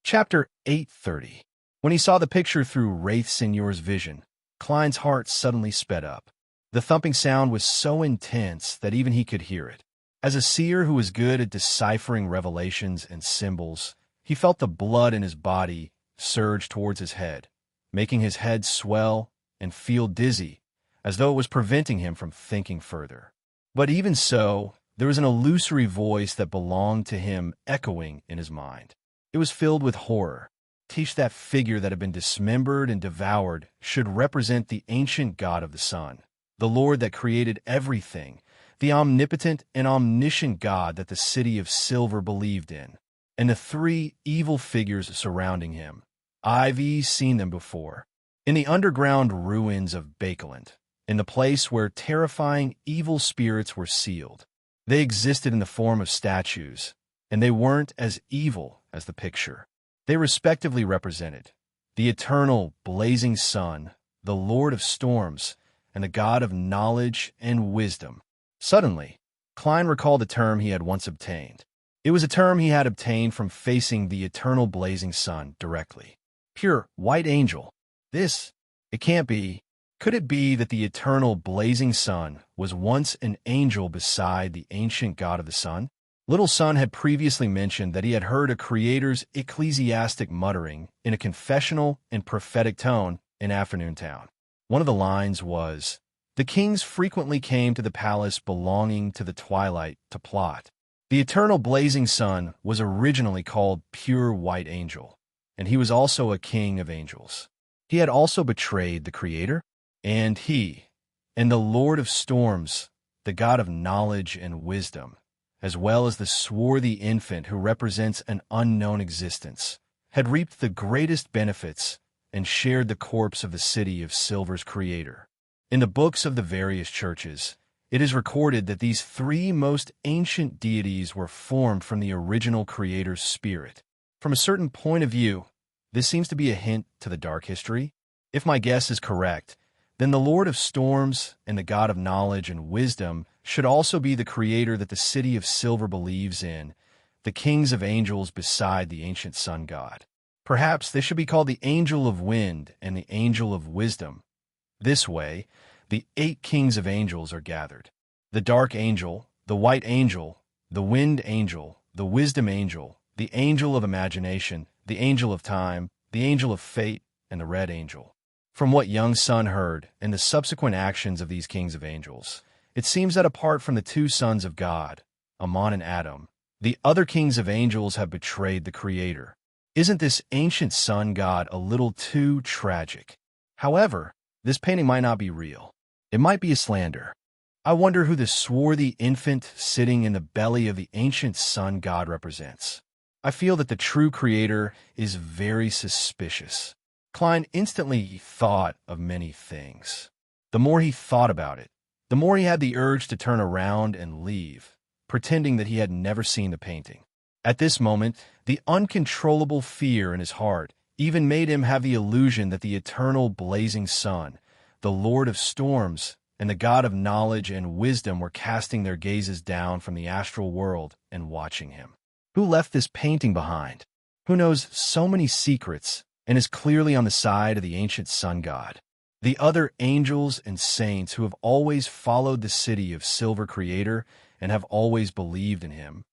Chapter 830. When he saw the picture through Wraith Signor's vision, Klein's heart suddenly sped up. The thumping sound was so intense that even he could hear it. As a seer who was good at deciphering revelations and symbols, he felt the blood in his body surge towards his head, making his head swell and feel dizzy, as though it was preventing him from thinking further. But even so, there was an illusory voice that belonged to him echoing in his mind. It was filled with horror. Teach that figure that had been dismembered and devoured should represent the ancient God of the sun, the Lord that created everything, the omnipotent and omniscient God that the city of silver believed in, and the three evil figures surrounding him. I've seen them before. In the underground ruins of Bakeland, in the place where terrifying evil spirits were sealed. They existed in the form of statues, and they weren't as evil as the picture. They respectively represented the eternal, blazing sun, the Lord of storms, and the God of knowledge and wisdom. Suddenly, Klein recalled a term he had once obtained. It was a term he had obtained from facing the eternal blazing sun directly. Pure white angel. It can't be. Could it be that the eternal blazing sun was once an angel beside the ancient God of the sun? Little Son had previously mentioned that he had heard a creator's ecclesiastic muttering in a confessional and prophetic tone in Afternoon Town. One of the lines was, "The kings frequently came to the palace belonging to the twilight to plot." The eternal blazing sun was originally called Pure White Angel, and he was also a king of angels. He had also betrayed the Creator, and the Lord of storms, the God of knowledge and wisdom, as well as the swarthy infant who represents an unknown existence, had reaped the greatest benefits and shared the corpse of the city of silver's creator. In the books of the various churches, it is recorded that these three most ancient deities were formed from the original creator's spirit. From a certain point of view, this seems to be a hint to the dark history. If my guess is correct, then the Lord of storms and the God of knowledge and wisdom should also be the creator that the city of silver believes in, the kings of angels beside the ancient sun god. Perhaps they should be called the angel of wind and the angel of wisdom. This way, the 8 kings of angels are gathered. The dark angel, the white angel, the wind angel, the wisdom angel, the angel of imagination, the angel of time, the angel of fate, and the red angel. From what young Son heard and the subsequent actions of these kings of angels, it seems that apart from the 2 sons of God, Ammon and Adam, the other kings of angels have betrayed the Creator. Isn't this ancient sun god a little too tragic? However, this painting might not be real. It might be a slander. I wonder who the swarthy infant sitting in the belly of the ancient sun god represents. I feel that the true Creator is very suspicious. Klein instantly thought of many things. The more he thought about it, the more he had the urge to turn around and leave, pretending that he had never seen the painting. At this moment, the uncontrollable fear in his heart even made him have the illusion that the eternal blazing sun, the Lord of storms, and the God of knowledge and wisdom were casting their gazes down from the astral world and watching him. Who left this painting behind? Who knows so many secrets and is clearly on the side of the ancient sun god? The other angels and saints who have always followed the city of silver creator and have always believed in him.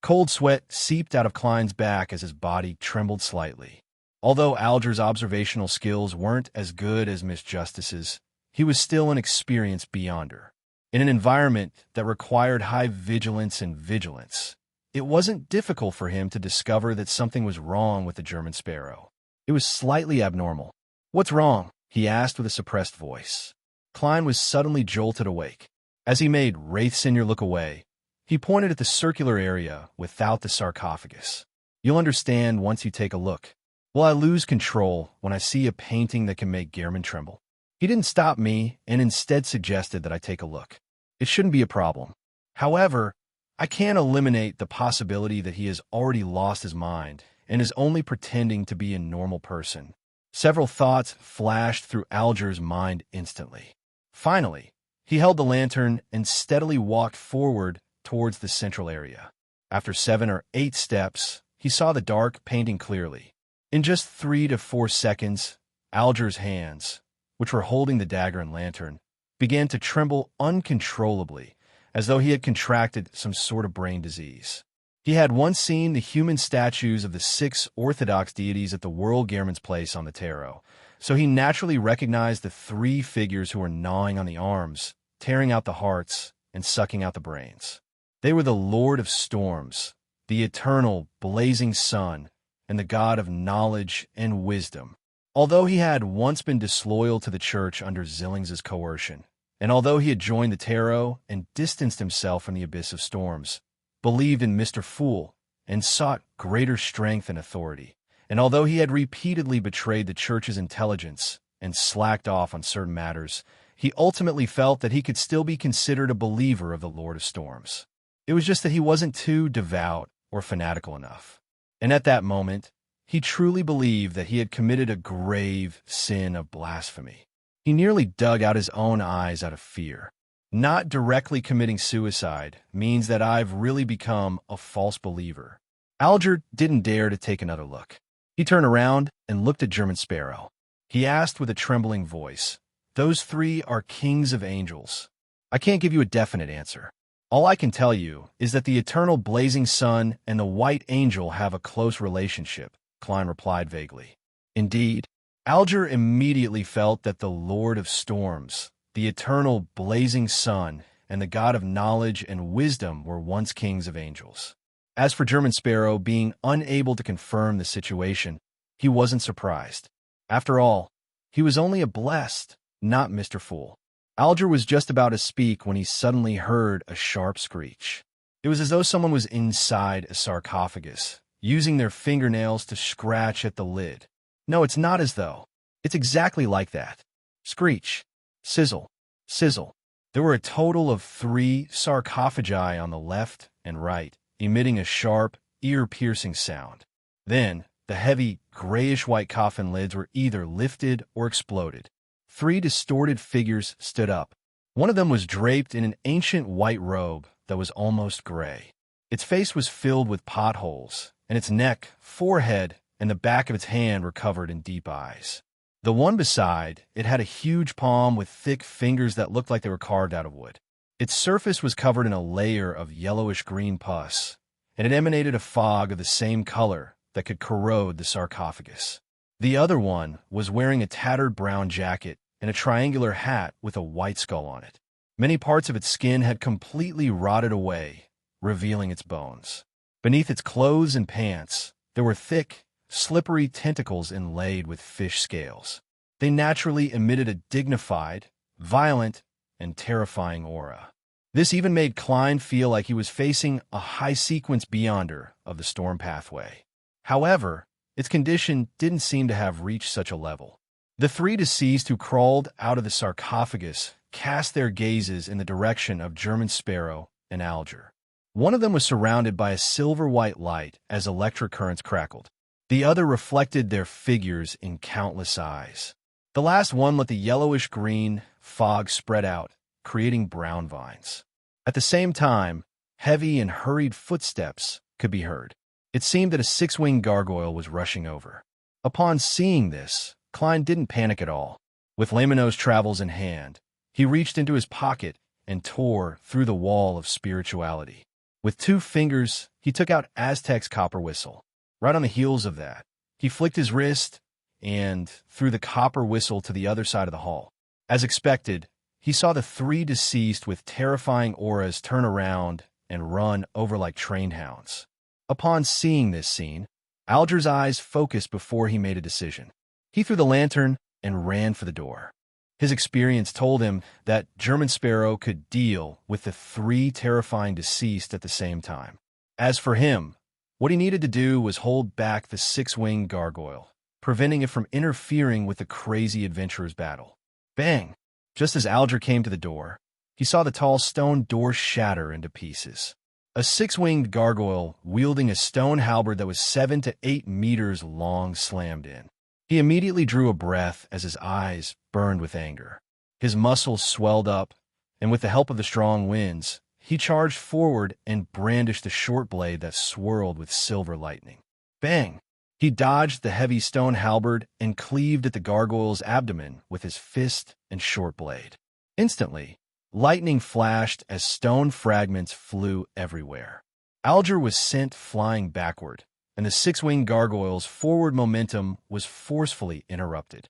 Cold sweat seeped out of Klein's back as his body trembled slightly. Although Alger's observational skills weren't as good as Miss Justice's, he was still an experienced beyonder. In an environment that required high vigilance and vigilance, it wasn't difficult for him to discover that something was wrong with the German sparrow. It was slightly abnormal. "What's wrong?" he asked with a suppressed voice. Klein was suddenly jolted awake. As he made Wraith Senior look away, he pointed at the circular area without the sarcophagus. "You'll understand once you take a look. Will I lose control when I see a painting that can make Gehrman tremble?" He didn't stop me and instead suggested that I take a look. It shouldn't be a problem. However, I can't eliminate the possibility that he has already lost his mind and is only pretending to be a normal person. Several thoughts flashed through Alger's mind instantly. Finally, he held the lantern and steadily walked forward towards the central area. After 7 or 8 steps, he saw the dark painting clearly. In just 3 to 4 seconds, Alger's hands, which were holding the dagger and lantern, began to tremble uncontrollably, as though he had contracted some sort of brain disease. He had once seen the human statues of the 6 orthodox deities at the World Gehrman's place on the tarot, so he naturally recognized the 3 figures who were gnawing on the arms, tearing out the hearts, and sucking out the brains. They were the Lord of Storms, the eternal, blazing sun, and the God of knowledge and wisdom. Although he had once been disloyal to the church under Zillings's coercion, and although he had joined the tarot and distanced himself from the abyss of storms, believed in Mr. Fool, and sought greater strength and authority, and although he had repeatedly betrayed the church's intelligence and slacked off on certain matters, he ultimately felt that he could still be considered a believer of the Lord of Storms. It was just that he wasn't too devout or fanatical enough. And at that moment, he truly believed that he had committed a grave sin of blasphemy. He nearly dug out his own eyes out of fear. Not directly committing suicide means that I've really become a false believer. Alger didn't dare to take another look. He turned around and looked at German Sparrow. He asked with a trembling voice, "Those 3 are kings of angels." "I can't give you a definite answer. All I can tell you is that the eternal blazing sun and the white angel have a close relationship," Klein replied vaguely. Indeed, Alger immediately felt that the Lord of Storms, the eternal blazing sun, and the God of knowledge and wisdom were once kings of angels. As for German Sparrow being unable to confirm the situation, he wasn't surprised. After all, he was only a blessed, not Mr. Fool. Alger was just about to speak when he suddenly heard a sharp screech. It was as though someone was inside a sarcophagus, using their fingernails to scratch at the lid. No, it's not as though. It's exactly like that. Screech. Sizzle. Sizzle. There were a total of 3 sarcophagi on the left and right, emitting a sharp, ear-piercing sound. Then, the heavy, grayish-white coffin lids were either lifted or exploded. 3 distorted figures stood up. One of them was draped in an ancient white robe that was almost gray. Its face was filled with potholes, and its neck, forehead, and the back of its hand were covered in deep eyes. The one beside it had a huge palm with thick fingers that looked like they were carved out of wood. Its surface was covered in a layer of yellowish-green pus, and it emanated a fog of the same color that could corrode the sarcophagus. The other one was wearing a tattered brown jacket and a triangular hat with a white skull on it. Many parts of its skin had completely rotted away, revealing its bones. Beneath its clothes and pants, there were thick, slippery tentacles inlaid with fish scales. They naturally emitted a dignified, violent, and terrifying aura. This even made Klein feel like he was facing a high-sequence beyonder of the storm pathway. However, its condition didn't seem to have reached such a level. The 3 deceased who crawled out of the sarcophagus cast their gazes in the direction of German Sparrow and Alger. One of them was surrounded by a silver-white light as electric currents crackled. The other reflected their figures in countless eyes. The last one let the yellowish-green fog spread out, creating brown vines. At the same time, heavy and hurried footsteps could be heard. It seemed that a 6-winged gargoyle was rushing over. Upon seeing this, Klein didn't panic at all. With Lamino's travels in hand, he reached into his pocket and tore through the wall of spirituality. With 2 fingers, he took out Aztec's copper whistle. Right on the heels of that, he flicked his wrist and threw the copper whistle to the other side of the hall. As expected, he saw the 3 deceased with terrifying auras turn around and run over like trained hounds. Upon seeing this scene, Alger's eyes focused before he made a decision. He threw the lantern and ran for the door. His experience told him that German Sparrow could deal with the 3 terrifying deceased at the same time. As for him, what he needed to do was hold back the 6-winged gargoyle, preventing it from interfering with the crazy adventurer's battle. Bang! Just as Alger came to the door, he saw the tall stone door shatter into pieces. A 6-winged gargoyle wielding a stone halberd that was 7 to 8 meters long slammed in. He immediately drew a breath as his eyes burned with anger. His muscles swelled up, and with the help of the strong winds, he charged forward and brandished the short blade that swirled with silver lightning. Bang! He dodged the heavy stone halberd and cleaved at the gargoyle's abdomen with his fist and short blade. Instantly, lightning flashed as stone fragments flew everywhere. Alger was sent flying backward, and the six-winged gargoyle's forward momentum was forcefully interrupted.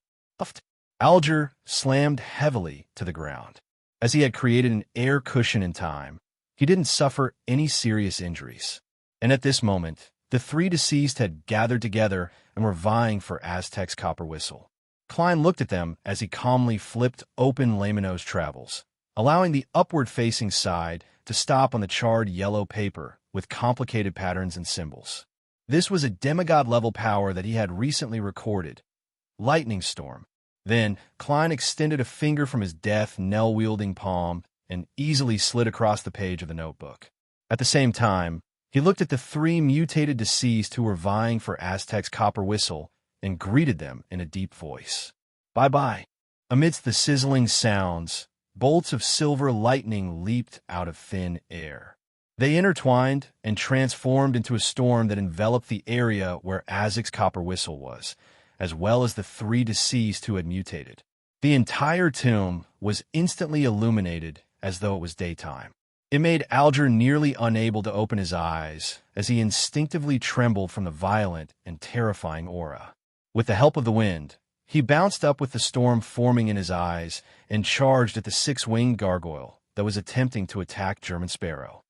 Alger slammed heavily to the ground. As he had created an air cushion in time, he didn't suffer any serious injuries. And at this moment, the three deceased had gathered together and were vying for Aztec's copper whistle. Klein looked at them as he calmly flipped open Lamino's travels, allowing the upward-facing side to stop on the charred yellow paper with complicated patterns and symbols. This was a demigod-level power that he had recently recorded, Lightning Storm. Then, Klein extended a finger from his death knell-wielding palm and easily slid across the page of the notebook. At the same time, he looked at the three mutated deceased who were vying for Aztec's copper whistle and greeted them in a deep voice. Bye-bye. Amidst the sizzling sounds, bolts of silver lightning leaped out of thin air. They intertwined and transformed into a storm that enveloped the area where Aztec's copper whistle was, as well as the three deceased who had mutated. The entire tomb was instantly illuminated as though it was daytime. It made Alger nearly unable to open his eyes as he instinctively trembled from the violent and terrifying aura. With the help of the wind, he bounced up with the storm forming in his eyes and charged at the six-winged gargoyle that was attempting to attack German Sparrow.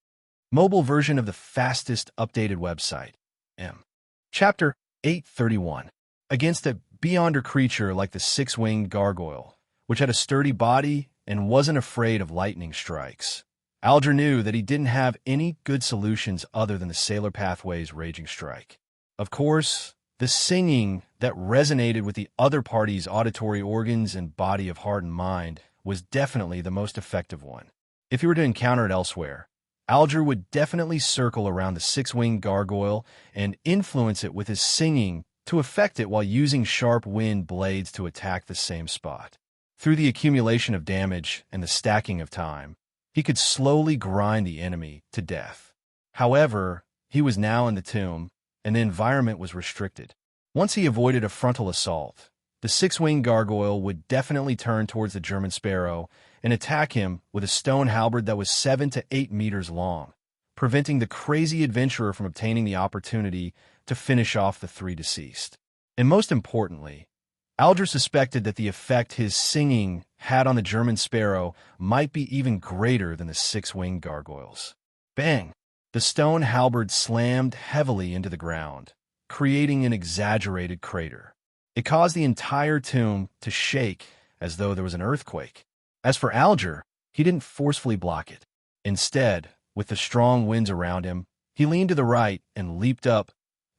Mobile version of the fastest updated website. Chapter 831. Against a beyonder creature like the six-winged gargoyle, which had a sturdy body and wasn't afraid of lightning strikes, Alger knew that he didn't have any good solutions other than the Sailor Pathway's Raging Strike. Of course, the singing that resonated with the other party's auditory organs and body of heart and mind was definitely the most effective one. If he were to encounter it elsewhere, Alger would definitely circle around the six-winged gargoyle and influence it with his singing to affect it while using sharp wind blades to attack the same spot. Through the accumulation of damage and the stacking of time, he could slowly grind the enemy to death. However, he was now in the tomb, and the environment was restricted. Once he avoided a frontal assault, the six-winged gargoyle would definitely turn towards the German Sparrow and attack him with a stone halberd that was 7 to 8 meters long, preventing the crazy adventurer from obtaining the opportunity to finish off the three deceased. And most importantly, Alger suspected that the effect his singing had on the German Sparrow might be even greater than the six-winged gargoyles. Bang! The stone halberd slammed heavily into the ground, creating an exaggerated crater. It caused the entire tomb to shake as though there was an earthquake. As for Alger, he didn't forcefully block it. Instead, with the strong winds around him, he leaned to the right and leaped up,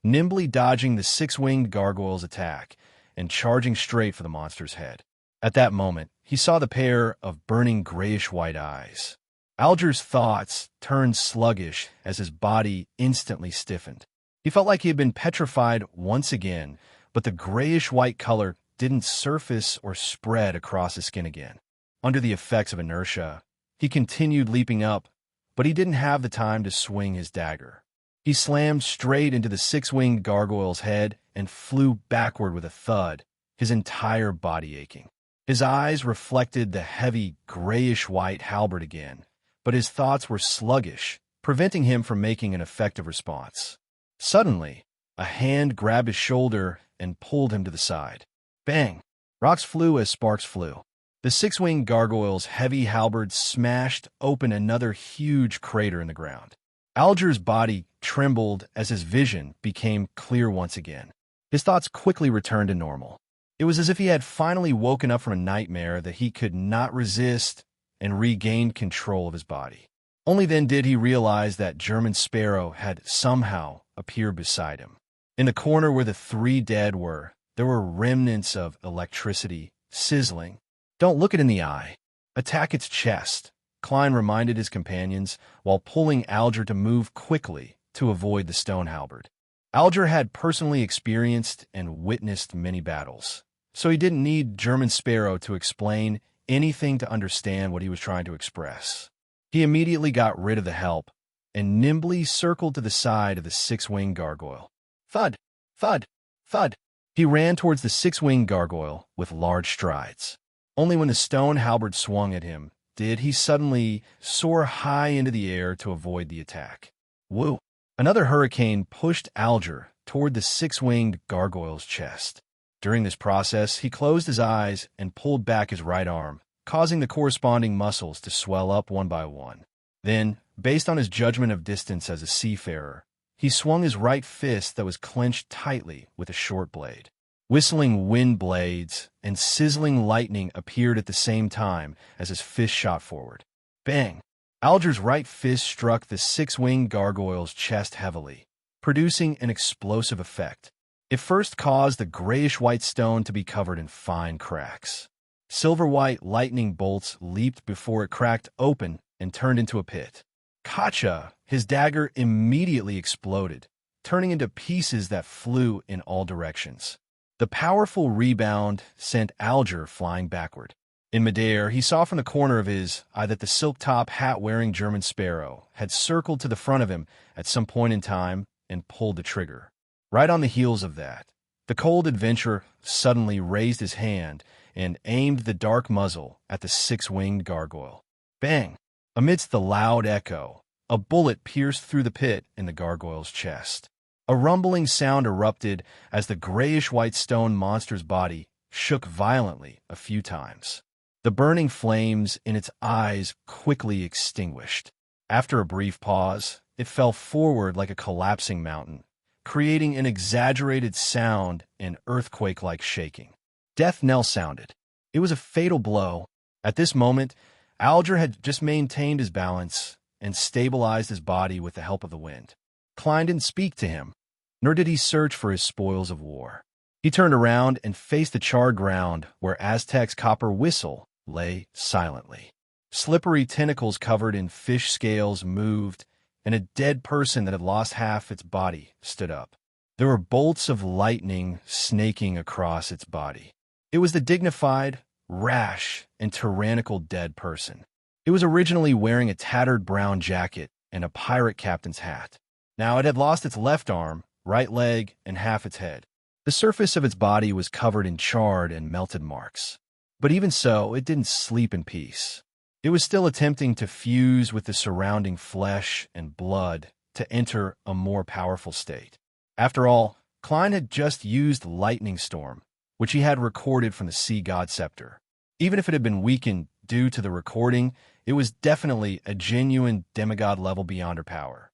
nimbly dodging the six-winged gargoyle's attack and charging straight for the monster's head. At that moment, he saw the pair of burning grayish-white eyes. Alger's thoughts turned sluggish as his body instantly stiffened. He felt like he had been petrified once again, but the grayish-white color didn't surface or spread across his skin again. Under the effects of inertia, he continued leaping up, but he didn't have the time to swing his dagger. He slammed straight into the six-winged gargoyle's head and flew backward with a thud, his entire body aching. His eyes reflected the heavy, grayish-white halberd again, but his thoughts were sluggish, preventing him from making an effective response. Suddenly, a hand grabbed his shoulder and pulled him to the side. Bang! Rocks flew as sparks flew. The six-winged gargoyle's heavy halberd smashed open another huge crater in the ground. Alger's body trembled as his vision became clear once again. His thoughts quickly returned to normal. It was as if he had finally woken up from a nightmare that he could not resist and regained control of his body. Only then did he realize that German Sparrow had somehow appeared beside him. In the corner where the three dead were, there were remnants of electricity, sizzling. Don't look it in the eye. Attack its chest, Klein reminded his companions while pulling Alger to move quickly to avoid the stone halberd. Alger had personally experienced and witnessed many battles, so he didn't need German Sparrow to explain anything to understand what he was trying to express. He immediately got rid of the help and nimbly circled to the side of the six-winged gargoyle. Thud! Thud! Thud! He ran towards the six-winged gargoyle with large strides. Only when the stone halberd swung at him did he suddenly soar high into the air to avoid the attack. Woo! Another hurricane pushed Alger toward the six-winged gargoyle's chest. During this process, he closed his eyes and pulled back his right arm, causing the corresponding muscles to swell up one by one. Then, based on his judgment of distance as a seafarer, he swung his right fist that was clenched tightly with a short blade. Whistling wind blades and sizzling lightning appeared at the same time as his fist shot forward. Bang! Alger's right fist struck the six-winged gargoyle's chest heavily, producing an explosive effect. It first caused the grayish-white stone to be covered in fine cracks. Silver-white lightning bolts leaped before it cracked open and turned into a pit. Kacha! His dagger immediately exploded, turning into pieces that flew in all directions. The powerful rebound sent Alger flying backward. In midair, he saw from the corner of his eye that the silk-top hat-wearing German sparrow had circled to the front of him at some point in time and pulled the trigger. Right on the heels of that, the cold adventurer suddenly raised his hand and aimed the dark muzzle at the six-winged gargoyle. Bang! Amidst the loud echo, a bullet pierced through the pit in the gargoyle's chest. A rumbling sound erupted as the grayish-white stone monster's body shook violently a few times. The burning flames in its eyes quickly extinguished. After a brief pause, it fell forward like a collapsing mountain, creating an exaggerated sound and earthquake-like shaking. Death knell sounded. It was a fatal blow. At this moment, Alger had just maintained his balance and stabilized his body with the help of the wind. Klein didn't speak to him, nor did he search for his spoils of war. He turned around and faced the charred ground where Aztec's copper whistle lay silently. Slippery tentacles covered in fish scales moved, and a dead person that had lost half its body stood up. There were bolts of lightning snaking across its body. It was the dignified, rash, and tyrannical dead person. It was originally wearing a tattered brown jacket and a pirate captain's hat. Now it had lost its left arm, right leg, and half its head. The surface of its body was covered in charred and melted marks. But even so, it didn't sleep in peace. It was still attempting to fuse with the surrounding flesh and blood to enter a more powerful state. After all, Klein had just used Lightning Storm, which he had recorded from the Sea God Scepter. Even if it had been weakened due to the recording, it was definitely a genuine demigod level beyond her power.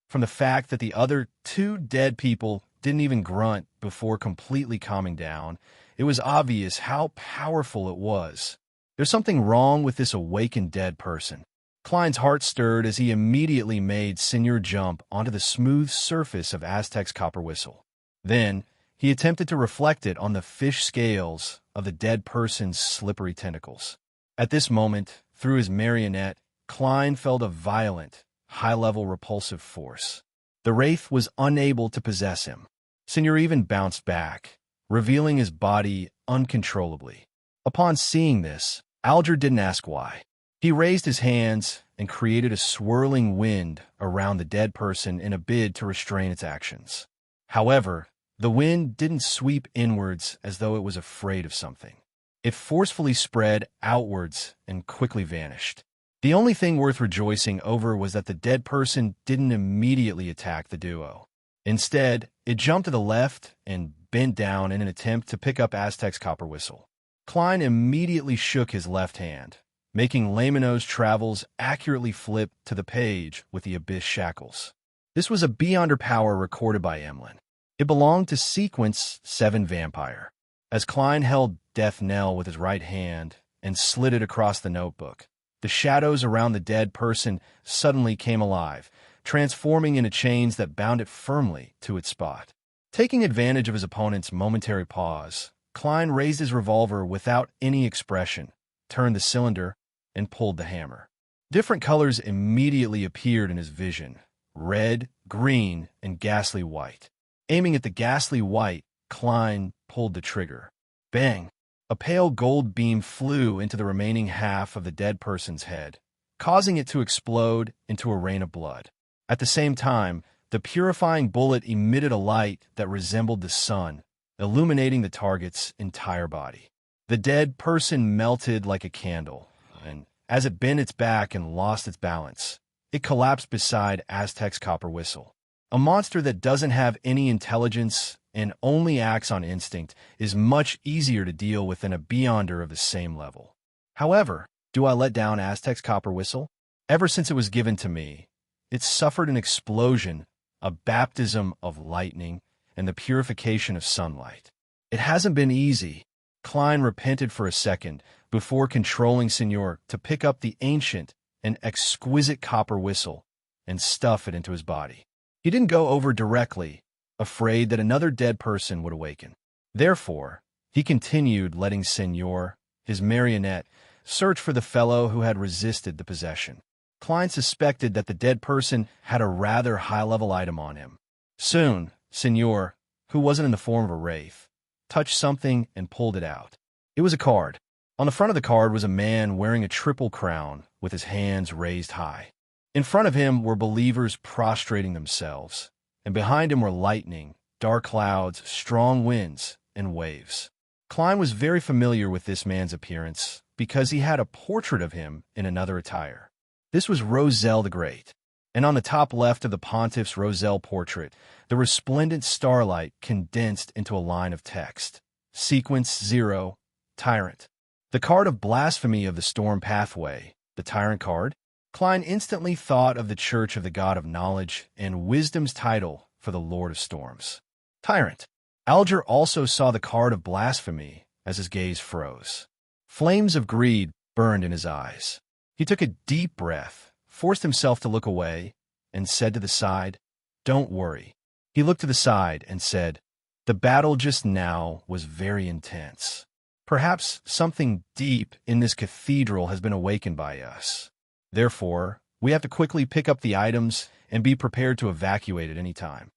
From the fact that the other two dead people didn't even grunt before completely calming down, it was obvious how powerful it was. There's something wrong with this awakened dead person. Klein's heart stirred as he immediately made Senor jump onto the smooth surface of Aztec's copper whistle. Then, he attempted to reflect it on the fish scales of the dead person's slippery tentacles. At this moment, through his marionette, Klein felt a violent, high-level repulsive force. The wraith was unable to possess him. Senor even bounced back, revealing his body uncontrollably. Upon seeing this, Alger didn't ask why. He raised his hands and created a swirling wind around the dead person in a bid to restrain its actions. However, the wind didn't sweep inwards as though it was afraid of something. It forcefully spread outwards and quickly vanished. The only thing worth rejoicing over was that the dead person didn't immediately attack the duo. Instead, it jumped to the left and bent down in an attempt to pick up Aztec's copper whistle. Klein immediately shook his left hand, making Lamino's travels accurately flip to the page with the abyss shackles. This was a Beyonder power recorded by Emlyn. It belonged to Sequence 7 Vampire. As Klein held Death Knell with his right hand and slid it across the notebook, the shadows around the dead person suddenly came alive, transforming into chains that bound it firmly to its spot. Taking advantage of his opponent's momentary pause, Klein raised his revolver without any expression, turned the cylinder, and pulled the hammer. Different colors immediately appeared in his vision: red, green, and ghastly white. Aiming at the ghastly white, Klein pulled the trigger. Bang! A pale gold beam flew into the remaining half of the dead person's head, causing it to explode into a rain of blood. At the same time, the purifying bullet emitted a light that resembled the sun, illuminating the target's entire body. The dead person melted like a candle, and as it bent its back and lost its balance, it collapsed beside Aztec's copper whistle. A monster that doesn't have any intelligence and only acts on instinct is much easier to deal with than a beyonder of the same level. However, do I let down Aztec's copper whistle? Ever since it was given to me, it's suffered an explosion, a baptism of lightning, and the purification of sunlight. It hasn't been easy. Klein repented for a second before controlling Senor to pick up the ancient and exquisite copper whistle and stuff it into his body. He didn't go over directly, afraid that another dead person would awaken. Therefore, he continued letting Senor, his marionette, search for the fellow who had resisted the possession. Klein suspected that the dead person had a rather high-level item on him. Soon, Senor, who wasn't in the form of a wraith, touched something and pulled it out. It was a card. On the front of the card was a man wearing a triple crown with his hands raised high. In front of him were believers prostrating themselves, and behind him were lightning, dark clouds, strong winds, and waves. Klein was very familiar with this man's appearance because he had a portrait of him in another attire. This was Roselle the Great, and on the top left of the pontiff's Roselle portrait, the resplendent starlight condensed into a line of text. Sequence 0, Tyrant. The card of blasphemy of the storm pathway, the Tyrant card. Klein instantly thought of the Church of the God of Knowledge and Wisdom's title for the Lord of Storms. Tyrant. Alger also saw the card of blasphemy as his gaze froze. Flames of greed burned in his eyes. He took a deep breath, forced himself to look away, and said to the side, "Don't worry." He looked to the side and said, "The battle just now was very intense. Perhaps something deep in this cathedral has been awakened by us. Therefore, we have to quickly pick up the items and be prepared to evacuate at any time."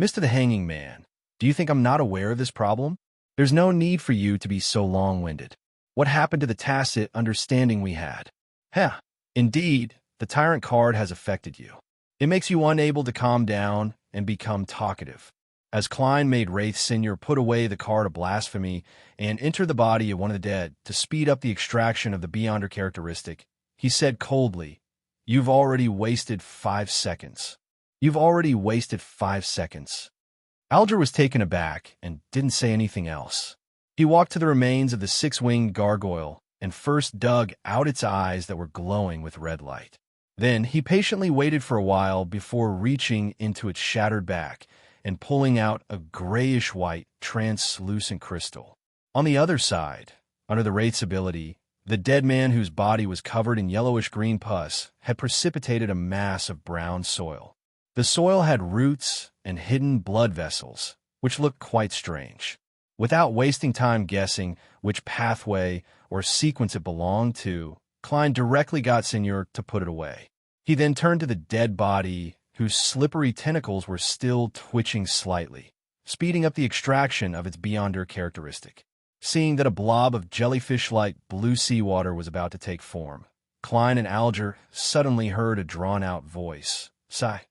Mr. the Hanging Man, do you think I'm not aware of this problem? There's no need for you to be so long-winded. What happened to the tacit understanding we had? Indeed, the Tyrant card has affected you. It makes you unable to calm down and become talkative. As Klein made Wraith Senior put away the card of blasphemy and enter the body of one of the dead to speed up the extraction of the Beyonder characteristic, he said coldly, "You've already wasted 5 seconds. You've already wasted 5 seconds." Alger was taken aback and didn't say anything else. He walked to the remains of the 6-winged gargoyle and first dug out its eyes that were glowing with red light. Then he patiently waited for a while before reaching into its shattered back and pulling out a grayish-white, translucent crystal. On the other side, under the Wraith's ability, the dead man whose body was covered in yellowish-green pus had precipitated a mass of brown soil. The soil had roots and hidden blood vessels, which looked quite strange. Without wasting time guessing which pathway or sequence it belonged to, Klein directly got Senor to put it away. He then turned to the dead body, whose slippery tentacles were still twitching slightly, speeding up the extraction of its Beyonder characteristic. Seeing that a blob of jellyfish-like blue seawater was about to take form, Klein and Alger suddenly heard a drawn-out voice. Sigh.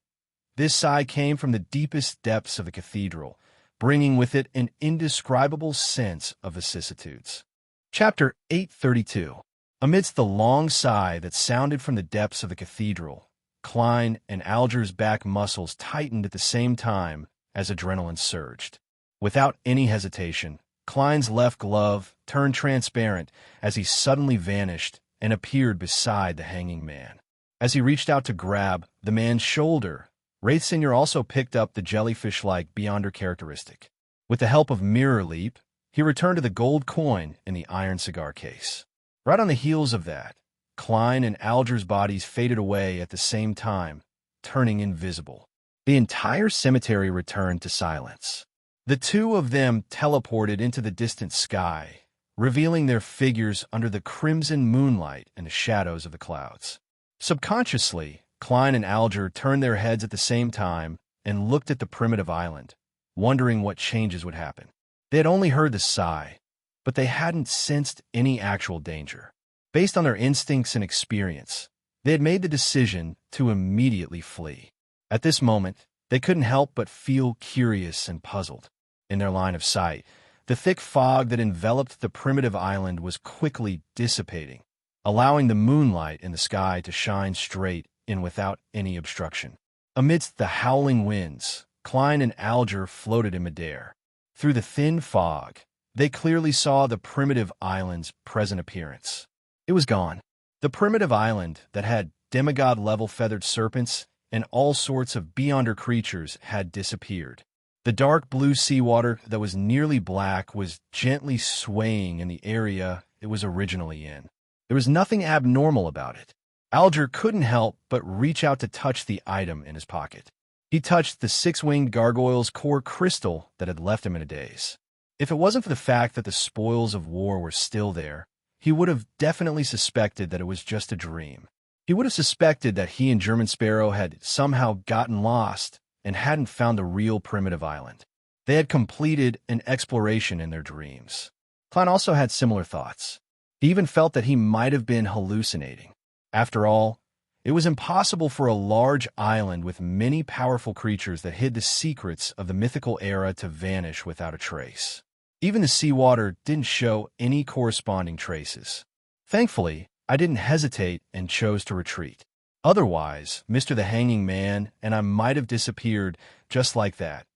This sigh came from the deepest depths of the cathedral, bringing with it an indescribable sense of vicissitudes. Chapter 832. Amidst the long sigh that sounded from the depths of the cathedral, Klein and Alger's back muscles tightened at the same time as adrenaline surged. Without any hesitation, Klein's left glove turned transparent as he suddenly vanished and appeared beside the hanging man. As he reached out to grab the man's shoulder, Wraith Senior also picked up the jellyfish-like Beyonder characteristic. With the help of Mirror Leap, he returned to the gold coin in the iron cigar case. Right on the heels of that, Klein and Alger's bodies faded away at the same time, turning invisible. The entire cemetery returned to silence. The two of them teleported into the distant sky, revealing their figures under the crimson moonlight and the shadows of the clouds. Subconsciously, Klein and Alger turned their heads at the same time and looked at the primitive island, wondering what changes would happen. They had only heard the sigh, but they hadn't sensed any actual danger. Based on their instincts and experience, they had made the decision to immediately flee. At this moment, they couldn't help but feel curious and puzzled. in their line of sight. The thick fog that enveloped the primitive island was quickly dissipating, allowing the moonlight in the sky to shine straight in without any obstruction. Amidst the howling winds, Klein and Alger floated in midair. Through the thin fog, they clearly saw the primitive island's present appearance. It was gone. The primitive island that had demigod-level feathered serpents and all sorts of beyonder creatures had disappeared. The dark blue seawater that was nearly black was gently swaying in the area it was originally in. There was nothing abnormal about it. Alger couldn't help but reach out to touch the item in his pocket. He touched the six-winged gargoyle's core crystal that had left him in a daze. If it wasn't for the fact that the spoils of war were still there, he would have definitely suspected that it was just a dream. He would have suspected that he and German Sparrow had somehow gotten lost and hadn't found the real primitive island. They had completed an exploration in their dreams. Klein also had similar thoughts. He even felt that he might have been hallucinating. After all, it was impossible for a large island with many powerful creatures that hid the secrets of the mythical era to vanish without a trace. Even the seawater didn't show any corresponding traces. Thankfully, I didn't hesitate and chose to retreat. Otherwise, Mr. the Hanging Man and I might have disappeared just like that,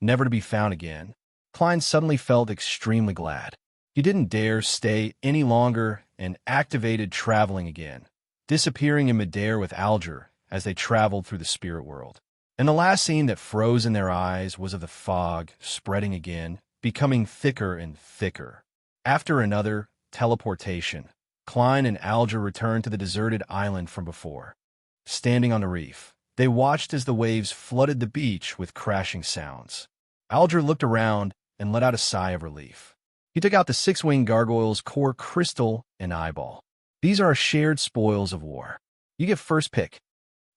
never to be found again. Klein suddenly felt extremely glad. He didn't dare stay any longer and activated traveling again, disappearing in midair with Alger as they traveled through the spirit world. And the last scene that froze in their eyes was of the fog spreading again, becoming thicker and thicker. After another teleportation, Klein and Alger returned to the deserted island from before. Standing on the reef, they watched as the waves flooded the beach with crashing sounds. Alger looked around and let out a sigh of relief. He took out the six-winged gargoyle's core crystal and eyeball. These are our shared spoils of war. You get first pick.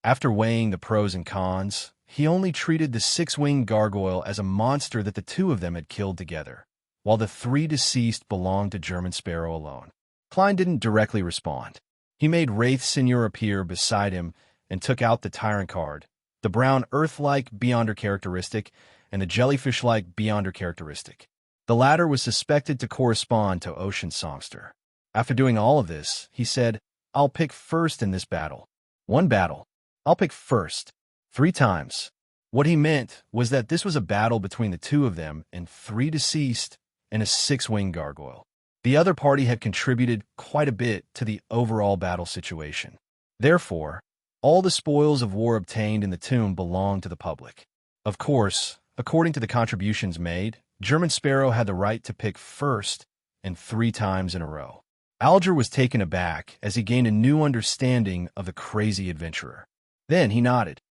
After weighing the pros and cons, he only treated the six-winged gargoyle as a monster that the two of them had killed together, while the three deceased belonged to German Sparrow alone. Klein didn't directly respond. He made Wraith Seigneur appear beside him and took out the Tyrant card, the brown Earth-like Beyonder characteristic, and the Jellyfish-like Beyonder characteristic. The latter was suspected to correspond to Ocean Songster. After doing all of this, he said, "I'll pick first in this battle. One battle. I'll pick first. 3 times." What he meant was that this was a battle between the two of them and 3 deceased and a six-winged gargoyle. The other party had contributed quite a bit to the overall battle situation. Therefore, all the spoils of war obtained in the tomb belonged to the public. Of course, according to the contributions made, German Sparrow had the right to pick first and 3 times in a row. Alger was taken aback as he gained a new understanding of the crazy adventurer. Then he nodded.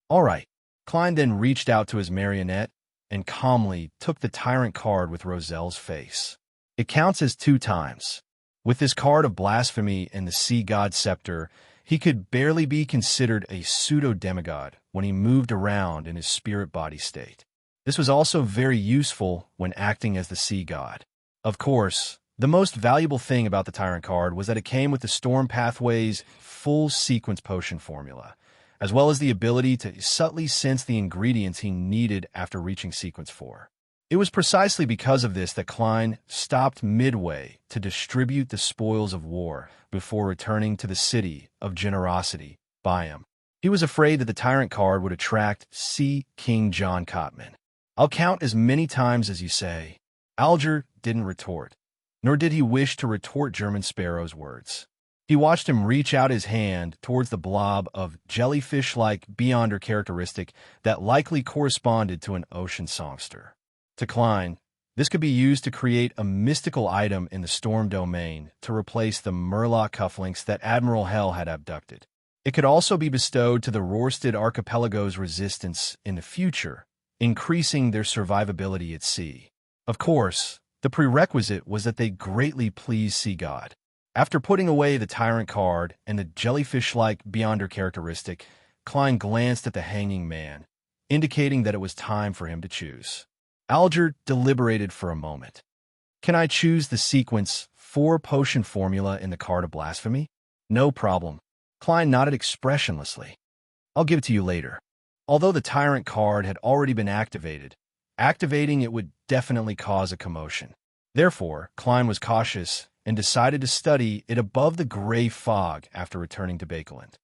All right. Klein then reached out to his marionette and calmly took the Tyrant card with Roselle's face. It counts as 2 times. With this card of blasphemy and the sea god scepter, he could barely be considered a pseudo-demigod when he moved around in his spirit body state. This was also very useful when acting as the sea god. Of course, the most valuable thing about the Tyrant card was that it came with the Storm Pathway's full sequence potion formula, as well as the ability to subtly sense the ingredients he needed after reaching sequence 4. It was precisely because of this that Klein stopped midway to distribute the spoils of war before returning to the city of generosity, Byam. He was afraid that the Tyrant card would attract Sea King John Cotman. "I'll count as many times as you say." Alger didn't retort, nor did he wish to retort German Sparrow's words. He watched him reach out his hand towards the blob of jellyfish-like Beyonder characteristic that likely corresponded to an ocean songster. To Klein, this could be used to create a mystical item in the Storm Domain to replace the Murloc cufflinks that Admiral Hell had abducted. It could also be bestowed to the Rorsted Archipelago's resistance in the future, increasing their survivability at sea. Of course, the prerequisite was that they greatly please Sea God. After putting away the Tyrant card and the jellyfish-like Beyonder characteristic, Klein glanced at the Hanging Man, indicating that it was time for him to choose. Alger deliberated for a moment. "Can I choose the sequence 4 potion formula in the card of blasphemy?" "No problem." Klein nodded expressionlessly. "I'll give it to you later." Although the Tyrant card had already been activated, Activating it would definitely cause a commotion. Therefore, Klein was cautious and decided to study it above the gray fog after returning to Bakeland.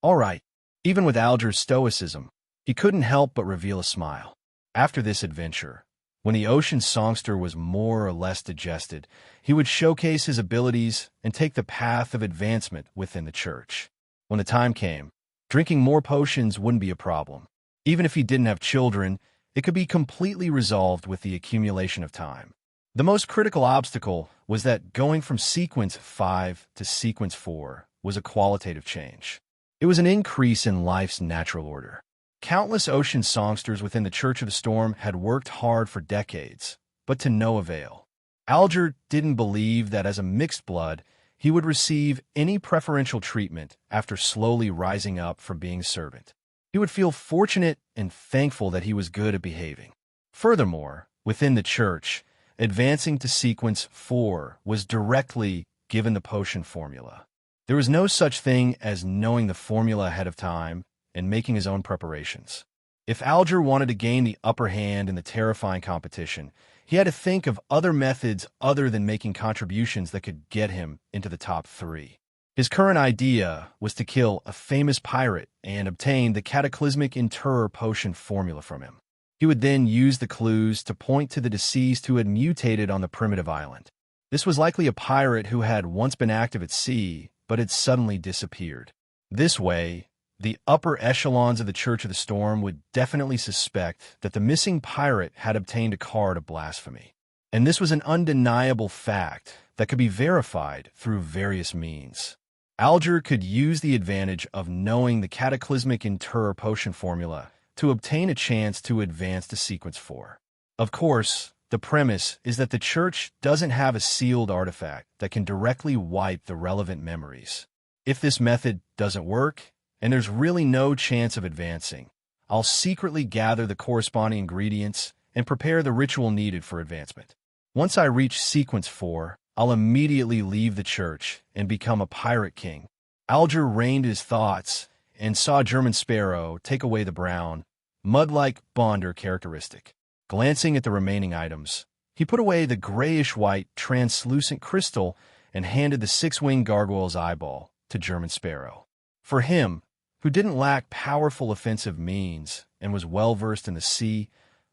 All right, even with Alger's stoicism, he couldn't help but reveal a smile. After this adventure, when the ocean songster was more or less digested, he would showcase his abilities and take the path of advancement within the church. When the time came, drinking more potions wouldn't be a problem. Even if he didn't have children, it could be completely resolved with the accumulation of time. The most critical obstacle was that going from sequence 5 to sequence 4 was a qualitative change. It was an increase in life's natural order. Countless ocean songsters within the Church of the Storm had worked hard for decades, but to no avail. Alger didn't believe that as a mixed blood, he would receive any preferential treatment after slowly rising up from being servant. He would feel fortunate and thankful that he was good at behaving. Furthermore, within the church, advancing to sequence 4 was directly given the potion formula. There was no such thing as knowing the formula ahead of time and making his own preparations. If Alger wanted to gain the upper hand in the terrifying competition, he had to think of other methods other than making contributions that could get him into the top 3. His current idea was to kill a famous pirate and obtain the cataclysmic interror potion formula from him. He would then use the clues to point to the deceased who had mutated on the primitive island. This was likely a pirate who had once been active at sea, but had suddenly disappeared. This way, the upper echelons of the Church of the Storm would definitely suspect that the missing pirate had obtained a card of blasphemy. And this was an undeniable fact that could be verified through various means. Alger could use the advantage of knowing the cataclysmic interror potion formula to obtain a chance to advance to sequence 4. Of course, the premise is that the Church doesn't have a sealed artifact that can directly wipe the relevant memories. If this method doesn't work, and there's really no chance of advancing, I'll secretly gather the corresponding ingredients and prepare the ritual needed for advancement. Once I reach sequence 4, I'll immediately leave the church and become a pirate king. Alger reined his thoughts and saw German Sparrow take away the brown, mud-like Bonder characteristic. Glancing at the remaining items, he put away the grayish-white translucent crystal and handed the six-winged gargoyle's eyeball to German Sparrow. For him, who didn't lack powerful offensive means and was well-versed in the sea,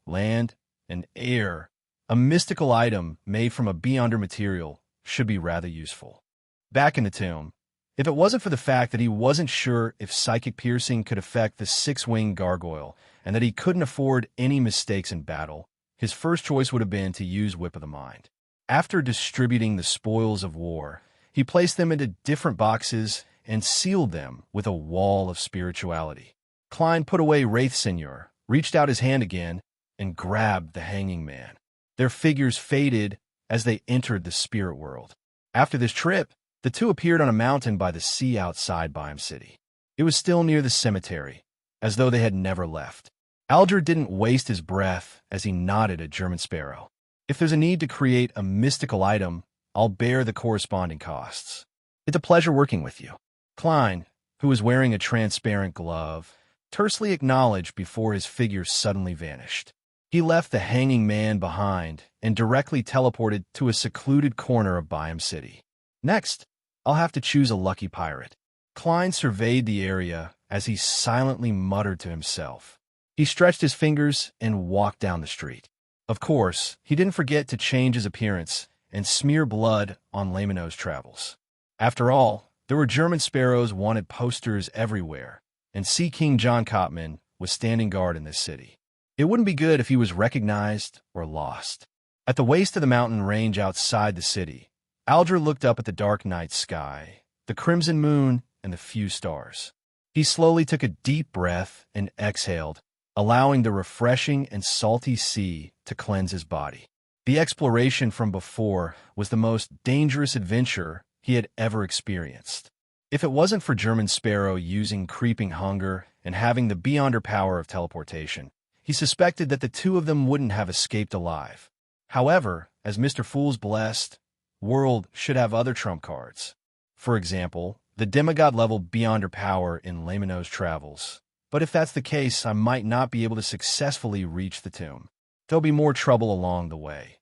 land, and air, a mystical item made from a beyonder material should be rather useful. Back in the tomb, if it wasn't for the fact that he wasn't sure if psychic piercing could affect the six-winged gargoyle and that he couldn't afford any mistakes in battle, his first choice would have been to use Whip of the Mind. After distributing the spoils of war, he placed them into different boxes and sealed them with a wall of spirituality. Klein put away Wraith Seigneur, reached out his hand again, and grabbed the hanging man. Their figures faded as they entered the spirit world. After this trip, the two appeared on a mountain by the sea outside Byam City. It was still near the cemetery, as though they had never left. Alger didn't waste his breath as he nodded at German Sparrow. If there's a need to create a mystical item, I'll bear the corresponding costs. It's a pleasure working with you. Klein, who was wearing a transparent glove, tersely acknowledged before his figure suddenly vanished. He left the hanging man behind and directly teleported to a secluded corner of Byam City. Next, I'll have to choose a lucky pirate. Klein surveyed the area as he silently muttered to himself. He stretched his fingers and walked down the street. Of course, he didn't forget to change his appearance and smear blood on Lamino's travels. After all, there were German Sparrow's wanted posters everywhere, and Sea King John Cotman was standing guard in this city. It wouldn't be good if he was recognized or lost. At the waist of the mountain range outside the city, Alger looked up at the dark night sky, the crimson moon, and the few stars. He slowly took a deep breath and exhaled, allowing the refreshing and salty sea to cleanse his body. The exploration from before was the most dangerous adventure he had ever experienced. If it wasn't for German Sparrow using creeping hunger and having the beyonder power of teleportation, he suspected that the two of them wouldn't have escaped alive. However, as Mr. Fool's blessed, world should have other trump cards. For example, the demigod-level beyonder power in Lamino's travels. But if that's the case, I might not be able to successfully reach the tomb. There'll be more trouble along the way.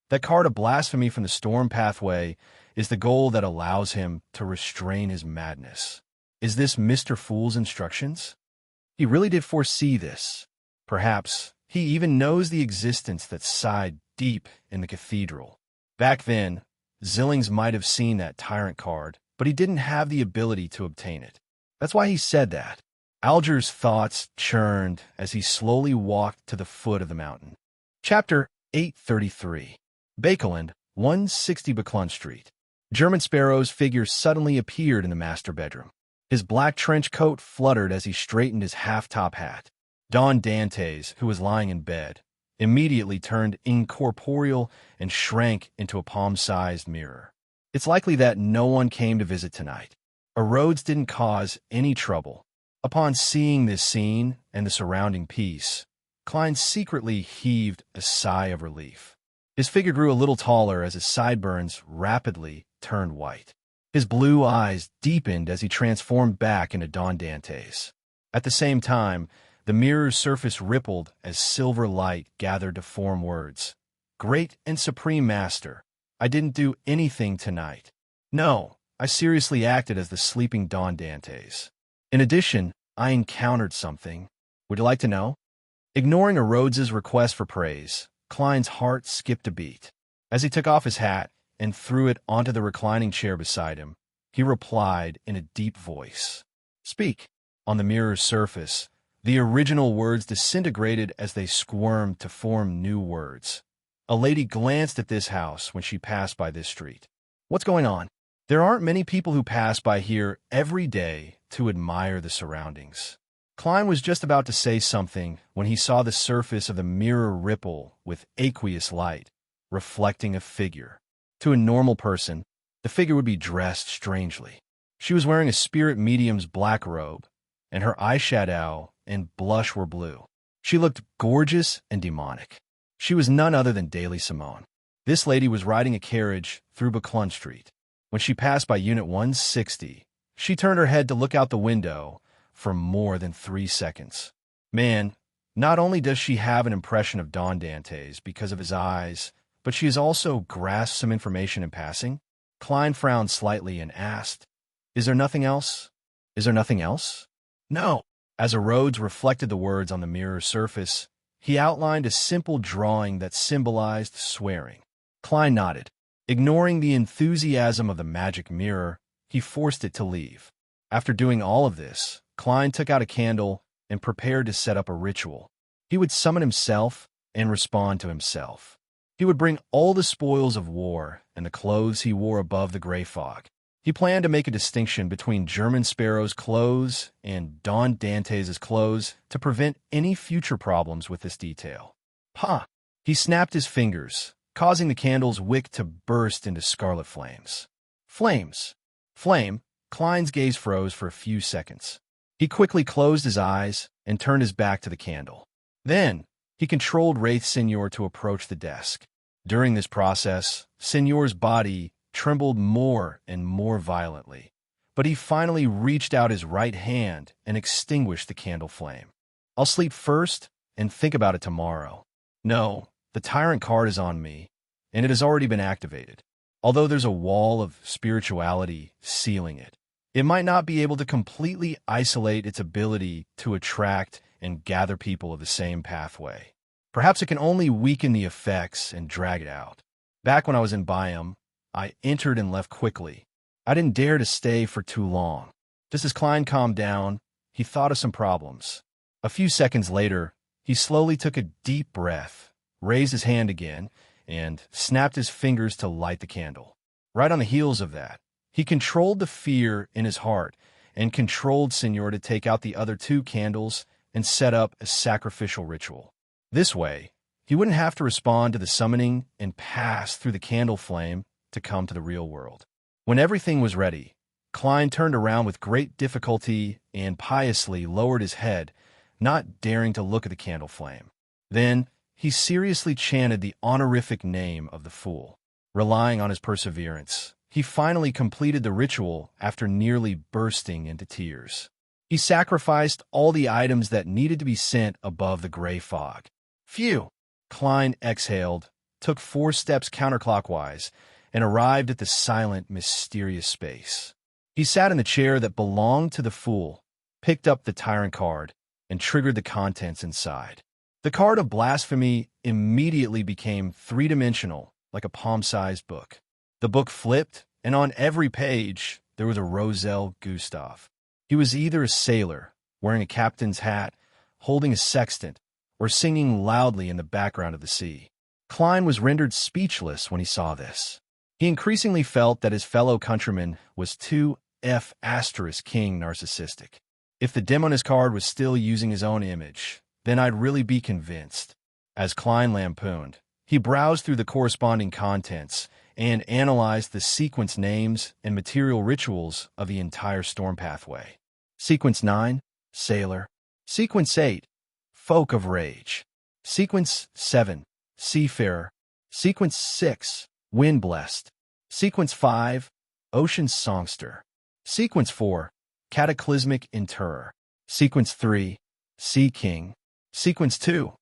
That card of blasphemy from the storm pathway is the goal that allows him to restrain his madness. Is this Mr. Fool's instructions? He really did foresee this. Perhaps he even knows the existence that sighed deep in the cathedral. Back then, Zillings might have seen that tyrant card, but he didn't have the ability to obtain it. That's why he said that. Alger's thoughts churned as he slowly walked to the foot of the mountain. Chapter 833. Bakeland, 160 Buckland Street. German Sparrow's figure suddenly appeared in the master bedroom. His black trench coat fluttered as he straightened his half-top hat. Don Dantes, who was lying in bed, immediately turned incorporeal and shrank into a palm-sized mirror. It's likely that no one came to visit tonight. Rhodes didn't cause any trouble. Upon seeing this scene and the surrounding peace, Klein secretly heaved a sigh of relief. His figure grew a little taller as his sideburns rapidly turned white. His blue eyes deepened as he transformed back into Don Dantes. At the same time, the mirror's surface rippled as silver light gathered to form words. Great and Supreme Master, I didn't do anything tonight. No, I seriously acted as the sleeping Don Dantes. In addition, I encountered something. Would you like to know? Ignoring Rhodes's request for praise, Klein's heart skipped a beat. As he took off his hat and threw it onto the reclining chair beside him, he replied in a deep voice. Speak. On the mirror's surface, the original words disintegrated as they squirmed to form new words. A lady glanced at this house when she passed by this street. What's going on? There aren't many people who pass by here every day to admire the surroundings. Klein was just about to say something when he saw the surface of the mirror ripple with aqueous light, reflecting a figure. To a normal person, the figure would be dressed strangely. She was wearing a spirit medium's black robe, and her eyeshadow and blush were blue. She looked gorgeous and demonic. She was none other than Daily Simone. This lady was riding a carriage through Buckland Street. When she passed by Unit 160, she turned her head to look out the window for more than 3 seconds. Man, not only does she have an impression of Don Dantes because of his eyes, but she has also grasped some information in passing. Klein frowned slightly and asked, Is there nothing else? Is there nothing else? No. As Rhodes reflected the words on the mirror's surface, he outlined a simple drawing that symbolized swearing. Klein nodded. Ignoring the enthusiasm of the magic mirror, he forced it to leave. After doing all of this, Klein took out a candle and prepared to set up a ritual. He would summon himself and respond to himself. He would bring all the spoils of war and the clothes he wore above the gray fog. He planned to make a distinction between German Sparrow's clothes and Don Dantes' clothes to prevent any future problems with this detail. Ha! He snapped his fingers, causing the candle's wick to burst into scarlet flames. Flames! Flame! Klein's gaze froze for a few seconds. He quickly closed his eyes and turned his back to the candle. Then, he controlled Wraith Signor to approach the desk. During this process, Signor's body trembled more and more violently, but he finally reached out his right hand and extinguished the candle flame. I'll sleep first and think about it tomorrow. No, the tyrant card is on me, and it has already been activated. Although there's a wall of spirituality sealing it, it might not be able to completely isolate its ability to attract and gather people of the same pathway. Perhaps it can only weaken the effects and drag it out. Back when I was in Biome, I entered and left quickly. I didn't dare to stay for too long. Just as Klein calmed down, he thought of some problems. A few seconds later, he slowly took a deep breath, raised his hand again, and snapped his fingers to light the candle. Right on the heels of that, he controlled the fear in his heart and controlled Signor to take out the other 2 candles and set up a sacrificial ritual. This way, he wouldn't have to respond to the summoning and pass through the candle flame to come to the real world. When everything was ready, Klein turned around with great difficulty and piously lowered his head, not daring to look at the candle flame. Then, he seriously chanted the honorific name of the fool. Relying on his perseverance, he finally completed the ritual after nearly bursting into tears. He sacrificed all the items that needed to be sent above the gray fog. Phew! Klein exhaled, took 4 steps counterclockwise, and arrived at the silent, mysterious space. He sat in the chair that belonged to the fool, picked up the tyrant card, and triggered the contents inside. The card of blasphemy immediately became three-dimensional, like a palm-sized book. The book flipped, and on every page, there was a Roselle Gustav. He was either a sailor, wearing a captain's hat, holding a sextant, or singing loudly in the background of the sea. Klein was rendered speechless when he saw this. He increasingly felt that his fellow countryman was too king narcissistic. If the Demoness card was still using his own image, then I'd really be convinced. As Klein lampooned, he browsed through the corresponding contents and analyzed the sequence names and material rituals of the entire storm pathway. Sequence 9, Sailor. Sequence 8, Folk of Rage. Sequence 7, Seafarer. Sequence 6, Wind Blessed. Sequence 5, Ocean Songster. Sequence 4, Cataclysmic Interrer. Sequence 3, Sea King. Sequence 2,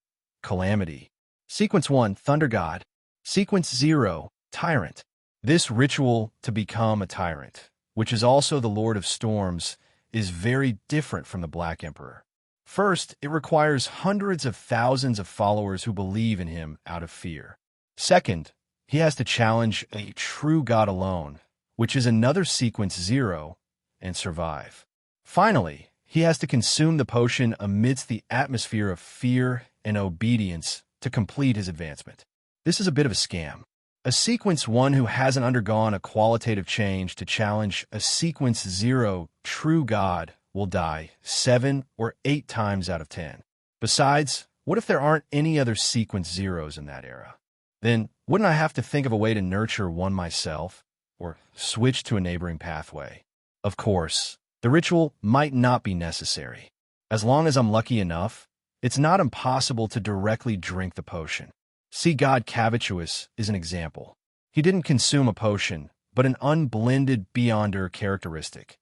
Calamity. Sequence 1, Thunder God. Sequence 0, Tyrant. This ritual to become a tyrant, which is also the Lord of Storms, is very different from the Black Emperor. First, it requires hundreds of thousands of followers who believe in him out of fear. Second, he has to challenge a true God alone, which is another sequence 0, and survive. Finally, he has to consume the potion amidst the atmosphere of fear and obedience to complete his advancement. This is a bit of a scam. A sequence 1 who hasn't undergone a qualitative change to challenge a sequence 0 true God will die 7 or 8 times out of 10. Besides, what if there aren't any other sequence 0s in that era? Then wouldn't I have to think of a way to nurture one myself, or switch to a neighboring pathway? Of course, the ritual might not be necessary. As long as I'm lucky enough, it's not impossible to directly drink the potion. See God Cavituous is an example. He didn't consume a potion, but an unblended Beyonder characteristic.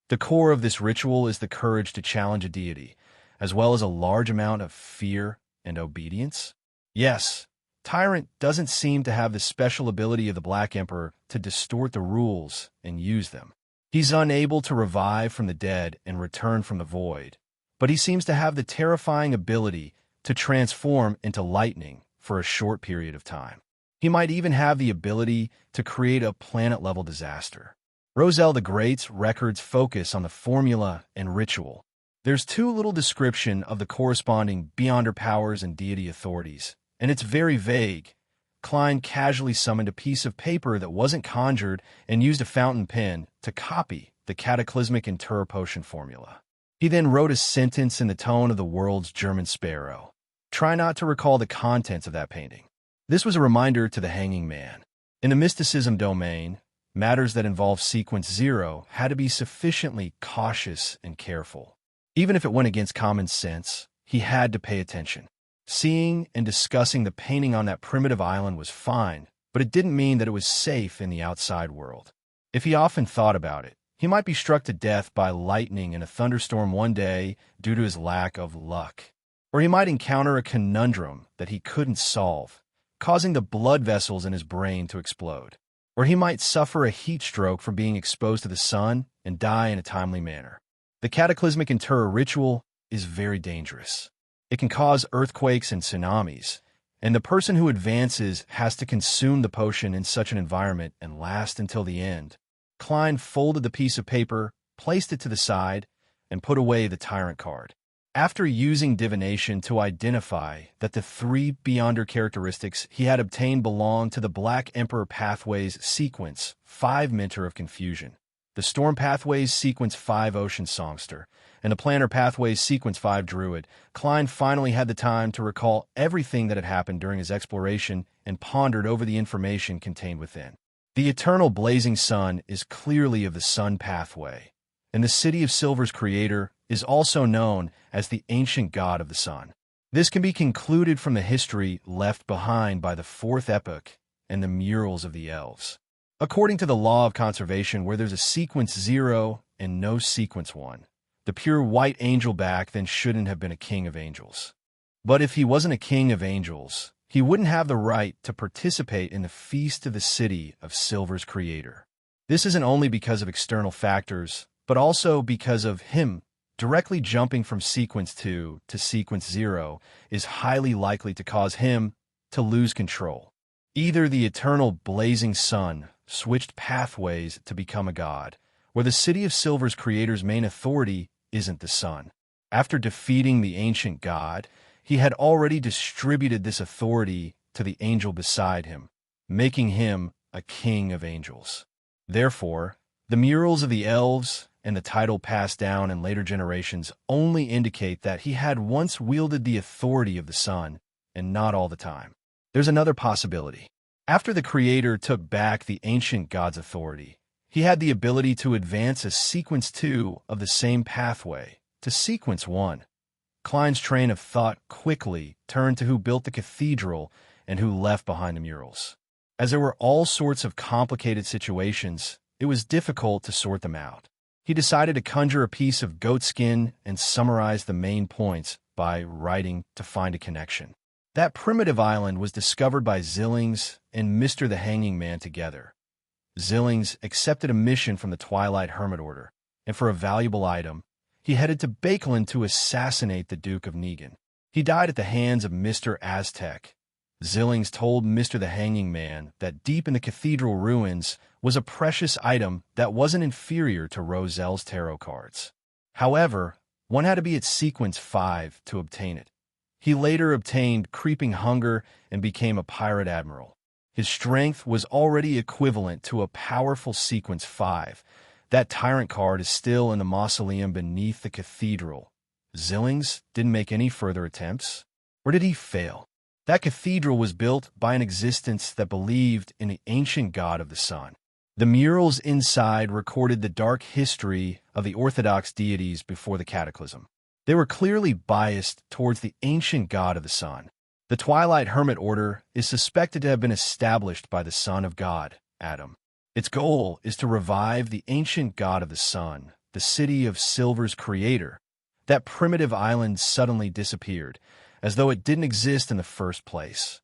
The core of this ritual is the courage to challenge a deity, as well as a large amount of fear and obedience. Yes, Tyrant doesn't seem to have the special ability of the Black Emperor to distort the rules and use them. He's unable to revive from the dead and return from the void, but he seems to have the terrifying ability to transform into lightning for a short period of time. He might even have the ability to create a planet-level disaster. Roselle the Great's records focus on the formula and ritual. There's too little description of the corresponding Beyonder powers and deity authorities, and it's very vague. Klein casually summoned a piece of paper that wasn't conjured and used a fountain pen to copy the cataclysmic Interrer potion formula. He then wrote a sentence in the tone of the world's German sparrow. Try not to recall the contents of that painting. This was a reminder to the hanging man. In the mysticism domain, matters that involve sequence 0 had to be sufficiently cautious and careful. Even if it went against common sense, he had to pay attention. Seeing and discussing the painting on that primitive island was fine, but it didn't mean that it was safe in the outside world. If he often thought about it, he might be struck to death by lightning in a thunderstorm one day due to his lack of luck. Or he might encounter a conundrum that he couldn't solve, causing the blood vessels in his brain to explode. Or he might suffer a heat stroke from being exposed to the sun and die in a timely manner. The cataclysmic Interrer ritual is very dangerous. It can cause earthquakes and tsunamis, and the person who advances has to consume the potion in such an environment and last until the end. Klein folded the piece of paper, placed it to the side, and put away the Tyrant card. After using divination to identify that the 3 Beyonder characteristics he had obtained belonged to the Black Emperor Pathways sequence 5 Mentor of Confusion, the Storm Pathways sequence 5 Ocean Songster, and the Planner Pathways sequence 5 Druid, Klein finally had the time to recall everything that had happened during his exploration and pondered over the information contained within. The eternal blazing sun is clearly of the Sun Pathway, and the City of Silver's creator is also known as the ancient god of the sun. This can be concluded from the history left behind by the 4th epoch and the murals of the elves. According to the law of conservation, where there's a sequence 0 and no sequence 1, the pure white angel back then shouldn't have been a king of angels. But if he wasn't a king of angels, he wouldn't have the right to participate in the feast of the city of Silver's creator. This isn't only because of external factors, but also because of him. Directly jumping from sequence 2 to sequence 0 is highly likely to cause him to lose control. Either the eternal blazing sun switched pathways to become a god, or the City of Silver's creator's main authority isn't the sun. After defeating the ancient god, he had already distributed this authority to the angel beside him, making him a king of angels. Therefore, the murals of the elves and the title passed down in later generations only indicate that he had once wielded the authority of the sun, and not all the time. There's another possibility. After the creator took back the ancient god's authority, he had the ability to advance a sequence 2 of the same pathway to sequence 1. Klein's train of thought quickly turned to who built the cathedral and who left behind the murals. As there were all sorts of complicated situations, it was difficult to sort them out. He decided to conjure a piece of goat skin and summarize the main points by writing to find a connection. That primitive island was discovered by Zillings and Mr. the Hanging Man together. Zillings accepted a mission from the Twilight Hermit Order, and for a valuable item, he headed to Bakeland to assassinate the Duke of Negan. He died at the hands of Mr. Aztec. Zillings told Mr. the Hanging Man that deep in the cathedral ruins was a precious item that wasn't inferior to Roselle's tarot cards. However, one had to be at sequence 5 to obtain it. He later obtained creeping hunger and became a pirate admiral. His strength was already equivalent to a powerful sequence 5. That tyrant card is still in the mausoleum beneath the cathedral. Zillings didn't make any further attempts? Or did he fail? That cathedral was built by an existence that believed in the ancient god of the sun. The murals inside recorded the dark history of the Orthodox deities before the cataclysm. They were clearly biased towards the ancient god of the sun. The Twilight Hermit Order is suspected to have been established by the Son of God, Adam. Its goal is to revive the ancient god of the sun, the City of Silver's creator. That primitive island suddenly disappeared, as though it didn't exist in the first place.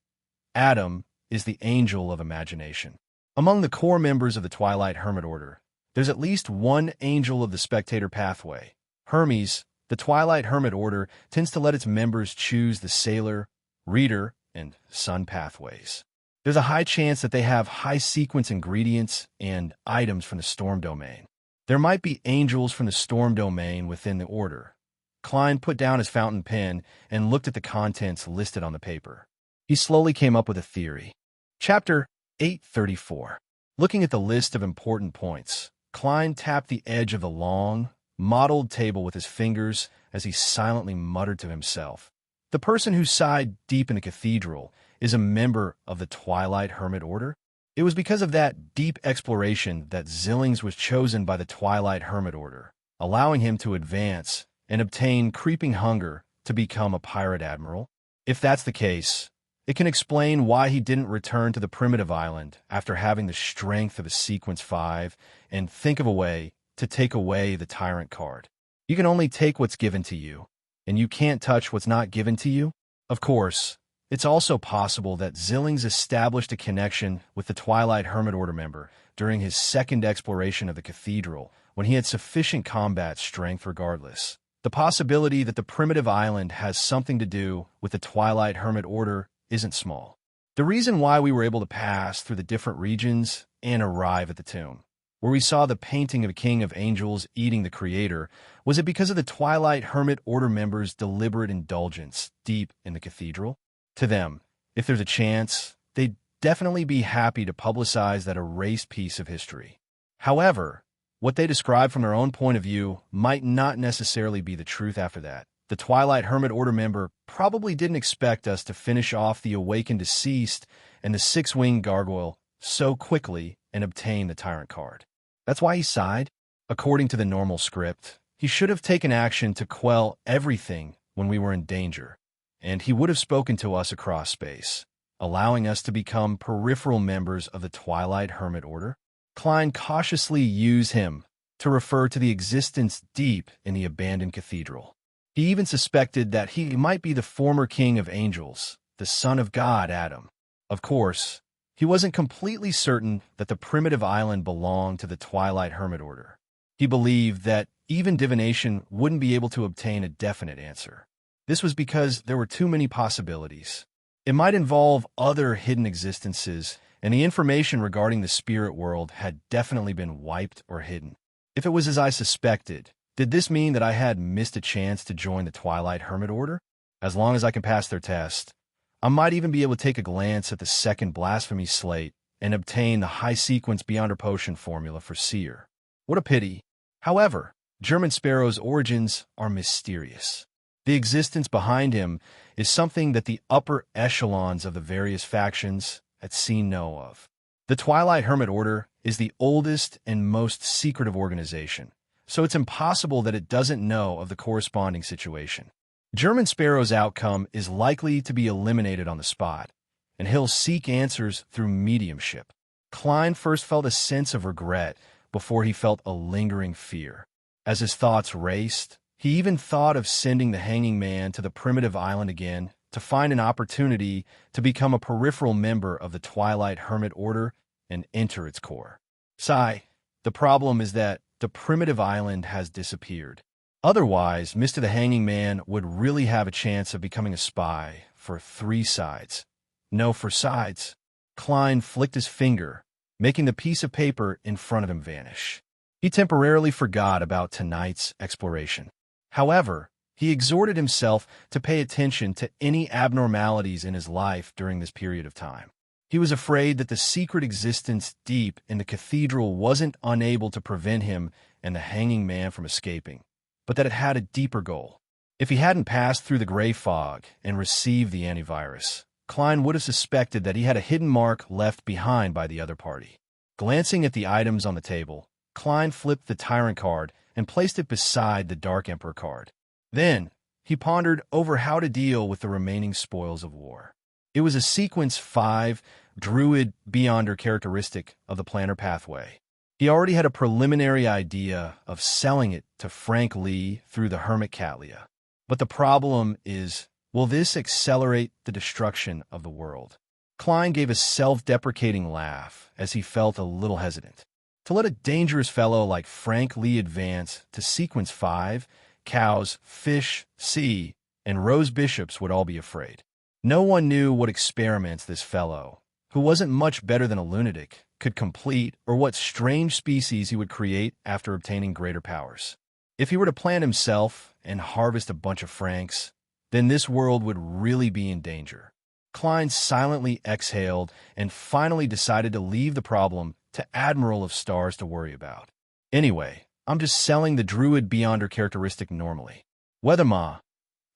Adam is the angel of imagination. Among the core members of the Twilight Hermit Order, there's at least one angel of the spectator pathway. Hermes, the Twilight Hermit Order, tends to let its members choose the sailor, reader, and sun pathways. There's a high chance that they have high-sequence ingredients and items from the storm domain. There might be angels from the storm domain within the order. Klein put down his fountain pen and looked at the contents listed on the paper. He slowly came up with a theory. Chapter 834. Looking at the list of important points, Klein tapped the edge of the long, mottled table with his fingers as he silently muttered to himself. The person who sighed deep in the cathedral is a member of the Twilight Hermit Order? It was because of that deep exploration that Zillings was chosen by the Twilight Hermit Order, allowing him to advance and obtain creeping hunger to become a pirate admiral. If that's the case, it can explain why he didn't return to the primitive island after having the strength of a sequence 5 and think of a way to take away the tyrant card. You can only take what's given to you, and you can't touch what's not given to you. Of course, it's also possible that Zillings established a connection with the Twilight Hermit Order member during his second exploration of the cathedral when he had sufficient combat strength regardless. The possibility that the primitive island has something to do with the Twilight Hermit Order isn't small. The reason why we were able to pass through the different regions and arrive at the tomb, where we saw the painting of a king of angels eating the creator, was it because of the Twilight Hermit Order members' deliberate indulgence deep in the cathedral? To them, if there's a chance, they'd definitely be happy to publicize that erased piece of history. However, what they describe from their own point of view might not necessarily be the truth after that. The Twilight Hermit Order member probably didn't expect us to finish off the awakened deceased and the six-winged gargoyle so quickly and obtain the tyrant card. That's why he sighed. According to the normal script, he should have taken action to quell everything when we were in danger, and he would have spoken to us across space, allowing us to become peripheral members of the Twilight Hermit Order. Klein cautiously used him to refer to the existence deep in the abandoned cathedral. He even suspected that he might be the former king of angels, the son of God, Adam. Of course, he wasn't completely certain that the primitive island belonged to the Twilight Hermit Order. He believed that even divination wouldn't be able to obtain a definite answer. This was because there were too many possibilities. It might involve other hidden existences, and the information regarding the spirit world had definitely been wiped or hidden. If it was as I suspected, did this mean that I had missed a chance to join the Twilight Hermit Order? As long as I can pass their test, I might even be able to take a glance at the second blasphemy slate and obtain the high sequence Beyonder Potion formula for Seer. What a pity. However, German Sparrow's origins are mysterious. The existence behind him is something that the upper echelons of the various factions at sea know of. The Twilight Hermit Order is the oldest and most secretive organization, so it's impossible that it doesn't know of the corresponding situation. German Sparrow's outcome is likely to be eliminated on the spot, and he'll seek answers through mediumship. Klein first felt a sense of regret before he felt a lingering fear. As his thoughts raced, he even thought of sending the Hanging Man to the primitive island again to find an opportunity to become a peripheral member of the Twilight Hermit Order and enter its core. Sigh, the problem is that the primitive island has disappeared. Otherwise, Mr. the Hanging Man would really have a chance of becoming a spy for 3 sides. No, for sides. Klein flicked his finger, making the piece of paper in front of him vanish. He temporarily forgot about tonight's exploration. However, he exhorted himself to pay attention to any abnormalities in his life during this period of time. He was afraid that the secret existence deep in the cathedral wasn't unable to prevent him and the Hanging Man from escaping, but that it had a deeper goal. If he hadn't passed through the gray fog and received the antivirus, Klein would have suspected that he had a hidden mark left behind by the other party. Glancing at the items on the table, Klein flipped the Tyrant card and placed it beside the Dark Emperor card. Then, he pondered over how to deal with the remaining spoils of war. It was a Sequence 5 Druid Beyonder characteristic of the Planner Pathway. He already had a preliminary idea of selling it to Frank Lee through the Hermit Catlia. But the problem is, will this accelerate the destruction of the world? Klein gave a self-deprecating laugh as he felt a little hesitant. To let a dangerous fellow like Frank Lee advance to Sequence 5, cows, fish, sea, and rose bishops would all be afraid. No one knew what experiments this fellow, who wasn't much better than a lunatic, could complete or what strange species he would create after obtaining greater powers. If he were to plant himself and harvest a bunch of Franks, then this world would really be in danger. Klein silently exhaled and finally decided to leave the problem to Admiral of Stars to worry about. Anyway, I'm just selling the Druid Beyonder characteristic normally. Whether Ma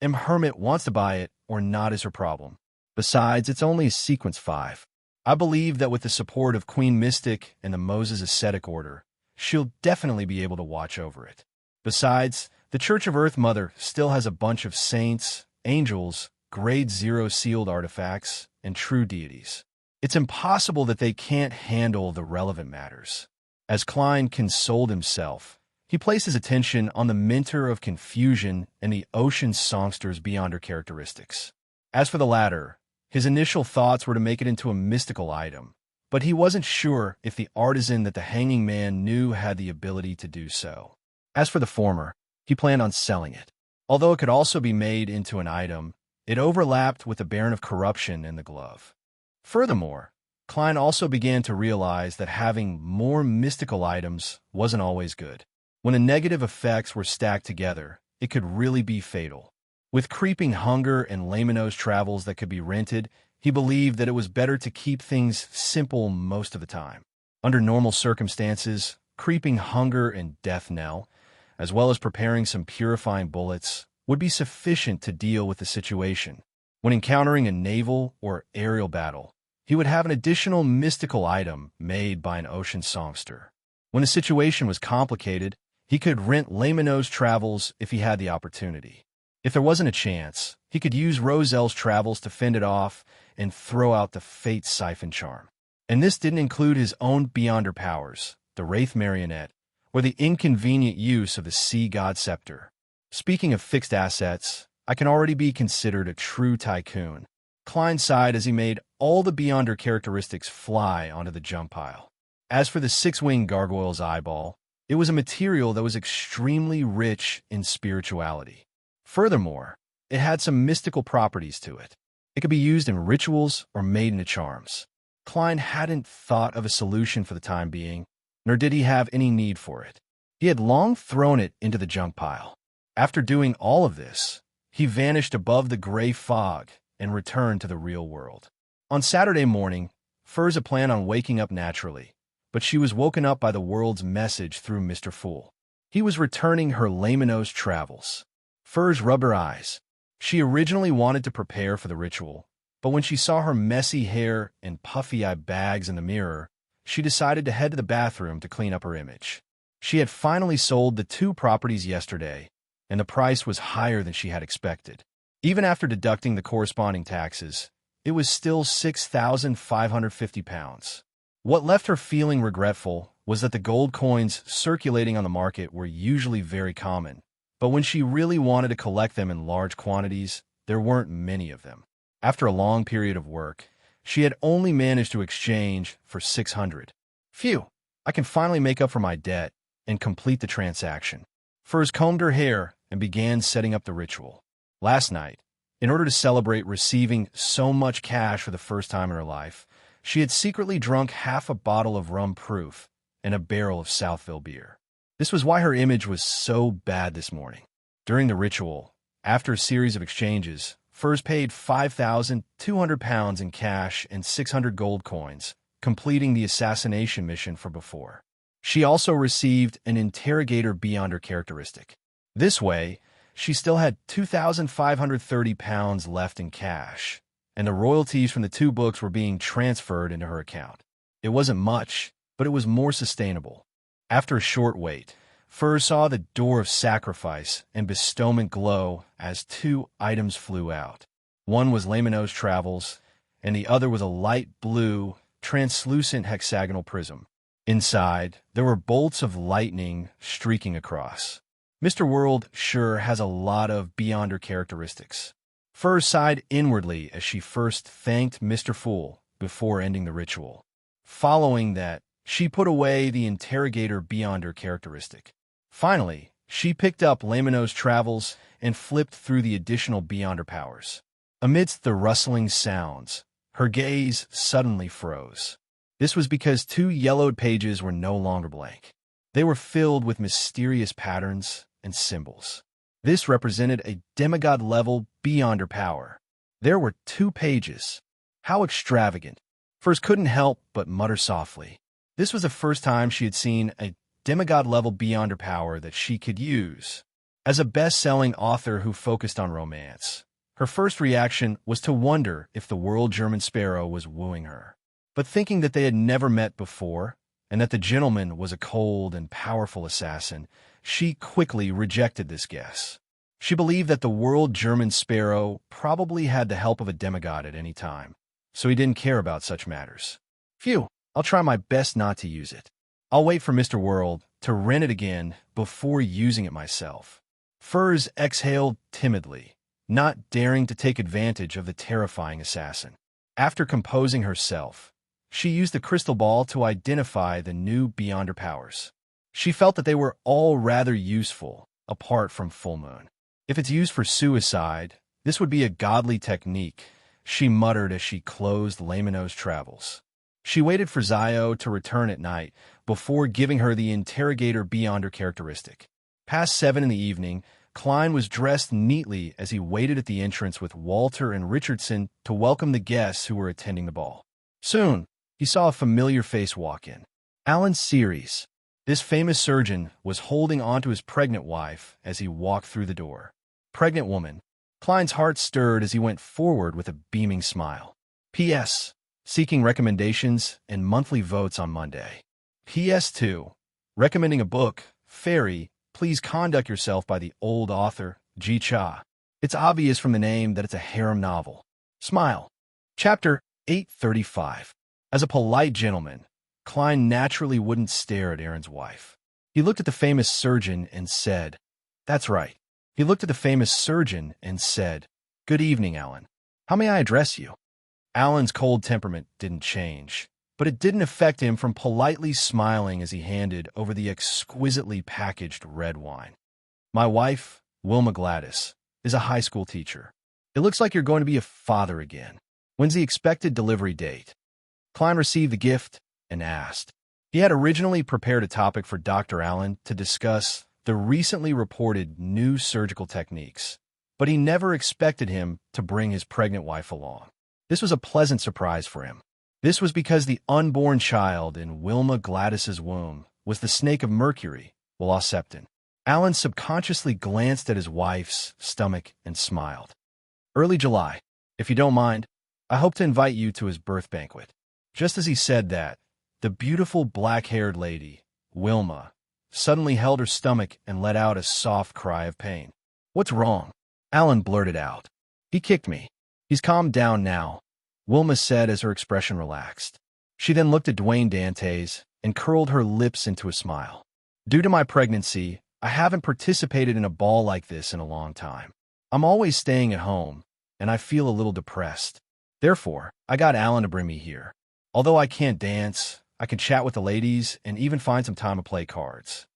M. Hermit wants to buy it or not is her problem. Besides, it's only a Sequence 5. I believe that with the support of Queen Mystic and the Moses Ascetic Order, she'll definitely be able to watch over it. Besides, the Church of Earth Mother still has a bunch of saints, angels, Grade 0 sealed artifacts, and true deities. It's impossible that they can't handle the relevant matters. As Klein consoled himself, he placed his attention on the Mentor of Confusion and the Ocean Songster's Beyonder characteristics. As for the latter, his initial thoughts were to make it into a mystical item, but he wasn't sure if the artisan that the Hanging Man knew had the ability to do so. As for the former, he planned on selling it. Although it could also be made into an item, it overlapped with the Baron of Corruption in the glove. Furthermore, Klein also began to realize that having more mystical items wasn't always good. When the negative effects were stacked together, it could really be fatal. With creeping hunger and Lamino's travels that could be rented, he believed that it was better to keep things simple most of the time. Under normal circumstances, creeping hunger and death knell, as well as preparing some purifying bullets, would be sufficient to deal with the situation. When encountering a naval or aerial battle, he would have an additional mystical item made by an ocean songster. When the situation was complicated, he could rent Lamino's travels if he had the opportunity. If there wasn't a chance, he could use Roselle's travels to fend it off and throw out the Fate Siphon charm. And this didn't include his own Beyonder powers, the Wraith Marionette, or the inconvenient use of the Sea God Scepter. Speaking of fixed assets, I can already be considered a true tycoon. Klein sighed as he made all the Beyonder characteristics fly onto the junk pile. As for the six-winged gargoyle's eyeball, it was a material that was extremely rich in spirituality. Furthermore, it had some mystical properties to it. It could be used in rituals or made into charms. Klein hadn't thought of a solution for the time being, nor did he have any need for it. He had long thrown it into the junk pile. After doing all of this, he vanished above the gray fog and returned to the real world. On Saturday morning, Furs had planned on waking up naturally, but she was woken up by the world's message through Mr. Fool. He was returning her Laymanos travels. Furs rubbed her eyes. She originally wanted to prepare for the ritual, but when she saw her messy hair and puffy-eye bags in the mirror, she decided to head to the bathroom to clean up her image. She had finally sold the 2 properties yesterday, and the price was higher than she had expected. Even after deducting the corresponding taxes, it was still £6,550. What left her feeling regretful was that the gold coins circulating on the market were usually very common, but when she really wanted to collect them in large quantities, there weren't many of them. After a long period of work, she had only managed to exchange for 600. Phew, I can finally make up for my debt and complete the transaction. Furs combed her hair and began setting up the ritual. Last night, in order to celebrate receiving so much cash for the first time in her life, she had secretly drunk half a bottle of rum proof and a barrel of Southville beer. This was why her image was so bad this morning. During the ritual, after a series of exchanges, Furs paid £5,200 in cash and 600 gold coins, completing the assassination mission for before. She also received an interrogator beyond her characteristic. This way, she still had £2,530 left in cash, and the royalties from the 2 books were being transferred into her account. It wasn't much, but it was more sustainable. After a short wait, Furs saw the door of sacrifice and bestowment glow as 2 items flew out. One was Laymanos Travels, and the other was a light blue, translucent hexagonal prism. Inside, there were bolts of lightning streaking across. Mr. World sure has a lot of Beyonder characteristics. Furs sighed inwardly as she first thanked Mr. Fool before ending the ritual. Following that, she put away the interrogator Beyonder characteristic. Finally, she picked up Laymanos Travels and flipped through the additional Beyonder powers. Amidst the rustling sounds, her gaze suddenly froze. This was because 2 yellowed pages were no longer blank. They were filled with mysterious patterns and symbols. This represented a demigod-level Beyonder power. There were 2 pages. How extravagant. Furs couldn't help but mutter softly. This was the first time she had seen a demigod-level Beyonder power that she could use. As a best-selling author who focused on romance, her first reaction was to wonder if the world German sparrow was wooing her. But thinking that they had never met before, and that the gentleman was a cold and powerful assassin, she quickly rejected this guess. She believed that the world German sparrow probably had the help of a demigod at any time, so he didn't care about such matters. Phew, I'll try my best not to use it. I'll wait for Mr. World to rent it again before using it myself. Furs exhaled timidly, not daring to take advantage of the terrifying assassin. After composing herself, she used the crystal ball to identify the new Beyonder powers. She felt that they were all rather useful, apart from Full Moon. If it's used for suicide, this would be a godly technique, she muttered as she closed Laymanos Travels. She waited for Zio to return at night before giving her the interrogator Beyonder characteristic. Past 7 in the evening, Klein was dressed neatly as he waited at the entrance with Walter and Richardson to welcome the guests who were attending the ball. Soon, he saw a familiar face walk in. Alan Ceres. This famous surgeon was holding onto his pregnant wife as he walked through the door. Pregnant woman. Klein's heart stirred as he went forward with a beaming smile. P.S. Seeking recommendations and monthly votes on Monday. P.S. 2. Recommending a book, Fairy, please conduct yourself by the old author, Ji Cha. It's obvious from the name that it's a harem novel. Smile. Chapter 835. As a polite gentleman, Klein naturally wouldn't stare at Aaron's wife. He looked at the famous surgeon and said, "That's right. He looked at the famous surgeon and said, "Good evening, Alan. How may I address you?" Alan's cold temperament didn't change, but it didn't affect him from politely smiling as he handed over the exquisitely packaged red wine. "My wife, Wilma Gladys, is a high school teacher. It looks like you're going to be a father again. When's the expected delivery date?" Klein received the gift and asked. He had originally prepared a topic for Dr. Allen to discuss the recently reported new surgical techniques, but he never expected him to bring his pregnant wife along. This was a pleasant surprise for him. This was because the unborn child in Wilma Gladys's womb was the snake of Mercury, Velociptan. Allen subconsciously glanced at his wife's stomach and smiled. "Early July. If you don't mind, I hope to invite you to his birth banquet." Just as he said that, the beautiful black-haired lady, Wilma, suddenly held her stomach and let out a soft cry of pain. "What's wrong?" Allen blurted out. "He kicked me. He's calmed down now," Wilma said as her expression relaxed. She then looked at Dwayne Dantes and curled her lips into a smile. "Due to my pregnancy, I haven't participated in a ball like this in a long time. I'm always staying at home, and I feel a little depressed. Therefore, I got Alan to bring me here. Although I can't dance, I can chat with the ladies and even find some time to play cards.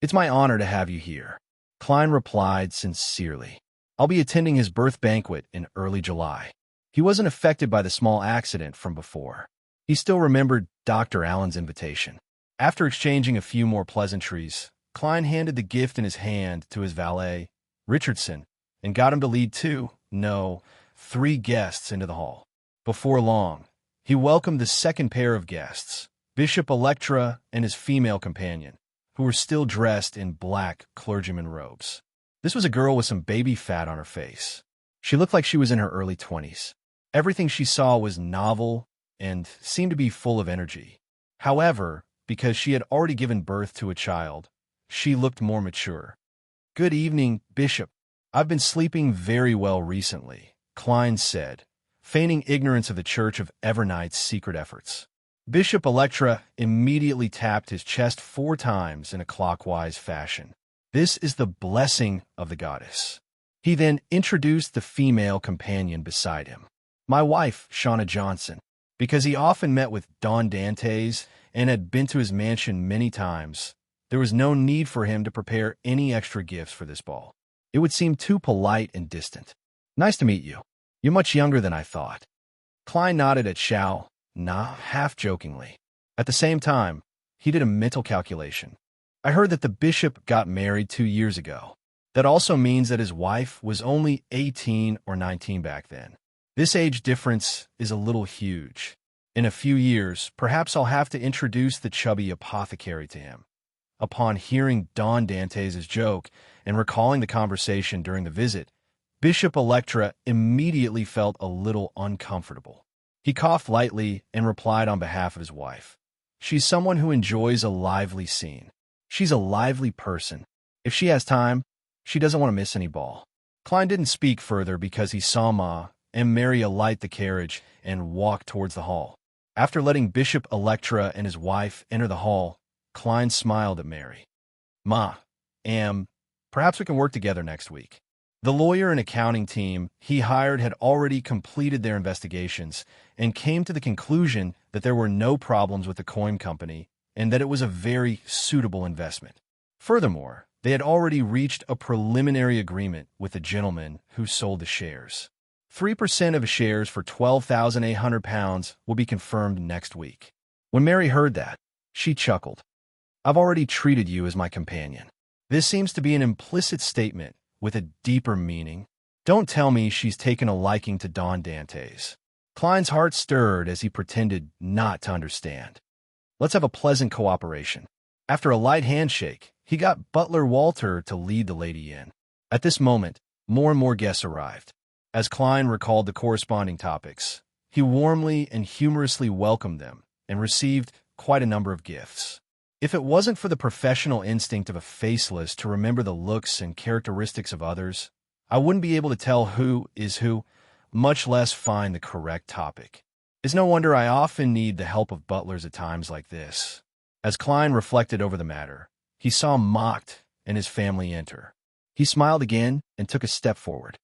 It's my honor to have you here." Klein replied sincerely. "I'll be attending his birth banquet in early July." He wasn't affected by the small accident from before. He still remembered Dr. Allen's invitation. After exchanging a few more pleasantries, Klein handed the gift in his hand to his valet, Richardson, and got him to lead three guests into the hall. Before long, he welcomed the second pair of guests, Bishop Electra and his female companion, who were still dressed in black clergyman robes. This was a girl with some baby fat on her face. She looked like she was in her early 20s. Everything she saw was novel and seemed to be full of energy. However, because she had already given birth to a child, she looked more mature. "Good evening, Bishop. I've been sleeping very well recently," Klein said, feigning ignorance of the Church of Evernight's secret efforts. Bishop Electra immediately tapped his chest 4 times in a clockwise fashion. "This is the blessing of the goddess." He then introduced the female companion beside him, "My wife, Shauna Johnson." Because he often met with Don Dantes and had been to his mansion many times, there was no need for him to prepare any extra gifts for this ball. It would seem too polite and distant. "Nice to meet you. You're much younger than I thought." Klein nodded at Xiao, half-jokingly. At the same time, he did a mental calculation. "I heard that the bishop got married 2 years ago. That also means that his wife was only 18 or 19 back then. This age difference is a little huge. In a few years, perhaps I'll have to introduce the chubby apothecary to him." Upon hearing Don Dantes' joke and recalling the conversation during the visit, Bishop Electra immediately felt a little uncomfortable. He coughed lightly and replied on behalf of his wife, "She's someone who enjoys a lively scene. She's a lively person. If she has time, she doesn't want to miss any ball." Klein didn't speak further because he saw Ma and Mary alight the carriage and walk towards the hall. After letting Bishop Electra and his wife enter the hall, Klein smiled at Mary. "Ma, perhaps we can work together next week." The lawyer and accounting team he hired had already completed their investigations and came to the conclusion that there were no problems with the coin company and that it was a very suitable investment. Furthermore, they had already reached a preliminary agreement with the gentleman who sold the shares. 3% of his shares for £12,800 will be confirmed next week. When Mary heard that, she chuckled. "I've already treated you as my companion." This seems to be an implicit statement with a deeper meaning. Don't tell me she's taken a liking to Don Dantes. Klein's heart stirred as he pretended not to understand. "Let's have a pleasant cooperation." After a light handshake, he got butler Walter to lead the lady in. At this moment, more and more guests arrived. As Klein recalled the corresponding topics, he warmly and humorously welcomed them and received quite a number of gifts. If it wasn't for the professional instinct of a faceless to remember the looks and characteristics of others, I wouldn't be able to tell who is who, much less find the correct topic. It's no wonder I often need the help of butlers at times like this. As Klein reflected over the matter, he saw Mocked and his family enter. He smiled again and took a step forward.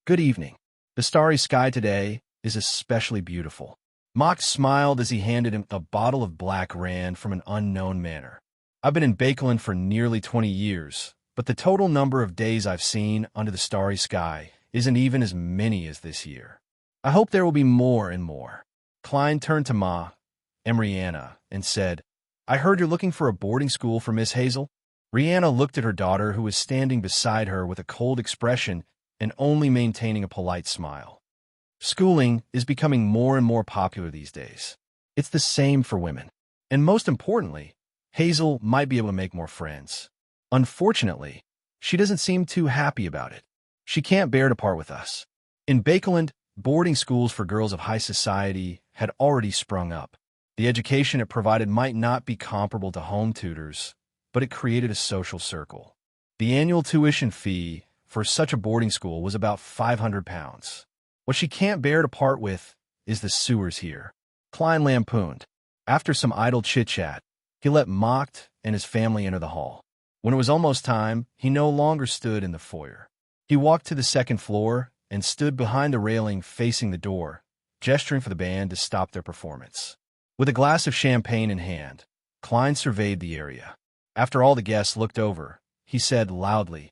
Good evening. The starry sky today is especially beautiful. Mock smiled as he handed him a bottle of black Rand from an unknown manor. I've been in Bakeland for nearly 20 years, but the total number of days I've seen under the starry sky isn't even as many as this year. I hope there will be more and more. Klein turned to Ma, Rihanna, and said, I heard you're looking for a boarding school for Miss Hazel? Rihanna looked at her daughter, who was standing beside her with a cold expression and only maintaining a polite smile. Schooling is becoming more and more popular these days. It's the same for women. And most importantly, Hazel might be able to make more friends. Unfortunately, she doesn't seem too happy about it. She can't bear to part with us. In Bakeland, boarding schools for girls of high society had already sprung up. The education it provided might not be comparable to home tutors, but it created a social circle. The annual tuition fee for such a boarding school was about £500. What she can't bear to part with is the sewers here. Klein lampooned. After some idle chit-chat, he let Mocked and his family enter the hall. When it was almost time, he no longer stood in the foyer. He walked to the second floor and stood behind the railing facing the door, gesturing for the band to stop their performance. With a glass of champagne in hand, Klein surveyed the area. After all the guests looked over, he said loudly,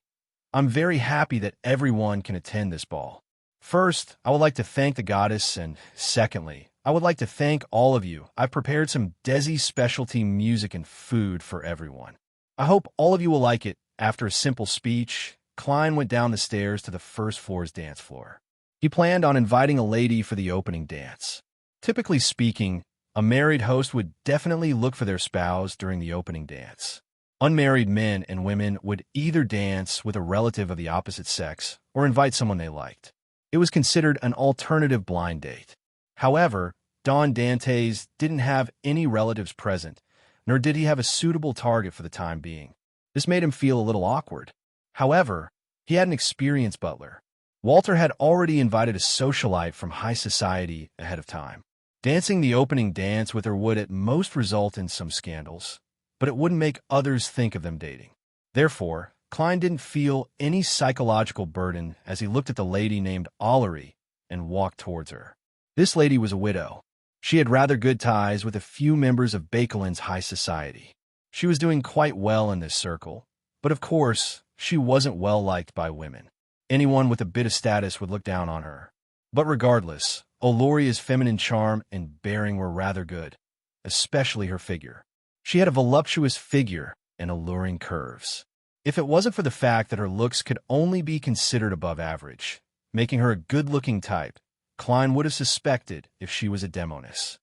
I'm very happy that everyone can attend this ball. First, I would like to thank the goddess, and secondly, I would like to thank all of you. I've prepared some Desi specialty music and food for everyone. I hope all of you will like it. After a simple speech, Klein went down the stairs to the first floor's dance floor. He planned on inviting a lady for the opening dance. Typically speaking, a married host would definitely look for their spouse during the opening dance. Unmarried men and women would either dance with a relative of the opposite sex or invite someone they liked. It was considered an alternative blind date. However, Don Dantes didn't have any relatives present, nor did he have a suitable target for the time being. This made him feel a little awkward. However, he had an experienced butler. Walter had already invited a socialite from high society ahead of time. Dancing the opening dance with her would at most result in some scandals, but it wouldn't make others think of them dating. Therefore, Klein didn't feel any psychological burden as he looked at the lady named Ollery and walked towards her. This lady was a widow. She had rather good ties with a few members of Bakeland's high society. She was doing quite well in this circle, but of course, she wasn't well liked by women. Anyone with a bit of status would look down on her. But regardless, Oloria's feminine charm and bearing were rather good, especially her figure. She had a voluptuous figure and alluring curves. If it wasn't for the fact that her looks could only be considered above average, making her a good-looking type, Klein would have suspected if she was a demoness.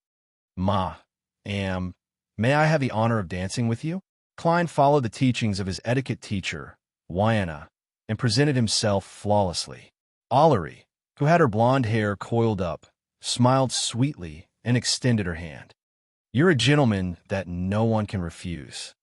May I have the honor of dancing with you? Klein followed the teachings of his etiquette teacher, Wiana, and presented himself flawlessly. Ollery, who had her blonde hair coiled up, smiled sweetly and extended her hand. You're a gentleman that no one can refuse.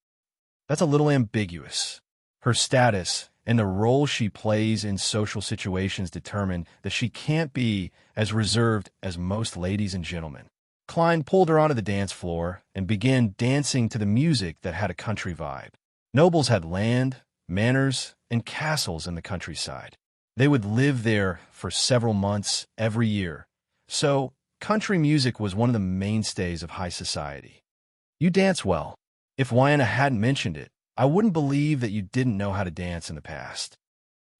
That's a little ambiguous. Her status and the role she plays in social situations determine that she can't be as reserved as most ladies and gentlemen. Klein pulled her onto the dance floor and began dancing to the music that had a country vibe. Nobles had land, manors, and castles in the countryside. They would live there for several months every year, so country music was one of the mainstays of high society. You dance well. If Wiana hadn't mentioned it, I wouldn't believe that you didn't know how to dance in the past.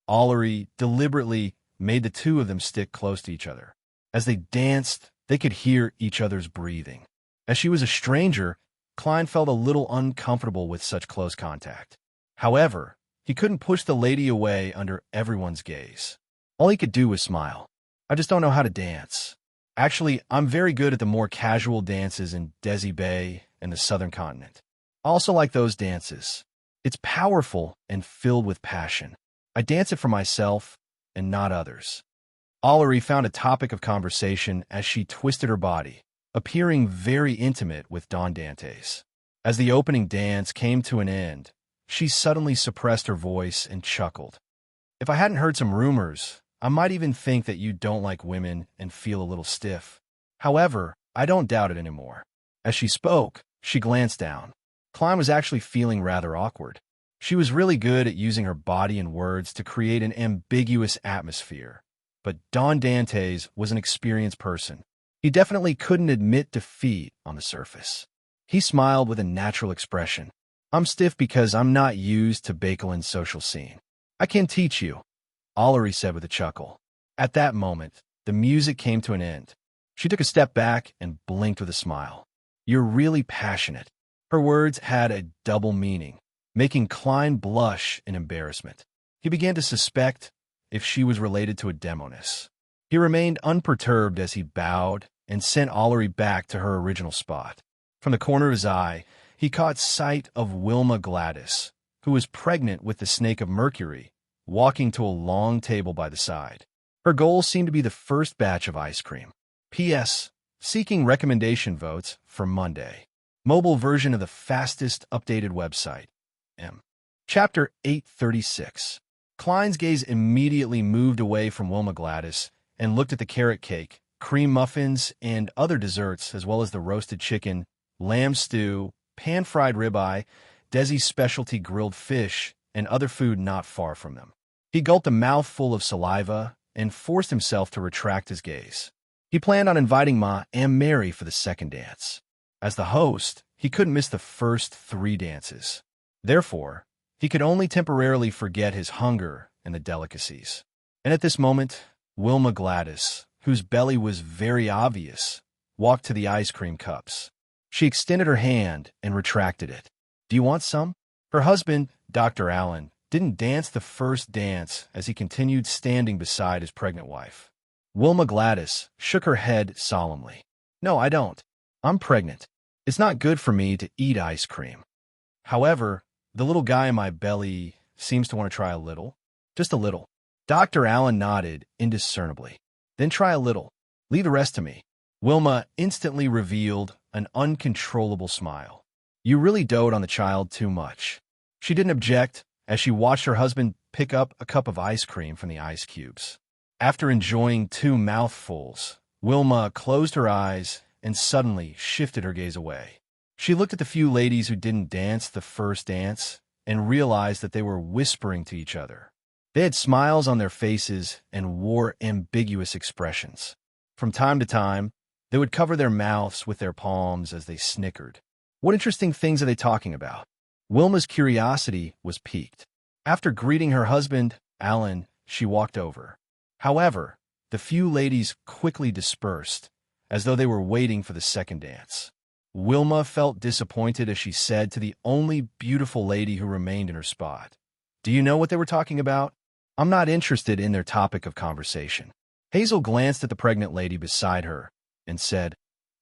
Ollery deliberately made the two of them stick close to each other. As they danced, they could hear each other's breathing. As she was a stranger, Klein felt a little uncomfortable with such close contact. However, he couldn't push the lady away under everyone's gaze. All he could do was smile. I just don't know how to dance. Actually, I'm very good at the more casual dances in Desi Bay and the Southern Continent. I also like those dances. It's powerful and filled with passion. I dance it for myself and not others. Ollery found a topic of conversation as she twisted her body, appearing very intimate with Don Dantes. As the opening dance came to an end, she suddenly suppressed her voice and chuckled. If I hadn't heard some rumors, I might even think that you don't like women and feel a little stiff. However, I don't doubt it anymore. As she spoke, she glanced down. Klein was actually feeling rather awkward. She was really good at using her body and words to create an ambiguous atmosphere. But Don Dantes was an experienced person. He definitely couldn't admit defeat on the surface. He smiled with a natural expression. I'm stiff because I'm not used to Bakelin's social scene. I can teach you, Ollery said with a chuckle. At that moment, the music came to an end. She took a step back and blinked with a smile. You're really passionate. Her words had a double meaning, making Klein blush in embarrassment. He began to suspect if she was related to a demoness. He remained unperturbed as he bowed and sent Ollery back to her original spot. From the corner of his eye, he caught sight of Wilma Gladys, who was pregnant with the Snake of Mercury, walking to a long table by the side. Her goal seemed to be the first batch of ice cream. P.S. Seeking recommendation votes for Monday. Mobile version of the fastest updated website. M. Chapter 836. Klein's gaze immediately moved away from Wilma Gladys and looked at the carrot cake, cream muffins, and other desserts, as well as the roasted chicken, lamb stew, pan-fried ribeye, Desi's specialty grilled fish, and other food not far from them. He gulped a mouthful of saliva and forced himself to retract his gaze. He planned on inviting Ma and Mary for the second dance. As the host, he couldn't miss the first 3 dances. Therefore, he could only temporarily forget his hunger and the delicacies. And at this moment, Wilma Gladys, whose belly was very obvious, walked to the ice cream cups. She extended her hand and retracted it. Do you want some? Her husband, Dr. Allen, didn't dance the first dance as he continued standing beside his pregnant wife. Wilma Gladys shook her head solemnly. No, I don't. I'm pregnant. It's not good for me to eat ice cream. However, the little guy in my belly seems to want to try a little. Just a little. Dr. Allen nodded indiscernibly. Then try a little. Leave the rest to me. Wilma instantly revealed an uncontrollable smile. You really dote on the child too much. She didn't object as she watched her husband pick up a cup of ice cream from the ice cubes. After enjoying 2 mouthfuls, Wilma closed her eyes and suddenly shifted her gaze away. She looked at the few ladies who didn't dance the first dance and realized that they were whispering to each other. They had smiles on their faces and wore ambiguous expressions. From time to time, they would cover their mouths with their palms as they snickered. What interesting things are they talking about? Wilma's curiosity was piqued. After greeting her husband, Alan, she walked over. However, the few ladies quickly dispersed, as though they were waiting for the second dance. Wilma felt disappointed as she said to the only beautiful lady who remained in her spot, Do you know what they were talking about? I'm not interested in their topic of conversation. Hazel glanced at the pregnant lady beside her and said,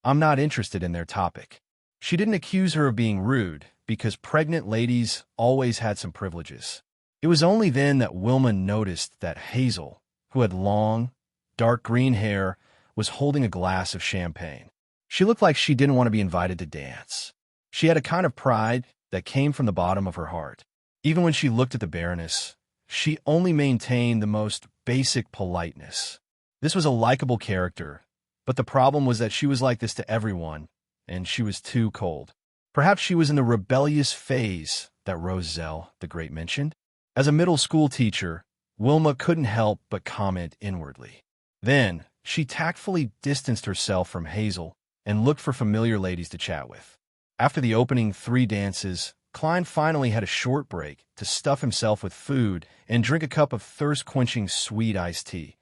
I'm not interested in their topic. She didn't accuse her of being rude because pregnant ladies always had some privileges. It was only then that Wilma noticed that Hazel, who had long, dark green hair, was holding a glass of champagne. She looked like she didn't want to be invited to dance. She had a kind of pride that came from the bottom of her heart. Even when she looked at the Baroness, she only maintained the most basic politeness. This was a likable character, but the problem was that she was like this to everyone, and she was too cold. Perhaps she was in the rebellious phase that Roselle the Great mentioned. As a middle school teacher, Wilma couldn't help but comment inwardly. Then, she tactfully distanced herself from Hazel and looked for familiar ladies to chat with. After the opening 3 dances, Klein finally had a short break to stuff himself with food and drink a cup of thirst-quenching sweet iced tea.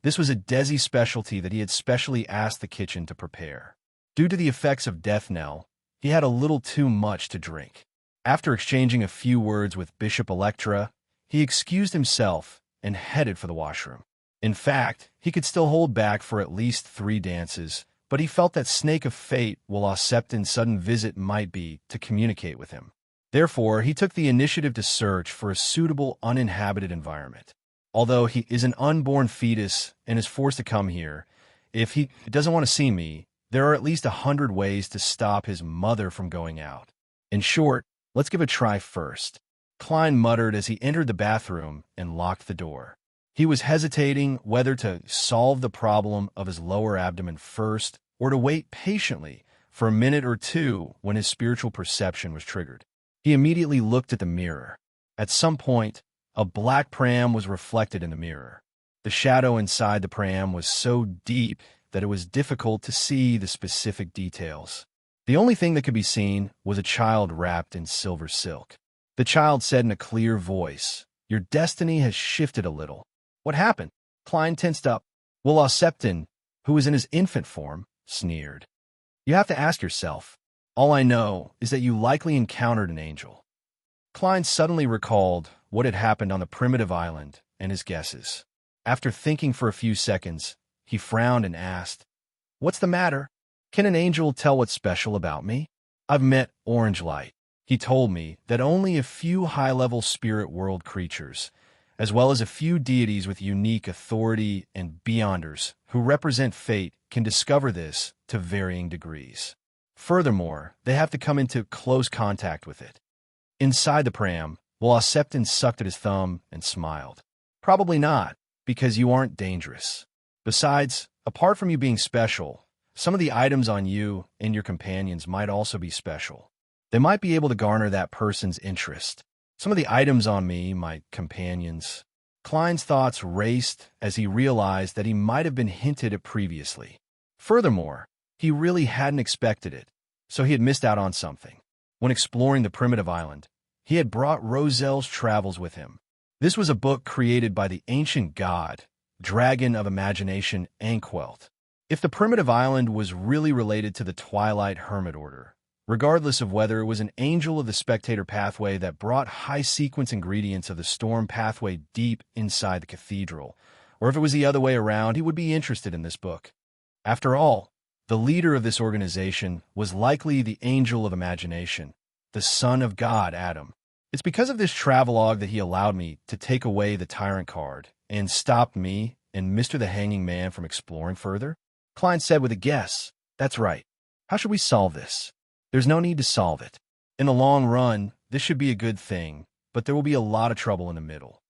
This was a Desi specialty that he had specially asked the kitchen to prepare. Due to the effects of Death Knell, he had a little too much to drink. After exchanging a few words with Bishop Electra, he excused himself and headed for the washroom. In fact, he could still hold back for at least 3 dances, but he felt that snake of fate Will Septon's sudden visit might be to communicate with him. Therefore, he took the initiative to search for a suitable uninhabited environment. Although he is an unborn fetus and is forced to come here, if he doesn't want to see me, there are at least 100 ways to stop his mother from going out. In short, let's give it a try first. Klein muttered as he entered the bathroom and locked the door. He was hesitating whether to solve the problem of his lower abdomen first or to wait patiently for a minute or two when his spiritual perception was triggered. He immediately looked at the mirror. At some point, a black pram was reflected in the mirror. The shadow inside the pram was so deep that it was difficult to see the specific details. The only thing that could be seen was a child wrapped in silver silk. The child said in a clear voice, "Your destiny has shifted a little." "What happened?" Klein tensed up. Will Septon, who was in his infant form, sneered. "You have to ask yourself. All I know is that you likely encountered an angel." Klein suddenly recalled what had happened on the primitive island and his guesses. After thinking for a few seconds, he frowned and asked, "What's the matter? Can an angel tell what's special about me?" "I've met Orange Light. He told me that only a few high-level spirit world creatures, as well as a few deities with unique authority and beyonders who represent fate, can discover this to varying degrees. Furthermore, they have to come into close contact with it." Inside the pram, Will Septon sucked at his thumb and smiled. "Probably not, because you aren't dangerous. Besides, apart from you being special, some of the items on you and your companions might also be special. They might be able to garner that person's interest. Some of the items on me, my companions." Klein's thoughts raced as he realized that he might have been hinted at previously. Furthermore, he really hadn't expected it, so he had missed out on something. When exploring the primitive island, he had brought Roselle's travels with him. This was a book created by the ancient god, dragon of imagination, Anquelt. If the primitive island was really related to the Twilight Hermit Order, regardless of whether it was an angel of the spectator pathway that brought high-sequence ingredients of the storm pathway deep inside the cathedral, or if it was the other way around, he would be interested in this book. After all, the leader of this organization was likely the angel of imagination, the son of God, Adam. It's because of this travelogue that he allowed me to take away the tyrant card and stopped me and Mr. the Hanging Man from exploring further. Klein said with a guess, "That's right. How should we solve this?" "There's no need to solve it. In the long run, this should be a good thing, but there will be a lot of trouble in the middle."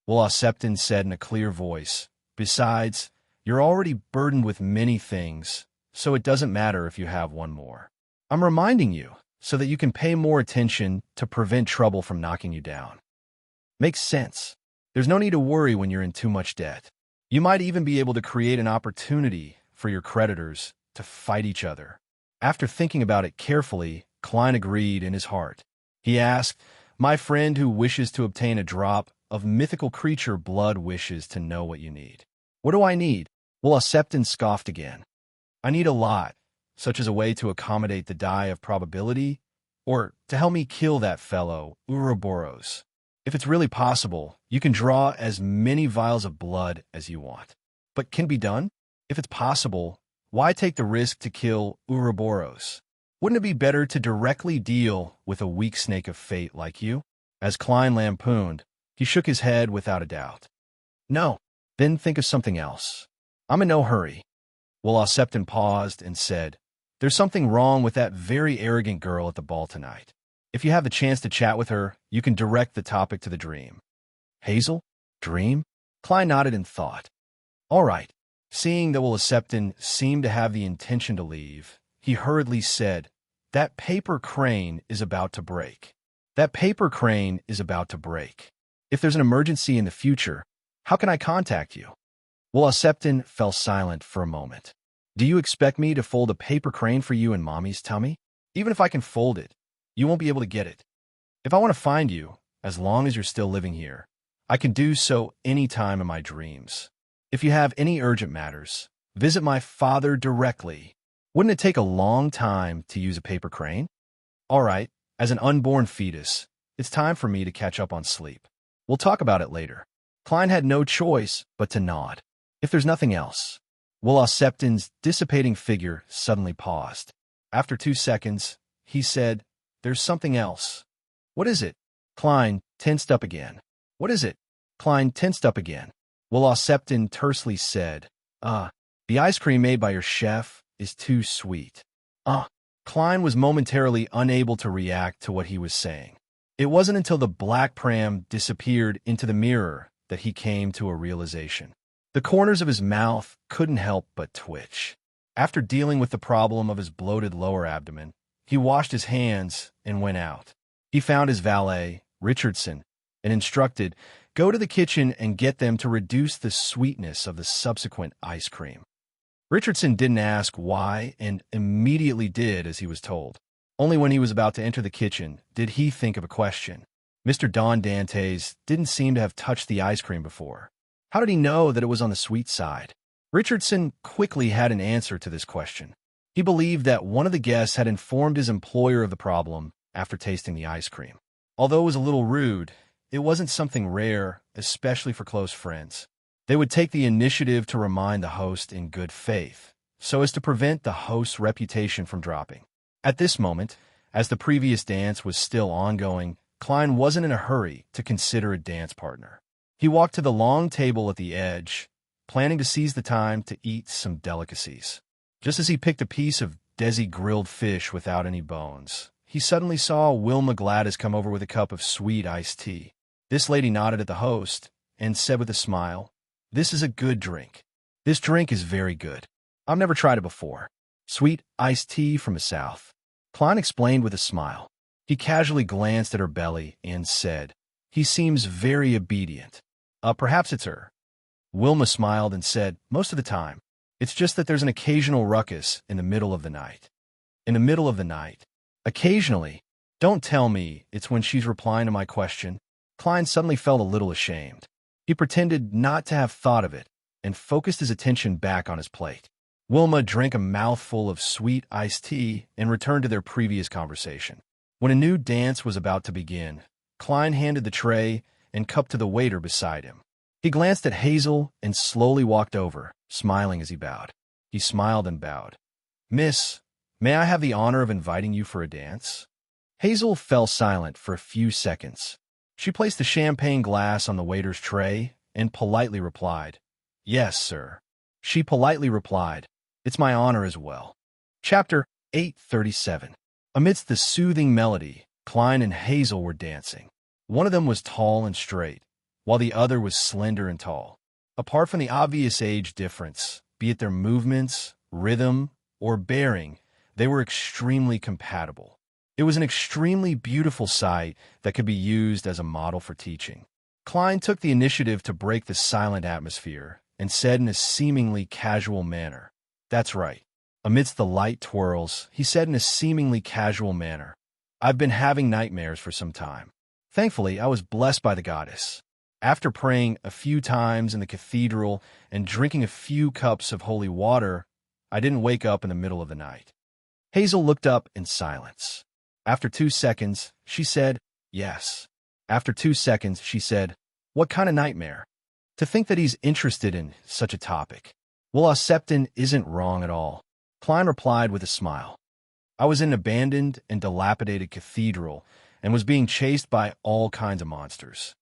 Will Septon said in a clear voice, "Besides, you're already burdened with many things, so it doesn't matter if you have one more. I'm reminding you so that you can pay more attention to prevent trouble from knocking you down." "Makes sense. There's no need to worry when you're in too much debt. You might even be able to create an opportunity for your creditors to fight each other." After thinking about it carefully, Klein agreed in his heart. He asked, "My friend who wishes to obtain a drop of mythical creature blood wishes to know what you need." "What do I need?" Will Septon scoffed again. "I need a lot, such as a way to accommodate the die of probability, or to help me kill that fellow, Ouroboros. If it's really possible, you can draw as many vials of blood as you want." "But can be done? If it's possible, why take the risk to kill Ouroboros? Wouldn't it be better to directly deal with a weak snake of fate like you?" As Klein lampooned, he shook his head without a doubt. "No, then think of something else. I'm in no hurry." Will Septon paused and said, "There's something wrong with that very arrogant girl at the ball tonight. If you have the chance to chat with her, you can direct the topic to the dream." "Hazel? Dream?" Klein nodded in thought. "All right." Seeing that Will Septon seemed to have the intention to leave, he hurriedly said, "That paper crane is about to break. That paper crane is about to break. If there's an emergency in the future, how can I contact you?" Will Septon fell silent for a moment. "Do you expect me to fold a paper crane for you in Mommy's tummy? Even if I can fold it, you won't be able to get it. If I want to find you, as long as you're still living here, I can do so any time in my dreams. If you have any urgent matters, visit my father directly. Wouldn't it take a long time to use a paper crane? All right, as an unborn fetus, it's time for me to catch up on sleep. We'll talk about it later." Klein had no choice but to nod. If there's nothing else. Will Septon's dissipating figure suddenly paused. After 2 seconds, he said, "There's something else." "What is it?" Klein tensed up again. "What is it?" Klein tensed up again. Will Septon tersely said, The ice cream made by your chef is too sweet." Klein was momentarily unable to react to what he was saying. It wasn't until the black pram disappeared into the mirror that he came to a realization. The corners of his mouth couldn't help but twitch. After dealing with the problem of his bloated lower abdomen, he washed his hands and went out. He found his valet, Richardson, and instructed, "Go to the kitchen and get them to reduce the sweetness of the subsequent ice cream." Richardson didn't ask why and immediately did as he was told. Only when he was about to enter the kitchen did he think of a question. Mr. Don Dantes didn't seem to have touched the ice cream before. How did he know that it was on the sweet side? Richardson quickly had an answer to this question. He believed that one of the guests had informed his employer of the problem after tasting the ice cream. Although it was a little rude, it wasn't something rare, especially for close friends. They would take the initiative to remind the host in good faith, so as to prevent the host's reputation from dropping. At this moment, as the previous dance was still ongoing, Klein wasn't in a hurry to consider a dance partner. He walked to the long table at the edge, planning to seize the time to eat some delicacies. Just as he picked a piece of Desi grilled fish without any bones, he suddenly saw Wilma Gladys come over with a cup of sweet iced tea. This lady nodded at the host and said with a smile, "This is a good drink. This drink is very good. I've never tried it before. Sweet iced tea from the South." Klein explained with a smile. He casually glanced at her belly and said, "He seems very obedient. Perhaps it's her." Wilma smiled and said, "Most of the time. It's just that there's an occasional ruckus in the middle of the night." In the middle of the night. Occasionally. Don't tell me it's when she's replying to my question. Klein suddenly felt a little ashamed. He pretended not to have thought of it and focused his attention back on his plate. Wilma drank a mouthful of sweet iced tea and returned to their previous conversation. When a new dance was about to begin, Klein handed the tray and cup to the waiter beside him. He glanced at Hazel and slowly walked over, smiling as he bowed. He smiled and bowed. "Miss, may I have the honor of inviting you for a dance?" Hazel fell silent for a few seconds. She placed the champagne glass on the waiter's tray and politely replied, "Yes, sir." She politely replied, "It's my honor as well." Chapter 837. Amidst the soothing melody, Klein and Hazel were dancing. One of them was tall and straight, while the other was slender and tall. Apart from the obvious age difference, be it their movements, rhythm, or bearing, they were extremely compatible. It was an extremely beautiful sight that could be used as a model for teaching. Klein took the initiative to break the silent atmosphere and said in a seemingly casual manner, "That's right." Amidst the light twirls, he said in a seemingly casual manner, "I've been having nightmares for some time. Thankfully, I was blessed by the goddess. After praying a few times in the cathedral and drinking a few cups of holy water, I didn't wake up in the middle of the night." Hazel looked up in silence. After 2 seconds, she said, "Yes." After 2 seconds, she said, "What kind of nightmare?" To think that he's interested in such a topic. Well, Septon isn't wrong at all. Klein replied with a smile. "I was in an abandoned and dilapidated cathedral and was being chased by all kinds of monsters.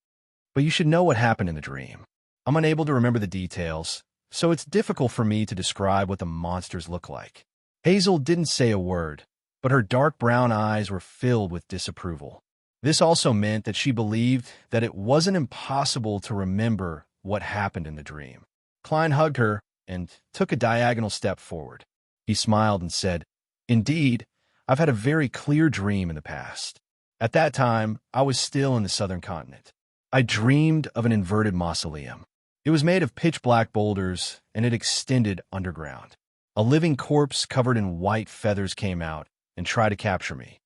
But you should know what happened in the dream. I'm unable to remember the details, so it's difficult for me to describe what the monsters look like." Hazel didn't say a word, but her dark brown eyes were filled with disapproval. This also meant that she believed that it wasn't impossible to remember what happened in the dream. Klein hugged her and took a diagonal step forward. He smiled and said, "Indeed, I've had a very clear dream in the past. At that time, I was still in the southern continent. I dreamed of an inverted mausoleum. It was made of pitch-black boulders, and it extended underground. A living corpse covered in white feathers came out and tried to capture me.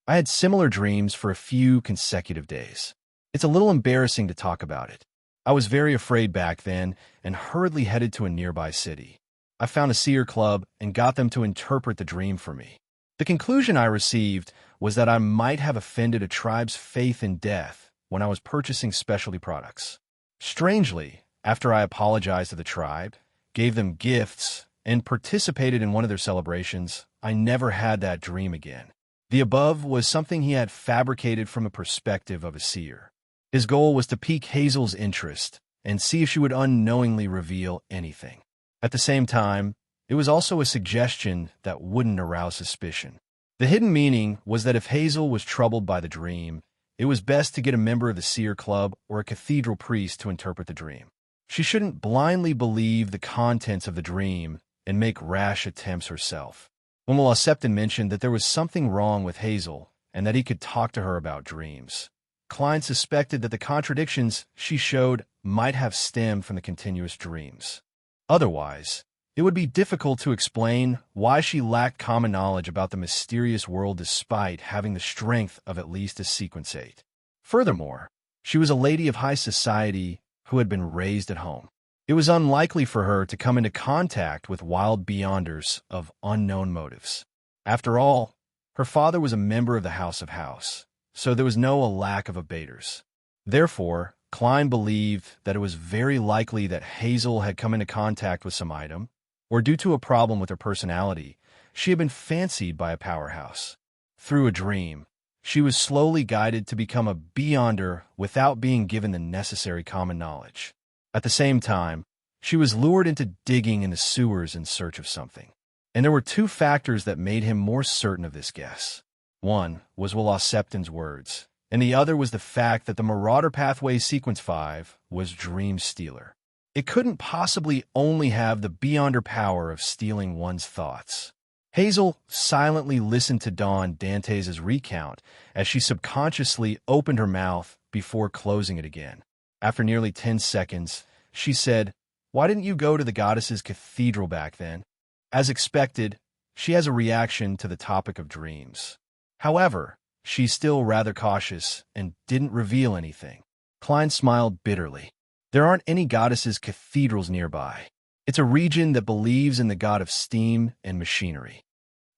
I had similar dreams for a few consecutive days. It's a little embarrassing to talk about it. I was very afraid back then and hurriedly headed to a nearby city. I found a seer club and got them to interpret the dream for me. The conclusion I received was that I might have offended a tribe's faith in death when I was purchasing specialty products. Strangely, after I apologized to the tribe, gave them gifts, and participated in one of their celebrations, I never had that dream again. The above was something he had fabricated from the perspective of a seer. His goal was to pique Hazel's interest and see if she would unknowingly reveal anything. At the same time, it was also a suggestion that wouldn't arouse suspicion. The hidden meaning was that if Hazel was troubled by the dream, it was best to get a member of the seer club or a cathedral priest to interpret the dream. She shouldn't blindly believe the contents of the dream and make rash attempts herself. When Septon mentioned that there was something wrong with Hazel and that he could talk to her about dreams, Klein suspected that the contradictions she showed might have stemmed from the continuous dreams. Otherwise, it would be difficult to explain why she lacked common knowledge about the mysterious world despite having the strength of at least a sequence 8. Furthermore, she was a lady of high society who had been raised at home. It was unlikely for her to come into contact with wild beyonders of unknown motives. After all, her father was a member of the House of House, so there was no lack of abaters. Therefore, Klein believed that it was very likely that Hazel had come into contact with some item, or due to a problem with her personality, she had been fancied by a powerhouse. Through a dream, she was slowly guided to become a beyonder without being given the necessary common knowledge. At the same time, she was lured into digging in the sewers in search of something. And there were two factors that made him more certain of this guess. One was Will Septon's words, and the other was the fact that the Marauder Pathway Sequence 5 was Dream Stealer. It couldn't possibly only have the beyonder power of stealing one's thoughts. Hazel silently listened to Dawn Dantes' recount as she subconsciously opened her mouth before closing it again. After nearly 10 seconds, she said, "Why didn't you go to the goddess's cathedral back then?" As expected, she has a reaction to the topic of dreams. However, she's still rather cautious and didn't reveal anything. Klein smiled bitterly. There aren't any goddesses' cathedrals nearby. It's a region that believes in the god of steam and machinery.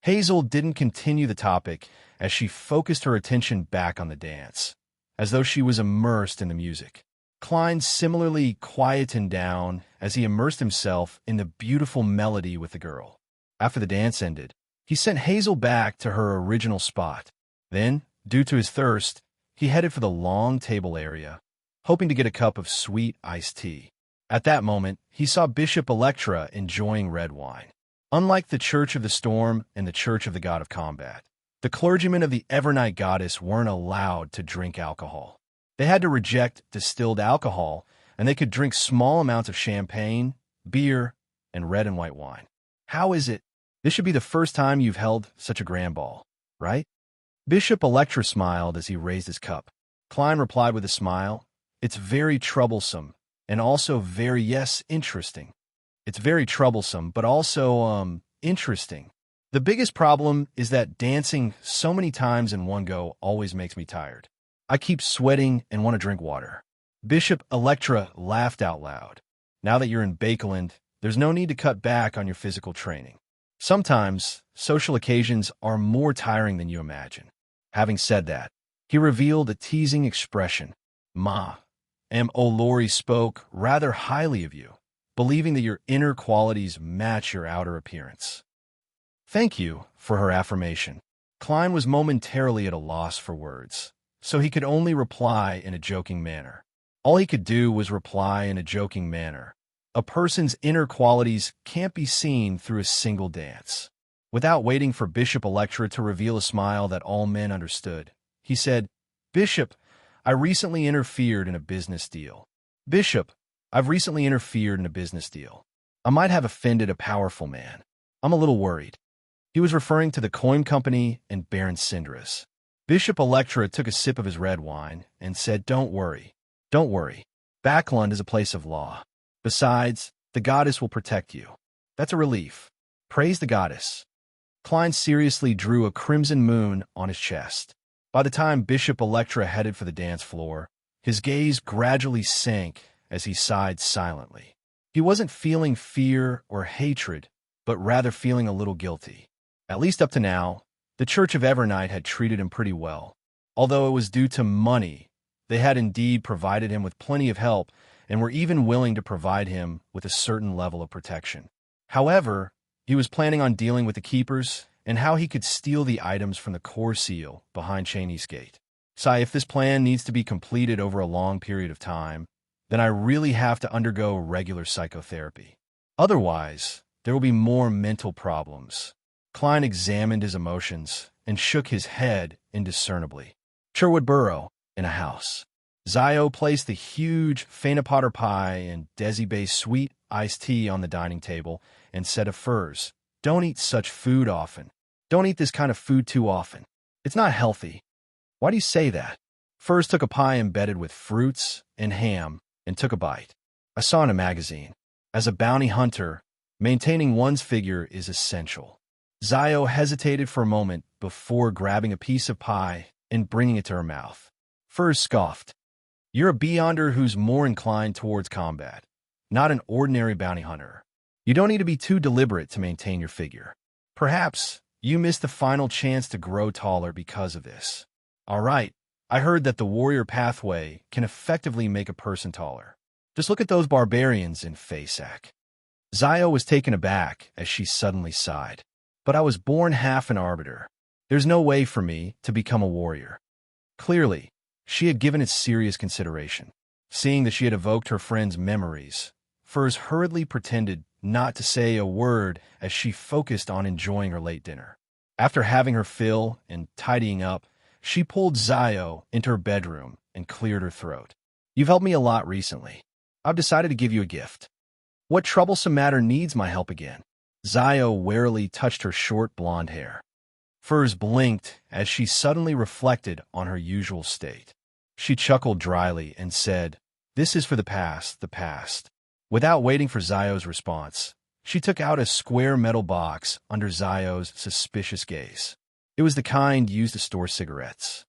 Hazel didn't continue the topic as she focused her attention back on the dance, as though she was immersed in the music. Klein similarly quietened down as he immersed himself in the beautiful melody with the girl. After the dance ended, he sent Hazel back to her original spot. Then, due to his thirst, he headed for the long table area, hoping to get a cup of sweet iced tea. At that moment, he saw Bishop Electra enjoying red wine. Unlike the Church of the Storm and the Church of the God of Combat, the clergymen of the Evernight Goddess weren't allowed to drink alcohol. They had to reject distilled alcohol, and they could drink small amounts of champagne, beer, and red and white wine. How is it? This should be the first time you've held such a grand ball, right? Bishop Electra smiled as he raised his cup. Klein replied with a smile, "It's very troublesome, and also very, yes, interesting. It's very troublesome, but also, interesting. The biggest problem is that dancing so many times in one go always makes me tired. I keep sweating and want to drink water." Bishop Electra laughed out loud. "Now that you're in Bakeland, there's no need to cut back on your physical training. Sometimes, social occasions are more tiring than you imagine." Having said that, he revealed a teasing expression. O'Lory spoke rather highly of you, believing that your inner qualities match your outer appearance." Thank you for her affirmation. Klein was momentarily at a loss for words, so he could only reply in a joking manner. All he could do was reply in a joking manner. A person's inner qualities can't be seen through a single dance. Without waiting for Bishop Electra to reveal a smile that all men understood, he said, "Bishop, I recently interfered in a business deal. Bishop, I've recently interfered in a business deal. I might have offended a powerful man. I'm a little worried." He was referring to the Coin Company and Baron Cindrus. Bishop Electra took a sip of his red wine and said, Don't worry. Backlund is a place of law. Besides, the goddess will protect you. That's a relief. Praise the goddess." Klein seriously drew a crimson moon on his chest. By the time Bishop Electra headed for the dance floor, his gaze gradually sank as he sighed silently. He wasn't feeling fear or hatred, but rather feeling a little guilty. At least up to now, the Church of Evernight had treated him pretty well. Although it was due to money, they had indeed provided him with plenty of help and were even willing to provide him with a certain level of protection. However, he was planning on dealing with the Keepers and how he could steal the items from the core seal behind Cheney's Gate. If this plan needs to be completed over a long period of time, then I really have to undergo regular psychotherapy. Otherwise, there will be more mental problems. Klein examined his emotions and shook his head indiscernibly. Sherwood Borough, in a house. Zio placed the huge Fainapotter pie and Desi Bay sweet iced tea on the dining table and said of Furs, "Don't eat such food often. Don't eat this kind of food too often. It's not healthy." "Why do you say that?" First took a pie embedded with fruits and ham and took a bite. I saw in a magazine, as a bounty hunter, maintaining one's figure is essential. Zio hesitated for a moment before grabbing a piece of pie and bringing it to her mouth. Furs scoffed. You're a beyonder who's more inclined towards combat, not an ordinary bounty hunter. You don't need to be too deliberate to maintain your figure. Perhaps you missed the final chance to grow taller because of this. All right, I heard that the warrior pathway can effectively make a person taller. Just look at those barbarians in Faceac. Zio was taken aback as she suddenly sighed. But I was born half an arbiter. There's no way for me to become a warrior. Clearly, she had given it serious consideration. Seeing that she had evoked her friend's memories, Furs hurriedly pretended not to say a word as she focused on enjoying her late dinner. After having her fill and tidying up, she pulled Zio into her bedroom and cleared her throat. You've helped me a lot recently. I've decided to give you a gift. What troublesome matter needs my help again? Zio warily touched her short blonde hair. Furs blinked as she suddenly reflected on her usual state. She chuckled dryly and said, "This is for the past, the past." Without waiting for Zio's response, she took out a square metal box under Zio's suspicious gaze. It was the kind used to store cigarettes.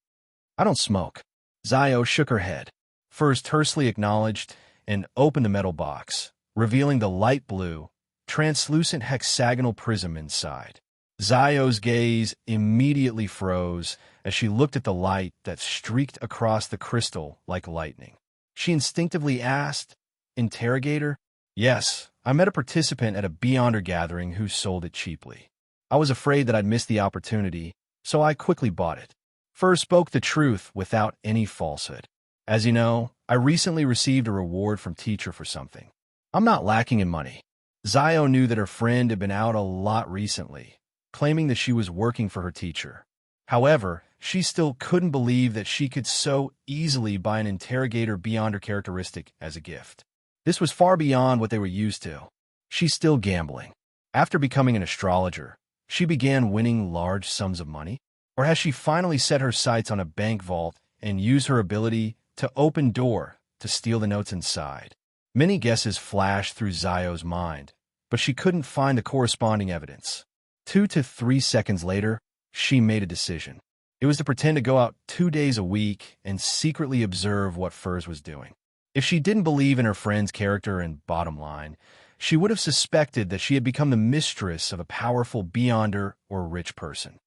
I don't smoke. Zio shook her head. Furs tersely acknowledged and opened the metal box, revealing the light blue, translucent hexagonal prism inside. Zio's gaze immediately froze as she looked at the light that streaked across the crystal like lightning. She instinctively asked, "Interrogator?" "Yes, I met a participant at a Beyonder gathering who sold it cheaply. I was afraid that I'd miss the opportunity, so I quickly bought it." Furs spoke the truth without any falsehood. "As you know, I recently received a reward from teacher for something. I'm not lacking in money." Zio knew that her friend had been out a lot recently, claiming that she was working for her teacher. However, she still couldn't believe that she could so easily buy an interrogator Beyonder characteristic as a gift. This was far beyond what they were used to. She's still gambling. After becoming an astrologer, she began winning large sums of money? Or has she finally set her sights on a bank vault and used her ability to open door to steal the notes inside? Many guesses flashed through Zio's mind, but she couldn't find the corresponding evidence. 2 to 3 seconds later, she made a decision. It was to pretend to go out 2 days a week and secretly observe what Furs was doing. If she didn't believe in her friend's character and bottom line, she would have suspected that she had become the mistress of a powerful Beyonder or rich person.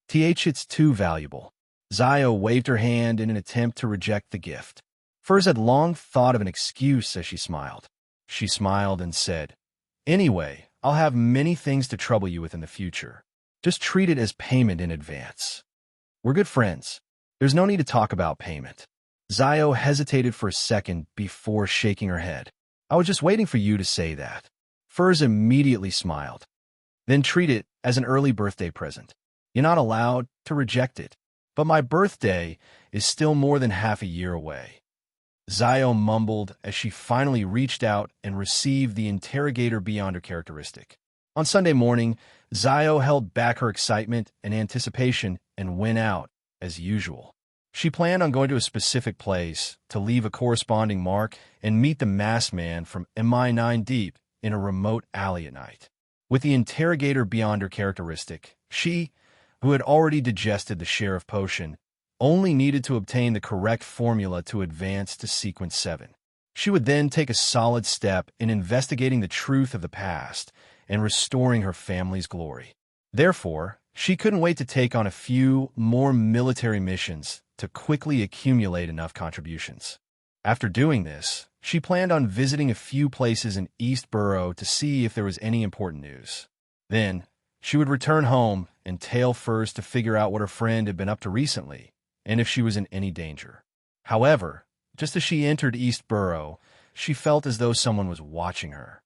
It's too valuable. Zio waved her hand in an attempt to reject the gift. Furs had long thought of an excuse as she smiled. She smiled and said, "Anyway, I'll have many things to trouble you with in the future. Just treat it as payment in advance. We're good friends. There's no need to talk about payment." Zio hesitated for a second before shaking her head. "I was just waiting for you to say that." Furs immediately smiled. "Then treat it as an early birthday present. You're not allowed to reject it. But my birthday is still more than half a year away." Zio mumbled as she finally reached out and received the interrogator Beyonder characteristic. On Sunday morning, Zio held back her excitement and anticipation and went out, as usual. She planned on going to a specific place to leave a corresponding mark and meet the masked man from MI9 Deep in a remote alley at night. With the interrogator Beyonder characteristic, she, who had already digested the sheriff potion, only needed to obtain the correct formula to advance to Sequence 7. She would then take a solid step in investigating the truth of the past and restoring her family's glory. Therefore, she couldn't wait to take on a few more military missions to quickly accumulate enough contributions. After doing this, she planned on visiting a few places in East Borough to see if there was any important news. Then, she would return home and tail Furs to figure out what her friend had been up to recently, and if she was in any danger. However, just as she entered East Borough, she felt as though someone was watching her.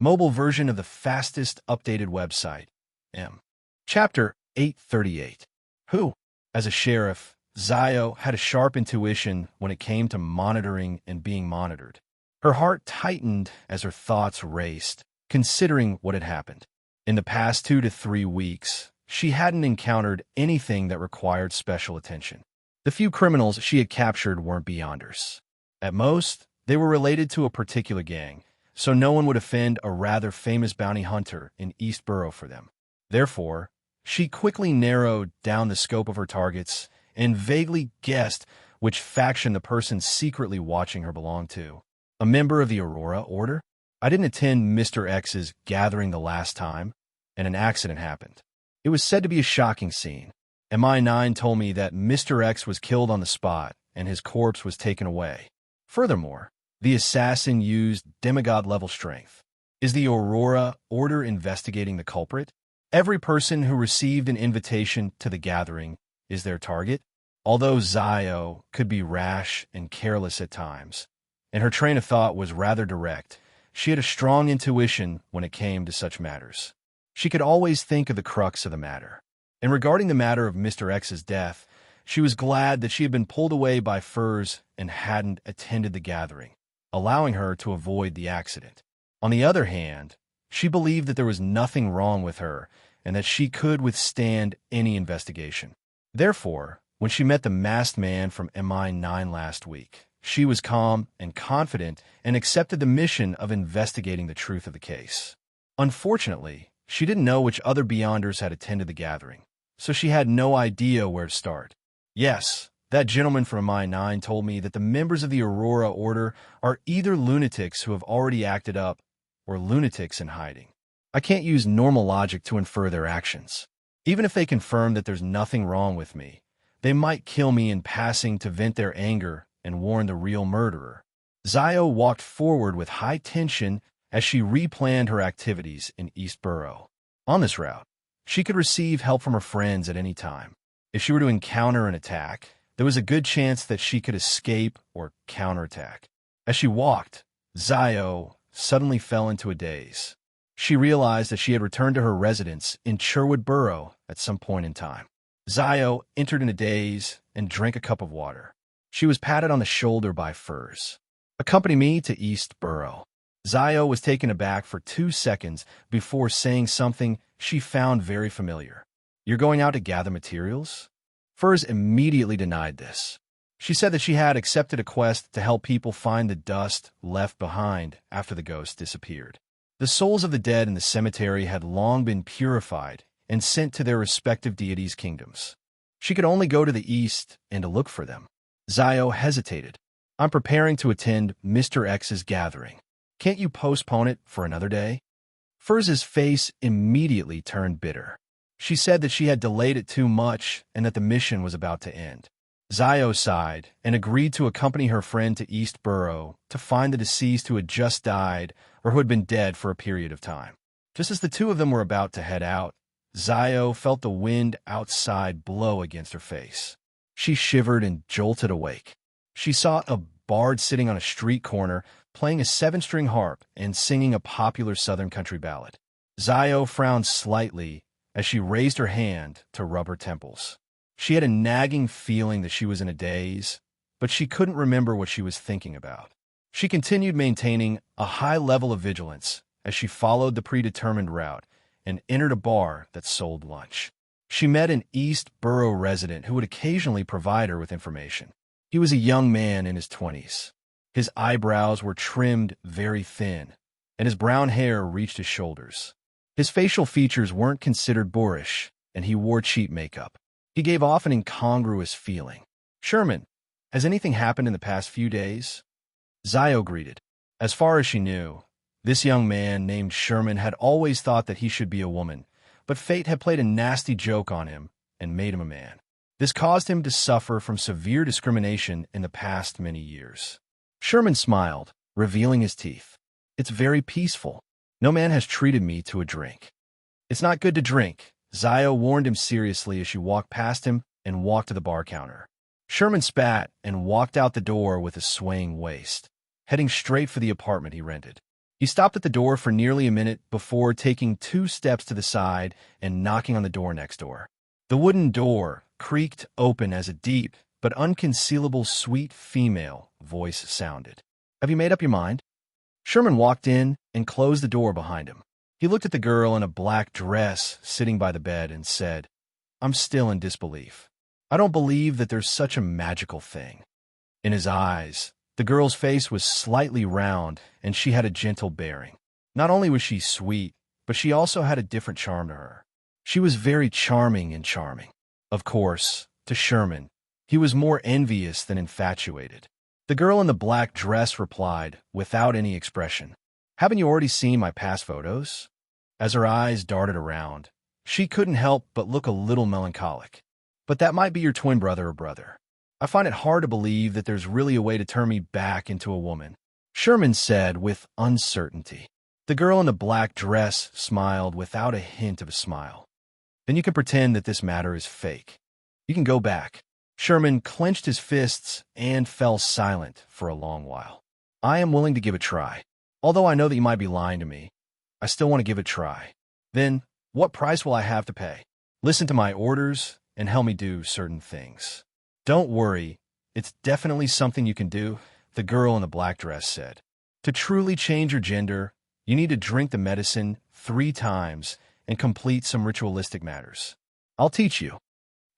Mobile version of the fastest updated website, M. Chapter 838. Who? As a sheriff, Zio had a sharp intuition when it came to monitoring and being monitored. Her heart tightened as her thoughts raced, considering what had happened. In the past 2 to 3 weeks, she hadn't encountered anything that required special attention. The few criminals she had captured weren't beyonders. At most, they were related to a particular gang, so no one would offend a rather famous bounty hunter in East Borough for them. Therefore, she quickly narrowed down the scope of her targets and vaguely guessed which faction the person secretly watching her belonged to. A member of the Aurora Order? I didn't attend Mr. X's gathering the last time, and an accident happened. It was said to be a shocking scene. MI9 told me that Mr. X was killed on the spot, and his corpse was taken away. Furthermore, the assassin used demigod-level strength. Is the Aurora Order investigating the culprit? Every person who received an invitation to the gathering is their target. Although Zio could be rash and careless at times, and her train of thought was rather direct, she had a strong intuition when it came to such matters. She could always think of the crux of the matter. And regarding the matter of Mr. X's death, she was glad that she had been pulled away by furs and hadn't attended the gathering, allowing her to avoid the accident. On the other hand, she believed that there was nothing wrong with her and that she could withstand any investigation. Therefore, when she met the masked man from MI9 last week, she was calm and confident and accepted the mission of investigating the truth of the case. Unfortunately, she didn't know which other Beyonders had attended the gathering, so she had no idea where to start. Yes, that gentleman from MI9 told me that the members of the Aurora Order are either lunatics who have already acted up or lunatics in hiding. I can't use normal logic to infer their actions. Even if they confirm that there's nothing wrong with me, they might kill me in passing to vent their anger and warn the real murderer. Zio walked forward with high tension as she replanned her activities in East Borough. On this route, she could receive help from her friends at any time. If she were to encounter an attack, there was a good chance that she could escape or counterattack. As she walked, Zio suddenly fell into a daze. She realized that she had returned to her residence in Sherwood Borough at some point in time. Zio entered in a daze and drank a cup of water. She was patted on the shoulder by furs. "Accompany me to East Borough." Zio was taken aback for 2 seconds before saying something she found very familiar. "You're going out to gather materials?" Furs immediately denied this. She said that she had accepted a quest to help people find the dust left behind after the ghost disappeared. The souls of the dead in the cemetery had long been purified and sent to their respective deities' kingdoms. She could only go to the east and to look for them. Zio hesitated. "I'm preparing to attend Mr. X's gathering. Can't you postpone it for another day?" Furz's face immediately turned bitter. She said that she had delayed it too much and that the mission was about to end. Zio sighed and agreed to accompany her friend to East Borough to find the deceased who had just died or who had been dead for a period of time. Just as the two of them were about to head out, Zio felt the wind outside blow against her face. She shivered and jolted awake. She saw a bard sitting on a street corner playing a 7-string harp and singing a popular Southern country ballad. Zio frowned slightly as she raised her hand to rub her temples. She had a nagging feeling that she was in a daze, but she couldn't remember what she was thinking about. She continued maintaining a high level of vigilance as she followed the predetermined route and entered a bar that sold lunch. She met an East Borough resident who would occasionally provide her with information. He was a young man in his 20s. His eyebrows were trimmed very thin, and his brown hair reached his shoulders. His facial features weren't considered boorish, and he wore cheap makeup. He gave off an incongruous feeling. "Sherman, has anything happened in the past few days?" Zio greeted. As far as she knew, this young man named Sherman had always thought that he should be a woman, but fate had played a nasty joke on him and made him a man. This caused him to suffer from severe discrimination in the past many years. Sherman smiled, revealing his teeth. "It's very peaceful. No man has treated me to a drink." "It's not good to drink," Zio warned him seriously as she walked past him and walked to the bar counter. Sherman spat and walked out the door with a swaying waist, heading straight for the apartment he rented. He stopped at the door for nearly a minute before taking 2 steps to the side and knocking on the door next door. The wooden door creaked open as a deep but unconcealable sweet female voice sounded. "Have you made up your mind?" Sherman walked in and closed the door behind him. He looked at the girl in a black dress sitting by the bed and said, "I'm still in disbelief. I don't believe that there's such a magical thing. In his eyes, the girl's face was slightly round, and she had a gentle bearing. Not only was she sweet, but she also had a different charm to her. She was very charming and charming. Of course, to Sherman, he was more envious than infatuated. The girl in the black dress replied, without any expression, "Haven't you already seen my past photos?" As her eyes darted around, she couldn't help but look a little melancholic. "But that might be your twin brother or brother. I find it hard to believe that there's really a way to turn me back into a woman," Sherman said with uncertainty. The girl in the black dress smiled without a hint of a smile. "Then you can pretend that this matter is fake. You can go back." Sherman clenched his fists and fell silent for a long while. "I am willing to give a try. Although I know that you might be lying to me, I still want to give it a try. Then, what price will I have to pay? Listen to my orders and help me do certain things." "Don't worry, it's definitely something you can do," the girl in the black dress said. "To truly change your gender, you need to drink the medicine 3 times and complete some ritualistic matters. I'll teach you."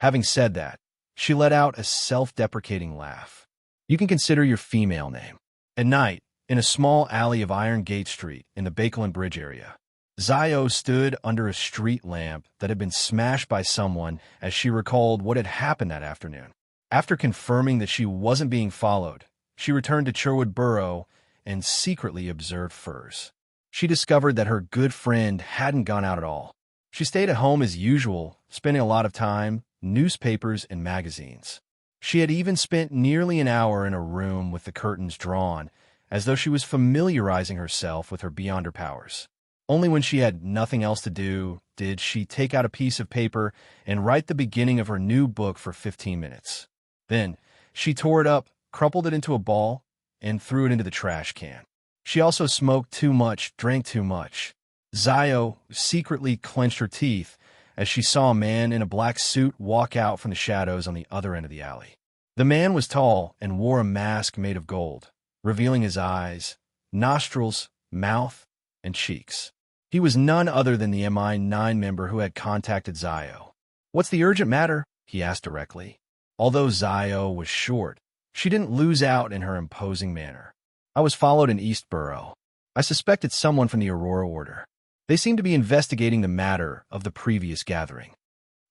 Having said that, she let out a self-deprecating laugh. "You can consider your female name." At night, in a small alley of Iron Gate Street in the Bakelin Bridge area, Zio stood under a street lamp that had been smashed by someone as she recalled what had happened that afternoon. After confirming that she wasn't being followed, she returned to Sherwood Burrow and secretly observed furs. She discovered that her good friend hadn't gone out at all. She stayed at home as usual, spending a lot of time, newspapers and magazines. She had even spent nearly an hour in a room with the curtains drawn, as though she was familiarizing herself with her beyonder powers. Only when she had nothing else to do did she take out a piece of paper and write the beginning of her new book for 15 minutes. Then, she tore it up, crumpled it into a ball, and threw it into the trash can. She also smoked too much, drank too much. Zio secretly clenched her teeth as she saw a man in a black suit walk out from the shadows on the other end of the alley. The man was tall and wore a mask made of gold, revealing his eyes, nostrils, mouth, and cheeks. He was none other than the MI9 member who had contacted Zio. "What's the urgent matter?" he asked directly. Although Zio was short, she didn't lose out in her imposing manner. "I was followed in East Borough. I suspected someone from the Aurora Order. They seemed to be investigating the matter of the previous gathering."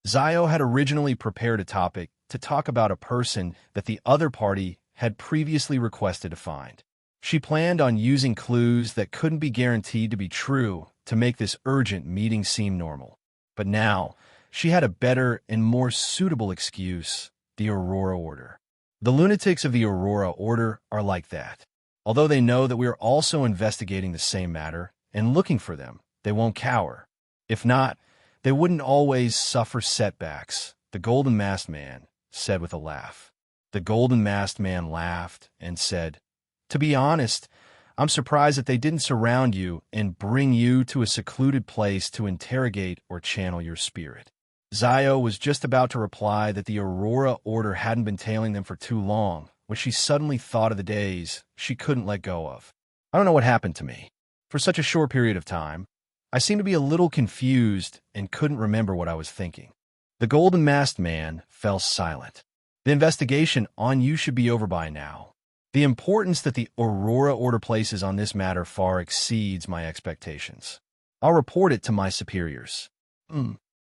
Zio had originally prepared a topic to talk about a person that the other party had previously requested to find. She planned on using clues that couldn't be guaranteed to be true to make this urgent meeting seem normal. But now, she had a better and more suitable excuse: the Aurora Order. The lunatics of the Aurora Order are like that. Although they know that we are also investigating the same matter and looking for them, they won't cower. If not, they wouldn't always suffer setbacks, the Golden Masked Man said with a laugh. The Golden Masked Man laughed and said, "To be honest, I'm surprised that they didn't surround you and bring you to a secluded place to interrogate or channel your spirit." Zio was just about to reply that the Aurora Order hadn't been tailing them for too long when she suddenly thought of the days she couldn't let go of. "I don't know what happened to me. For such a short period of time, I seemed to be a little confused and couldn't remember what I was thinking." The Golden Masked Man fell silent. "The investigation on you should be over by now. The importance that the Aurora Order places on this matter far exceeds my expectations. I'll report it to my superiors."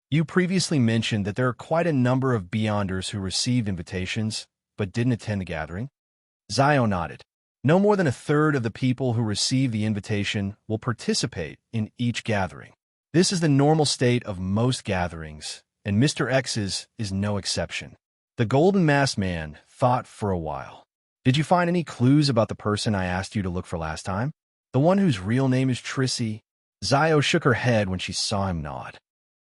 You previously mentioned that there are quite a number of Beyonders who received invitations, but didn't attend the gathering?" Zio nodded. "No more than a third of the people who receive the invitation will participate in each gathering. This is the normal state of most gatherings, and Mr. X's is no exception." The Golden Masked Man thought for a while. "Did you find any clues about the person I asked you to look for last time? The one whose real name is Trissy?" Zio shook her head when she saw him nod.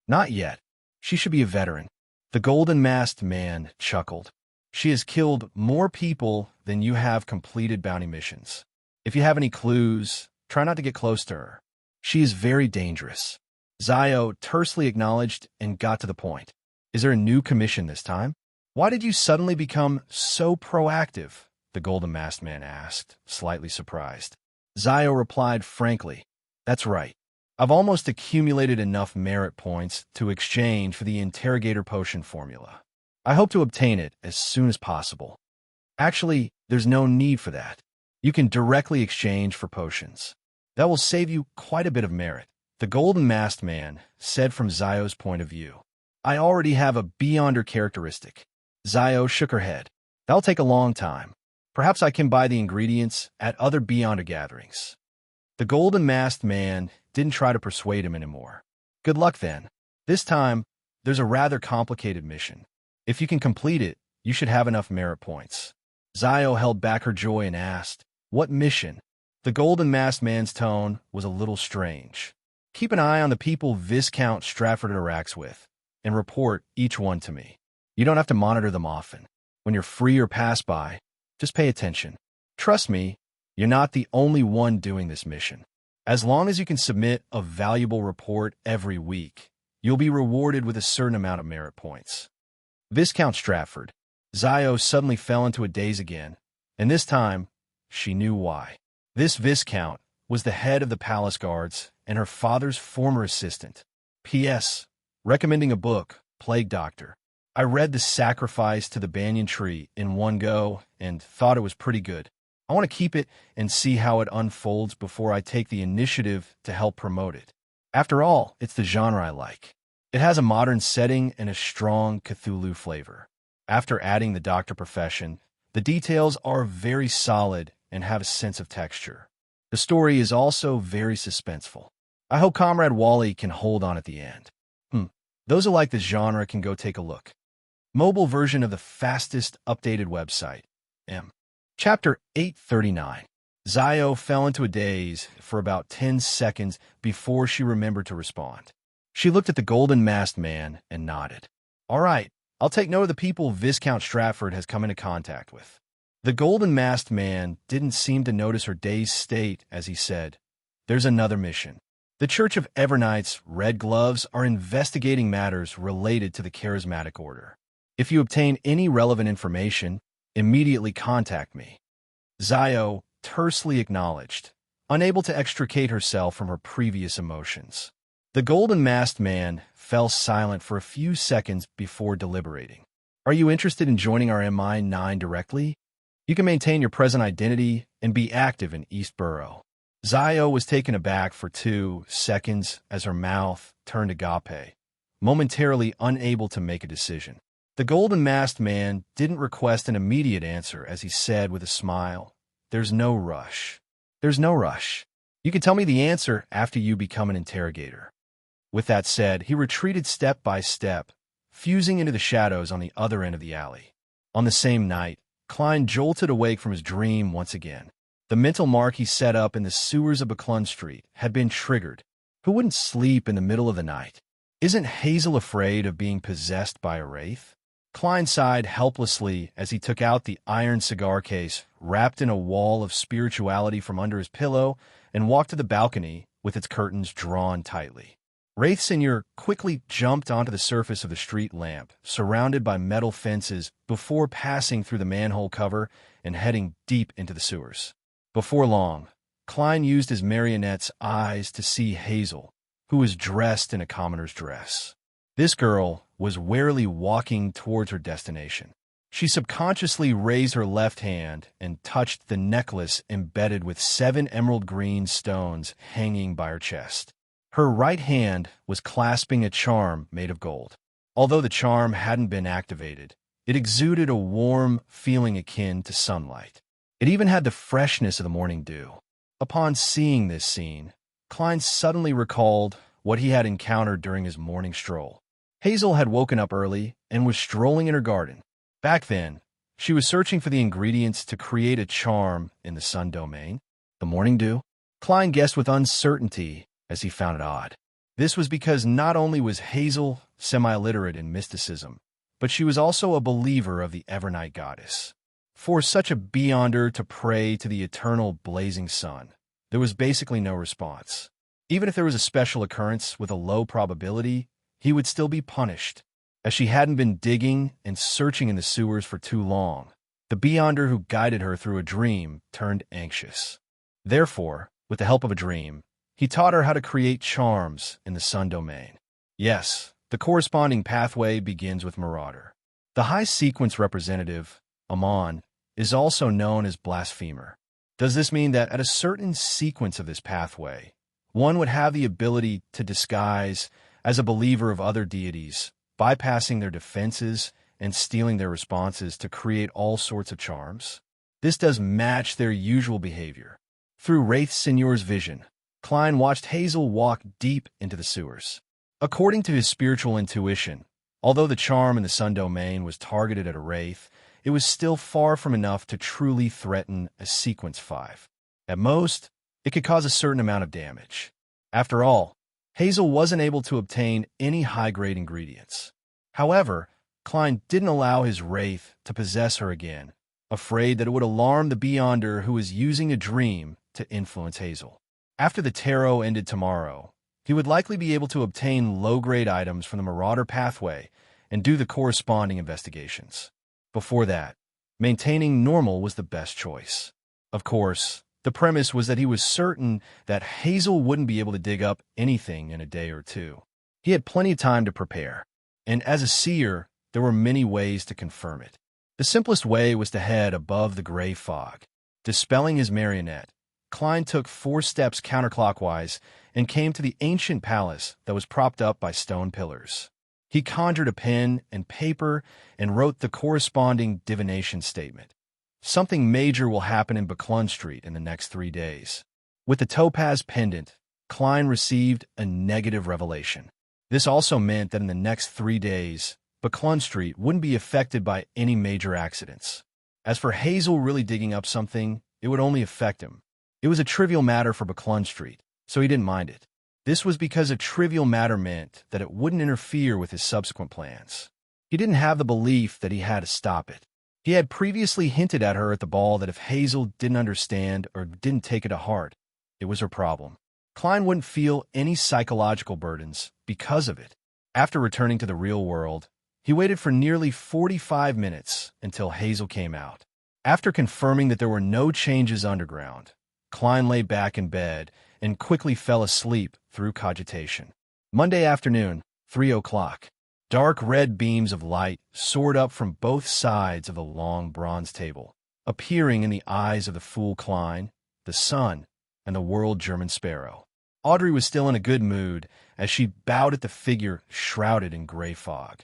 "Not yet. She should be a veteran." The Golden Masked Man chuckled. "She has killed more people than you have completed bounty missions. If you have any clues, try not to get close to her. She is very dangerous." Zio tersely acknowledged and got to the point. "Is there a new commission this time? Why did you suddenly become so proactive?" the Golden Masked Man asked, slightly surprised. Zio replied frankly, "That's right. I've almost accumulated enough merit points to exchange for the interrogator potion formula. I hope to obtain it as soon as possible. Actually, there's no need for that. You can directly exchange for potions. That will save you quite a bit of merit. The Golden Masked Man said from Zio's point of view. I already have a Beyonder characteristic. Zio shook her head. That'll take a long time. Perhaps I can buy the ingredients at other Beyonder gatherings. The Golden Masked Man didn't try to persuade him anymore. Good luck then. This time, there's a rather complicated mission. If you can complete it, you should have enough merit points. Zio held back her joy and asked, What mission? The Golden Masked Man's tone was a little strange. Keep an eye on the people Viscount Stratford interacts with, and report each one to me. You don't have to monitor them often. When you're free or pass by, just pay attention. Trust me, you're not the only one doing this mission. As long as you can submit a valuable report every week, you'll be rewarded with a certain amount of merit points. Viscount Stratford. Zio suddenly fell into a daze again, and this time, she knew why. This Viscount was the head of the palace guards and her father's former assistant. P.S. Recommending a book, Plague Doctor. I read The Sacrifice to the Banyan Tree in one go and thought it was pretty good. I want to keep it and see how it unfolds before I take the initiative to help promote it. After all, it's the genre I like. It has a modern setting and a strong Cthulhu flavor. After adding the doctor profession, the details are very solid and have a sense of texture. The story is also very suspenseful. I hope Comrade Wally can hold on at the end. Those who like this genre can go take a look. Mobile version of the fastest updated website. Chapter 839. Zio fell into a daze for about 10 seconds before she remembered to respond. She looked at the Golden Masked Man and nodded. All right, I'll take note of the people Viscount Stratford has come into contact with. The Golden Masked Man didn't seem to notice her dazed state as he said, There's another mission. The Church of Evernights Red Gloves are investigating matters related to the Charismatic Order. If you obtain any relevant information, immediately contact me. Zio tersely acknowledged, unable to extricate herself from her previous emotions. The Golden Masked Man fell silent for a few seconds before deliberating. Are you interested in joining our MI9 directly? You can maintain your present identity and be active in East Borough. Zio was taken aback for 2 seconds as her mouth turned agape, momentarily unable to make a decision. The Golden Masked Man didn't request an immediate answer as he said with a smile, There's no rush. There's no rush. You can tell me the answer after you become an interrogator. With that said, he retreated step by step, fusing into the shadows on the other end of the alley. On the same night, Klein jolted awake from his dream once again. The mental mark he set up in the sewers of Buckland Street had been triggered. Who wouldn't sleep in the middle of the night? Isn't Hazel afraid of being possessed by a wraith? Klein sighed helplessly as he took out the iron cigar case wrapped in a wall of spirituality from under his pillow and walked to the balcony with its curtains drawn tightly. Wraith Senior quickly jumped onto the surface of the street lamp, surrounded by metal fences, before passing through the manhole cover and heading deep into the sewers. Before long, Klein used his marionette's eyes to see Hazel, who was dressed in a commoner's dress. This girl was warily walking towards her destination. She subconsciously raised her left hand and touched the necklace embedded with 7 emerald green stones hanging by her chest. Her right hand was clasping a charm made of gold. Although the charm hadn't been activated, it exuded a warm feeling akin to sunlight. It even had the freshness of the morning dew. Upon seeing this scene, Klein suddenly recalled what he had encountered during his morning stroll. Hazel had woken up early and was strolling in her garden. Back then, she was searching for the ingredients to create a charm in the sun domain. The morning dew? Klein guessed with uncertainty as he found it odd. This was because not only was Hazel semi-literate in mysticism, but she was also a believer of the Evernight goddess. For such a Beyonder to pray to the eternal blazing sun, there was basically no response. Even if there was a special occurrence with a low probability, he would still be punished. As she hadn't been digging and searching in the sewers for too long, the Beyonder who guided her through a dream turned anxious. Therefore, with the help of a dream, he taught her how to create charms in the sun domain. Yes, the corresponding pathway begins with Marauder. The high sequence representative, Amon, is also known as blasphemer. Does this mean that at a certain sequence of this pathway, one would have the ability to disguise as a believer of other deities, bypassing their defenses and stealing their responses to create all sorts of charms? This does match their usual behavior. Through Wraith Signor's vision, Klein watched Hazel walk deep into the sewers. According to his spiritual intuition, although the charm in the Sun Domain was targeted at a Wraith, it was still far from enough to truly threaten a Sequence 5. At most, it could cause a certain amount of damage. After all, Hazel wasn't able to obtain any high-grade ingredients. However, Klein didn't allow his Wraith to possess her again, afraid that it would alarm the Beyonder who was using a dream to influence Hazel. After the tarot ended tomorrow, he would likely be able to obtain low-grade items from the Marauder pathway and do the corresponding investigations. Before that, maintaining normal was the best choice. Of course, the premise was that he was certain that Hazel wouldn't be able to dig up anything in a day or two. He had plenty of time to prepare, and as a seer, there were many ways to confirm it. The simplest way was to head above the gray fog. Dispelling his marionette, Klein took 4 steps counterclockwise and came to the ancient palace that was propped up by stone pillars. He conjured a pen and paper and wrote the corresponding divination statement. Something major will happen in Buckland Street in the next 3 days. With the topaz pendant, Klein received a negative revelation. This also meant that in the next 3 days, Buckland Street wouldn't be affected by any major accidents. As for Hazel really digging up something, it would only affect him. It was a trivial matter for Buckland Street, so he didn't mind it. This was because a trivial matter meant that it wouldn't interfere with his subsequent plans. He didn't have the belief that he had to stop it. He had previously hinted at her at the ball that if Hazel didn't understand or didn't take it to heart, it was her problem. Klein wouldn't feel any psychological burdens because of it. After returning to the real world, he waited for nearly 45 minutes until Hazel came out. After confirming that there were no changes underground, Klein lay back in bed and quickly fell asleep through cogitation. Monday afternoon, 3 o'clock. Dark red beams of light soared up from both sides of the long bronze table, appearing in the eyes of the fool Klein, the sun, and the world German sparrow. Audrey was still in a good mood as she bowed at the figure shrouded in gray fog.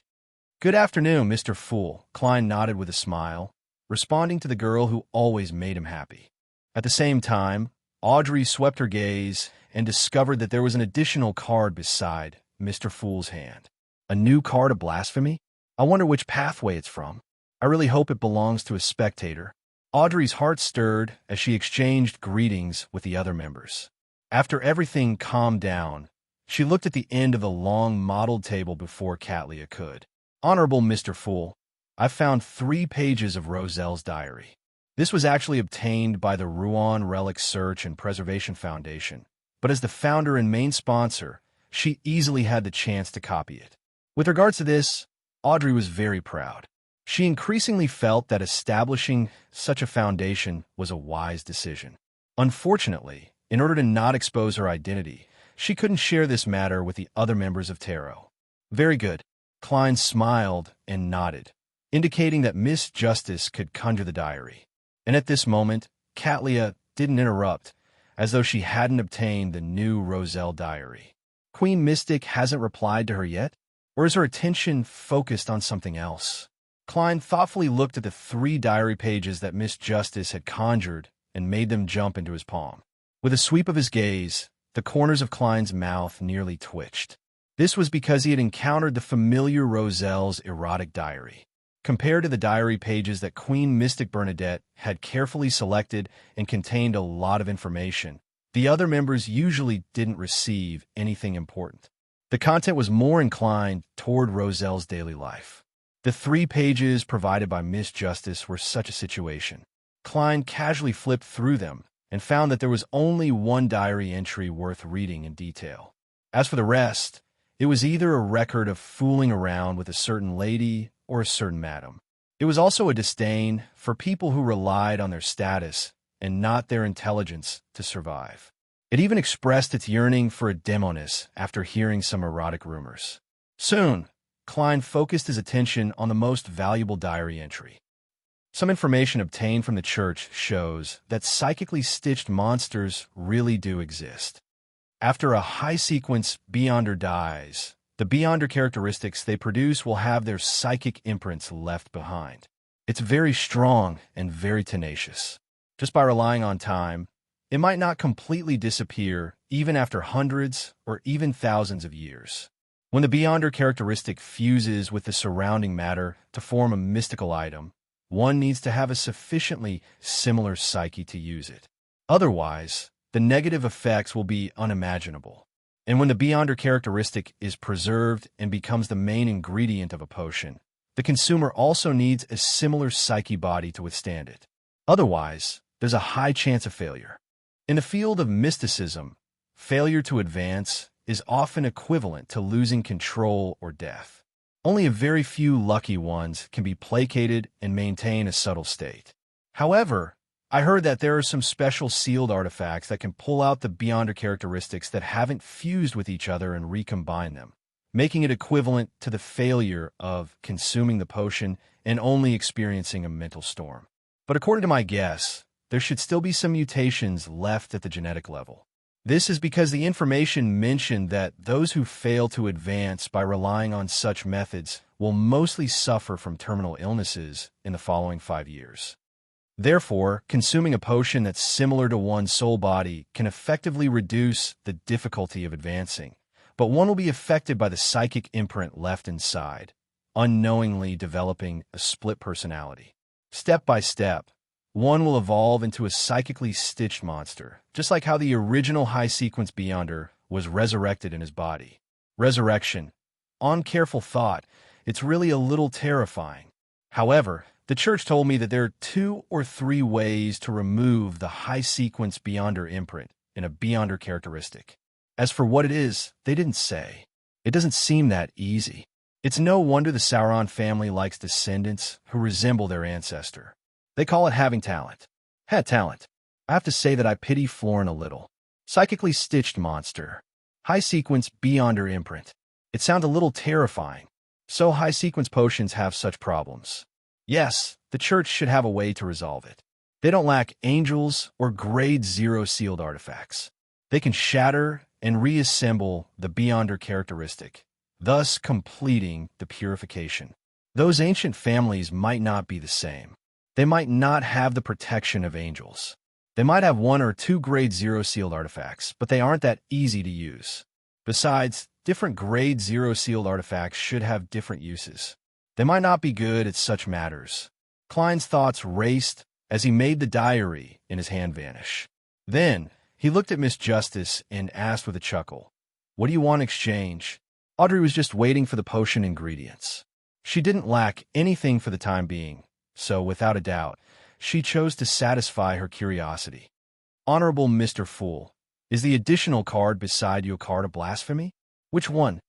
"Good afternoon, Mr. Fool," Klein nodded with a smile, responding to the girl who always made him happy. At the same time, Audrey swept her gaze and discovered that there was an additional card beside Mr. Fool's hand. A new card of blasphemy? I wonder which pathway it's from. I really hope it belongs to a spectator. Audrey's heart stirred as she exchanged greetings with the other members. After everything calmed down, she looked at the end of the long modeled table before Cattleya could. "Honorable Mr. Fool, I've found 3 pages of Roselle's diary. This was actually obtained by the Rouen Relic Search and Preservation Foundation, but as the founder and main sponsor, she easily had the chance to copy it." With regards to this, Audrey was very proud. She increasingly felt that establishing such a foundation was a wise decision. Unfortunately, in order to not expose her identity, she couldn't share this matter with the other members of Tarot. "Very good." Klein smiled and nodded, indicating that Miss Justice could conjure the diary. And at this moment, Cattleya didn't interrupt, as though she hadn't obtained the new Roselle diary. Queen Mystic hasn't replied to her yet? Or is her attention focused on something else? Klein thoughtfully looked at the 3 diary pages that Miss Justice had conjured and made them jump into his palm. With a sweep of his gaze, the corners of Klein's mouth nearly twitched. This was because he had encountered the familiar Roselle's erotic diary. Compared to the diary pages that Queen Mystic Bernadette had carefully selected and contained a lot of information, the other members usually didn't receive anything important. The content was more inclined toward Roselle's daily life. The 3 pages provided by Miss Justice were such a situation. Klein casually flipped through them and found that there was only one diary entry worth reading in detail. As for the rest, it was either a record of fooling around with a certain lady or a certain madam. It was also a disdain for people who relied on their status and not their intelligence to survive. It even expressed its yearning for a demoness after hearing some erotic rumors. Soon, Klein focused his attention on the most valuable diary entry. Some information obtained from the church shows that psychically stitched monsters really do exist. After a high-sequence Beyonder dies, the Beyonder characteristics they produce will have their psychic imprints left behind. It's very strong and very tenacious. Just by relying on time, it might not completely disappear even after hundreds or even thousands of years. When the Beyonder characteristic fuses with the surrounding matter to form a mystical item, one needs to have a sufficiently similar psyche to use it. Otherwise, the negative effects will be unimaginable. And when the Beyonder characteristic is preserved and becomes the main ingredient of a potion, the consumer also needs a similar psyche body to withstand it. Otherwise, there's a high chance of failure. In the field of mysticism, failure to advance is often equivalent to losing control or death. Only a very few lucky ones can be placated and maintain a subtle state. However, I heard that there are some special sealed artifacts that can pull out the Beyonder characteristics that haven't fused with each other and recombine them, making it equivalent to the failure of consuming the potion and only experiencing a mental storm. But according to my guess, there should still be some mutations left at the genetic level. This is because the information mentioned that those who fail to advance by relying on such methods will mostly suffer from terminal illnesses in the following 5 years. Therefore, consuming a potion that's similar to one's soul body can effectively reduce the difficulty of advancing, but one will be affected by the psychic imprint left inside, unknowingly developing a split personality. Step by step, one will evolve into a psychically stitched monster, just like how the original high-sequence Beyonder was resurrected in his body. Resurrection. On careful thought, it's really a little terrifying. However, the church told me that there are 2 or 3 ways to remove the high-sequence Beyonder imprint in a Beyonder characteristic. As for what it is, they didn't say. It doesn't seem that easy. It's no wonder the Sauron family likes descendants who resemble their ancestor. They call it having talent. Had talent. I have to say that I pity Florin a little. Psychically stitched monster. High-sequence Beyonder imprint. It sounds a little terrifying. So high-sequence potions have such problems. Yes, the church should have a way to resolve it. They don't lack angels or grade 0 sealed artifacts. They can shatter and reassemble the Beyonder characteristic, thus completing the purification. Those ancient families might not be the same. They might not have the protection of angels. They might have 1 or 2 grade 0 sealed artifacts, but they aren't that easy to use. Besides, different grade 0 sealed artifacts should have different uses. They might not be good at such matters. Klein's thoughts raced as he made the diary in his hand vanish. Then, he looked at Miss Justice and asked with a chuckle, "What do you want in exchange?" Audrey was just waiting for the potion ingredients. She didn't lack anything for the time being, so without a doubt, she chose to satisfy her curiosity. "Honorable Mr. Fool, is the additional card beside you a card of blasphemy? Which one?"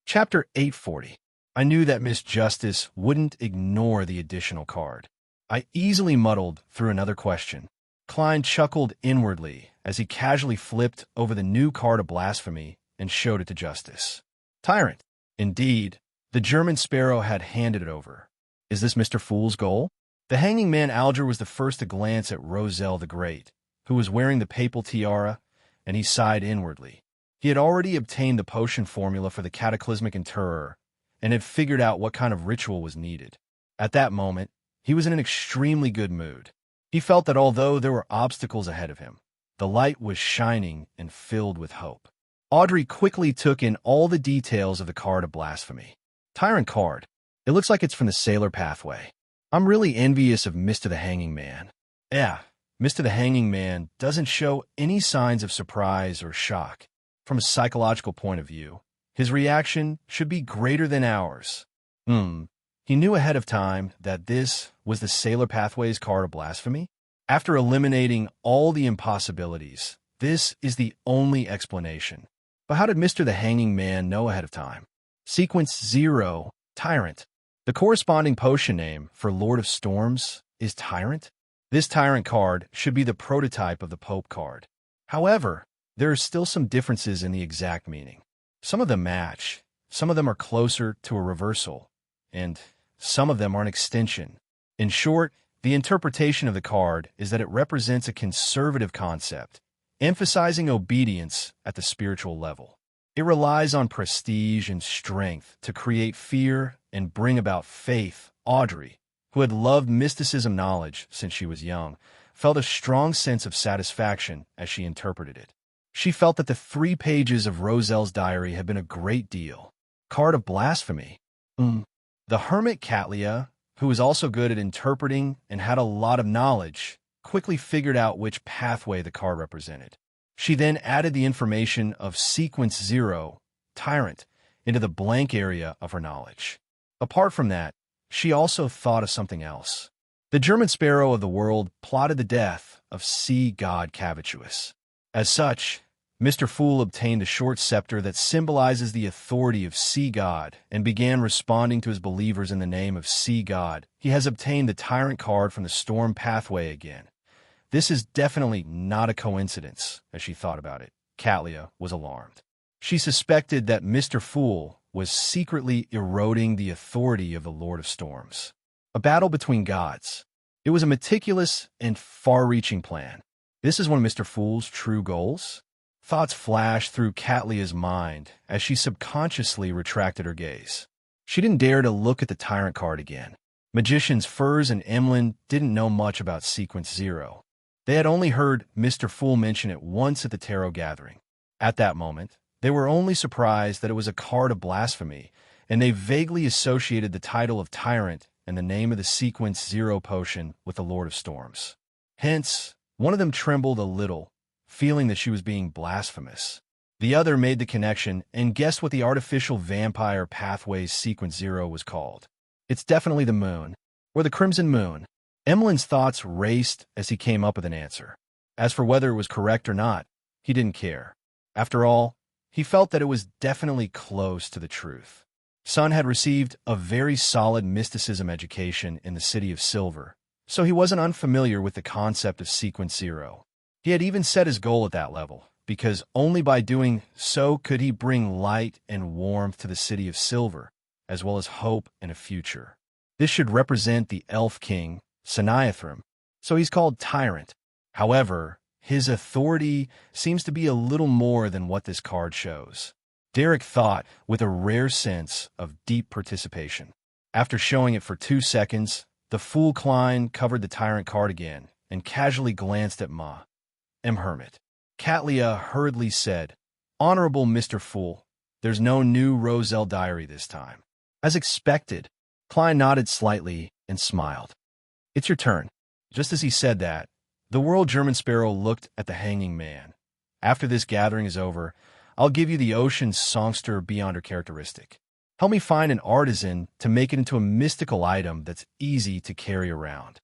Chapter 840. I knew that Miss Justice wouldn't ignore the additional card. I easily muddled through another question. Klein chuckled inwardly as he casually flipped over the new card of blasphemy and showed it to Justice. Tyrant. Indeed, the German sparrow had handed it over. Is this Mr. Fool's goal? The hanging man Alger was the first to glance at Roselle the Great, who was wearing the papal tiara, and he sighed inwardly. He had already obtained the potion formula for the cataclysmic interrer, and had figured out what kind of ritual was needed. At that moment, he was in an extremely good mood. He felt that although there were obstacles ahead of him, the light was shining and filled with hope. Audrey quickly took in all the details of the card of blasphemy. Tyrant card. It looks like it's from the Sailor Pathway. I'm really envious of Mr. the Hanging Man. Yeah, Mr. the Hanging Man doesn't show any signs of surprise or shock. From a psychological point of view, his reaction should be greater than ours. He knew ahead of time that this was the Sailor Pathway's card of blasphemy. After eliminating all the impossibilities, this is the only explanation. But how did Mr. the Hanging Man know ahead of time? Sequence 0, Tyrant. The corresponding potion name for Lord of Storms is Tyrant. This Tyrant card should be the prototype of the Pope card. However, there are still some differences in the exact meaning. Some of them match, Some of them are closer to a reversal, and some of them are an extension. In short, the interpretation of the card is that it represents a conservative concept, emphasizing obedience at the spiritual level. It relies on prestige and strength to create fear and bring about faith. Audrey, who had loved mysticism knowledge since she was young, felt a strong sense of satisfaction as she interpreted it. She felt that the 3 pages of Roselle's diary had been a great deal. Card of blasphemy. The hermit Catlia, who was also good at interpreting and had a lot of knowledge, quickly figured out which pathway the card represented. She then added the information of Sequence 0, Tyrant, into the blank area of her knowledge. Apart from that, she also thought of something else. The German sparrow of the world plotted the death of sea god Cavituous. As such, Mr. Fool obtained a short scepter that symbolizes the authority of Sea God and began responding to his believers in the name of Sea God. He has obtained the Tyrant card from the Storm Pathway again. This is definitely not a coincidence, as she thought about it. Catlia was alarmed. She suspected that Mr. Fool was secretly eroding the authority of the Lord of Storms. A battle between gods. It was a meticulous and far-reaching plan. This is one of Mr. Fool's true goals. Thoughts flashed through Catlia's mind as she subconsciously retracted her gaze. She didn't dare to look at the Tyrant card again. Magicians Furs and Emlyn didn't know much about Sequence 0. They had only heard Mr. Fool mention it once at the tarot gathering. At that moment, they were only surprised that it was a card of blasphemy, and they vaguely associated the title of Tyrant and the name of the Sequence 0 potion with the Lord of Storms. Hence, one of them trembled a little, feeling that she was being blasphemous. The other made the connection and guessed what the artificial vampire pathway's Sequence 0 was called. It's definitely the moon, or the crimson moon. Emlyn's thoughts raced as he came up with an answer. As for whether it was correct or not, he didn't care. After all, he felt that it was definitely close to the truth. Son had received a very solid mysticism education in the City of Silver, so he wasn't unfamiliar with the concept of Sequence 0. He had even set his goal at that level, because only by doing so could he bring light and warmth to the City of Silver, as well as hope and a future. This should represent the Elf King, Saniathrim, so he's called Tyrant. However, his authority seems to be a little more than what this card shows. Derek thought with a rare sense of deep participation. After showing it for 2 seconds, the Fool Klein covered the Tyrant card again and casually glanced at Ma. Hermit. Catlia hurriedly said, "Honorable Mr. Fool, there's no new Roselle diary this time." As expected, Klein nodded slightly and smiled. "It's your turn." Just as he said that, the World German Sparrow looked at the hanging man. "After this gathering is over, I'll give you the Ocean Songster Beyonder characteristic. Help me find an artisan to make it into a mystical item that's easy to carry around."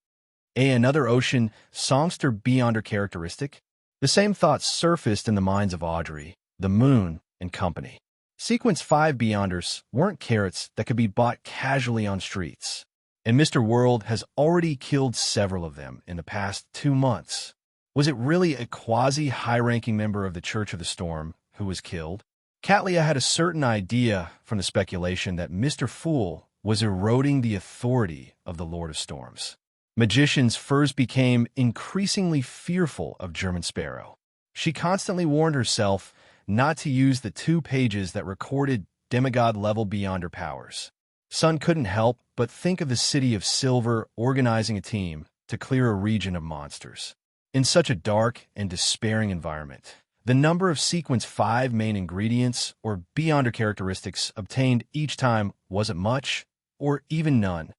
Another Ocean Songster Beyonder characteristic? The same thoughts surfaced in the minds of Audrey, the Moon, and company. Sequence 5 Beyonders weren't carrots that could be bought casually on streets, and Mr. World has already killed several of them in the past 2 months. Was it really a quasi-high-ranking member of the Church of the Storm who was killed? Catlia had a certain idea from the speculation that Mr. Fool was eroding the authority of the Lord of Storms. Magicians first became increasingly fearful of German Sparrow. She constantly warned herself not to use the 2 pages that recorded demigod-level Beyonder powers. Sun couldn't help but think of the City of Silver organizing a team to clear a region of monsters. In such a dark and despairing environment, the number of Sequence 5 main ingredients or Beyonder characteristics obtained each time wasn't much, or even none.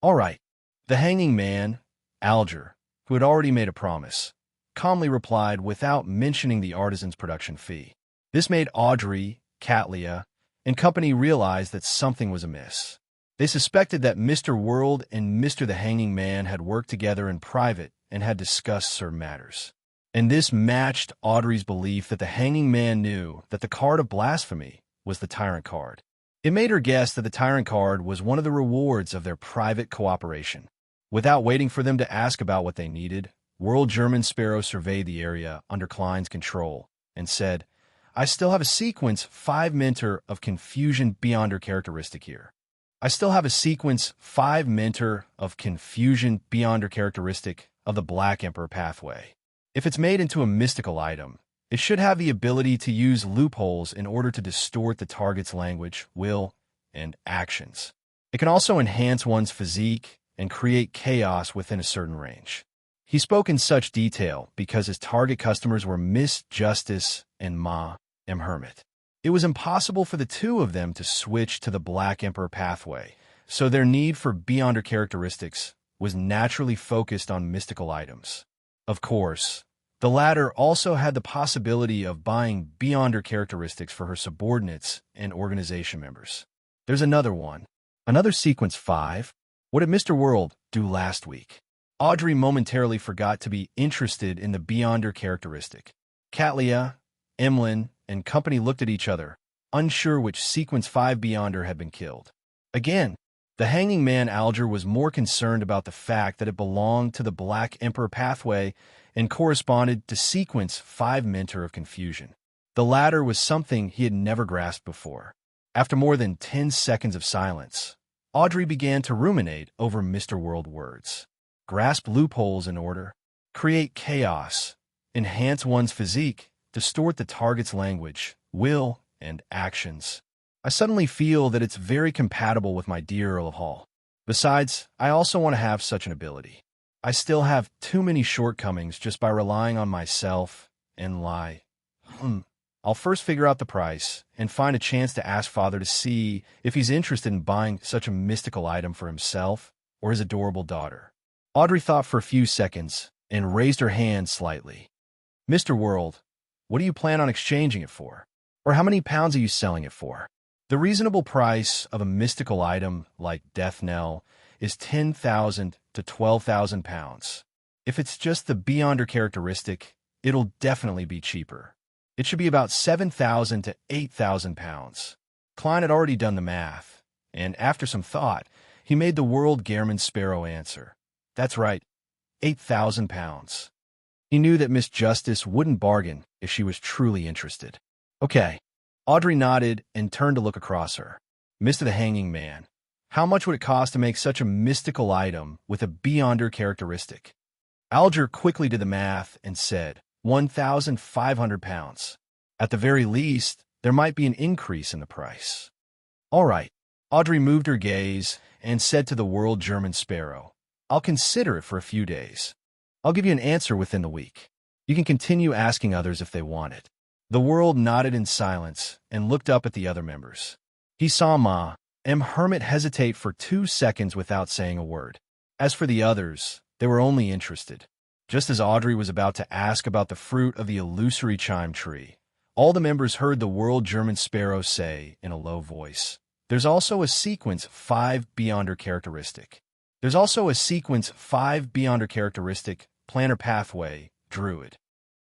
All right. The hanging man, Alger, who had already made a promise, calmly replied without mentioning the artisan's production fee. This made Audrey, Catlia, and company realize that something was amiss. They suspected that Mr. World and Mr. the Hanging Man had worked together in private and had discussed certain matters. And this matched Audrey's belief that the Hanging Man knew that the card of blasphemy was the Tyrant card. It made her guess that the Tyrant card was one of the rewards of their private cooperation. Without waiting for them to ask about what they needed, World German Sparrow surveyed the area under Klein's control and said, I still have a sequence 5 mentor of confusion beyond her characteristic here. I still have a sequence 5 mentor of confusion beyond her characteristic of the Black Emperor pathway. If it's made into a mystical item, it should have the ability to use loopholes in order to distort the target's language, will, and actions. It can also enhance one's physique and create chaos within a certain range. He spoke in such detail because his target customers were Miss Justice and Ma M. Hermit. It was impossible for the two of them to switch to the Black Emperor pathway, so their need for Beyonder characteristics was naturally focused on mystical items. Of course, the latter also had the possibility of buying Beyonder characteristics for her subordinates and organization members. There's another one. Another sequence 5. What did Mr. World do last week? Audrey momentarily forgot to be interested in the Beyonder characteristic. Katlia, Emlyn, and company looked at each other, unsure which sequence 5 Beyonder had been killed. Again, the Hanging Man Alger was more concerned about the fact that it belonged to the Black Emperor pathway and corresponded to sequence 5 Mentor of Confusion. The latter was something he had never grasped before. After more than 10 seconds of silence, Audrey began to ruminate over Mr. World words. Grasp loopholes in order, create chaos, enhance one's physique, distort the target's language, will, and actions. I suddenly feel that it's very compatible with my dear Earl of Hall. Besides, I also want to have such an ability. I still have too many shortcomings just by relying on myself and lie. I'll first figure out the price and find a chance to ask Father to see if he's interested in buying such a mystical item for himself or his adorable daughter. Audrey thought for a few seconds and raised her hand slightly. Mr. World, what do you plan on exchanging it for? Or how many pounds are you selling it for? The reasonable price of a mystical item like Death Knell is 10,000 to 12,000 pounds. If it's just the Beyonder characteristic, it'll definitely be cheaper. It should be about 7,000 to 8,000 pounds. Klein had already done the math, and after some thought, he made the World Gehrman Sparrow answer. That's right, 8,000 pounds. He knew that Miss Justice wouldn't bargain if she was truly interested. Okay. Audrey nodded and turned to look across her. Mr. the Hanging Man, how much would it cost to make such a mystical item with a Beyonder characteristic? Alger quickly did the math and said, 1,500 pounds. At the very least, there might be an increase in the price. All right. Audrey moved her gaze and said to the World German Sparrow, I'll consider it for a few days. I'll give you an answer within the week. You can continue asking others if they want it. The World nodded in silence and looked up at the other members. He saw Ma M. Hermit hesitate for 2 seconds without saying a word. As for the others, they were only interested. Just as Audrey was about to ask about the fruit of the illusory chime tree, all the members heard the World German Sparrow say in a low voice, There's also a sequence 5 Beyonder characteristic. There's also a sequence 5 Beyonder characteristic, Planner Pathway, Druid.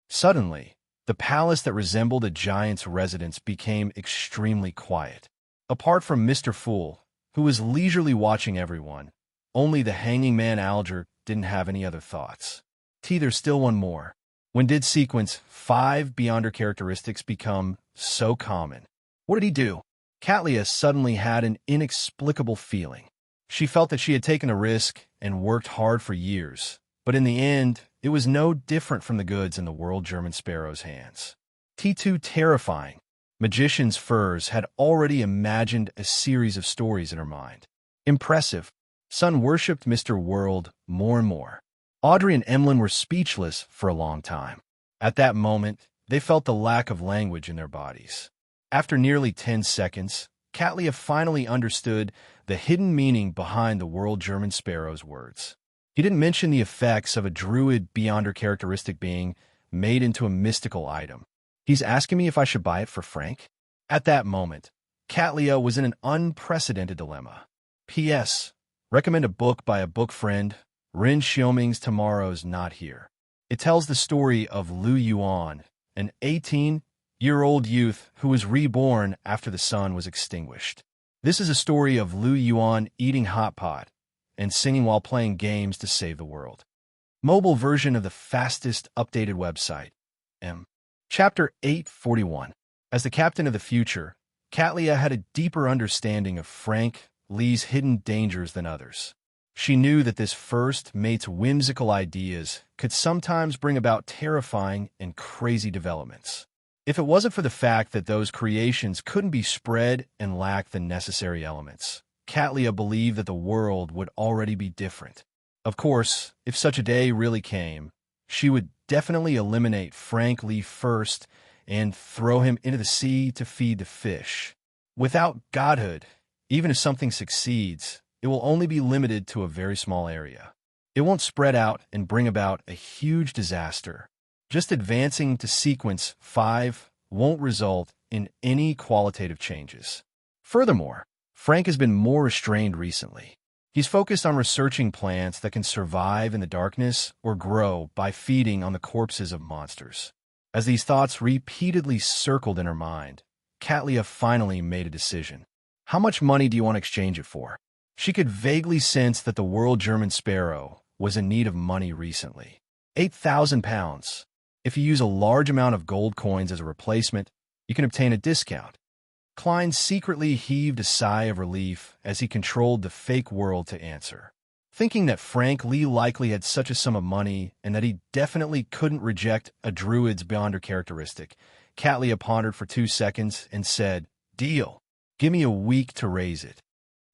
Suddenly, the palace that resembled a giant's residence became extremely quiet. Apart from Mr. Fool, who was leisurely watching everyone, only the Hanging Man Alger didn't have any other thoughts. There's still one more. When did sequence 5 Beyonder characteristics become so common? What did he do? Katlia suddenly had an inexplicable feeling. She felt that she had taken a risk and worked hard for years, but in the end, it was no different from the goods in the World German Sparrow's hands. T2 terrifying. Magician's Furs had already imagined a series of stories in her mind. Impressive. Sun worshipped Mr. World more and more. Audrey and Emlyn were speechless for a long time. At that moment, they felt the lack of language in their bodies. After nearly 10 seconds, Katlia finally understood the hidden meaning behind the World German Sparrow's words. He didn't mention the effects of a druid Beyonder characteristic being made into a mystical item. He's asking me if I should buy it for Frank? At that moment, Katlia was in an unprecedented dilemma. P.S. Recommend a book by a book friend. Ren Xiaoming's Tomorrow's Not Here. It tells the story of Lu Yuan, an 18-year-old youth who was reborn after the sun was extinguished. This is a story of Lu Yuan eating hot pot and singing while playing games to save the world. Mobile version of the fastest updated website. Chapter 841. As the captain of the future, Katlia had a deeper understanding of Frank Lee's hidden dangers than others. She knew that this first mate's whimsical ideas could sometimes bring about terrifying and crazy developments. If it wasn't for the fact that those creations couldn't be spread and lacked the necessary elements, Katlia believed that the world would already be different. Of course, if such a day really came, she would definitely eliminate Frank Lee first and throw him into the sea to feed the fish. Without godhood, even if something succeeds, it will only be limited to a very small area. It won't spread out and bring about a huge disaster. Just advancing to sequence 5 won't result in any qualitative changes. Furthermore, Frank has been more restrained recently. He's focused on researching plants that can survive in the darkness or grow by feeding on the corpses of monsters. As these thoughts repeatedly circled in her mind, Katlia finally made a decision. How much money do you want to exchange it for? She could vaguely sense that the World German Sparrow was in need of money recently. 8,000 pounds. If you use a large amount of gold coins as a replacement, you can obtain a discount. Klein secretly heaved a sigh of relief as he controlled the fake world to answer. Thinking that Frank Lee likely had such a sum of money and that he definitely couldn't reject a druid's beyonder characteristic, Katlia pondered for 2 seconds and said, "Deal. Give me a week to raise it."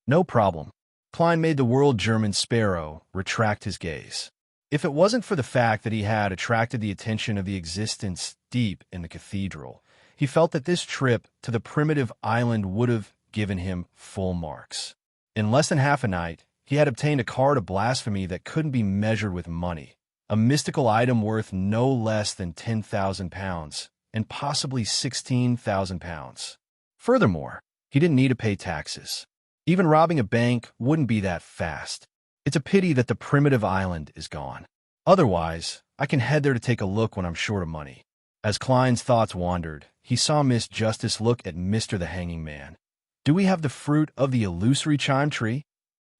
"No problem." Klein made the World German Sparrow retract his gaze. If it wasn't for the fact that he had attracted the attention of the existence deep in the cathedral, he felt that this trip to the primitive island would have given him full marks. In less than half a night, he had obtained a card of blasphemy that couldn't be measured with money, a mystical item worth no less than 10,000 pounds, and possibly 16,000 pounds. Furthermore, he didn't need to pay taxes. Even robbing a bank wouldn't be that fast. It's a pity that the primitive island is gone. Otherwise, I can head there to take a look when I'm short of money. As Klein's thoughts wandered, he saw Miss Justice look at Mr. the Hanging Man. Do we have the fruit of the illusory chime tree?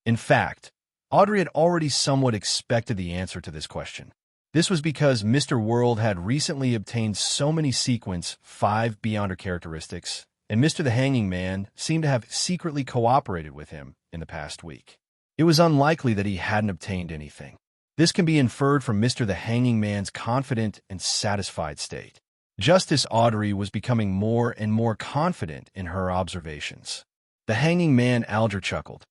In fact, Audrey had already somewhat expected the answer to this question. This was because Mr. World had recently obtained so many sequence 5 beyonder characteristics, and Mr. the Hanging Man seemed to have secretly cooperated with him in the past week. It was unlikely that he hadn't obtained anything. This can be inferred from Mr. the Hanging Man's confident and satisfied state. Justice Audrey was becoming more and more confident in her observations. The Hanging Man Alger chuckled.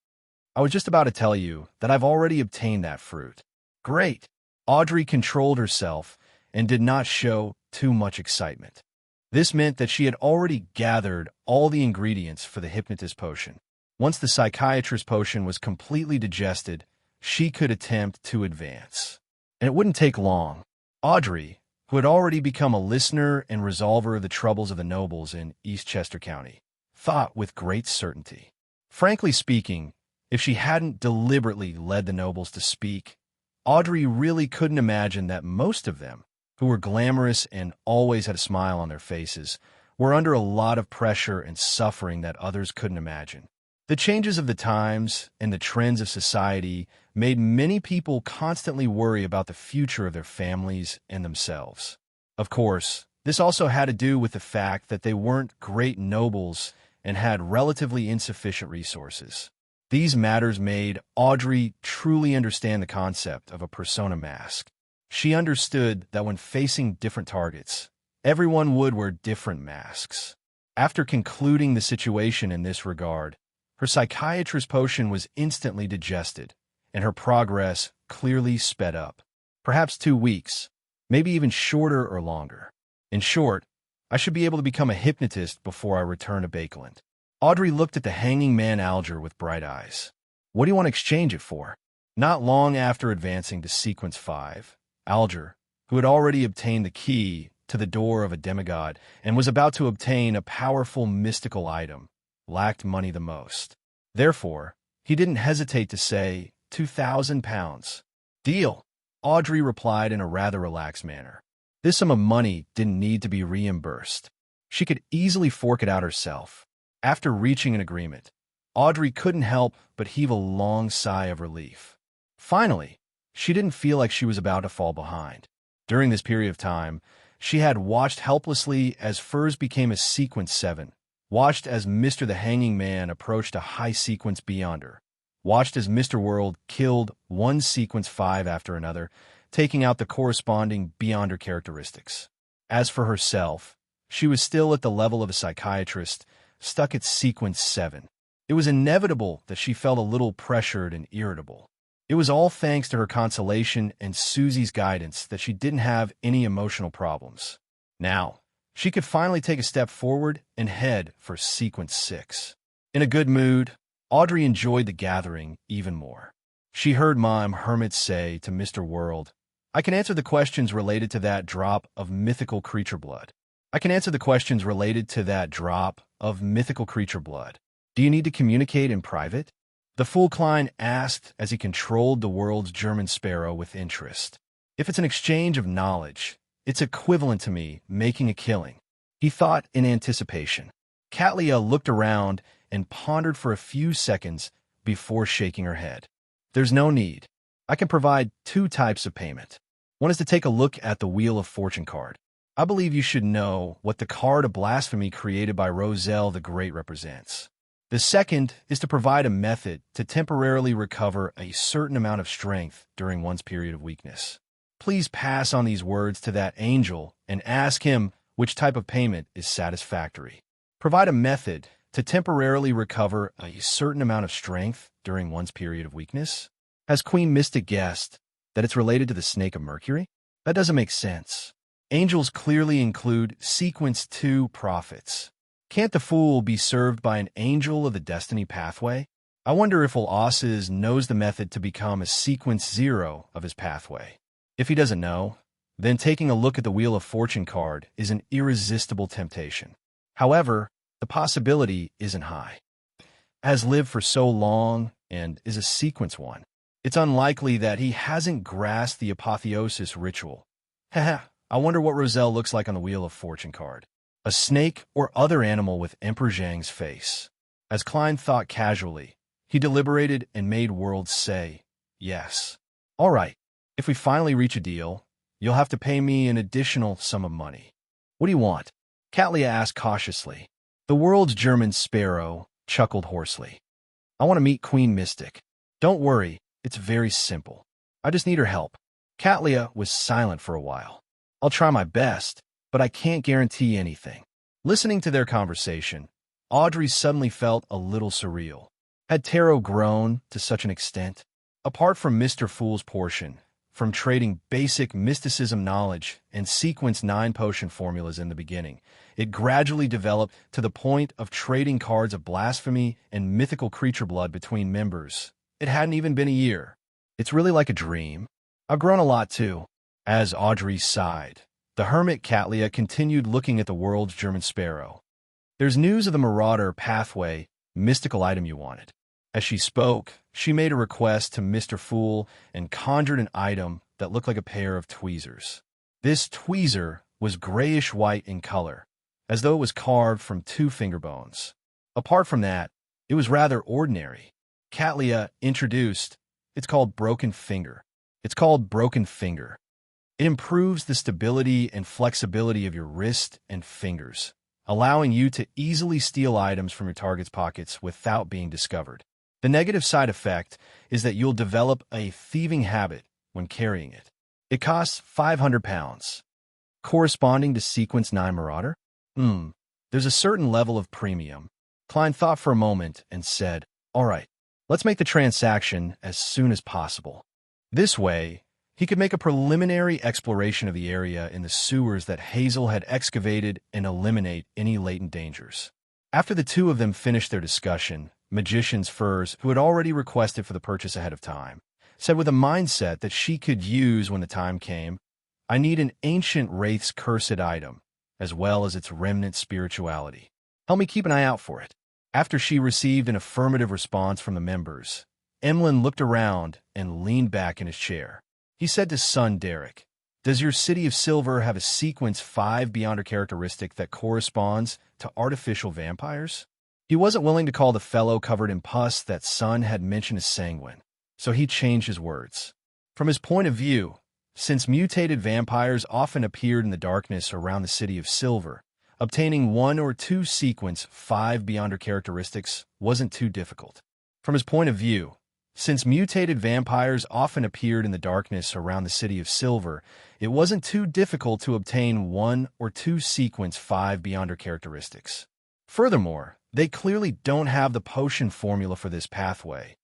"I was just about to tell you that I've already obtained that fruit." "Great." Audrey controlled herself and did not show too much excitement. This meant that she had already gathered all the ingredients for the hypnotist potion. Once the psychiatrist potion was completely digested, she could attempt to advance. And it wouldn't take long. Audrey, who had already become a listener and resolver of the troubles of the nobles in Eastchester County, thought with great certainty. Frankly speaking, if she hadn't deliberately led the nobles to speak, Audrey really couldn't imagine that most of them, who were glamorous and always had a smile on their faces, were under a lot of pressure and suffering that others couldn't imagine. The changes of the times and the trends of society made many people constantly worry about the future of their families and themselves. Of course, this also had to do with the fact that they weren't great nobles and had relatively insufficient resources. These matters made Audrey truly understand the concept of a persona mask. She understood that when facing different targets, everyone would wear different masks. After concluding the situation in this regard, her psychiatrist potion was instantly digested, and her progress clearly sped up. Perhaps 2 weeks, maybe even shorter or longer. In short, I should be able to become a hypnotist before I return to Bakeland. Audrey looked at the Hanging Man Alger with bright eyes. "What do you want to exchange it for?" Not long after advancing to Sequence 5, Alger, who had already obtained the key to the door of a demigod and was about to obtain a powerful mystical item, lacked money the most. Therefore, he didn't hesitate to say 2,000 pounds. "Deal," Audrey replied in a rather relaxed manner. This sum of money didn't need to be reimbursed. She could easily fork it out herself. After reaching an agreement, Audrey couldn't help but heave a long sigh of relief. Finally, she didn't feel like she was about to fall behind. During this period of time, She had watched helplessly as furs became a sequence 7, watched as Mr. the Hanging Man approached a high sequence beyonder, watched as Mr. World killed one sequence 5 after another, taking out the corresponding beyonder characteristics. As for herself, she was still at the level of a psychiatrist, stuck at sequence 7. It was inevitable that she felt a little pressured and irritable. It was all thanks to her consolation and Susie's guidance that she didn't have any emotional problems. Now, she could finally take a step forward and head for sequence 6. In a good mood, Audrey enjoyed the gathering even more. She heard Mime Hermit say to Mr. World, "I can answer the questions related to that drop of mythical creature blood. I can answer the questions related to that drop of mythical creature blood. Do you need to communicate in private?" The fool Klein asked as he controlled the world's German sparrow with interest. "If it's an exchange of knowledge, it's equivalent to me making a killing," he thought in anticipation. Katlia looked around and pondered for a few seconds before shaking her head. "There's no need. I can provide 2 types of payment. One is to take a look at the Wheel of Fortune card. I believe you should know what the card of blasphemy created by Roselle the Great represents. The second is to provide a method to temporarily recover a certain amount of strength during one's period of weakness. Please pass on these words to that angel and ask him which type of payment is satisfactory. Provide a method to temporarily recover a certain amount of strength during one's period of weakness? Has Queen Mystic guessed that it's related to the Snake of Mercury? That doesn't make sense. Angels clearly include sequence 2 prophets. Can't the fool be served by an angel of the destiny pathway? I wonder if Osses knows the method to become a sequence 0 of his pathway. If he doesn't know, then taking a look at the Wheel of Fortune card is an irresistible temptation. However, the possibility isn't high. Has lived for so long and is a sequence 1. It's unlikely that he hasn't grasped the apotheosis ritual. Haha, I wonder what Roselle looks like on the Wheel of Fortune card. A snake or other animal with Emperor Zhang's face. As Klein thought casually, he deliberated and made World say, "Yes. All right, if we finally reach a deal, you'll have to pay me an additional sum of money." "What do you want?" Katlia asked cautiously. The world's German sparrow chuckled hoarsely. "I want to meet Queen Mystic. Don't worry, it's very simple. I just need her help." Katlia was silent for a while. "I'll try my best, but I can't guarantee anything." Listening to their conversation, Audrey suddenly felt a little surreal. Had tarot grown to such an extent? Apart from Mr. Fool's portion, from trading basic mysticism knowledge and sequence 9 potion formulas in the beginning, it gradually developed to the point of trading cards of blasphemy and mythical creature blood between members. It hadn't even been a year. It's really like a dream. I've grown a lot too. As Audrey sighed, the hermit Katlia continued looking at the world's German sparrow. "There's news of the Marauder pathway, mystical item you wanted." As she spoke, she made a request to Mr. Fool and conjured an item that looked like a pair of tweezers. This tweezer was grayish-white in color, as though it was carved from 2 finger bones. Apart from that, it was rather ordinary. Katlia introduced, "It's called Broken Finger. It's called Broken Finger. It improves the stability and flexibility of your wrist and fingers, allowing you to easily steal items from your target's pockets without being discovered. The negative side effect is that you'll develop a thieving habit when carrying it. It costs 500 pounds. Corresponding to Sequence 9 Marauder? There's a certain level of premium." Klein thought for a moment and said, "All right, let's make the transaction as soon as possible." This way, he could make a preliminary exploration of the area in the sewers that Hazel had excavated and eliminate any latent dangers. After the two of them finished their discussion, Magician's Furs, who had already requested for the purchase ahead of time, said with a mindset that she could use when the time came, "I need an ancient wraith's cursed item, as well as its remnant spirituality. Help me keep an eye out for it." After she received an affirmative response from the members, Emlyn looked around and leaned back in his chair. He said to son Derek, "Does your City of Silver have a Sequence 5 Beyonder characteristic that corresponds to artificial vampires?" He wasn't willing to call the fellow covered in pus that son had mentioned as sanguine, so he changed his words. From his point of view, since mutated vampires often appeared in the darkness around the City of Silver, obtaining 1 or 2 sequence 5 Beyonder characteristics wasn't too difficult. From his point of view, since mutated vampires often appeared in the darkness around the City of Silver, it wasn't too difficult to obtain 1 or 2 sequence 5 Beyonder characteristics. Furthermore, they clearly don't have the potion formula for this pathway,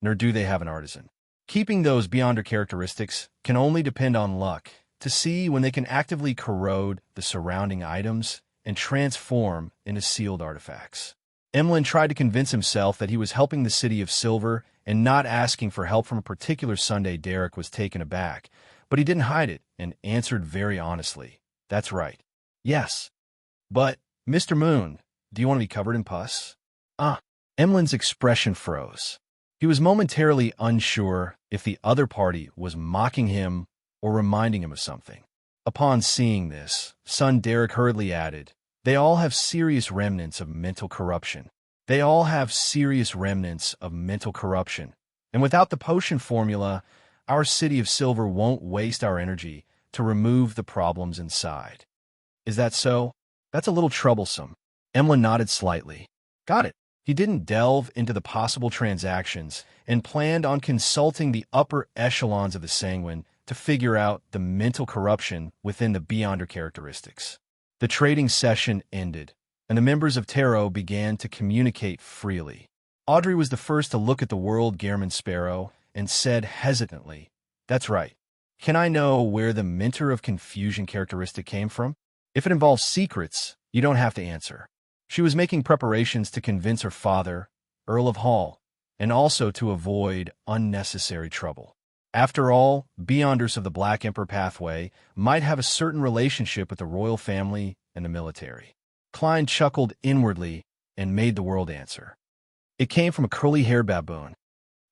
nor do they have an artisan. Keeping those Beyonder characteristics can only depend on luck to see when they can actively corrode the surrounding items and transform into sealed artifacts. Emlyn tried to convince himself that he was helping the City of Silver and not asking for help from a particular Sunday. Derek was taken aback, but he didn't hide it and answered very honestly, "That's right. Yes. But, Mr. Moon, do you want to be covered in pus?" Emlyn's expression froze. He was momentarily unsure if the other party was mocking him or reminding him of something. Upon seeing this, son Derek hurriedly added, "They all have serious remnants of mental corruption. They all have serious remnants of mental corruption. And without the potion formula, our City of Silver won't waste our energy to remove the problems inside." "Is that so? That's a little troublesome." Emlyn nodded slightly. "Got it." He didn't delve into the possible transactions and planned on consulting the upper echelons of the Sanguine to figure out the mental corruption within the Beyonder characteristics. The trading session ended, and the members of Tarot began to communicate freely. Audrey was the first to look at the world Gehrman Sparrow and said hesitantly, "That's right. Can I know where the Mentor of Confusion characteristic came from? If it involves secrets, you don't have to answer." She was making preparations to convince her father, Earl of Hall, and also to avoid unnecessary trouble. After all, Beyonders of the Black Emperor pathway might have a certain relationship with the royal family and the military. Klein chuckled inwardly and made the world answer. It came from a curly-haired baboon.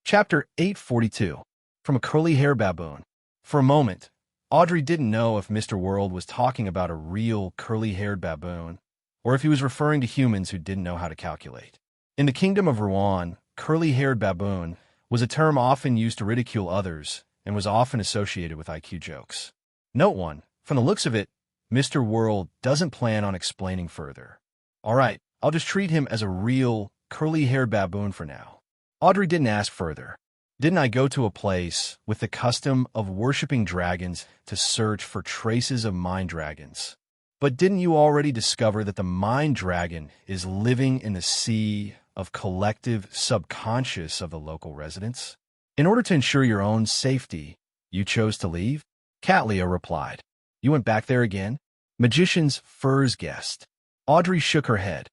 Chapter 842. From a curly-haired baboon. For a moment, Audrey didn't know if Mr. World was talking about a real curly-haired baboon, or if he was referring to humans who didn't know how to calculate. In the Kingdom of Rouen, curly-haired baboon was a term often used to ridicule others and was often associated with IQ jokes. Note 1. From the looks of it, Mr. World doesn't plan on explaining further. All right, I'll just treat him as a real curly-haired baboon for now. Audrey didn't ask further. Didn't I go to a place with the custom of worshipping dragons to search for traces of mind dragons? But didn't you already discover that the mind dragon is living in the sea of collective subconscious of the local residents? In order to ensure your own safety, you chose to leave? Catlia replied. You went back there again? Magician's Furs guessed. Audrey shook her head.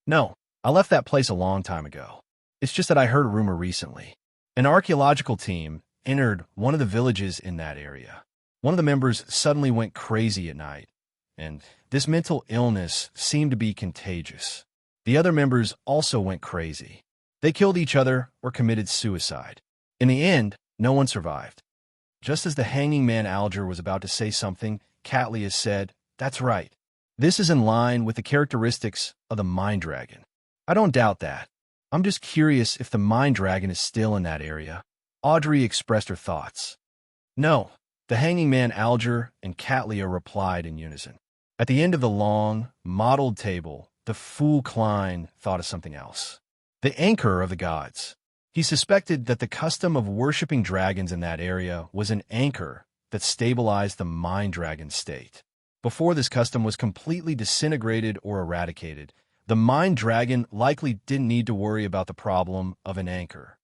No, I left that place a long time ago. It's just that I heard a rumor recently. An archaeological team entered one of the villages in that area. One of the members suddenly went crazy at night, and this mental illness seemed to be contagious. The other members also went crazy. They killed each other or committed suicide. In the end, no one survived. Just as the hanging man Alger was about to say something, Catlia said, "That's right. This is in line with the characteristics of the mind dragon." I don't doubt that. I'm just curious if the mind dragon is still in that area. Audrey expressed her thoughts. No, the hanging man Alger and Catlia replied in unison. At the end of the long, mottled table, the fool Klein thought of something else. The anchor of the gods. He suspected that the custom of worshipping dragons in that area was an anchor that stabilized the mind dragon state. Before this custom was completely disintegrated or eradicated, the mind dragon likely didn't need to worry about the problem of an anchor.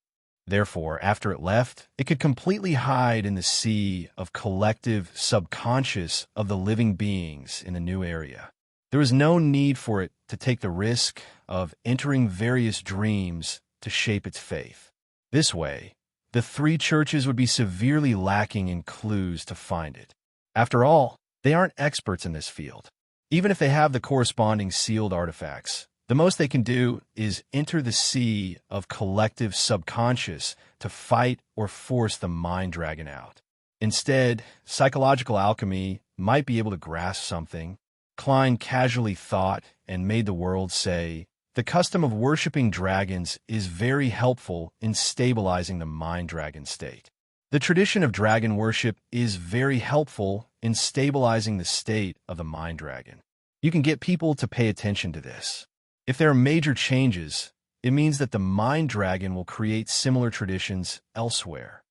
Therefore, after it left, it could completely hide in the sea of collective subconscious of the living beings in the new area. There was no need for it to take the risk of entering various dreams to shape its faith. This way, the three churches would be severely lacking in clues to find it. After all, they aren't experts in this field. Even if they have the corresponding sealed artifacts, the most they can do is enter the sea of collective subconscious to fight or force the mind dragon out. Instead, psychological alchemy might be able to grasp something. Klein casually thought and made the world say, the custom of worshipping dragons is very helpful in stabilizing the mind dragon state. The tradition of dragon worship is very helpful in stabilizing the state of the mind dragon. You can get people to pay attention to this. If there are major changes, it means that the mind dragon will create similar traditions elsewhere.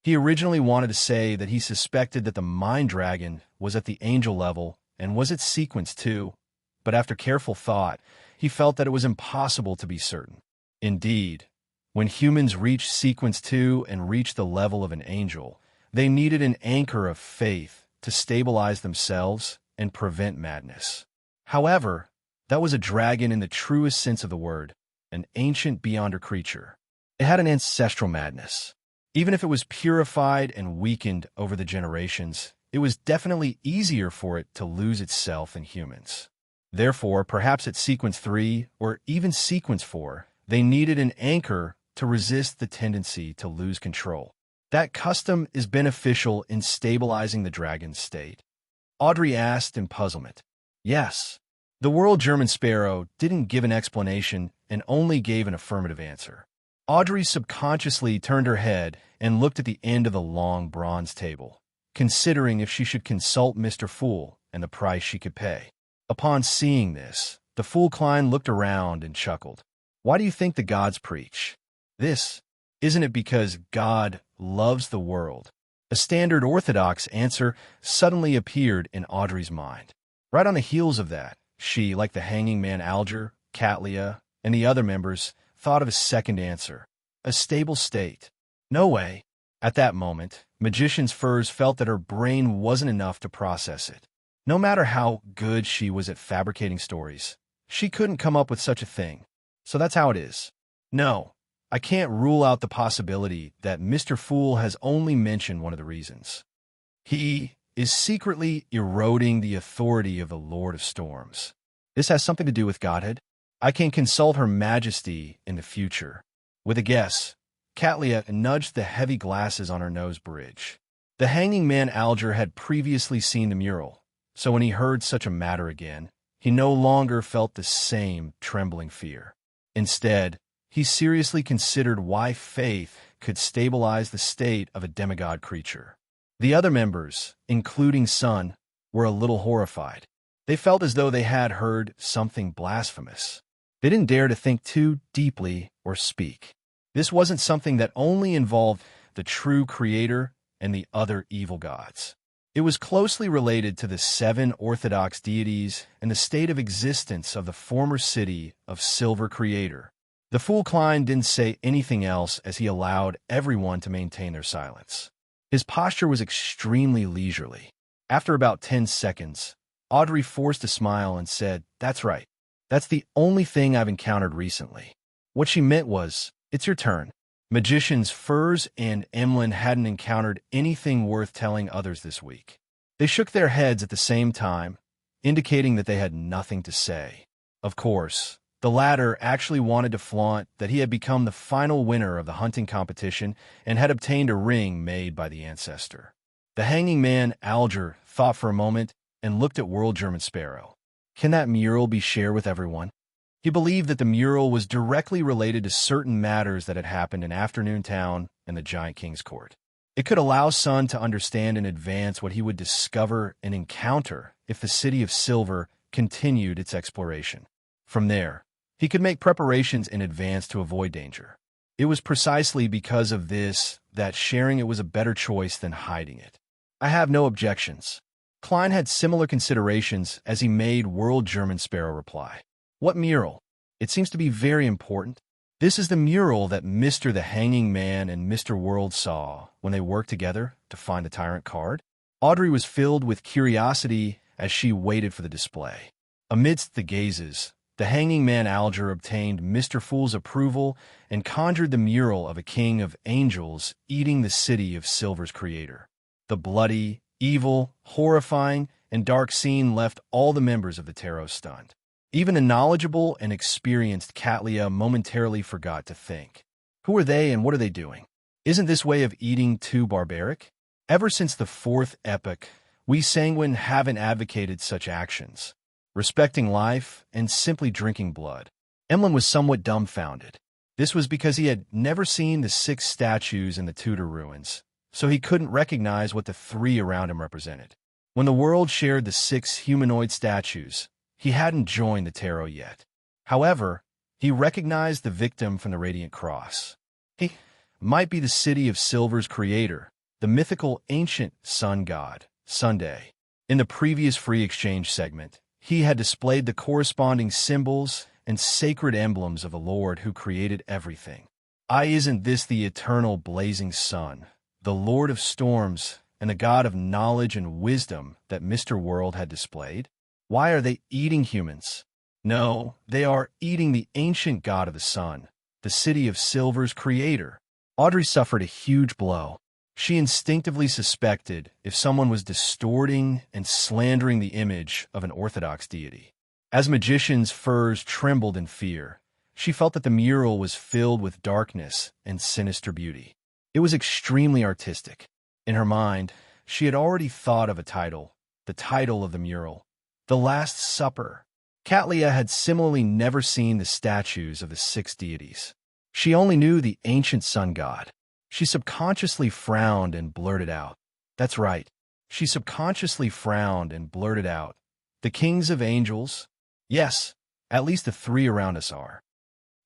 He originally wanted to say that he suspected that the mind dragon was at the angel level and was its sequence too, but after careful thought, he felt that it was impossible to be certain. Indeed, when humans reached sequence 2 and reached the level of an angel, they needed an anchor of faith to stabilize themselves and prevent madness. However, that was a dragon in the truest sense of the word, an ancient beyonder creature. It had an ancestral madness. Even if it was purified and weakened over the generations, it was definitely easier for it to lose itself in humans. Therefore, perhaps at sequence 3 or even sequence 4, they needed an anchor to resist the tendency to lose control. That custom is beneficial in stabilizing the dragon's state. Audrey asked in puzzlement. Yes. The world German sparrow didn't give an explanation and only gave an affirmative answer. Audrey subconsciously turned her head and looked at the end of the long bronze table, considering if she should consult Mr. Fool and the price she could pay. Upon seeing this, the Fool Klein looked around and chuckled. Why do you think the gods preach this? Isn't it because God loves the world? A standard orthodox answer suddenly appeared in Audrey's mind. Right on the heels of that, she, like the hanging man Alger, Catlia, and the other members, thought of a second answer. A stable state. No way. At that moment, Magician's Furs felt that her brain wasn't enough to process it. No matter how good she was at fabricating stories, she couldn't come up with such a thing. So that's how it is. No, I can't rule out the possibility that Mr. Fool has only mentioned one of the reasons. He is secretly eroding the authority of the Lord of Storms. This has something to do with Godhead. I can consult Her Majesty in the future. With a guess, Catlia nudged the heavy glasses on her nose bridge. The hanging man Alger had previously seen the mural, so when he heard such a matter again, he no longer felt the same trembling fear. Instead, he seriously considered why faith could stabilize the state of a demigod creature. The other members, including Sun, were a little horrified. They felt as though they had heard something blasphemous. They didn't dare to think too deeply or speak. This wasn't something that only involved the true creator and the other evil gods. It was closely related to the 7 orthodox deities and the state of existence of the former city of Silver Creator. The Fool Klein didn't say anything else as he allowed everyone to maintain their silence. His posture was extremely leisurely. After about 10 seconds, Audrey forced a smile and said, "That's right. That's the only thing I've encountered recently." What she meant was, "It's your turn." Magician's Furs and Emlyn hadn't encountered anything worth telling others this week. They shook their heads at the same time, indicating that they had nothing to say. Of course, the latter actually wanted to flaunt that he had become the final winner of the hunting competition and had obtained a ring made by the ancestor. The hanging man Alger thought for a moment and looked at World German Sparrow. Can that mural be shared with everyone? He believed that the mural was directly related to certain matters that had happened in Afternoon Town and the Giant King's Court. It could allow Sun to understand in advance what he would discover and encounter if the City of Silver continued its exploration. From there, he could make preparations in advance to avoid danger. It was precisely because of this that sharing it was a better choice than hiding it. I have no objections. Klein had similar considerations as he made World German Sparrow reply. What mural? It seems to be very important. This is the mural that Mr. the Hanging Man and Mr. World saw when they worked together to find the Tyrant card. Audrey was filled with curiosity as she waited for the display. Amidst the gazes, the Hanging Man Alger obtained Mr. Fool's approval and conjured the mural of a king of angels eating the City of Silver's creator. The bloody, evil, horrifying, and dark scene left all the members of the tarot stunned. Even the knowledgeable and experienced Catlia momentarily forgot to think. Who are they and what are they doing? Isn't this way of eating too barbaric? Ever since the 4th epoch, we sanguine haven't advocated such actions, respecting life and simply drinking blood. Emlyn was somewhat dumbfounded. This was because he had never seen the 6 statues in the Tudor ruins, so he couldn't recognize what the three around him represented. When the world shared the 6 humanoid statues, he hadn't joined the tarot yet. However, he recognized the victim from the Radiant Cross. He might be the City of Silver's creator, the mythical ancient sun god, Sunday. In the previous free exchange segment, he had displayed the corresponding symbols and sacred emblems of the Lord who created everything. Isn't this the eternal blazing sun, the Lord of storms, and the God of knowledge and wisdom that Mr. World had displayed? Why are they eating humans? No, they are eating the ancient god of the sun, the City of Silver's creator. Audrey suffered a huge blow. She instinctively suspected if someone was distorting and slandering the image of an orthodox deity. As Magician's furs trembled in fear, she felt that the mural was filled with darkness and sinister beauty. It was extremely artistic. In her mind, she had already thought of a title, the title of the mural, The Last Supper. Katlia had similarly never seen the statues of the 6 deities. She only knew the ancient sun god. She subconsciously frowned and blurted out. That's right. She subconsciously frowned and blurted out. The kings of angels? Yes, at least the 3 around us are.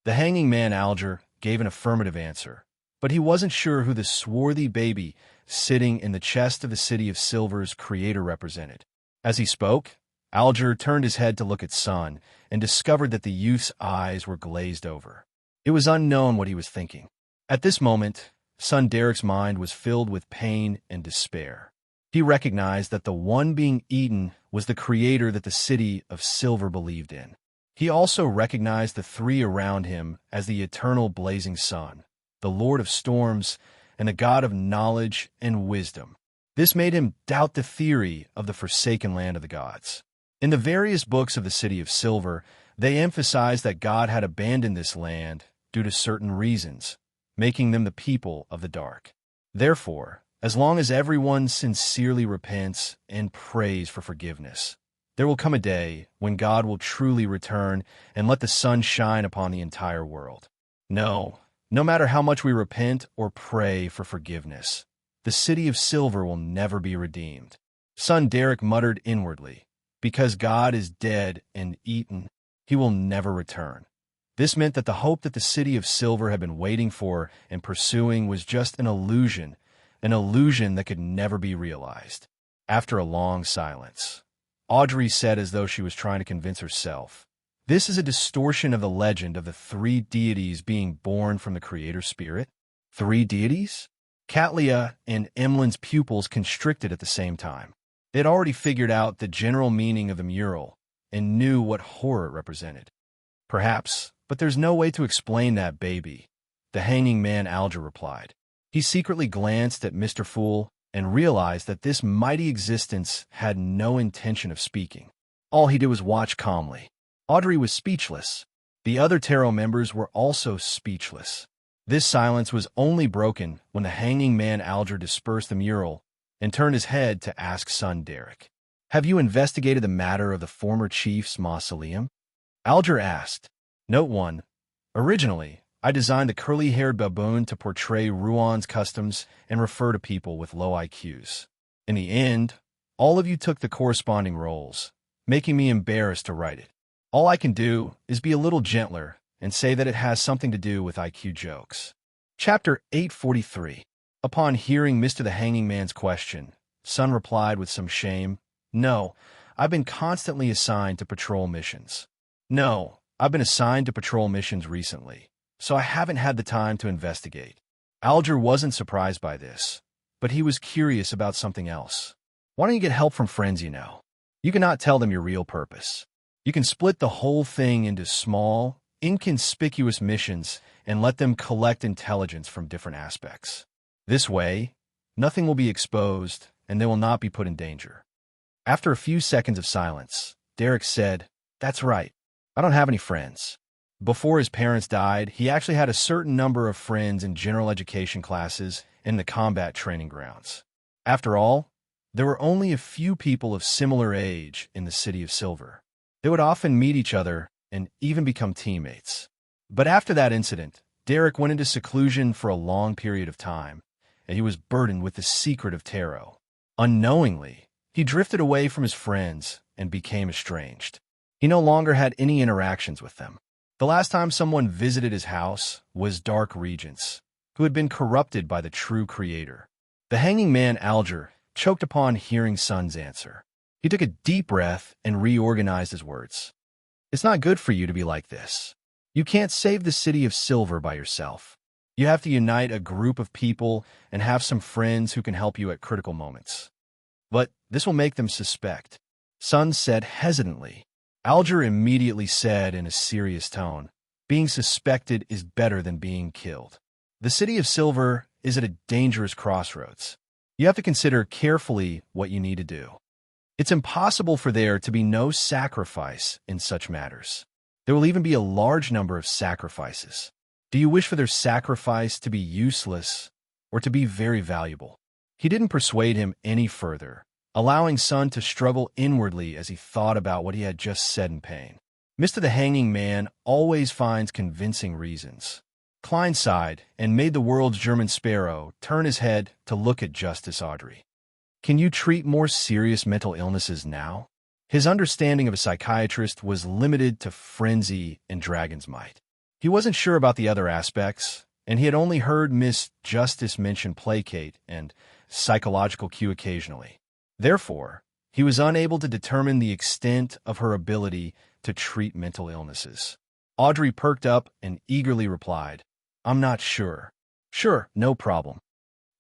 The hanging man Alger gave an affirmative answer, but he wasn't sure who the swarthy baby sitting in the chest of the City of Silver's creator represented. As he spoke, Alger turned his head to look at Sun and discovered that the youth's eyes were glazed over. It was unknown what he was thinking. At this moment, son Derek's mind was filled with pain and despair. He recognized that the one being eaten was the creator that the City of Silver believed in. He also recognized the 3 around him as the eternal blazing sun, the Lord of storms, and the God of knowledge and wisdom. This made him doubt the theory of the forsaken land of the gods. In the various books of the City of Silver, they emphasized that God had abandoned this land due to certain reasons, making them the people of the dark. Therefore, as long as everyone sincerely repents and prays for forgiveness, there will come a day when God will truly return and let the sun shine upon the entire world. No matter how much we repent or pray for forgiveness, the City of Silver will never be redeemed. Son Derek muttered inwardly, because God is dead and eaten, he will never return. This meant that the hope that the City of Silver had been waiting for and pursuing was just an illusion that could never be realized. After a long silence, Audrey said as though she was trying to convince herself, this is a distortion of the legend of the 3 deities being born from the creator spirit. 3 deities? Katlia and Emlyn's pupils constricted at the same time. They had already figured out the general meaning of the mural and knew what horror it represented. Perhaps, but there's no way to explain that, baby, the hanging man Alger replied. He secretly glanced at Mr. Fool and realized that this mighty existence had no intention of speaking. All he did was watch calmly. Audrey was speechless. The other tarot members were also speechless. This silence was only broken when the hanging man Alger dispersed the mural and turned his head to ask son Derek, "Have you investigated the matter of the former chief's mausoleum?" Alger asked. Note 1. Originally, I designed the curly-haired baboon to portray Ruan's customs and refer to people with low IQs. In the end, all of you took the corresponding roles, making me embarrassed to write it. All I can do is be a little gentler and say that it has something to do with IQ jokes. Chapter 843. Upon hearing Mr. the Hanging Man's question, Sun replied with some shame, "No, I've been constantly assigned to patrol missions. No, I've been assigned to patrol missions recently, so I haven't had the time to investigate." Alger wasn't surprised by this, but he was curious about something else. Why don't you get help from friends you know? You cannot tell them your real purpose. You can split the whole thing into small, inconspicuous missions and let them collect intelligence from different aspects. This way, nothing will be exposed and they will not be put in danger. After a few seconds of silence, Derek said, "That's right. I don't have any friends." Before his parents died, he actually had a certain number of friends in general education classes and the combat training grounds. After all, there were only a few people of similar age in the City of Silver. They would often meet each other and even become teammates. But after that incident, Derek went into seclusion for a long period of time, and he was burdened with the secret of tarot. Unknowingly, he drifted away from his friends and became estranged. He no longer had any interactions with them. The last time someone visited his house was Dark Regents, who had been corrupted by the true creator. The hanging man Alger choked upon hearing Sun's answer. He took a deep breath and reorganized his words. It's not good for you to be like this. You can't save the city of Silver by yourself. You have to unite a group of people and have some friends who can help you at critical moments. But this will make them suspect. Sun said hesitantly. Alger immediately said in a serious tone, being suspected is better than being killed. The city of Silver is at a dangerous crossroads. You have to consider carefully what you need to do. It's impossible for there to be no sacrifice in such matters. There will even be a large number of sacrifices. Do you wish for their sacrifice to be useless or to be very valuable? He didn't persuade him any further, allowing Sun to struggle inwardly as he thought about what he had just said in pain. Mr. the Hanging Man always finds convincing reasons. Klein sighed and made the world's German sparrow turn his head to look at Justice Audrey. Can you treat more serious mental illnesses now? His understanding of a psychiatrist was limited to frenzy and dragon's might. He wasn't sure about the other aspects, and he had only heard Miss Justice mention placate and psychological cue occasionally. Therefore, he was unable to determine the extent of her ability to treat mental illnesses. Audrey perked up and eagerly replied, I'm not sure. Sure, no problem.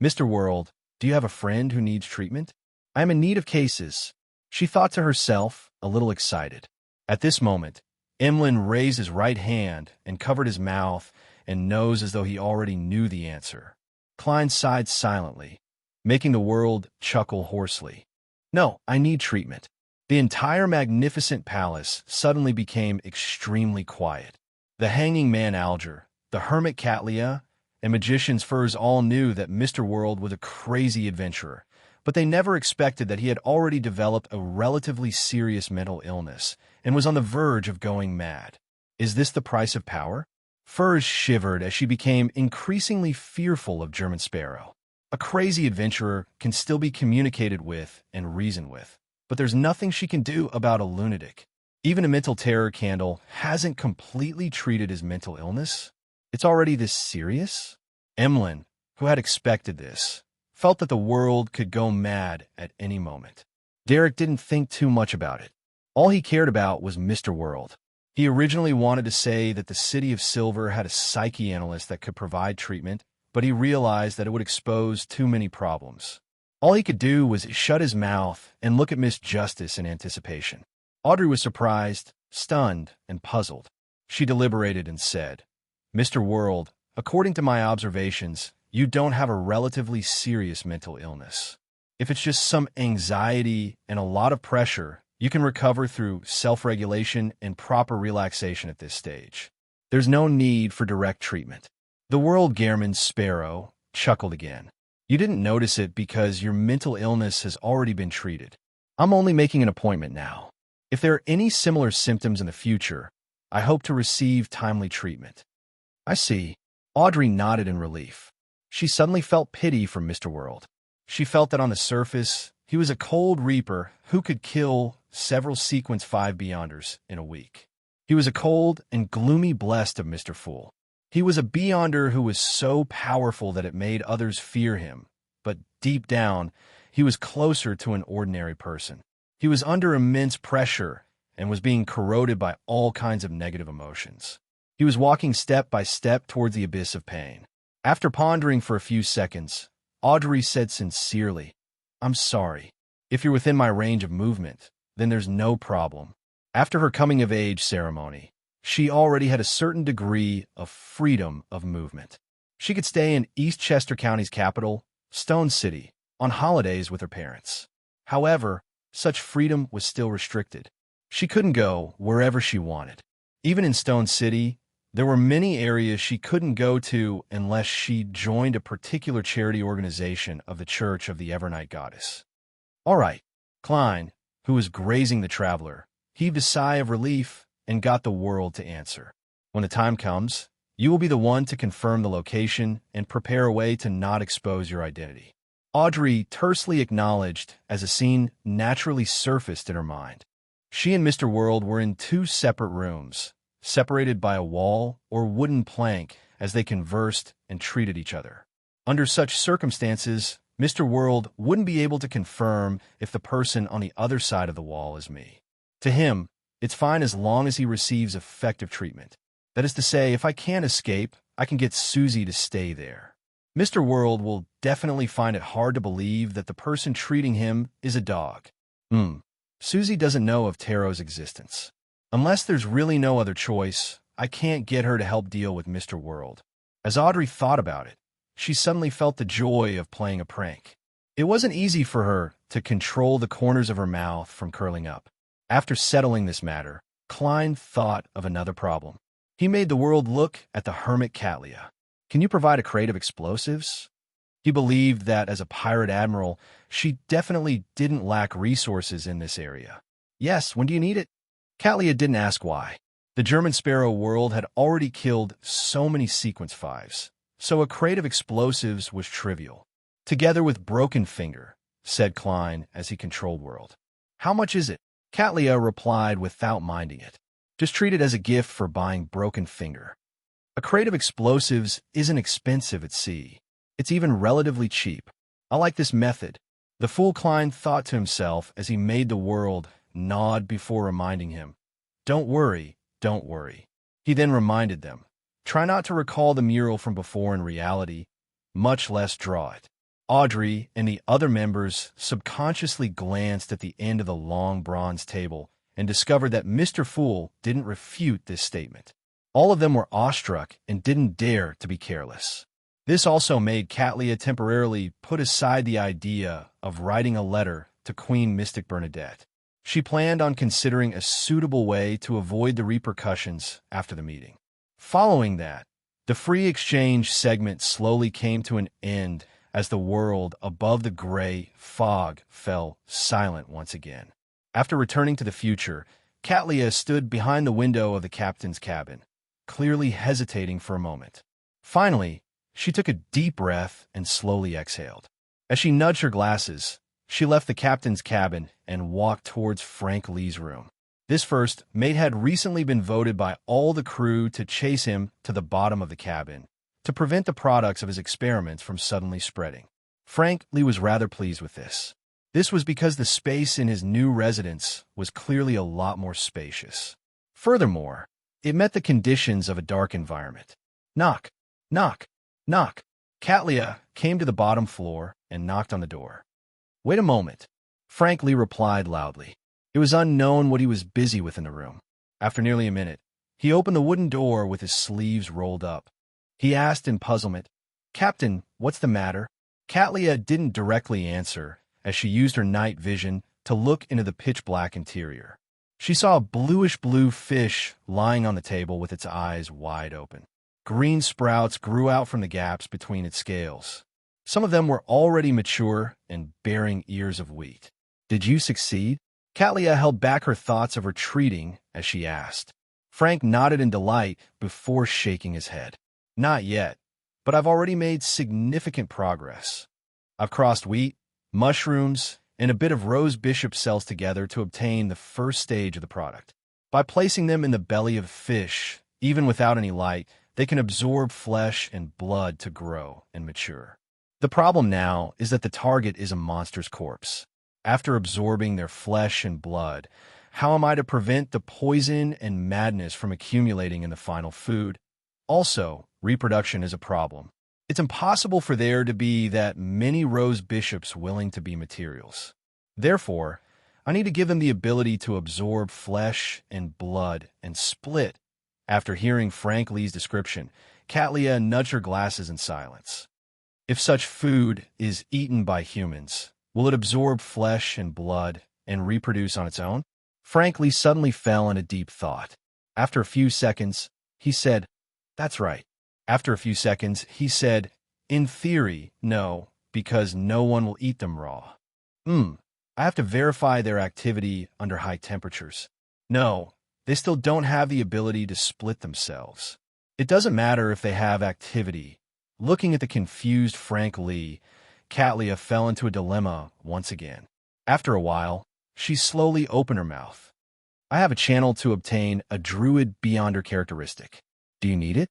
Mr. World, do you have a friend who needs treatment? I am in need of cases. She thought to herself, a little excited. At this moment, Emlyn raised his right hand and covered his mouth and nose as though he already knew the answer. Klein sighed silently, making the world chuckle hoarsely. No, I need treatment. The entire magnificent palace suddenly became extremely quiet. The hanging man Alger, the hermit Catlia, and magician's Furs all knew that Mr. World was a crazy adventurer, but they never expected that he had already developed a relatively serious mental illness and was on the verge of going mad. Is this the price of power? Furs shivered as she became increasingly fearful of German Sparrow. A crazy adventurer can still be communicated with and reasoned with, but there's nothing she can do about a lunatic. Even a mental terror candle hasn't completely treated his mental illness. It's already this serious? Emlyn, who had expected this, felt that the world could go mad at any moment. Derek didn't think too much about it. All he cared about was Mr. World. He originally wanted to say that the City of Silver had a psyche analyst that could provide treatment, but he realized that it would expose too many problems. All he could do was shut his mouth and look at Miss Justice in anticipation. Audrey was surprised, stunned, and puzzled. She deliberated and said, Mr. World, according to my observations, you don't have a relatively serious mental illness. If it's just some anxiety and a lot of pressure, you can recover through self-regulation and proper relaxation at this stage. There's no need for direct treatment. The World German Sparrow chuckled again. You didn't notice it because your mental illness has already been treated. I'm only making an appointment now. If there are any similar symptoms in the future, I hope to receive timely treatment. I see. Audrey nodded in relief. She suddenly felt pity for Mr. World. She felt that on the surface, he was a cold reaper who could kill several Sequence 5 Beyonders in a week. He was a cold and gloomy blessed of Mr. Fool. He was a Beyonder who was so powerful that it made others fear him, but deep down, he was closer to an ordinary person. He was under immense pressure and was being corroded by all kinds of negative emotions. He was walking step by step towards the abyss of pain. After pondering for a few seconds, Audrey said sincerely, I'm sorry. If you're within my range of movement, then there's no problem. After her coming-of-age ceremony, she already had a certain degree of freedom of movement. She could stay in East Chester County's capital, Stone City, on holidays with her parents. However, such freedom was still restricted. She couldn't go wherever she wanted. Even in Stone City, there were many areas she couldn't go to unless she joined a particular charity organization of the Church of the Evernight Goddess. All right, Klein, who was grazing the traveler, heaved a sigh of relief and got the world to answer. When the time comes, You will be the one to confirm the location and prepare a way to not expose your identity. Audrey tersely acknowledged as a scene naturally surfaced in her mind. She and Mr. World were in two separate rooms, separated by a wall or wooden plank as they conversed and treated each other. Under such circumstances, Mr. World wouldn't be able to confirm if the person on the other side of the wall is me. To him, it's fine as long as he receives effective treatment. That is to say, if I can't escape, I can get Susie to stay there. Mr. World will definitely find it hard to believe that the person treating him is a dog. Susie doesn't know of Taro's existence. Unless there's really no other choice, I can't get her to help deal with Mr. World. As Audrey thought about it, she suddenly felt the joy of playing a prank. It wasn't easy for her to control the corners of her mouth from curling up. After settling this matter, Klein thought of another problem. He made the world look at the hermit Catlia. Can you provide a crate of explosives? He believed that as a pirate admiral, she definitely didn't lack resources in this area. Yes, when do you need it? Catlia didn't ask why. The German Sparrow world had already killed so many Sequence 5s, so a crate of explosives was trivial. Together with Broken Finger, said Klein as he controlled World. How much is it? Catlia replied without minding it. Just treat it as a gift for buying Broken Finger. A crate of explosives isn't expensive at sea. It's even relatively cheap. I like this method. The fool Klein thought to himself as he made the World nod before reminding him. Don't worry, don't worry. He then reminded them. Try not to recall the mural from before in reality, much less draw it. Audrey and the other members subconsciously glanced at the end of the long bronze table and discovered that Mr. Fool didn't refute this statement. All of them were awestruck and didn't dare to be careless. This also made Catlia temporarily put aside the idea of writing a letter to Queen Mystic Bernadette. She planned on considering a suitable way to avoid the repercussions after the meeting. Following that, the free exchange segment slowly came to an end as the world above the gray fog fell silent once again. After returning to the future, Catlia stood behind the window of the captain's cabin, clearly hesitating for a moment. Finally, she took a deep breath and slowly exhaled. As she nudged her glasses, she left the captain's cabin and walked towards Frank Lee's room. This first mate had recently been voted by all the crew to chase him to the bottom of the cabin, to prevent the products of his experiments from suddenly spreading. Frank Lee was rather pleased with this. This was because the space in his new residence was clearly a lot more spacious. Furthermore, it met the conditions of a dark environment. Knock, knock, knock. Catlia came to the bottom floor and knocked on the door. Wait a moment, Frank Lee replied loudly. It was unknown what he was busy with in the room. After nearly a minute, he opened the wooden door with his sleeves rolled up. He asked in puzzlement, Captain, what's the matter? Catlia didn't directly answer, as she used her night vision to look into the pitch-black interior. She saw a bluish-blue fish lying on the table with its eyes wide open. Green sprouts grew out from the gaps between its scales. Some of them were already mature and bearing ears of wheat. Did you succeed? Catlia held back her thoughts of retreating as she asked. Frank nodded in delight before shaking his head. Not yet, but I've already made significant progress. I've crossed wheat, mushrooms, and a bit of rose bishop cells together to obtain the first stage of the product. By placing them in the belly of fish, even without any light, they can absorb flesh and blood to grow and mature. The problem now is that the target is a monster's corpse. After absorbing their flesh and blood, how am I to prevent the poison and madness from accumulating in the final food? Also, reproduction is a problem. It's impossible for there to be that many rose bishops willing to be materials. Therefore, I need to give them the ability to absorb flesh and blood and split. After hearing Frank Lee's description, Catlia nudged her glasses in silence. If such food is eaten by humans, will it absorb flesh and blood and reproduce on its own? Frank Lee suddenly fell in a deep thought. After a few seconds, he said, That's right. After a few seconds, he said, In theory, no, because no one will eat them raw. I have to verify their activity under high temperatures. No, they still don't have the ability to split themselves. It doesn't matter if they have activity. Looking at the confused Frank Lee, Catlia fell into a dilemma once again. After a while, she slowly opened her mouth. I have a channel to obtain a druid beyonder characteristic. Do you need it?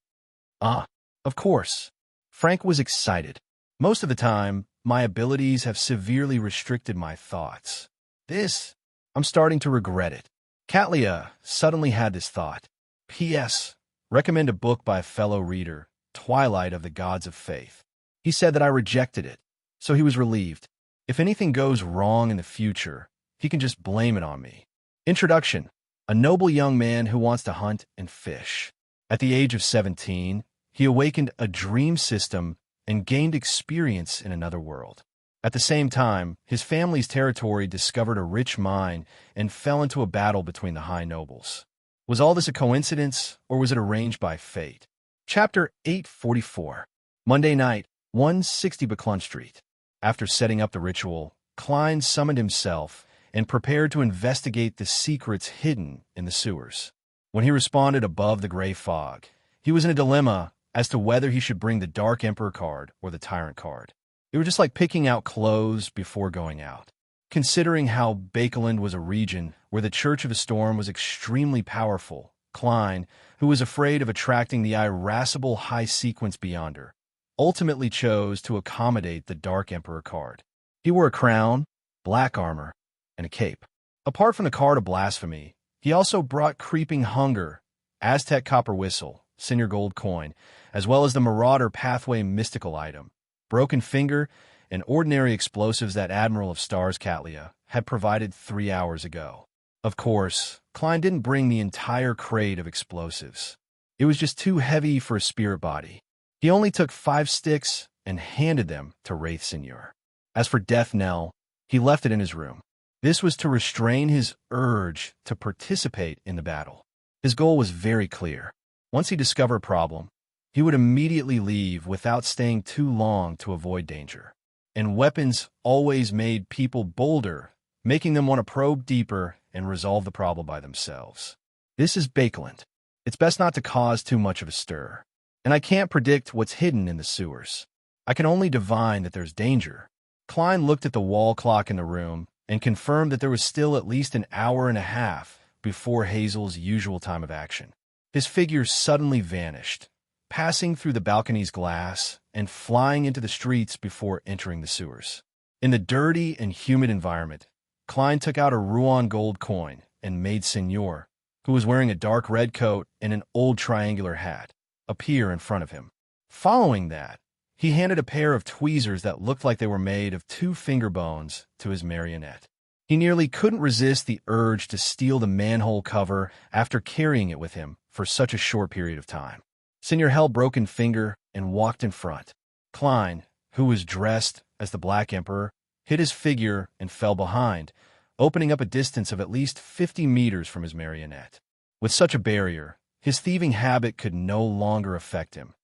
Ah, of course. Frank was excited. Most of the time, my abilities have severely restricted my thoughts. I'm starting to regret it. Catlia suddenly had this thought. P.S. Recommend a book by a fellow reader, Twilight of the Gods of Faith. He said that I rejected it, so he was relieved. If anything goes wrong in the future, he can just blame it on me. Introduction. A noble young man who wants to hunt and fish. At the age of 17, he awakened a dream system and gained experience in another world. At the same time, his family's territory discovered a rich mine and fell into a battle between the high nobles. Was all this a coincidence, or was it arranged by fate? Chapter 844. Monday night, 160 Buckland Street. After setting up the ritual, Klein summoned himself and prepared to investigate the secrets hidden in the sewers. When he responded above the gray fog, he was in a dilemma as to whether he should bring the Dark Emperor card or the Tyrant card. It was just like picking out clothes before going out. Considering how Bakeland was a region where the Church of the Storm was extremely powerful, Klein, who was afraid of attracting the irascible high-sequence Beyonder, ultimately chose to accommodate the Dark Emperor card. He wore a crown, black armor, and a cape. Apart from the card of blasphemy, he also brought Creeping Hunger, Aztec Copper Whistle, Senior Gold Coin, as well as the Marauder Pathway mystical item, Broken Finger, and ordinary explosives that Admiral of Stars Catlia had provided 3 hours ago. Of course, Klein didn't bring the entire crate of explosives. It was just too heavy for a spirit body. He only took 5 sticks and handed them to Wraith Senior. As for Death Knell, he left it in his room. This was to restrain his urge to participate in the battle. His goal was very clear. Once he discovered a problem, he would immediately leave without staying too long to avoid danger. And weapons always made people bolder, making them want to probe deeper and resolve the problem by themselves. This is Bakeland. It's best not to cause too much of a stir. And I can't predict what's hidden in the sewers. I can only divine that there's danger. Klein looked at the wall clock in the room and confirmed that there was still at least an hour and a half before Hazel's usual time of action. His figure suddenly vanished, passing through the balcony's glass and flying into the streets before entering the sewers. In the dirty and humid environment, Klein took out a Ruan gold coin and made Senor, who was wearing a dark red coat and an old triangular hat, appear in front of him. Following that, he handed a pair of tweezers that looked like they were made of 2 finger bones to his marionette. He nearly couldn't resist the urge to steal the manhole cover after carrying it with him for such a short period of time. Senior held Broken Finger and walked in front. Klein, who was dressed as the Black Emperor, hit his figure and fell behind, opening up a distance of at least 50 meters from his marionette. With such a barrier, his thieving habit could no longer affect him,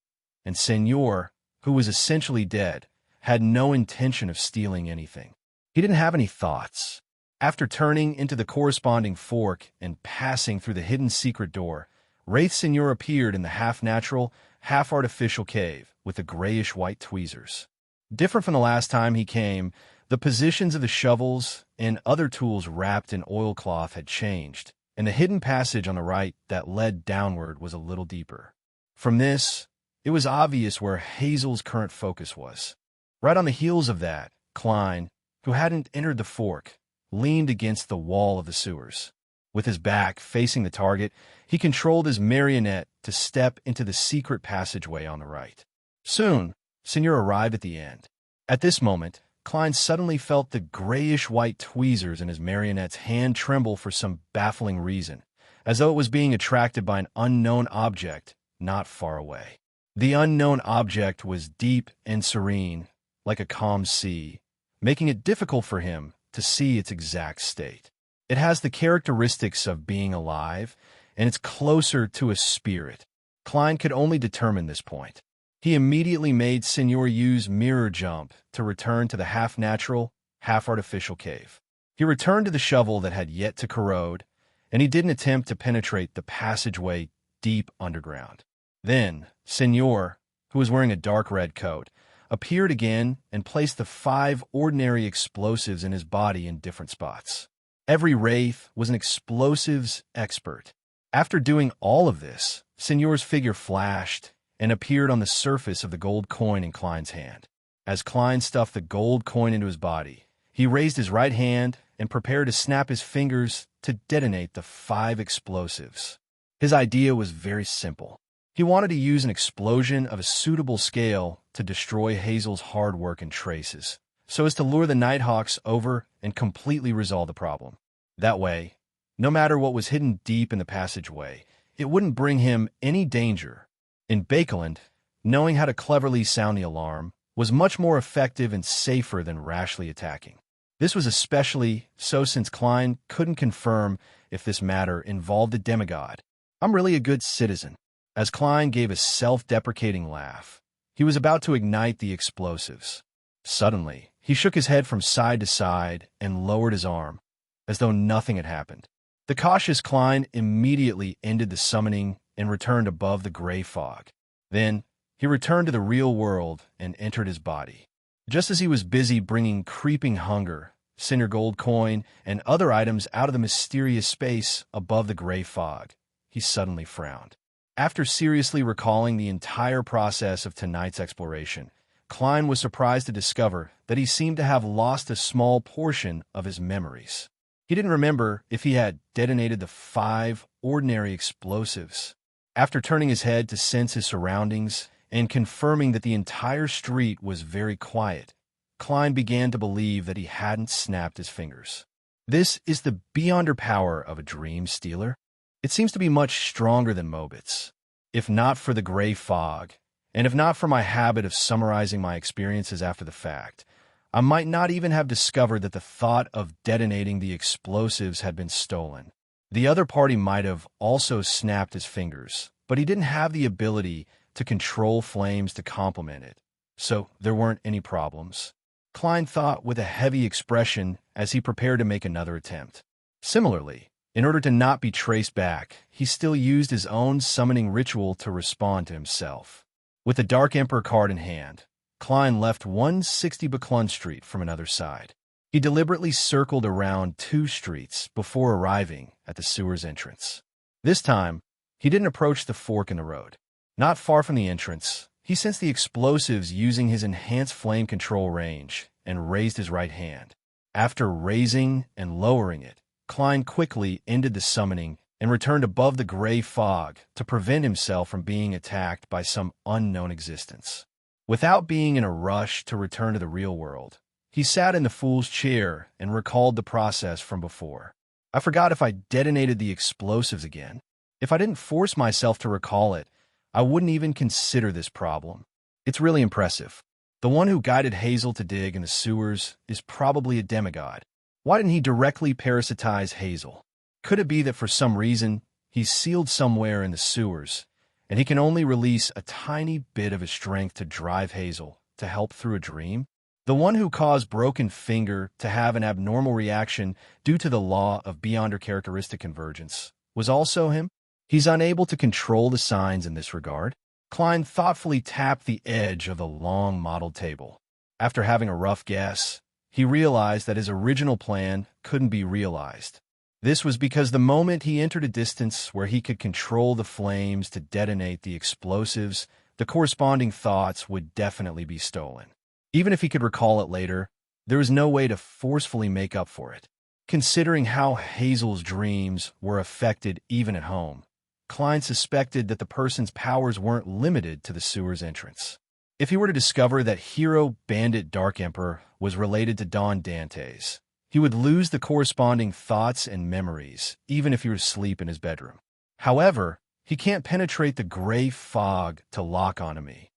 and Senor, who was essentially dead, had no intention of stealing anything. He didn't have any thoughts. After turning into the corresponding fork and passing through the hidden secret door, Wraith Senior appeared in the half-natural, half-artificial cave with the grayish-white tweezers. Different from the last time he came, the positions of the shovels and other tools wrapped in oilcloth had changed, and the hidden passage on the right that led downward was a little deeper. From this, it was obvious where Hazel's current focus was. Right on the heels of that, Klein, who hadn't entered the fork, leaned against the wall of the sewers. With his back facing the target, he controlled his marionette to step into the secret passageway on the right. Soon, Senior arrived at the end. At this moment, Klein suddenly felt the grayish-white tweezers in his marionette's hand tremble for some baffling reason, as though it was being attracted by an unknown object not far away. The unknown object was deep and serene, like a calm sea, making it difficult for him to see its exact state. It has the characteristics of being alive, and it's closer to a spirit. Klein could only determine this point. He immediately made Senor use Mirror Jump to return to the half-natural, half-artificial cave. He returned to the shovel that had yet to corrode, and he didn't attempt to penetrate the passageway deep underground. Then, Senor, who was wearing a dark red coat, appeared again and placed the 5 ordinary explosives in his body in different spots. Every wraith was an explosives expert. After doing all of this, Senor's figure flashed and appeared on the surface of the gold coin in Klein's hand. As Klein stuffed the gold coin into his body, he raised his right hand and prepared to snap his fingers to detonate the 5 explosives. His idea was very simple. He wanted to use an explosion of a suitable scale to destroy Hazel's hard work and traces, so as to lure the Nighthawks over and completely resolve the problem. That way, no matter what was hidden deep in the passageway, it wouldn't bring him any danger. In Bakeland, knowing how to cleverly sound the alarm was much more effective and safer than rashly attacking. This was especially so since Klein couldn't confirm if this matter involved a demigod. "I'm really a good citizen." As Klein gave a self-deprecating laugh, he was about to ignite the explosives. Suddenly, he shook his head from side to side and lowered his arm, as though nothing had happened. The cautious Klein immediately ended the summoning and returned above the gray fog. Then, he returned to the real world and entered his body. Just as he was busy bringing creeping hunger, cinder gold coin, and other items out of the mysterious space above the gray fog, he suddenly frowned. After seriously recalling the entire process of tonight's exploration, Klein was surprised to discover that he seemed to have lost a small portion of his memories. He didn't remember if he had detonated the 5 ordinary explosives. After turning his head to sense his surroundings and confirming that the entire street was very quiet, Klein began to believe that he hadn't snapped his fingers. This is the beyonder power of a dream stealer. It seems to be much stronger than Mobit's. If not for the gray fog, and if not for my habit of summarizing my experiences after the fact, I might not even have discovered that the thought of detonating the explosives had been stolen. The other party might have also snapped his fingers, but he didn't have the ability to control flames to complement it, so there weren't any problems. Klein thought with a heavy expression as he prepared to make another attempt. Similarly, in order to not be traced back, he still used his own summoning ritual to respond to himself. With the Dark Emperor card in hand, Klein left 160 Buckland Street from another side. He deliberately circled around 2 streets before arriving at the sewer's entrance. This time, he didn't approach the fork in the road. Not far from the entrance, he sensed the explosives using his enhanced flame control range and raised his right hand. After raising and lowering it, Klein quickly ended the summoning and returned above the gray fog to prevent himself from being attacked by some unknown existence. Without being in a rush to return to the real world, he sat in the fool's chair and recalled the process from before. I forgot if I detonated the explosives again. If I didn't force myself to recall it, I wouldn't even consider this problem. It's really impressive. The one who guided Hazel to dig in the sewers is probably a demigod. Why didn't he directly parasitize Hazel? Could it be that for some reason, he's sealed somewhere in the sewers, and he can only release a tiny bit of his strength to drive Hazel to help through a dream? The one who caused Broken Finger to have an abnormal reaction due to the law of beyonder characteristic convergence was also him? He's unable to control the signs in this regard. Klein thoughtfully tapped the edge of the long modeled table. After having a rough guess, he realized that his original plan couldn't be realized. This was because the moment he entered a distance where he could control the flames to detonate the explosives, the corresponding thoughts would definitely be stolen. Even if he could recall it later, there was no way to forcefully make up for it. Considering how Hazel's dreams were affected even at home, Klein suspected that the person's powers weren't limited to the sewer's entrance. If he were to discover that hero bandit Dark Emperor was related to Don Dante's, he would lose the corresponding thoughts and memories, even if he were asleep in his bedroom. However, he can't penetrate the gray fog to lock onto me.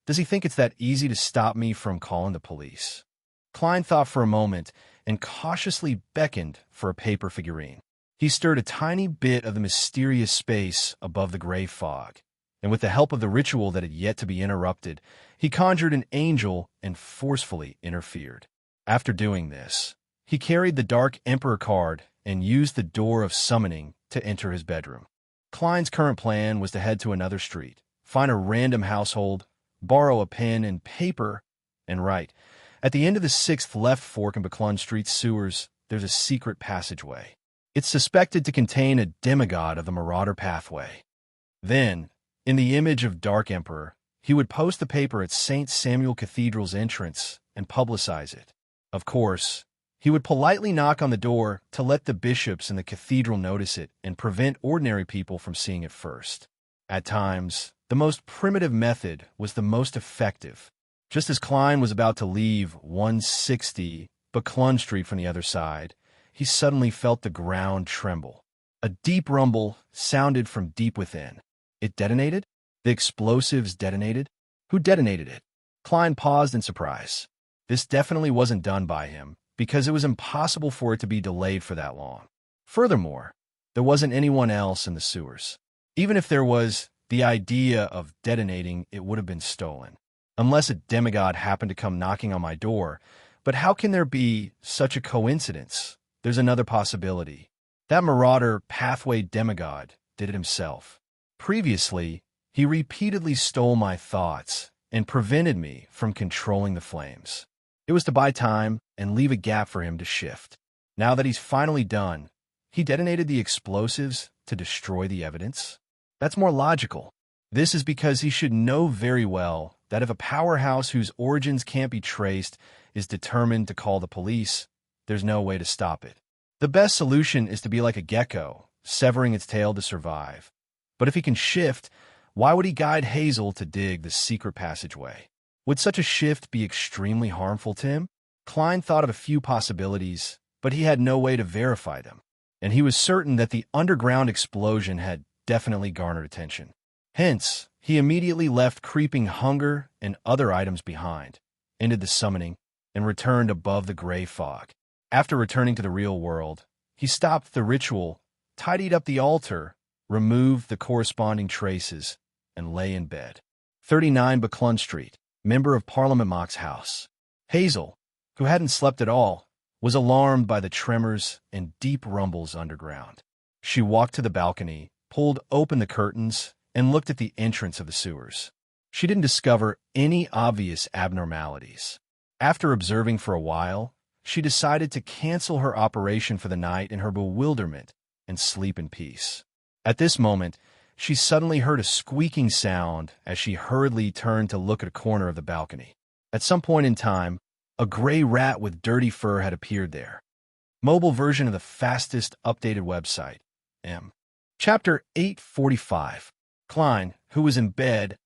Does he think it's that easy to stop me from calling the police? Klein thought for a moment and cautiously beckoned for a paper figurine. He stirred a tiny bit of the mysterious space above the gray fog, and with the help of the ritual that had yet to be interrupted, he conjured an angel and forcefully interfered. After doing this, he carried the Dark Emperor card and used the door of summoning to enter his bedroom. Klein's current plan was to head to another street, find a random household, borrow a pen and paper, and write. At the end of the 6th left fork in Buckland Street sewers, there's a secret passageway. It's suspected to contain a demigod of the Marauder pathway. Then, in the image of Dark Emperor, he would post the paper at St. Samuel Cathedral's entrance and publicize it. Of course, he would politely knock on the door to let the bishops in the cathedral notice it and prevent ordinary people from seeing it first. At times, the most primitive method was the most effective. Just as Klein was about to leave 160 Buckland Street from the other side, he suddenly felt the ground tremble. A deep rumble sounded from deep within. It detonated? The explosives detonated? Who detonated it? Klein paused in surprise. This definitely wasn't done by him, because it was impossible for it to be delayed for that long. Furthermore, there wasn't anyone else in the sewers. Even if there was, the idea of detonating it would have been stolen. Unless a demigod happened to come knocking on my door. But how can there be such a coincidence? There's another possibility. That Marauder pathway demigod did it himself. Previously, he repeatedly stole my thoughts and prevented me from controlling the flames. It was to buy time and leave a gap for him to shift. Now that he's finally done, he detonated the explosives to destroy the evidence? That's more logical. This is because he should know very well that if a powerhouse whose origins can't be traced is determined to call the police, there's no way to stop it. The best solution is to be like a gecko, severing its tail to survive. But if he can shift, why would he guide Hazel to dig the secret passageway? Would such a shift be extremely harmful to him? Klein thought of a few possibilities, but he had no way to verify them. And he was certain that the underground explosion had definitely garnered attention. Hence, he immediately left creeping hunger and other items behind, ended the summoning, and returned above the gray fog. After returning to the real world, he stopped the ritual, tidied up the altar, removed the corresponding traces, and lay in bed. 39 Buckland Street, Member of Parliament Mock's house. Hazel, who hadn't slept at all, was alarmed by the tremors and deep rumbles underground. She walked to the balcony, pulled open the curtains, and looked at the entrance of the sewers. She didn't discover any obvious abnormalities. After observing for a while, she decided to cancel her operation for the night in her bewilderment and sleep in peace. At this moment, she suddenly heard a squeaking sound as she hurriedly turned to look at a corner of the balcony. At some point in time, a gray rat with dirty fur had appeared there. Mobile version of the fastest updated website, M. Chapter 845. Klein, who was in bed,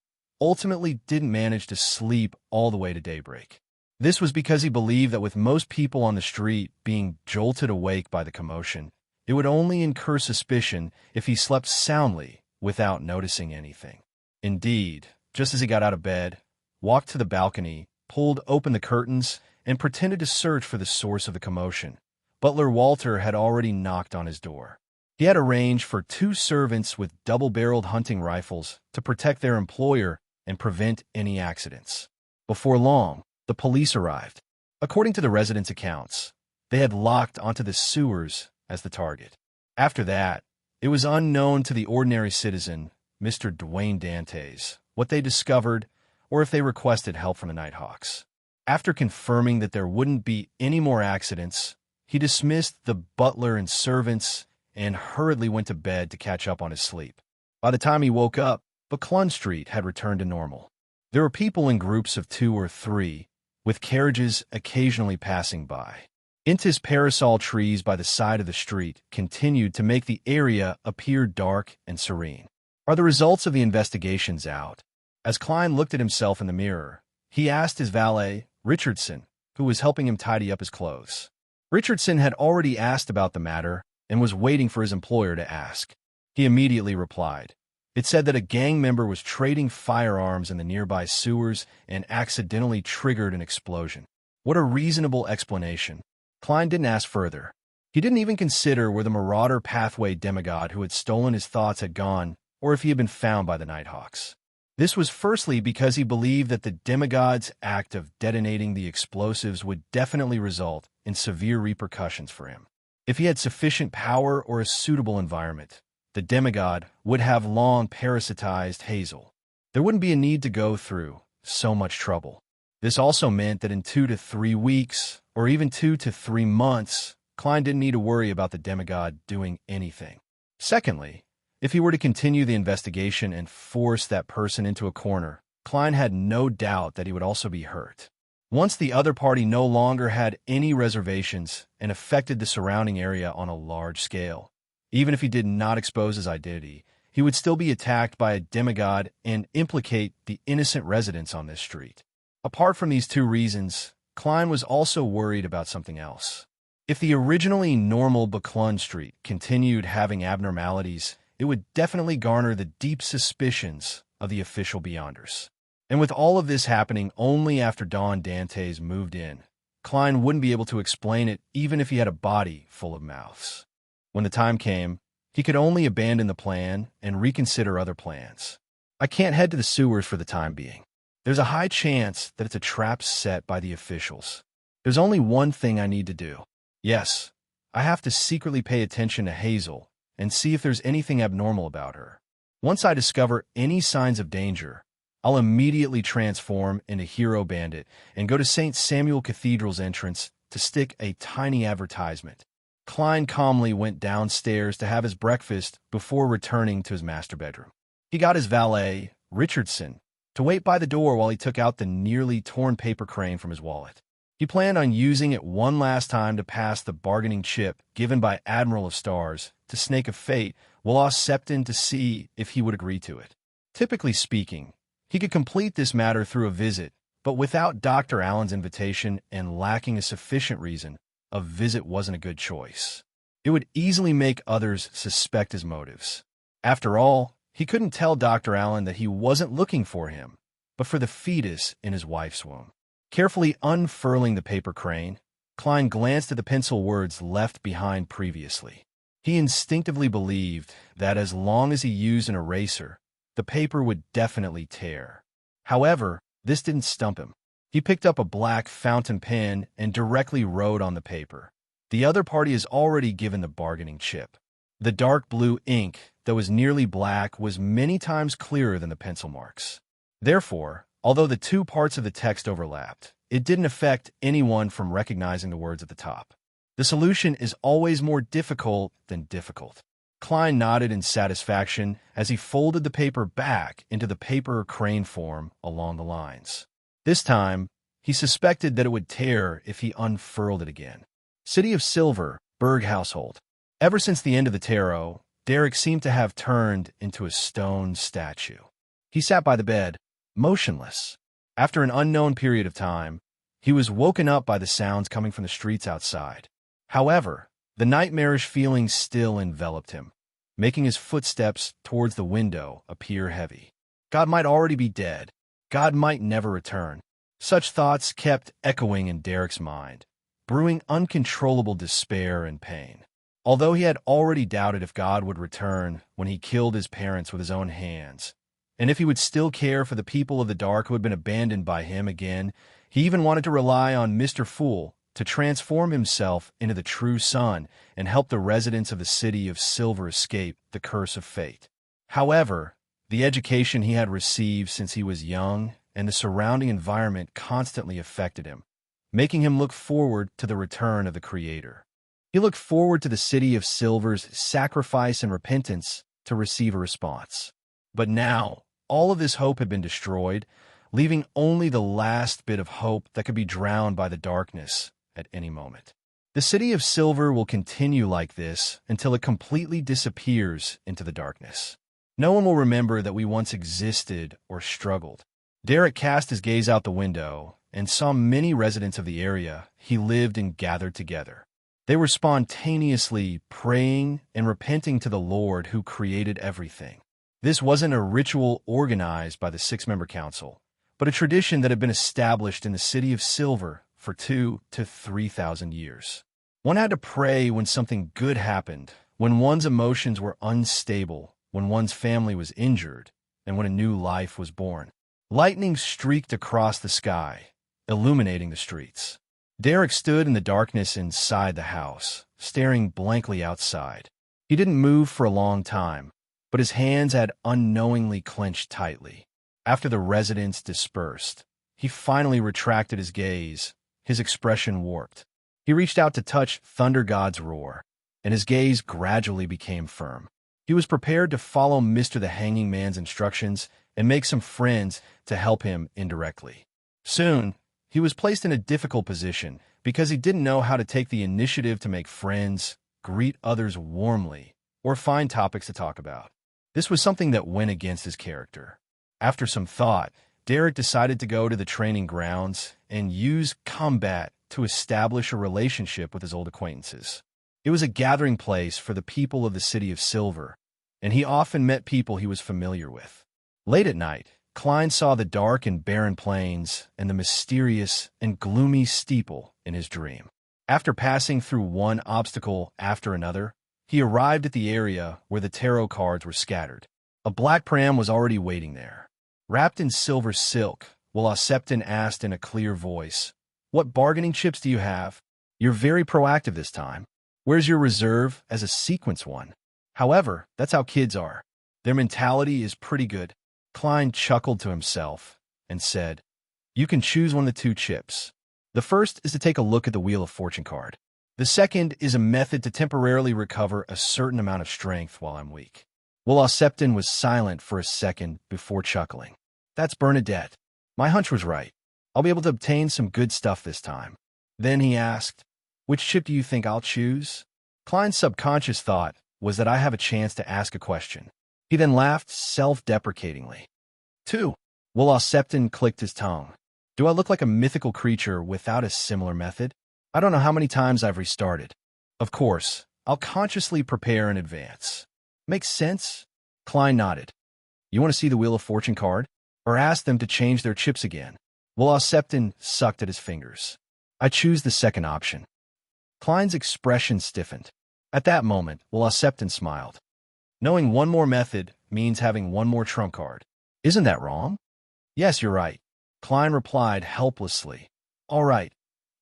ultimately didn't manage to sleep all the way to daybreak. This was because he believed that with most people on the street being jolted awake by the commotion, it would only incur suspicion if he slept soundly without noticing anything. Indeed, just as he got out of bed, walked to the balcony, pulled open the curtains, and pretended to search for the source of the commotion, Butler Walter had already knocked on his door. He had arranged for 2 servants with double-barreled hunting rifles to protect their employer and prevent any accidents. Before long, the police arrived. According to the residents' accounts, they had locked onto the sewers as the target. After that, it was unknown to the ordinary citizen, Mr. Dwayne Dantes, what they discovered or if they requested help from the Nighthawks. After confirming that there wouldn't be any more accidents, he dismissed the butler and servants and hurriedly went to bed to catch up on his sleep. By the time he woke up, Buckland Street had returned to normal. There were people in groups of 2 or 3, with carriages occasionally passing by. Intis parasol trees by the side of the street continued to make the area appear dark and serene. Are the results of the investigations out? As Klein looked at himself in the mirror, he asked his valet, Richardson, who was helping him tidy up his clothes. Richardson had already asked about the matter and was waiting for his employer to ask. He immediately replied. It said that a gang member was trading firearms in the nearby sewers and accidentally triggered an explosion. What a reasonable explanation. Klein didn't ask further. He didn't even consider where the Marauder pathway demigod who had stolen his thoughts had gone, or if he had been found by the Nighthawks. This was firstly because he believed that the demigod's act of detonating the explosives would definitely result in severe repercussions for him. If he had sufficient power or a suitable environment, the demigod would have long parasitized Hazel. There wouldn't be a need to go through so much trouble. This also meant that in 2 to 3 weeks, or even 2 to 3 months, Klein didn't need to worry about the demigod doing anything. Secondly, if he were to continue the investigation and force that person into a corner, Klein had no doubt that he would also be hurt. Once the other party no longer had any reservations and affected the surrounding area on a large scale, even if he did not expose his identity, he would still be attacked by a demigod and implicate the innocent residents on this street. Apart from these 2 reasons, Klein was also worried about something else. If the originally normal Buklund Street continued having abnormalities, it would definitely garner the deep suspicions of the official Beyonders. And with all of this happening only after Don Dantes moved in, Klein wouldn't be able to explain it even if he had a body full of mouths. When the time came, he could only abandon the plan and reconsider other plans. I can't head to the sewers for the time being. There's a high chance that it's a trap set by the officials. There's only one thing I need to do. Yes, I have to secretly pay attention to Hazel and see if there's anything abnormal about her. Once I discover any signs of danger, I'll immediately transform into Hero Bandit and go to St. Samuel Cathedral's entrance to stick a tiny advertisement. Klein calmly went downstairs to have his breakfast before returning to his master bedroom. He got his valet, Richardson, to wait by the door while he took out the nearly torn paper crane from his wallet. He planned on using it one last time to pass the bargaining chip given by Admiral of Stars to Snake of Fate, Wallace Septon, to see if he would agree to it. Typically speaking, he could complete this matter through a visit, but without Dr. Allen's invitation and lacking a sufficient reason, a visit wasn't a good choice. It would easily make others suspect his motives. After all, he couldn't tell Dr. Allen that he wasn't looking for him, but for the fetus in his wife's womb. Carefully unfurling the paper crane, Klein glanced at the pencil words left behind previously. He instinctively believed that as long as he used an eraser, the paper would definitely tear. However, this didn't stump him. He picked up a black fountain pen and directly wrote on the paper. The other party is already given the bargaining chip. The dark blue ink that was nearly black was many times clearer than the pencil marks. Therefore, although the 2 parts of the text overlapped, it didn't affect anyone from recognizing the words at the top. The solution is always more difficult than difficult. Klein nodded in satisfaction as he folded the paper back into the paper crane form along the lines. This time, he suspected that it would tear if he unfurled it again. City of Silver, Berg household. Ever since the end of the tarot, Derek seemed to have turned into a stone statue. He sat by the bed, motionless. After an unknown period of time, he was woken up by the sounds coming from the streets outside. However, the nightmarish feeling still enveloped him, making his footsteps towards the window appear heavy. God might already be dead. God might never return. Such thoughts kept echoing in Derek's mind, brewing uncontrollable despair and pain. Although he had already doubted if God would return when he killed his parents with his own hands, and if he would still care for the people of the dark who had been abandoned by him again, he even wanted to rely on Mr. Fool to transform himself into the true sun and help the residents of the City of Silver escape the curse of fate. However, the education he had received since he was young and the surrounding environment constantly affected him, making him look forward to the return of the Creator. He looked forward to the City of Silver's sacrifice and repentance to receive a response. But now, all of this hope had been destroyed, leaving only the last bit of hope that could be drowned by the darkness at any moment. The City of Silver will continue like this until it completely disappears into the darkness. No one will remember that we once existed or struggled. Derek cast his gaze out the window and saw many residents of the area he lived and gathered together. They were spontaneously praying and repenting to the Lord who created everything. This wasn't a ritual organized by the 6-member council, but a tradition that had been established in the City of Silver for 2,000 to 3,000 years. One had to pray when something good happened, when one's emotions were unstable, when one's family was injured, and when a new life was born. Lightning streaked across the sky, illuminating the streets. Derek stood in the darkness inside the house, staring blankly outside. He didn't move for a long time, but his hands had unknowingly clenched tightly. After the residents dispersed, he finally retracted his gaze, his expression warped. He reached out to touch Thunder God's roar, and his gaze gradually became firm. He was prepared to follow Mr. the Hanging Man's instructions and make some friends to help him indirectly. Soon, he was placed in a difficult position because he didn't know how to take the initiative to make friends, greet others warmly, or find topics to talk about. This was something that went against his character. After some thought, Derek decided to go to the training grounds and use combat to establish a relationship with his old acquaintances. It was a gathering place for the people of the City of Silver, and he often met people he was familiar with. Late at night, Klein saw the dark and barren plains and the mysterious and gloomy steeple in his dream. After passing through one obstacle after another, he arrived at the area where the tarot cards were scattered. A black pram was already waiting there. Wrapped in silver silk, Septon asked in a clear voice, "What bargaining chips do you have? You're very proactive this time. Where's your reserve as a sequence one?" However, that's how kids are. Their mentality is pretty good. Klein chuckled to himself and said, "You can choose one of the two chips. The first is to take a look at the Wheel of Fortune card. The second is a method to temporarily recover a certain amount of strength while I'm weak." Septon was silent for a second before chuckling. "That's Bernadette. My hunch was right. I'll be able to obtain some good stuff this time." Then he asked, "Which chip do you think I'll choose?" Klein's subconscious thought was that I have a chance to ask a question. He then laughed self-deprecatingly. "Two." Septon clicked his tongue. "Do I look like a mythical creature without a similar method? I don't know how many times I've restarted. Of course, I'll consciously prepare in advance." "Makes sense?" Klein nodded. "You want to see the Wheel of Fortune card? Or ask them to change their chips again?" Septon sucked at his fingers. "I choose the second option." Klein's expression stiffened. At that moment, Septon smiled. "Knowing one more method means having one more trump card. Isn't that wrong?" "Yes, you're right." Klein replied helplessly. "All right.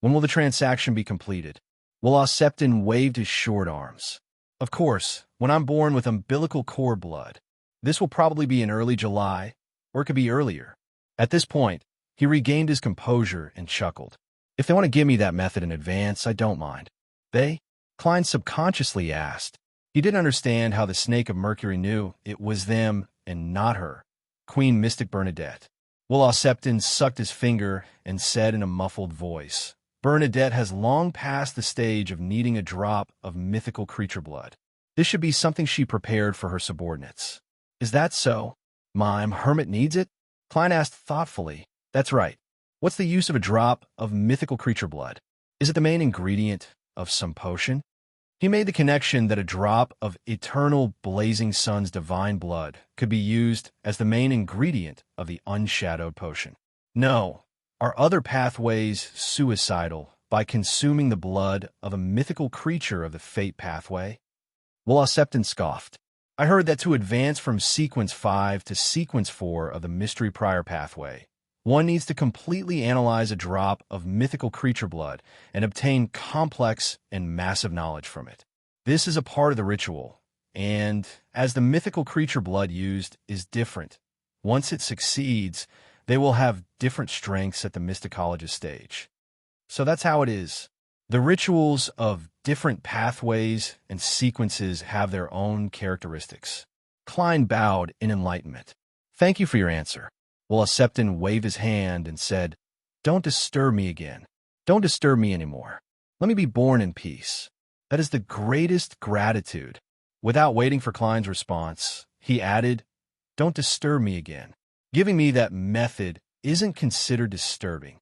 When will the transaction be completed?" Septon waved his short arms. "Of course, when I'm born with umbilical cord blood. This will probably be in early July, or it could be earlier." At this point, he regained his composure and chuckled. "If they want to give me that method in advance, I don't mind." "They?" Klein subconsciously asked. He didn't understand how the Snake of Mercury knew it was them and not her, Queen Mystic Bernadette. Septon sucked his finger and said in a muffled voice, "Bernadette has long passed the stage of needing a drop of mythical creature blood. This should be something she prepared for her subordinates." "Is that so? My hermit needs it?" Klein asked thoughtfully. "That's right. What's the use of a drop of mythical creature blood? Is it the main ingredient of some potion?" He made the connection that a drop of eternal blazing sun's divine blood could be used as the main ingredient of the unshadowed potion. "No. Are other pathways suicidal by consuming the blood of a mythical creature of the fate pathway?" Septon scoffed. "I heard that to advance from sequence 5 to sequence 4 of the mystery prior pathway, one needs to completely analyze a drop of mythical creature blood and obtain complex and massive knowledge from it. This is a part of the ritual, and as the mythical creature blood used is different, once it succeeds, they will have different strengths at the mysticologist stage. So that's how it is. The rituals of different pathways and sequences have their own characteristics." Klein bowed in enlightenment. "Thank you for your answer." Septon waved his hand and said, "Don't disturb me again. Don't disturb me anymore. Let me be born in peace. That is the greatest gratitude." Without waiting for Klein's response, he added, "Don't disturb me again. Giving me that method isn't considered disturbing."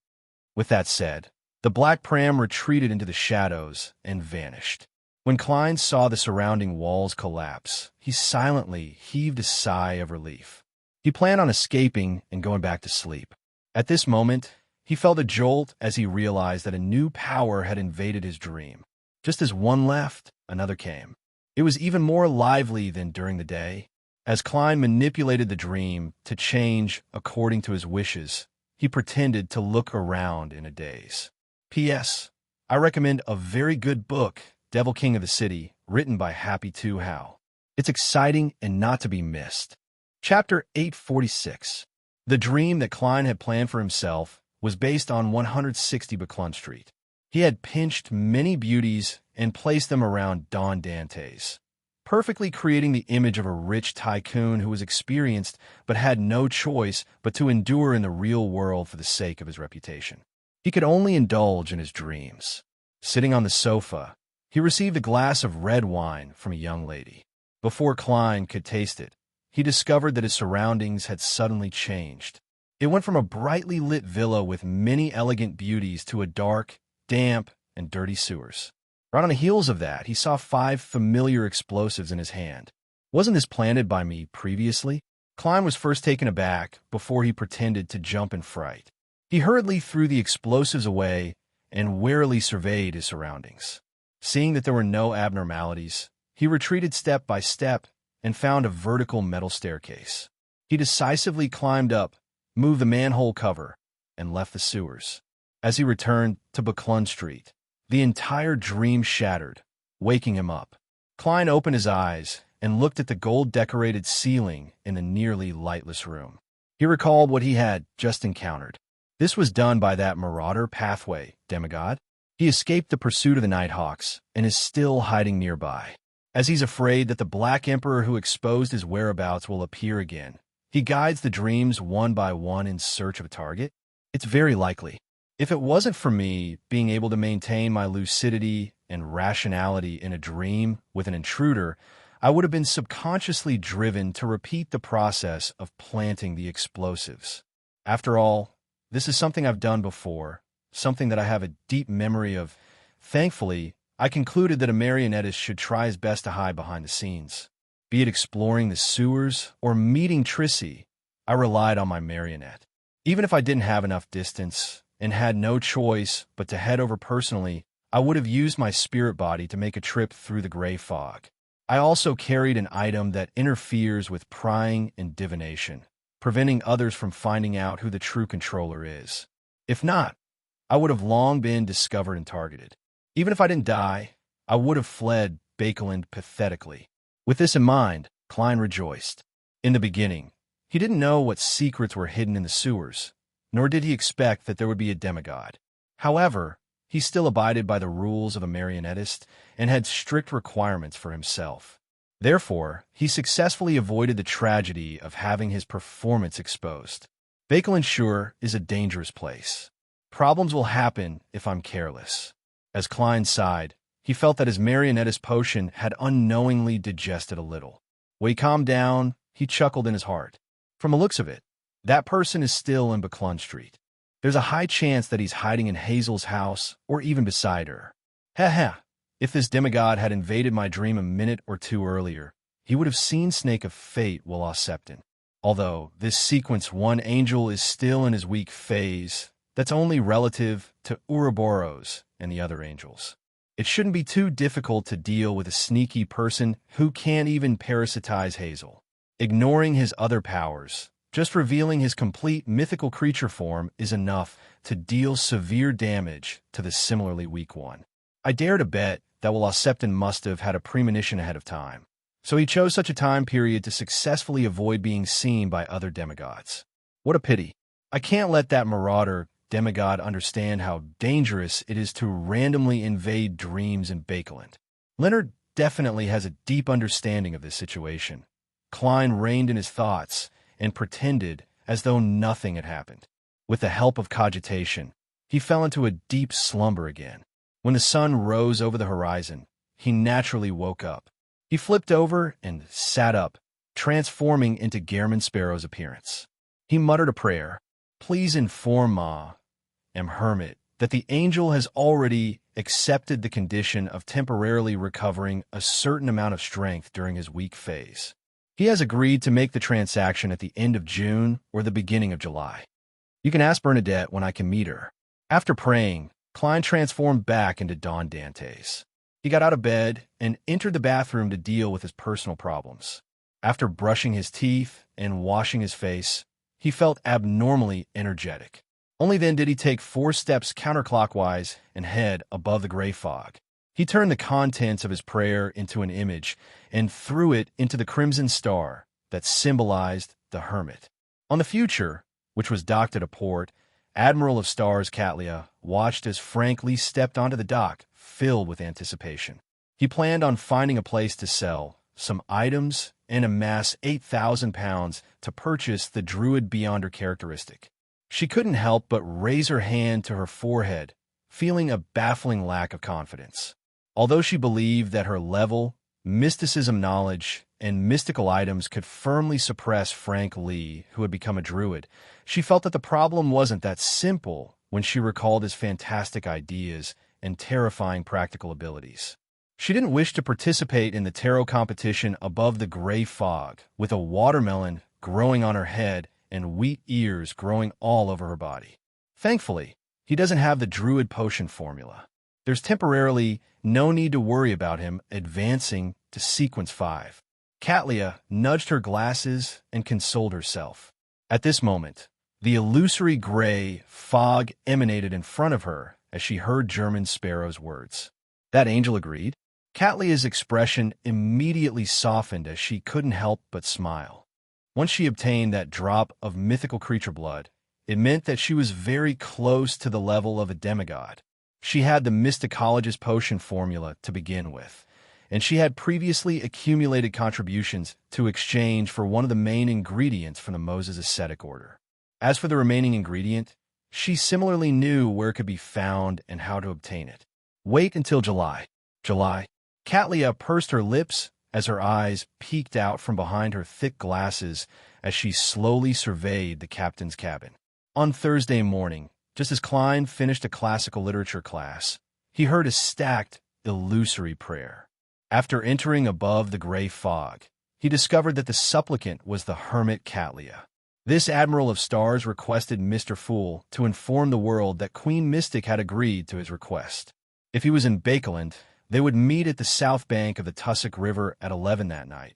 With that said, the black pram retreated into the shadows and vanished. When Klein saw the surrounding walls collapse, he silently heaved a sigh of relief. He planned on escaping and going back to sleep. At this moment, he felt a jolt as he realized that a new power had invaded his dream. Just as one left, another came. It was even more lively than during the day. As Klein manipulated the dream to change according to his wishes, he pretended to look around in a daze. "P.S. I recommend a very good book, Devil King of the City, written by Happy 2 How. It's exciting and not to be missed. Chapter 846. The dream that Klein had planned for himself was based on 160 Baclun Street. He had pinched many beauties and placed them around Don Dante's, perfectly creating the image of a rich tycoon who was experienced but had no choice but to endure in the real world for the sake of his reputation. He could only indulge in his dreams. Sitting on the sofa, he received a glass of red wine from a young lady. Before Klein could taste it, he discovered that his surroundings had suddenly changed. It went from a brightly lit villa with many elegant beauties to a dark, damp, and dirty sewers. Right on the heels of that, he saw 5 familiar explosives in his hand. Wasn't this planted by me previously? Klein was first taken aback before he pretended to jump in fright. He hurriedly threw the explosives away and warily surveyed his surroundings. Seeing that there were no abnormalities, he retreated step by step and found a vertical metal staircase. He decisively climbed up, moved the manhole cover, and left the sewers. As he returned to Baclun Street, the entire dream shattered, waking him up. Klein opened his eyes and looked at the gold-decorated ceiling in the nearly lightless room. He recalled what he had just encountered. This was done by that marauder pathway demigod. He escaped the pursuit of the Nighthawks and is still hiding nearby. As he's afraid that the Black Emperor who exposed his whereabouts will appear again, he guides the dreams one by one in search of a target. It's very likely. If it wasn't for me being able to maintain my lucidity and rationality in a dream with an intruder, I would have been subconsciously driven to repeat the process of planting the explosives. After all, this is something I've done before, something that I have a deep memory of. Thankfully, I concluded that a marionettist should try his best to hide behind the scenes. Be it exploring the sewers or meeting Trissy, I relied on my marionette. Even if I didn't have enough distance and had no choice but to head over personally, I would have used my spirit body to make a trip through the gray fog. I also carried an item that interferes with prying and divination, preventing others from finding out who the true controller is. If not, I would have long been discovered and targeted. Even if I didn't die, I would have fled Bakeland pathetically. With this in mind, Klein rejoiced. In the beginning, he didn't know what secrets were hidden in the sewers, nor did he expect that there would be a demigod. However, he still abided by the rules of a marionettist and had strict requirements for himself. Therefore, he successfully avoided the tragedy of having his performance exposed. Bakeland sure is a dangerous place. Problems will happen if I'm careless. As Klein sighed, he felt that his marionettist potion had unknowingly digested a little. When he calmed down, he chuckled in his heart. From the looks of it, that person is still in Baclun Street. There's a high chance that he's hiding in Hazel's house or even beside her. If this demigod had invaded my dream a minute or two earlier, he would have seen Snake of Fate while Septon. Although this sequence 1 angel is still in his weak phase, that's only relative to Ouroboros and the other angels. It shouldn't be too difficult to deal with a sneaky person who can't even parasitize Hazel. Ignoring his other powers, just revealing his complete mythical creature form is enough to deal severe damage to the similarly weak one. I dare to bet that Septon must have had a premonition ahead of time, so he chose such a time period to successfully avoid being seen by other demigods. What a pity. I can't let that marauder demigod understand how dangerous it is to randomly invade dreams in Bakeland. Leonard definitely has a deep understanding of this situation. Klein reined in his thoughts and pretended as though nothing had happened. With the help of cogitation, he fell into a deep slumber again. When the sun rose over the horizon, he naturally woke up. He flipped over and sat up, transforming into Gairman Sparrow's appearance. He muttered a prayer. Please inform Ma, Hermit, that the angel has already accepted the condition of temporarily recovering a certain amount of strength during his weak phase. He has agreed to make the transaction at the end of June or the beginning of July. You can ask Bernadette when I can meet her. After praying, Klein transformed back into Don Dante's. He got out of bed and entered the bathroom to deal with his personal problems. After brushing his teeth and washing his face, he felt abnormally energetic. Only then did he take 4 steps counterclockwise and head above the gray fog. He turned the contents of his prayer into an image and threw it into the crimson star that symbolized the hermit. On the future, which was docked at a port, Admiral of Stars Catlia watched as Frank Lee stepped onto the dock, filled with anticipation. He planned on finding a place to sell some items and amass 8,000 pounds to purchase the Druid Beyonder characteristic. She couldn't help but raise her hand to her forehead, feeling a baffling lack of confidence. Although she believed that her level, mysticism knowledge, and mystical items could firmly suppress Frank Lee, who had become a druid, she felt that the problem wasn't that simple when she recalled his fantastic ideas and terrifying practical abilities. She didn't wish to participate in the tarot competition above the gray fog, with a watermelon growing on her head and wheat ears growing all over her body. Thankfully, he doesn't have the druid potion formula. There's temporarily no need to worry about him advancing to sequence 5. Catlia nudged her glasses and consoled herself. At this moment, the illusory gray fog emanated in front of her as she heard German Sparrow's words. That angel agreed. Catlia's expression immediately softened as she couldn't help but smile. Once she obtained that drop of mythical creature blood, it meant that she was very close to the level of a demigod. She had the mysticologist potion formula to begin with, and she had previously accumulated contributions to exchange for one of the main ingredients from the Moses ascetic order. As for the remaining ingredient, she similarly knew where it could be found and how to obtain it. Wait until July. July. Catlia pursed her lips as her eyes peeked out from behind her thick glasses as she slowly surveyed the captain's cabin. On Thursday morning, just as Klein finished a classical literature class, he heard a stacked, illusory prayer. After entering above the gray fog, he discovered that the supplicant was the hermit Catlia. This Admiral of Stars requested Mr. Fool to inform the world that Queen Mystic had agreed to his request. If he was in Bakeland, they would meet at the south bank of the Tussock River at 11 that night,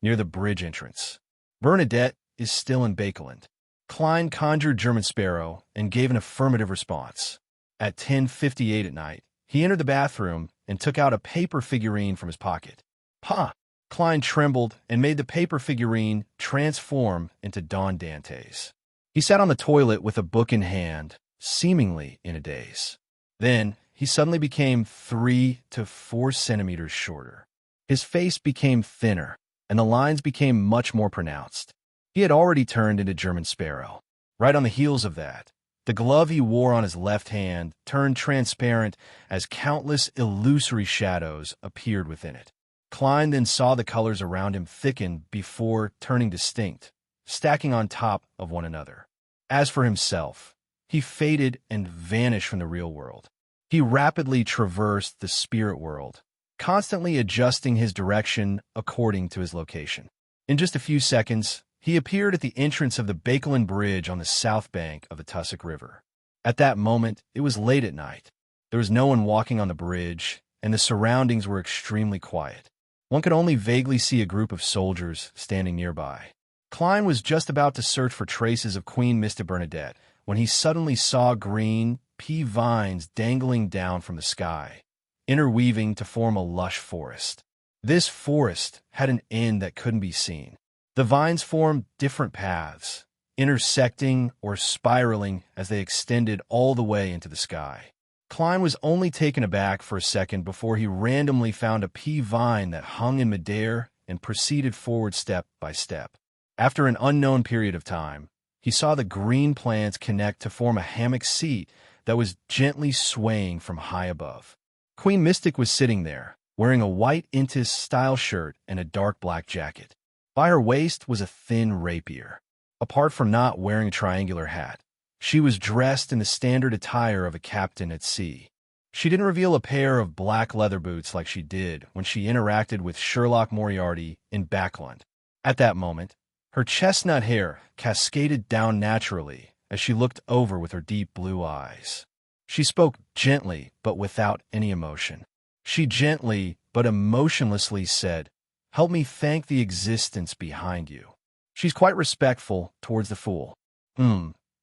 near the bridge entrance. Bernadette is still in Bakeland. Klein conjured German Sparrow and gave an affirmative response. At 10:58 at night, he entered the bathroom and took out a paper figurine from his pocket. "Ha!" Klein trembled and made the paper figurine transform into Don Dantes. He sat on the toilet with a book in hand, seemingly in a daze. Then, he suddenly became 3 to 4 centimeters shorter. His face became thinner, and the lines became much more pronounced. He had already turned into German Sparrow. Right on the heels of that, the glove he wore on his left hand turned transparent as countless illusory shadows appeared within it. Klein then saw the colors around him thicken before turning distinct, stacking on top of one another. As for himself, he faded and vanished from the real world. He rapidly traversed the spirit world, constantly adjusting his direction according to his location. In just a few seconds, he appeared at the entrance of the Bakeland Bridge on the south bank of the Tussock River. At that moment, it was late at night. There was no one walking on the bridge, and the surroundings were extremely quiet. One could only vaguely see a group of soldiers standing nearby. Klein was just about to search for traces of Queen Mystic Bernadette when he suddenly saw green pea vines dangling down from the sky, interweaving to form a lush forest. This forest had an end that couldn't be seen. The vines formed different paths, intersecting or spiraling as they extended all the way into the sky. Klein was only taken aback for a second before he randomly found a pea vine that hung in midair and proceeded forward step by step. After an unknown period of time, he saw the green plants connect to form a hammock seat that was gently swaying from high above. Queen Mystic was sitting there, wearing a white Intis-style shirt and a dark black jacket. By her waist was a thin rapier. Apart from not wearing a triangular hat, she was dressed in the standard attire of a captain at sea. She didn't reveal a pair of black leather boots like she did when she interacted with Sherlock Moriarty in Backland. At that moment, her chestnut hair cascaded down naturally as she looked over with her deep blue eyes. She spoke gently but without any emotion. She gently but emotionlessly said, "Help me thank the existence behind you." She's quite respectful towards the fool.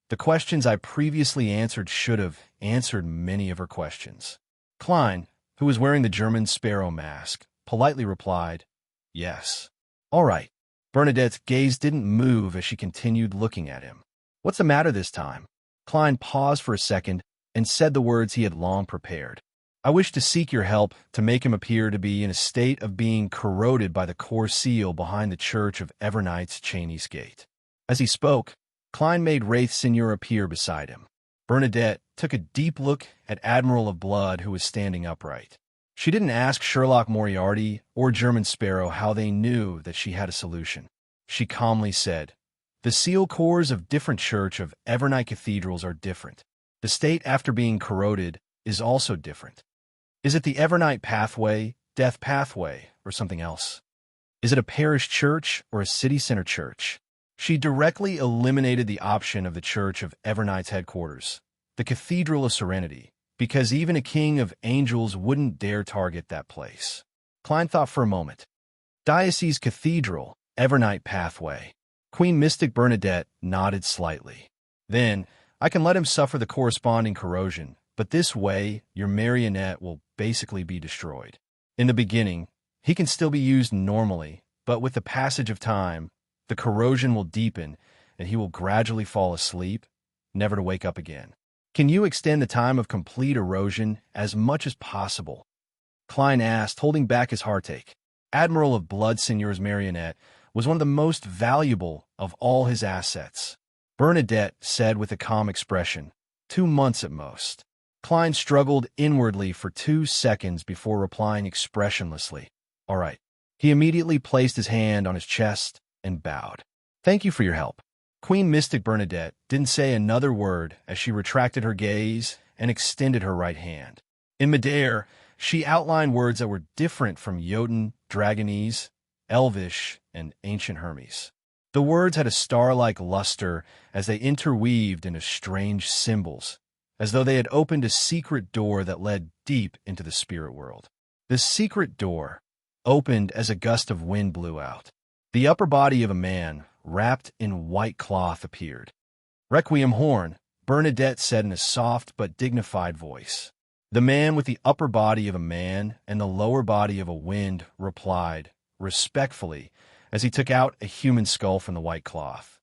The questions I previously answered should have answered many of her questions. Klein, who was wearing the German sparrow mask, politely replied, "Yes." "All right." Bernadette's gaze didn't move as she continued looking at him. "What's the matter this time?" Klein paused for a second and said the words he had long prepared. "I wish to seek your help to make him appear to be in a state of being corroded by the core seal behind the church of Evernights Cheney's Gate." As he spoke, Klein made Wraith Seigneur appear beside him. Bernadette took a deep look at Admiral of Blood, who was standing upright. She didn't ask Sherlock Moriarty or German Sparrow how they knew that she had a solution. She calmly said, "The seal cores of different church of Evernight cathedrals are different. The state after being corroded is also different. Is it the Evernight pathway, death pathway, or something else? Is it a parish church or a city center church?" She directly eliminated the option of the church of Evernight's headquarters, the Cathedral of Serenity, because even a king of angels wouldn't dare target that place. Klein thought for a moment. Diocese Cathedral, Evernight pathway. Queen Mystic Bernadette nodded slightly. "Then, I can let him suffer the corresponding corrosion, but this way, your marionette will basically be destroyed. In the beginning, he can still be used normally, but with the passage of time, the corrosion will deepen, and he will gradually fall asleep, never to wake up again. Can you extend the time of complete erosion as much as possible?" Klein asked, holding back his heartache. Admiral of Blood Seigneur's marionette was one of the most valuable of all his assets. Bernadette said with a calm expression, 2 months at most. Klein struggled inwardly for 2 seconds before replying expressionlessly, "All right." He immediately placed his hand on his chest and bowed. "Thank you for your help." Queen Mystic Bernadette didn't say another word as she retracted her gaze and extended her right hand. In midair, she outlined words that were different from Jotun, Dragonese, Elvish, and ancient Hermes. The words had a star-like luster as they interweaved into strange symbols, as though they had opened a secret door that led deep into the spirit world. The secret door opened as a gust of wind blew out. The upper body of a man, wrapped in white cloth, appeared. "Requiem horn," Bernadette said in a soft but dignified voice. The man with the upper body of a man and the lower body of a wind replied, respectfully, as he took out a human skull from the white cloth.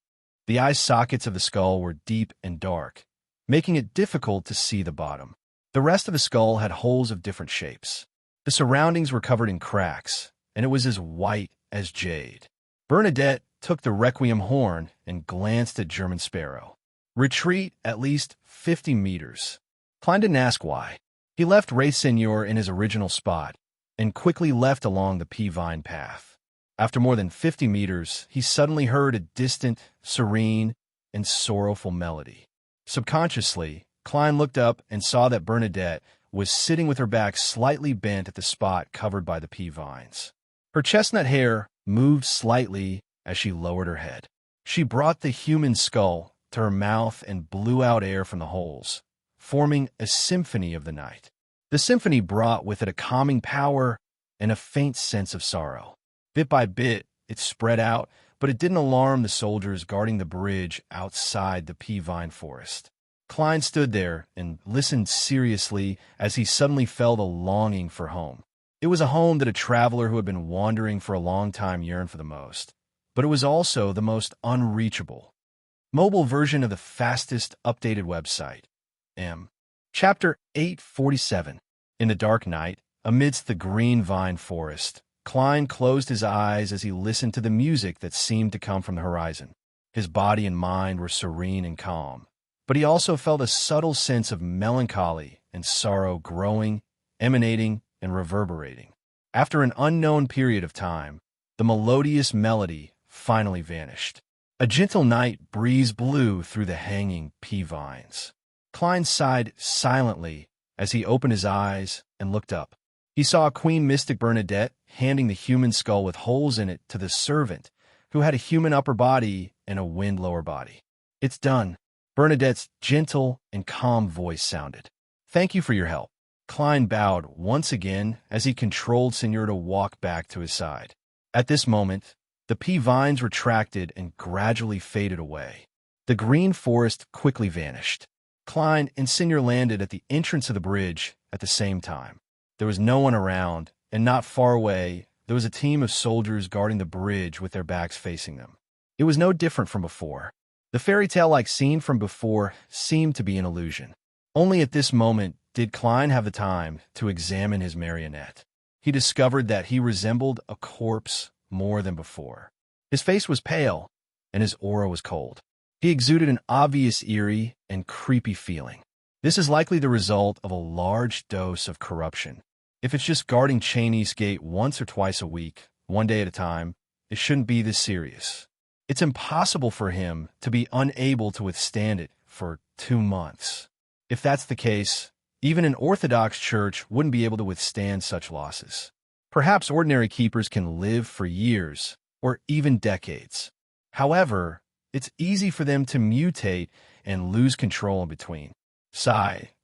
The eye sockets of the skull were deep and dark, making it difficult to see the bottom. The rest of the skull had holes of different shapes. The surroundings were covered in cracks, and it was as white as jade. Bernadette took the Requiem horn and glanced at German Sparrow. "Retreat at least 50 meters. Klein didn't ask why. He left Wraith Seigneur in his original spot and quickly left along the pea-vine path. After more than 50 meters, he suddenly heard a distant, serene, and sorrowful melody. Subconsciously, Klein looked up and saw that Bernadette was sitting with her back slightly bent at the spot covered by the pea-vines. Her chestnut hair moved slightly as she lowered her head. She brought the human skull to her mouth and blew out air from the holes, forming a symphony of the night. The symphony brought with it a calming power and a faint sense of sorrow. Bit by bit, it spread out, but it didn't alarm the soldiers guarding the bridge outside the pea-vine forest. Klein stood there and listened seriously as he suddenly felt a longing for home. It was a home that a traveler who had been wandering for a long time yearned for the most, but it was also the most unreachable. Mobile version of the fastest updated website. Chapter 847. In the dark night, amidst the green vine forest, Klein closed his eyes as he listened to the music that seemed to come from the horizon. His body and mind were serene and calm, but he also felt a subtle sense of melancholy and sorrow growing, emanating, and reverberating. After an unknown period of time, the melodious melody finally vanished. A gentle night breeze blew through the hanging pea vines. Klein sighed silently as he opened his eyes and looked up. He saw Queen Mystic Bernadette handing the human skull with holes in it to the servant, who had a human upper body and a wind lower body. "It's done," Bernadette's gentle and calm voice sounded. "Thank you for your help." Klein bowed once again as he controlled Seigneur to walk back to his side. At this moment, the pea vines retracted and gradually faded away. The green forest quickly vanished. Klein and Seigneur landed at the entrance of the bridge at the same time. There was no one around, and not far away, there was a team of soldiers guarding the bridge with their backs facing them. It was no different from before. The fairy tale-like scene from before seemed to be an illusion. Only at this moment did Klein have the time to examine his marionette. He discovered that he resembled a corpse more than before. His face was pale, and his aura was cold. He exuded an obvious eerie and creepy feeling. This is likely the result of a large dose of corruption. If it's just guarding Cheney's gate once or twice a week, one day at a time, it shouldn't be this serious. It's impossible for him to be unable to withstand it for 2 months. If that's the case, even an Orthodox church wouldn't be able to withstand such losses. Perhaps ordinary keepers can live for years or even decades. However, it's easy for them to mutate and lose control in between.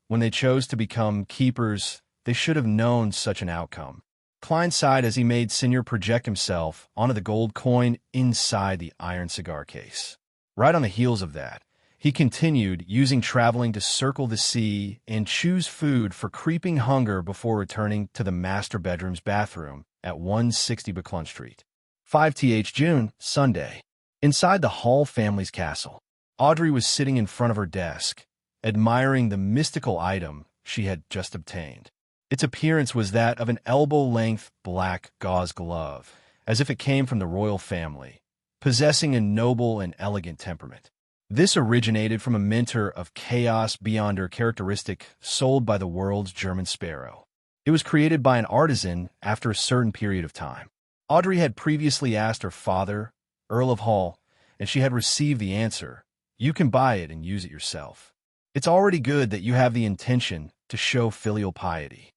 When they chose to become keepers, they should have known such an outcome. Klein sighed as he made Senior project himself onto the gold coin inside the iron cigar case. Right on the heels of that, he continued using traveling to circle the sea and choose food for creeping hunger before returning to the master bedroom's bathroom at 160 Buckland Street. 5th June, Sunday. Inside the Hall family's castle, Audrey was sitting in front of her desk, admiring the mystical item she had just obtained. Its appearance was that of an elbow-length black gauze glove, as if it came from the royal family, possessing a noble and elegant temperament. This originated from a minter of chaos beyond her characteristic sold by the world's German sparrow. It was created by an artisan after a certain period of time. Audrey had previously asked her father, Earl of Hall, and she had received the answer, "You can buy it and use it yourself. It's already good that you have the intention to show filial piety."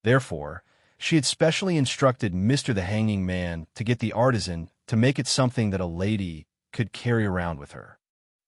Therefore, she had specially instructed Mr. the Hanging Man to get the artisan to make it something that a lady could carry around with her.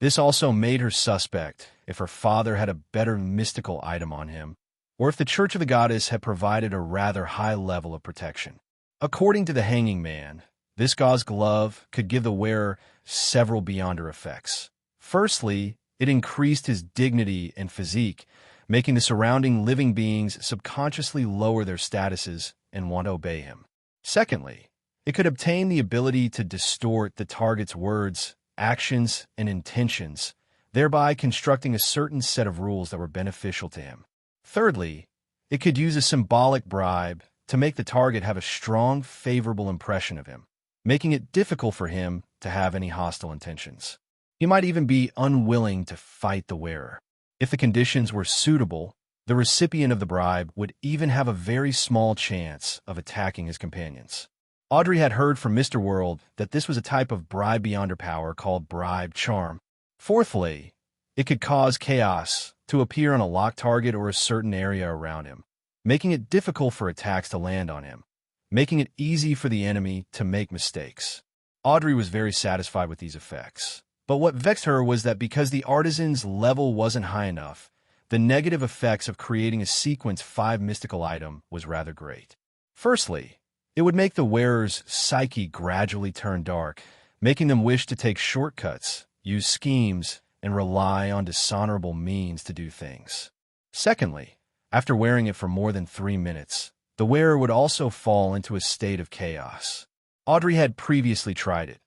This also made her suspect if her father had a better mystical item on him, or if the Church of the Goddess had provided a rather high level of protection. According to the Hanging Man, this gauze glove could give the wearer several beyonder effects. Firstly, it increased his dignity and physique, making the surrounding living beings subconsciously lower their statuses and want to obey him. Secondly, it could obtain the ability to distort the target's words, actions, and intentions, thereby constructing a certain set of rules that were beneficial to him. Thirdly, it could use a symbolic bribe to make the target have a strong, favorable impression of him, making it difficult for him to have any hostile intentions. He might even be unwilling to fight the wearer. If the conditions were suitable, the recipient of the bribe would even have a very small chance of attacking his companions. Audrey had heard from Mr. World that this was a type of bribe beyonder power called bribe charm. Fourthly, it could cause chaos to appear on a locked target or a certain area around him, making it difficult for attacks to land on him, making it easy for the enemy to make mistakes. Audrey was very satisfied with these effects. But what vexed her was that because the artisan's level wasn't high enough, the negative effects of creating a sequence 5 mystical item was rather great. Firstly, it would make the wearer's psyche gradually turn dark, making them wish to take shortcuts, use schemes, and rely on dishonorable means to do things. Secondly, after wearing it for more than 3 minutes, the wearer would also fall into a state of chaos. Audrey had previously tried it,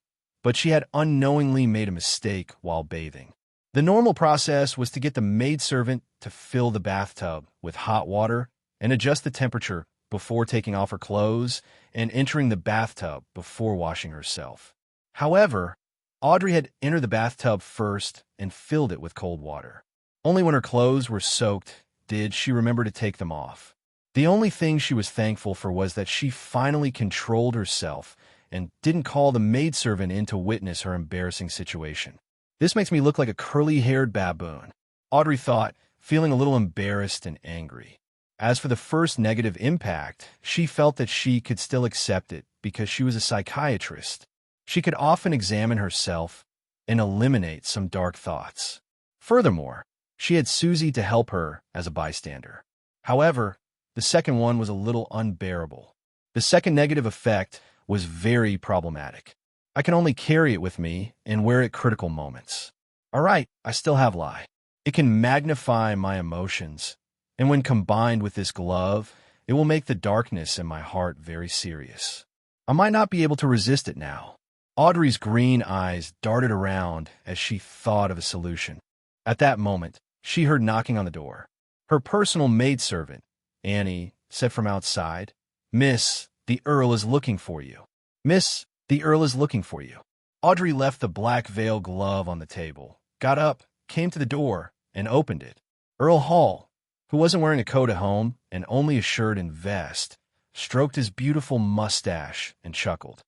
but she had unknowingly made a mistake while bathing. The normal process was to get the maidservant to fill the bathtub with hot water and adjust the temperature before taking off her clothes and entering the bathtub before washing herself. However, Audrey had entered the bathtub first and filled it with cold water. Only when her clothes were soaked did she remember to take them off. The only thing she was thankful for was that she finally controlled herself and didn't call the maidservant in to witness her embarrassing situation. "This makes me look like a curly-haired baboon," Audrey thought, feeling a little embarrassed and angry. As for the first negative impact, she felt that she could still accept it because she was a psychiatrist. She could often examine herself and eliminate some dark thoughts. Furthermore, she had Susie to help her as a bystander. However, the second one was a little unbearable. The second negative effect was very problematic. "I can only carry it with me and wear it critical moments. All right, I still have lie. It can magnify my emotions, and when combined with this glove, It will make the darkness in my heart very serious. I might not be able to resist it now." Audrey's green eyes darted around as she thought of a solution. At that moment, she heard knocking on the door. Her personal maidservant, Annie, said from outside, "Miss, the Earl is looking for you." "Miss, the Earl is looking for you." Audrey left the black veil glove on the table, got up, came to the door, and opened it. Earl Hall, who wasn't wearing a coat at home and only a shirt and vest, stroked his beautiful mustache and chuckled.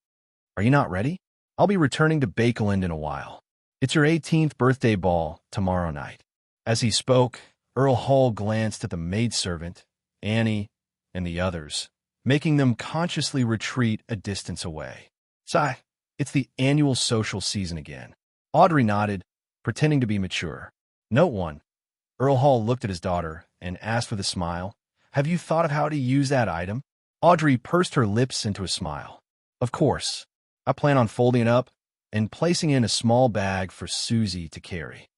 "Are you not ready? I'll be returning to Bakeland in a while. It's your 18th birthday ball tomorrow night." As he spoke, Earl Hall glanced at the maidservant, Annie, and the others, making them consciously retreat a distance away. "Sigh, it's the annual social season again." Audrey nodded, pretending to be mature. Note 1. Earl Hall looked at his daughter and asked with a smile, "Have you thought of how to use that item?" Audrey pursed her lips into a smile. "Of course. I plan on folding it up and placing it in a small bag for Susie to carry.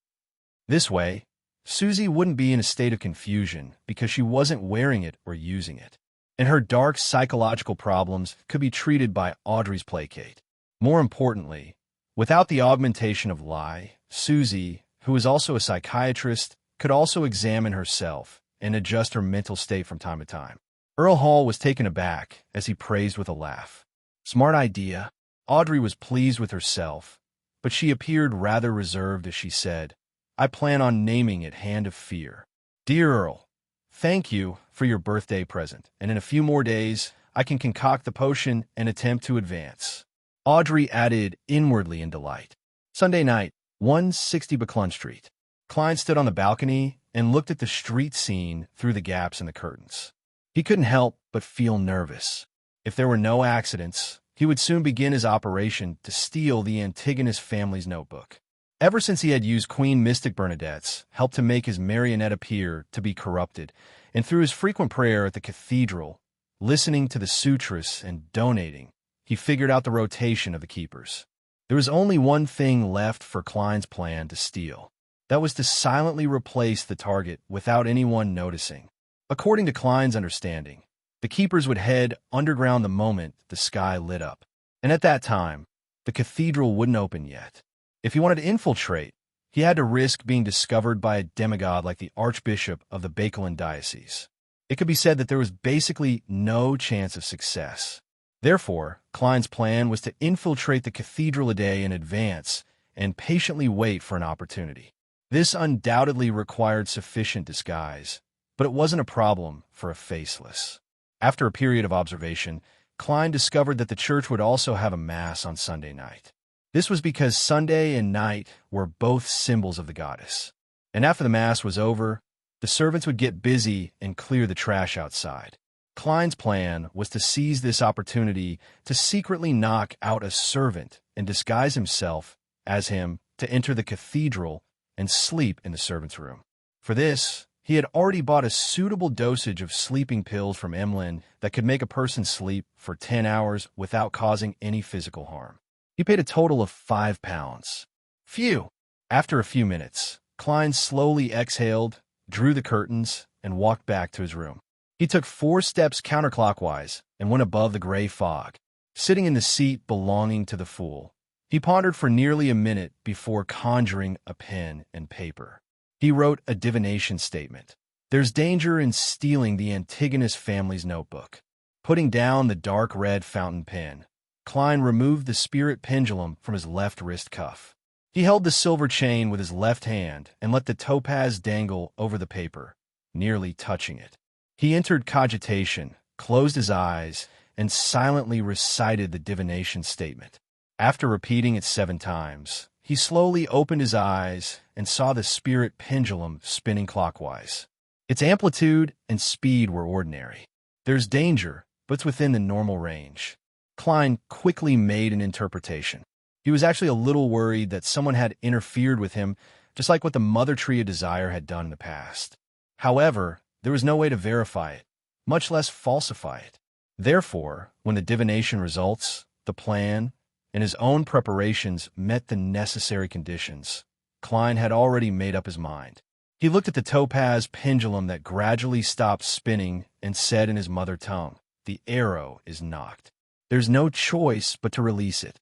This way, Susie wouldn't be in a state of confusion because she wasn't wearing it or using it, and her dark psychological problems could be treated by Audrey's placate. More importantly, without the augmentation of lie, Susie, who is also a psychiatrist, could also examine herself and adjust her mental state from time to time. Earl Hall was taken aback as he praised with a laugh. "Smart idea." Audrey was pleased with herself, but she appeared rather reserved as she said, "I plan on naming it Hand of Fear. Dear Earl, thank you for your birthday present, and in a few more days, I can concoct the potion and attempt to advance." Audrey added inwardly in delight. Sunday night, 160 Buckland Street. Klein stood on the balcony and looked at the street scene through the gaps in the curtains. He couldn't help but feel nervous. If there were no accidents, he would soon begin his operation to steal the Antigonus family's notebook. Ever since he had used Queen Mystic Bernadette's help to make his marionette appear to be corrupted, and through his frequent prayer at the cathedral, listening to the sutras and donating, he figured out the rotation of the keepers. There was only one thing left for Klein's plan to steal. That was to silently replace the target without anyone noticing. According to Klein's understanding, the keepers would head underground the moment the sky lit up. And at that time, the cathedral wouldn't open yet. If he wanted to infiltrate, he had to risk being discovered by a demigod like the Archbishop of the Bakeland Diocese. It could be said that there was basically no chance of success. Therefore, Klein's plan was to infiltrate the cathedral a day in advance and patiently wait for an opportunity. This undoubtedly required sufficient disguise, but it wasn't a problem for a faceless. After a period of observation, Klein discovered that the church would also have a mass on Sunday night. This was because Sunday and night were both symbols of the goddess. And after the mass was over, the servants would get busy and clear the trash outside. Klein's plan was to seize this opportunity to secretly knock out a servant and disguise himself as him to enter the cathedral and sleep in the servant's room. For this, he had already bought a suitable dosage of sleeping pills from Emlyn that could make a person sleep for 10 hours without causing any physical harm. He paid a total of £5. Phew! After a few minutes, Klein slowly exhaled, drew the curtains, and walked back to his room. He took 4 steps counterclockwise and went above the gray fog. Sitting in the seat belonging to the fool, he pondered for nearly a minute before conjuring a pen and paper. He wrote a divination statement. There's danger in stealing the Antigonus family's notebook. Putting down the dark red fountain pen, Klein removed the spirit pendulum from his left wrist cuff. He held the silver chain with his left hand and let the topaz dangle over the paper, nearly touching it. He entered cogitation, closed his eyes, and silently recited the divination statement. After repeating it 7 times, he slowly opened his eyes and saw the spirit pendulum spinning clockwise. Its amplitude and speed were ordinary. There's danger, but it's within the normal range. Klein quickly made an interpretation. He was actually a little worried that someone had interfered with him, just like what the Mother Tree of Desire had done in the past. However, there was no way to verify it, much less falsify it. Therefore, when the divination results, the plan, and his own preparations met the necessary conditions, Klein had already made up his mind. He looked at the topaz pendulum that gradually stopped spinning and said in his mother tongue, "The arrow is knocked. There's no choice but to release it."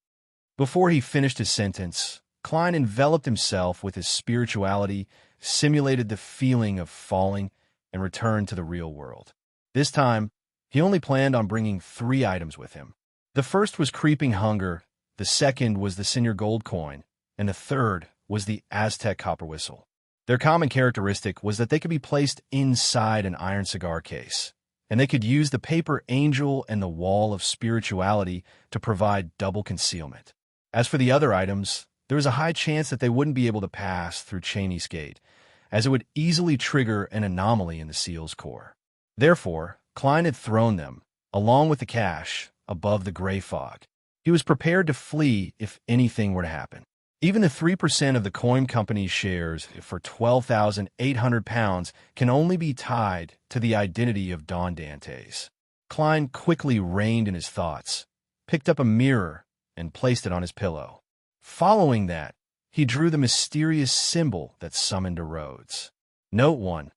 Before he finished his sentence, Klein enveloped himself with his spirituality, simulated the feeling of falling, and returned to the real world. This time, he only planned on bringing 3 items with him. The first was creeping hunger, the second was the senior gold coin, and the third was the Aztec copper whistle. Their common characteristic was that they could be placed inside an iron cigar case, and they could use the paper angel and the wall of spirituality to provide double concealment. As for the other items, there was a high chance that they wouldn't be able to pass through Cheney's gate, as it would easily trigger an anomaly in the seal's core. Therefore, Klein had thrown them, along with the cash, above the gray fog. He was prepared to flee if anything were to happen. Even the 3% of the coin company's shares for £12,800 can only be tied to the identity of Don Dantes. Klein quickly reined in his thoughts, picked up a mirror, and placed it on his pillow. Following that, he drew the mysterious symbol that summoned a Rhodes. Note 1.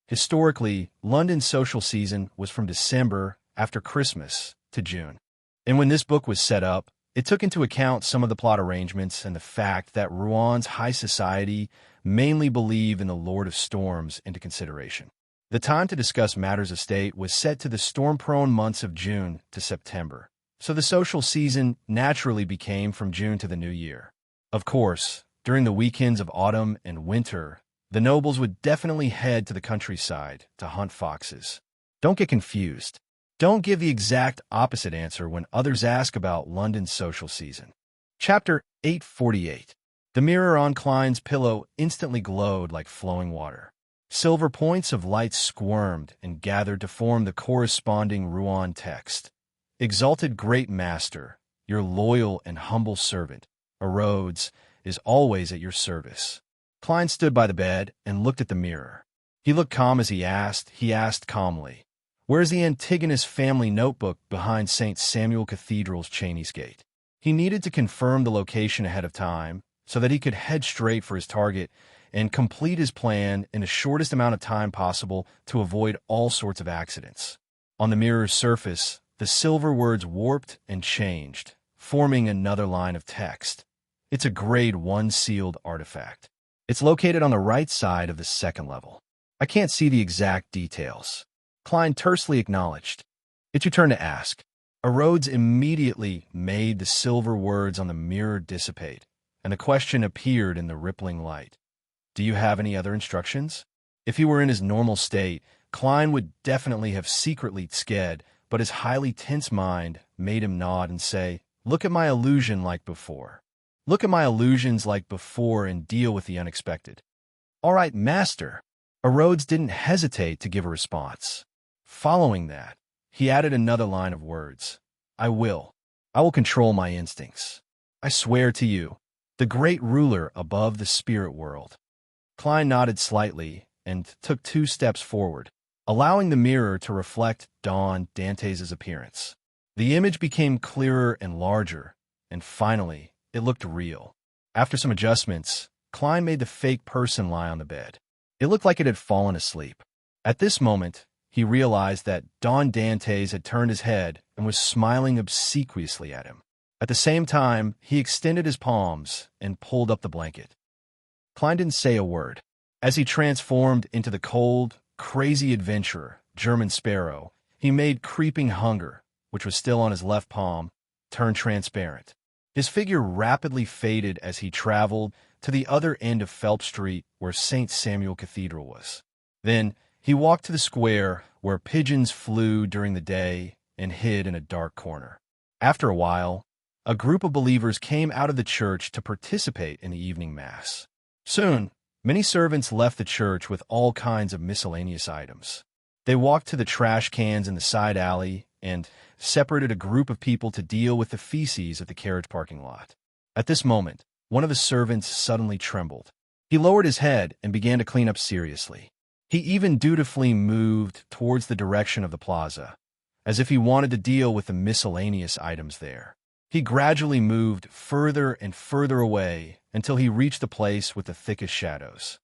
Historically, London's social season was from December after Christmas to June. And when this book was set up, it took into account some of the plot arrangements and the fact that Rouen high society mainly believed in the Lord of Storms into consideration. The time to discuss matters of state was set to the storm-prone months of June to September, so the social season naturally became from June to the new year. Of course, during the weekends of autumn and winter, the nobles would definitely head to the countryside to hunt foxes. Don't get confused. Don't give the exact opposite answer when others ask about London's social season. Chapter 848. The mirror on Klein's pillow instantly glowed like flowing water. Silver points of light squirmed and gathered to form the corresponding Rouen text. Exalted great master, your loyal and humble servant, a Rhodes, is always at your service. Klein stood by the bed and looked at the mirror. He looked calm as he asked calmly, "Where's the Antigonus family notebook behind St. Samuel Cathedral's Cheney's Gate?" He needed to confirm the location ahead of time so that he could head straight for his target and complete his plan in the shortest amount of time possible to avoid all sorts of accidents. On the mirror's surface, the silver words warped and changed, forming another line of text. It's a Grade 1 sealed artifact. It's located on the right side of the second level. I can't see the exact details. Klein tersely acknowledged. It's your turn to ask. A Rhodes immediately made the silver words on the mirror dissipate, and the question appeared in the rippling light. Do you have any other instructions? If he were in his normal state, Klein would definitely have secretly sked, but his highly tense mind made him nod and say, "Look at my illusion like before. Look at my illusions like before and deal with the unexpected." "All right, master." A Rhodes didn't hesitate to give a response. Following that, he added another line of words. I will control my instincts. I swear to you, the great ruler above the spirit world." Klein nodded slightly and took 2 steps forward, allowing the mirror to reflect Don Dantes' appearance. The image became clearer and larger, and finally, it looked real. After some adjustments, Klein made the fake person lie on the bed. It looked like it had fallen asleep. At this moment, he realized that Don Dantes had turned his head and was smiling obsequiously at him. At the same time, he extended his palms and pulled up the blanket. Klein didn't say a word. As he transformed into the cold, crazy adventurer, German Sparrow, he made creeping hunger, which was still on his left palm, turn transparent. His figure rapidly faded as he traveled to the other end of Phelps Street where St. Samuel Cathedral was. Then, he walked to the square where pigeons flew during the day and hid in a dark corner. After a while, a group of believers came out of the church to participate in the evening mass. Soon, many servants left the church with all kinds of miscellaneous items. They walked to the trash cans in the side alley and separated a group of people to deal with the feces at the carriage parking lot. At this moment, one of the servants suddenly trembled. He lowered his head and began to clean up seriously. He even dutifully moved towards the direction of the plaza, as if he wanted to deal with the miscellaneous items there. He gradually moved further and further away until he reached the place with the thickest shadows.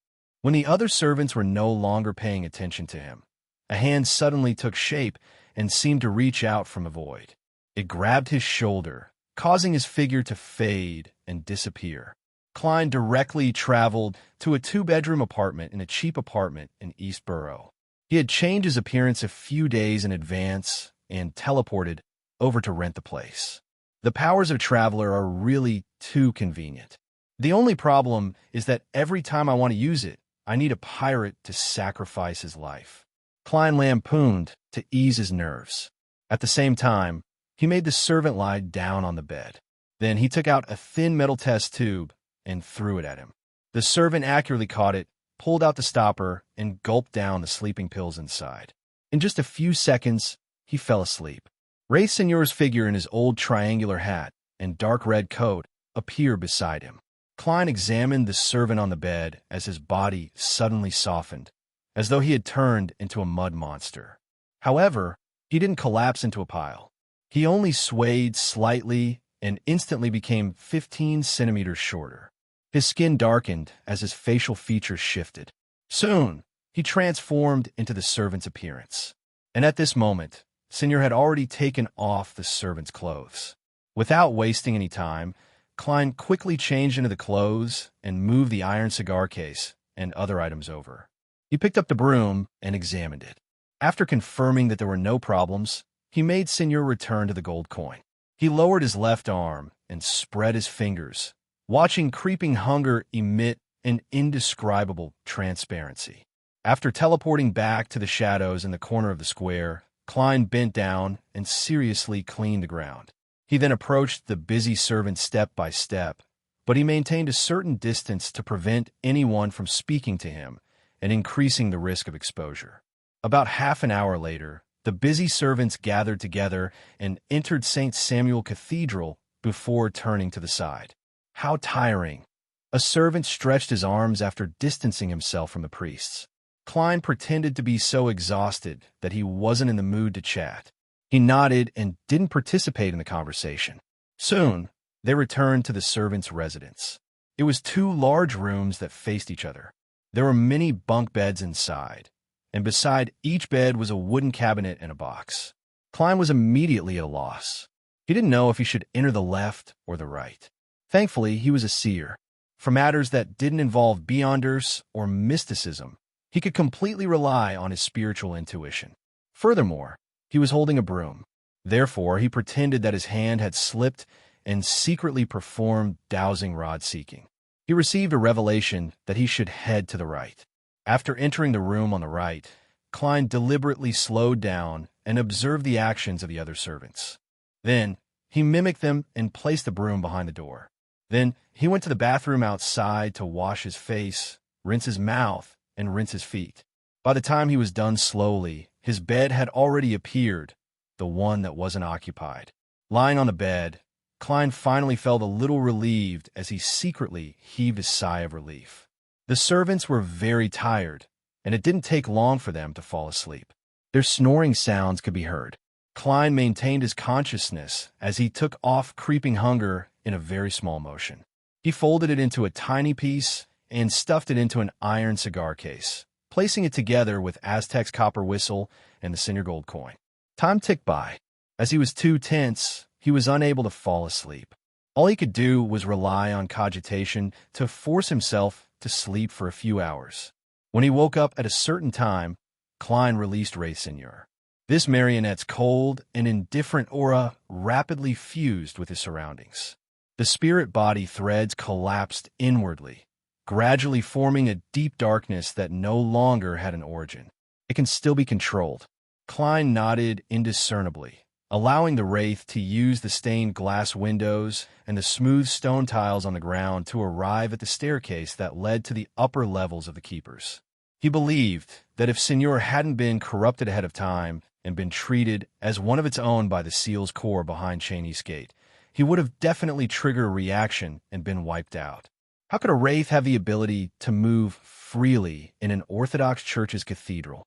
When the other servants were no longer paying attention to him, a hand suddenly took shape and seemed to reach out from the void. It grabbed his shoulder, causing his figure to fade and disappear. Klein directly traveled to a two-bedroom apartment in a cheap apartment in East Borough. He had changed his appearance a few days in advance and teleported over to rent the place. The powers of Traveler are really too convenient. The only problem is that every time I want to use it, I need a pirate to sacrifice his life. Klein lampooned to ease his nerves. At the same time, he made the servant lie down on the bed. Then he took out a thin metal test tube and threw it at him. The servant accurately caught it, pulled out the stopper, and gulped down the sleeping pills inside. In just a few seconds, he fell asleep. Ray Seigneur's figure in his old triangular hat and dark red coat appeared beside him. Klein examined the servant on the bed as his body suddenly softened, as though he had turned into a mud monster. However, he didn't collapse into a pile. He only swayed slightly and instantly became 15 centimeters shorter. His skin darkened as his facial features shifted. Soon, he transformed into the servant's appearance. And at this moment, Seigneur had already taken off the servant's clothes. Without wasting any time, Klein quickly changed into the clothes and moved the iron cigar case and other items over. He picked up the broom and examined it. After confirming that there were no problems, he made Seigneur return to the gold coin. He lowered his left arm and spread his fingers, watching creeping hunger emit an indescribable transparency. After teleporting back to the shadows in the corner of the square, Klein bent down and seriously cleaned the ground. He then approached the busy servant step by step, but he maintained a certain distance to prevent anyone from speaking to him and increasing the risk of exposure. About half an hour later, the busy servants gathered together and entered St. Samuel Cathedral before turning to the side. How tiring! A servant stretched his arms after distancing himself from the priests. Klein pretended to be so exhausted that he wasn't in the mood to chat. He nodded and didn't participate in the conversation. Soon, they returned to the servants' residence. It was two large rooms that faced each other. There were many bunk beds inside, and beside each bed was a wooden cabinet and a box. Klein was immediately at a loss. He didn't know if he should enter the left or the right. Thankfully, he was a seer. For matters that didn't involve beyonders or mysticism, he could completely rely on his spiritual intuition. Furthermore, he was holding a broom. Therefore, he pretended that his hand had slipped and secretly performed dowsing rod seeking. He received a revelation that he should head to the right. After entering the room on the right, Klein deliberately slowed down and observed the actions of the other servants. Then, he mimicked them and placed the broom behind the door. Then, he went to the bathroom outside to wash his face, rinse his mouth, and rinse his feet. By the time he was done slowly, his bed had already appeared, the one that wasn't occupied. Lying on the bed, Klein finally felt a little relieved as he secretly heaved a sigh of relief. The servants were very tired, and it didn't take long for them to fall asleep. Their snoring sounds could be heard. Klein maintained his consciousness as he took off creeping hunger in a very small motion. He folded it into a tiny piece and stuffed it into an iron cigar case, placing it together with Aztec's copper whistle and the Seigneur gold coin. Time ticked by. As he was too tense, he was unable to fall asleep. All he could do was rely on cogitation to force himself to sleep for a few hours. When he woke up at a certain time, Klein released Ray Seigneur. This marionette's cold and indifferent aura rapidly fused with his surroundings. The spirit-body threads collapsed inwardly, gradually forming a deep darkness that no longer had an origin. It can still be controlled. Klein nodded indiscernibly, allowing the wraith to use the stained glass windows and the smooth stone tiles on the ground to arrive at the staircase that led to the upper levels of the keepers. He believed that if Seigneur hadn't been corrupted ahead of time and been treated as one of its own by the Seal's core behind Cheney's Gate, he would have definitely triggered a reaction and been wiped out. How could a wraith have the ability to move freely in an Orthodox church's cathedral?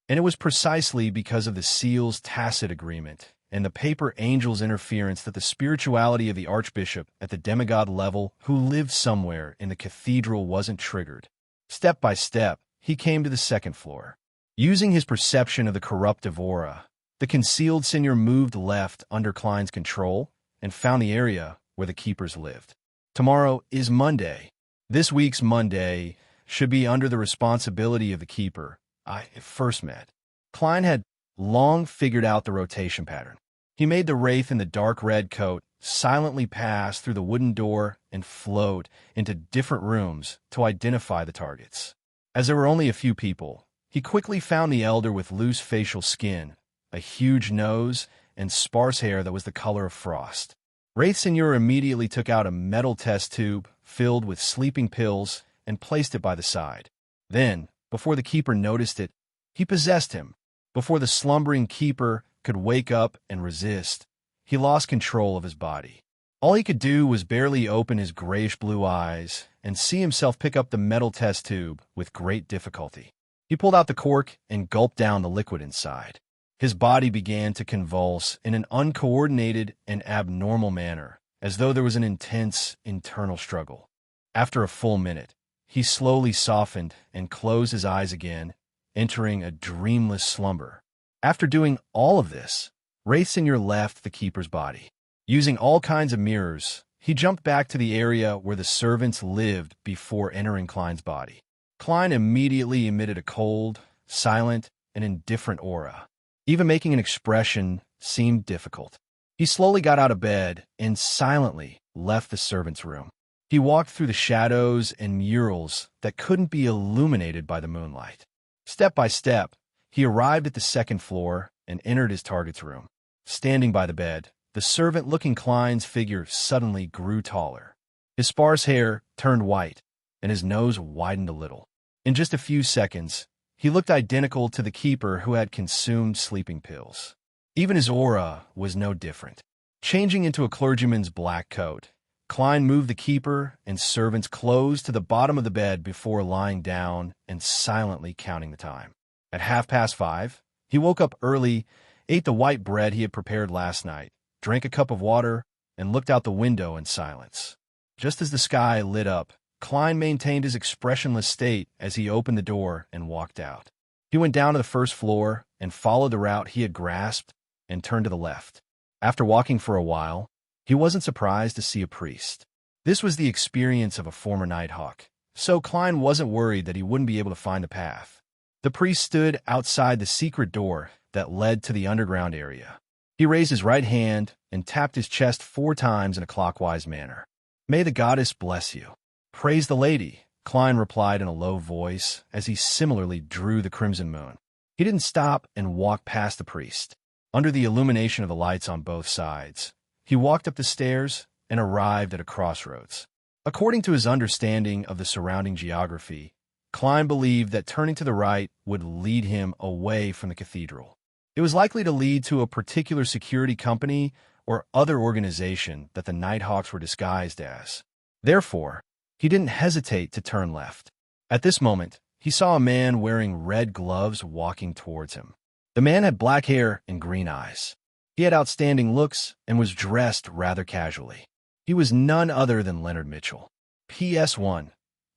And it was precisely because of the Seal's tacit agreement and the paper angel's interference that the spirituality of the archbishop at the demigod level who lived somewhere in the cathedral wasn't triggered. Step by step, he came to the second floor. Using his perception of the corruptive aura, the concealed senior moved left under Klein's control and found the area where the keepers lived. Tomorrow is Monday. This week's Monday should be under the responsibility of the keeper I first met. Klein had long figured out the rotation pattern. He made the wraith in the dark red coat silently pass through the wooden door and float into different rooms to identify the targets. As there were only a few people, he quickly found the elder with loose facial skin, a huge nose, and sparse hair that was the color of frost. Wraith Senior immediately took out a metal test tube filled with sleeping pills and placed it by the side. Then, before the keeper noticed it, he possessed him. Before the slumbering keeper could wake up and resist, he lost control of his body. All he could do was barely open his grayish-blue eyes and see himself pick up the metal test tube with great difficulty. He pulled out the cork and gulped down the liquid inside. His body began to convulse in an uncoordinated and abnormal manner, as though there was an intense internal struggle. After a full minute, he slowly softened and closed his eyes again, entering a dreamless slumber. After doing all of this, Wraith Senior left the keeper's body. Using all kinds of mirrors, he jumped back to the area where the servants lived before entering Klein's body. Klein immediately emitted a cold, silent, and indifferent aura. Even making an expression seemed difficult. He slowly got out of bed and silently left the servants' room. He walked through the shadows and murals that couldn't be illuminated by the moonlight. Step by step, he arrived at the second floor and entered his target's room. Standing by the bed, the servant-looking Klein's figure suddenly grew taller. His sparse hair turned white, and his nose widened a little. In just a few seconds, he looked identical to the keeper who had consumed sleeping pills. Even his aura was no different. Changing into a clergyman's black coat, Klein moved the keeper and servants close to the bottom of the bed before lying down and silently counting the time. At 5:30, he woke up early, ate the white bread he had prepared last night, drank a cup of water, and looked out the window in silence. Just as the sky lit up, Klein maintained his expressionless state as he opened the door and walked out. He went down to the first floor and followed the route he had grasped and turned to the left. After walking for a while, he wasn't surprised to see a priest. This was the experience of a former Nighthawk, so Klein wasn't worried that he wouldn't be able to find the path. The priest stood outside the secret door that led to the underground area. He raised his right hand and tapped his chest 4 times in a clockwise manner. "May the goddess bless you." "Praise the lady," Klein replied in a low voice as he similarly drew the crimson moon. He didn't stop and walk past the priest. Under the illumination of the lights on both sides, he walked up the stairs and arrived at a crossroads. According to his understanding of the surrounding geography, Klein believed that turning to the right would lead him away from the cathedral. It was likely to lead to a particular security company or other organization that the Nighthawks were disguised as. Therefore, he didn't hesitate to turn left. At this moment, he saw a man wearing red gloves walking towards him. The man had black hair and green eyes. He had outstanding looks and was dressed rather casually. He was none other than Leonard Mitchell. PS1.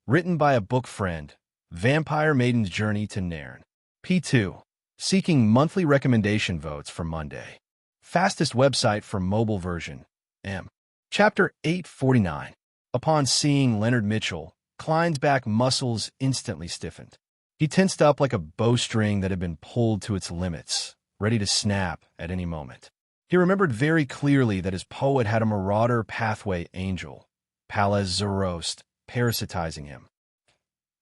Written by a book friend, Vampire Maiden's Journey to Nairn. P2. Seeking monthly recommendation votes for Monday. Fastest website for mobile version. M. Chapter 849. Upon seeing Leonard Mitchell, Klein's back muscles instantly stiffened. He tensed up like a bowstring that had been pulled to its limits, ready to snap at any moment. He remembered very clearly that his poet had a marauder pathway angel, Palaz Zarost, parasitizing him.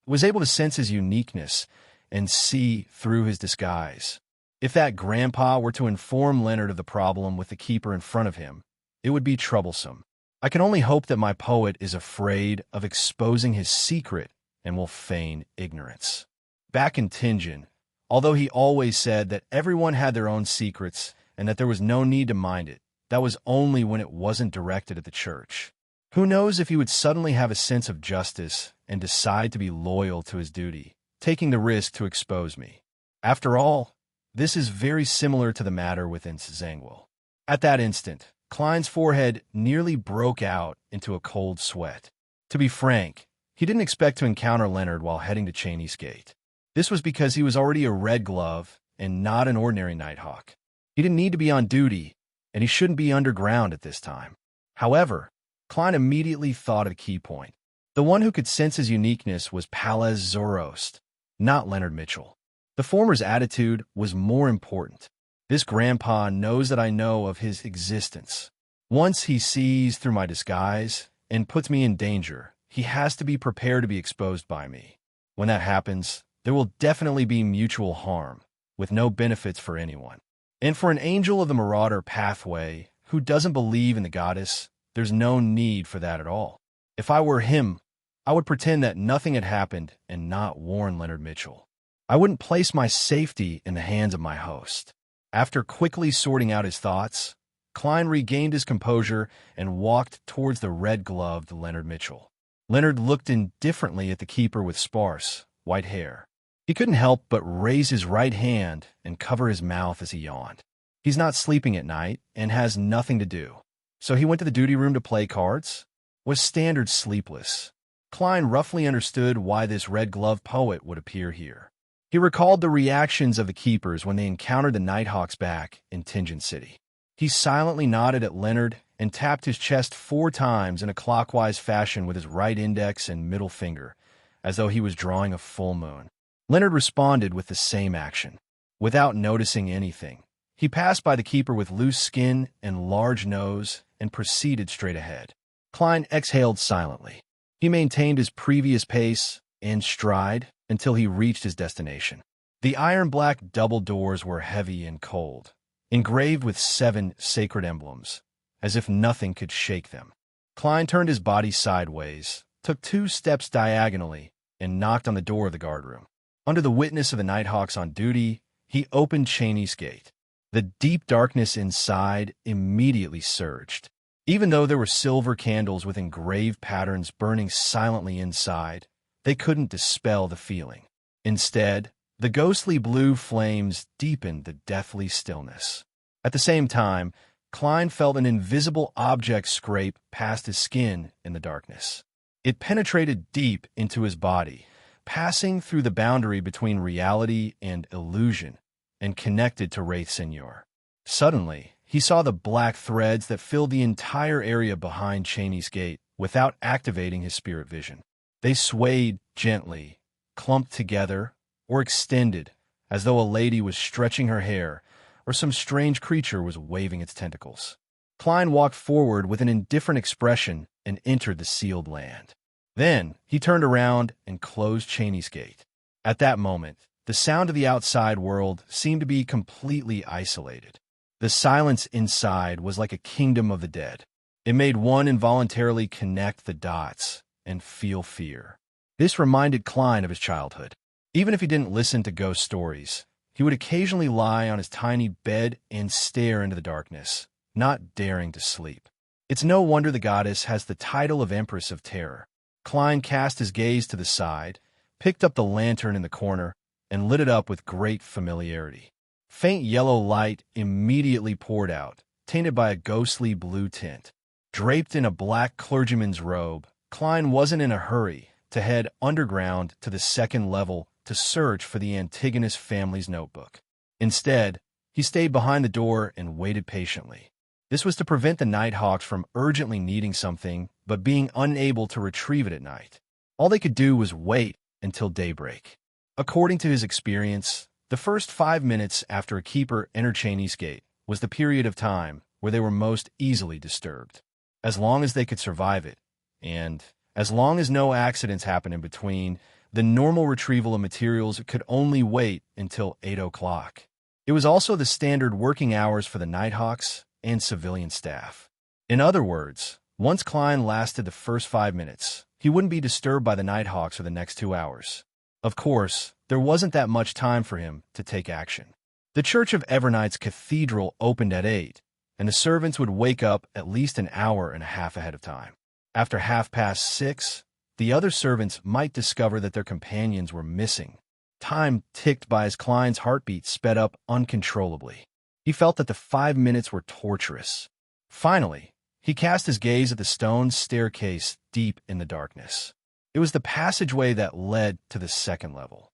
Was able to sense his uniqueness and see through his disguise. If that grandpa were to inform Leonard of the problem with the keeper in front of him, it would be troublesome. I can only hope that my poet is afraid of exposing his secret and will feign ignorance. Back in Tingen, although he always said that everyone had their own secrets and that there was no need to mind it, that was only when it wasn't directed at the church. Who knows if he would suddenly have a sense of justice and decide to be loyal to his duty, taking the risk to expose me. After all, this is very similar to the matter within Zangwill. At that instant, Klein's forehead nearly broke out into a cold sweat. To be frank, He didn't expect to encounter Leonard while heading to Cheney's Gate. This was because he was already a Red Glove and not an ordinary Nighthawk. He didn't need to be on duty, and he shouldn't be underground at this time. However, Klein immediately thought of a key point. The one who could sense his uniqueness was Palez Zoroast, not Leonard Mitchell. The former's attitude was more important. This grandpa knows that I know of his existence. Once he sees through my disguise and puts me in danger, he has to be prepared to be exposed by me. When that happens, there will definitely be mutual harm, with no benefits for anyone. And for an angel of the Marauder pathway who doesn't believe in the goddess, there's no need for that at all. If I were him, I would pretend that nothing had happened and not warn Leonard Mitchell. I wouldn't place my safety in the hands of my host. After quickly sorting out his thoughts, Klein regained his composure and walked towards the red-gloved Leonard Mitchell. Leonard looked indifferently at the keeper with sparse, white hair. He couldn't help but raise his right hand and cover his mouth as he yawned. He's not sleeping at night and has nothing to do. So he went to the duty room to play cards? Was standard sleepless. Klein roughly understood why this red-gloved poet would appear here. He recalled the reactions of the keepers when they encountered the Nighthawks back in Tingent City. He silently nodded at Leonard and tapped his chest 4 times in a clockwise fashion with his right index and middle finger, as though he was drawing a full moon. Leonard responded with the same action. Without noticing anything, he passed by the keeper with loose skin and large nose and proceeded straight ahead. Klein exhaled silently. He maintained his previous pace and stride until he reached his destination. The iron-black double doors were heavy and cold, engraved with 7 sacred emblems, as if nothing could shake them. Klein turned his body sideways, took 2 steps diagonally, and knocked on the door of the guardroom. Under the witness of the Nighthawks on duty, he opened Cheney's Gate. The deep darkness inside immediately surged. Even though there were silver candles with engraved patterns burning silently inside, they couldn't dispel the feeling. Instead, the ghostly blue flames deepened the deathly stillness. At the same time, Klein felt an invisible object scrape past his skin in the darkness. It penetrated deep into his body, passing through the boundary between reality and illusion, and connected to Wraith Senior. Suddenly, he saw the black threads that filled the entire area behind Cheney's Gate without activating his spirit vision. They swayed gently, clumped together, or extended, as though a lady was stretching her hair or some strange creature was waving its tentacles. Klein walked forward with an indifferent expression and entered the sealed land. Then, he turned around and closed Cheney's Gate. At that moment, the sound of the outside world seemed to be completely isolated. The silence inside was like a kingdom of the dead. It made one involuntarily connect the dots and feel fear. This reminded Klein of his childhood. Even if he didn't listen to ghost stories, he would occasionally lie on his tiny bed and stare into the darkness, not daring to sleep. It's no wonder the goddess has the title of Empress of Terror. Klein cast his gaze to the side, picked up the lantern in the corner, and lit it up with great familiarity. Faint yellow light immediately poured out, tainted by a ghostly blue tint. Draped in a black clergyman's robe, Klein wasn't in a hurry to head underground to the 2nd level to search for the Antigonus family's notebook. Instead, he stayed behind the door and waited patiently. This was to prevent the Nighthawks from urgently needing something but being unable to retrieve it at night. All they could do was wait until daybreak. According to his experience, the first 5 minutes after a keeper entered Cheney's Gate was the period of time where they were most easily disturbed. As long as they could survive it, and as long as no accidents happened in between, the normal retrieval of materials could only wait until 8 o'clock. It was also the standard working hours for the Nighthawks and civilian staff. In other words, once Klein lasted the first 5 minutes, he wouldn't be disturbed by the Nighthawks for the next 2 hours. Of course, there wasn't that much time for him to take action. The Church of Evernight's cathedral opened at 8, and the servants would wake up at least an hour and a half ahead of time. After 6:30, the other servants might discover that their companions were missing. Time ticked by as Klein's heartbeat sped up uncontrollably. He felt that the 5 minutes were torturous. Finally, he cast his gaze at the stone staircase deep in the darkness. It was the passageway that led to the second level.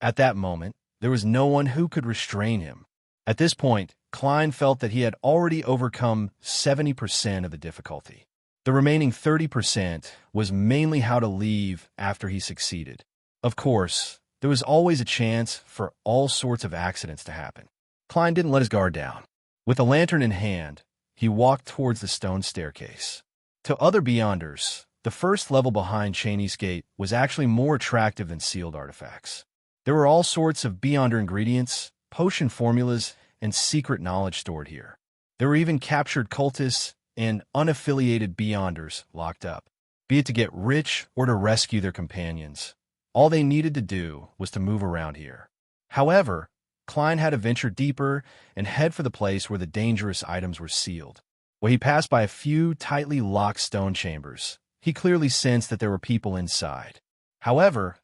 At that moment, there was no one who could restrain him. At this point, Klein felt that he had already overcome 70% of the difficulty. The remaining 30% was mainly how to leave after he succeeded. Of course, there was always a chance for all sorts of accidents to happen. Klein didn't let his guard down. With a lantern in hand, he walked towards the stone staircase. To other Beyonders, the first level behind Cheney's Gate was actually more attractive than sealed artifacts. There were all sorts of Beyonder ingredients, potion formulas, and secret knowledge stored here. There were even captured cultists and unaffiliated Beyonders locked up, be it to get rich or to rescue their companions. All they needed to do was to move around here. However, Klein had to venture deeper and head for the place where the dangerous items were sealed. When he passed by a few tightly locked stone chambers, he clearly sensed that there were people inside. However,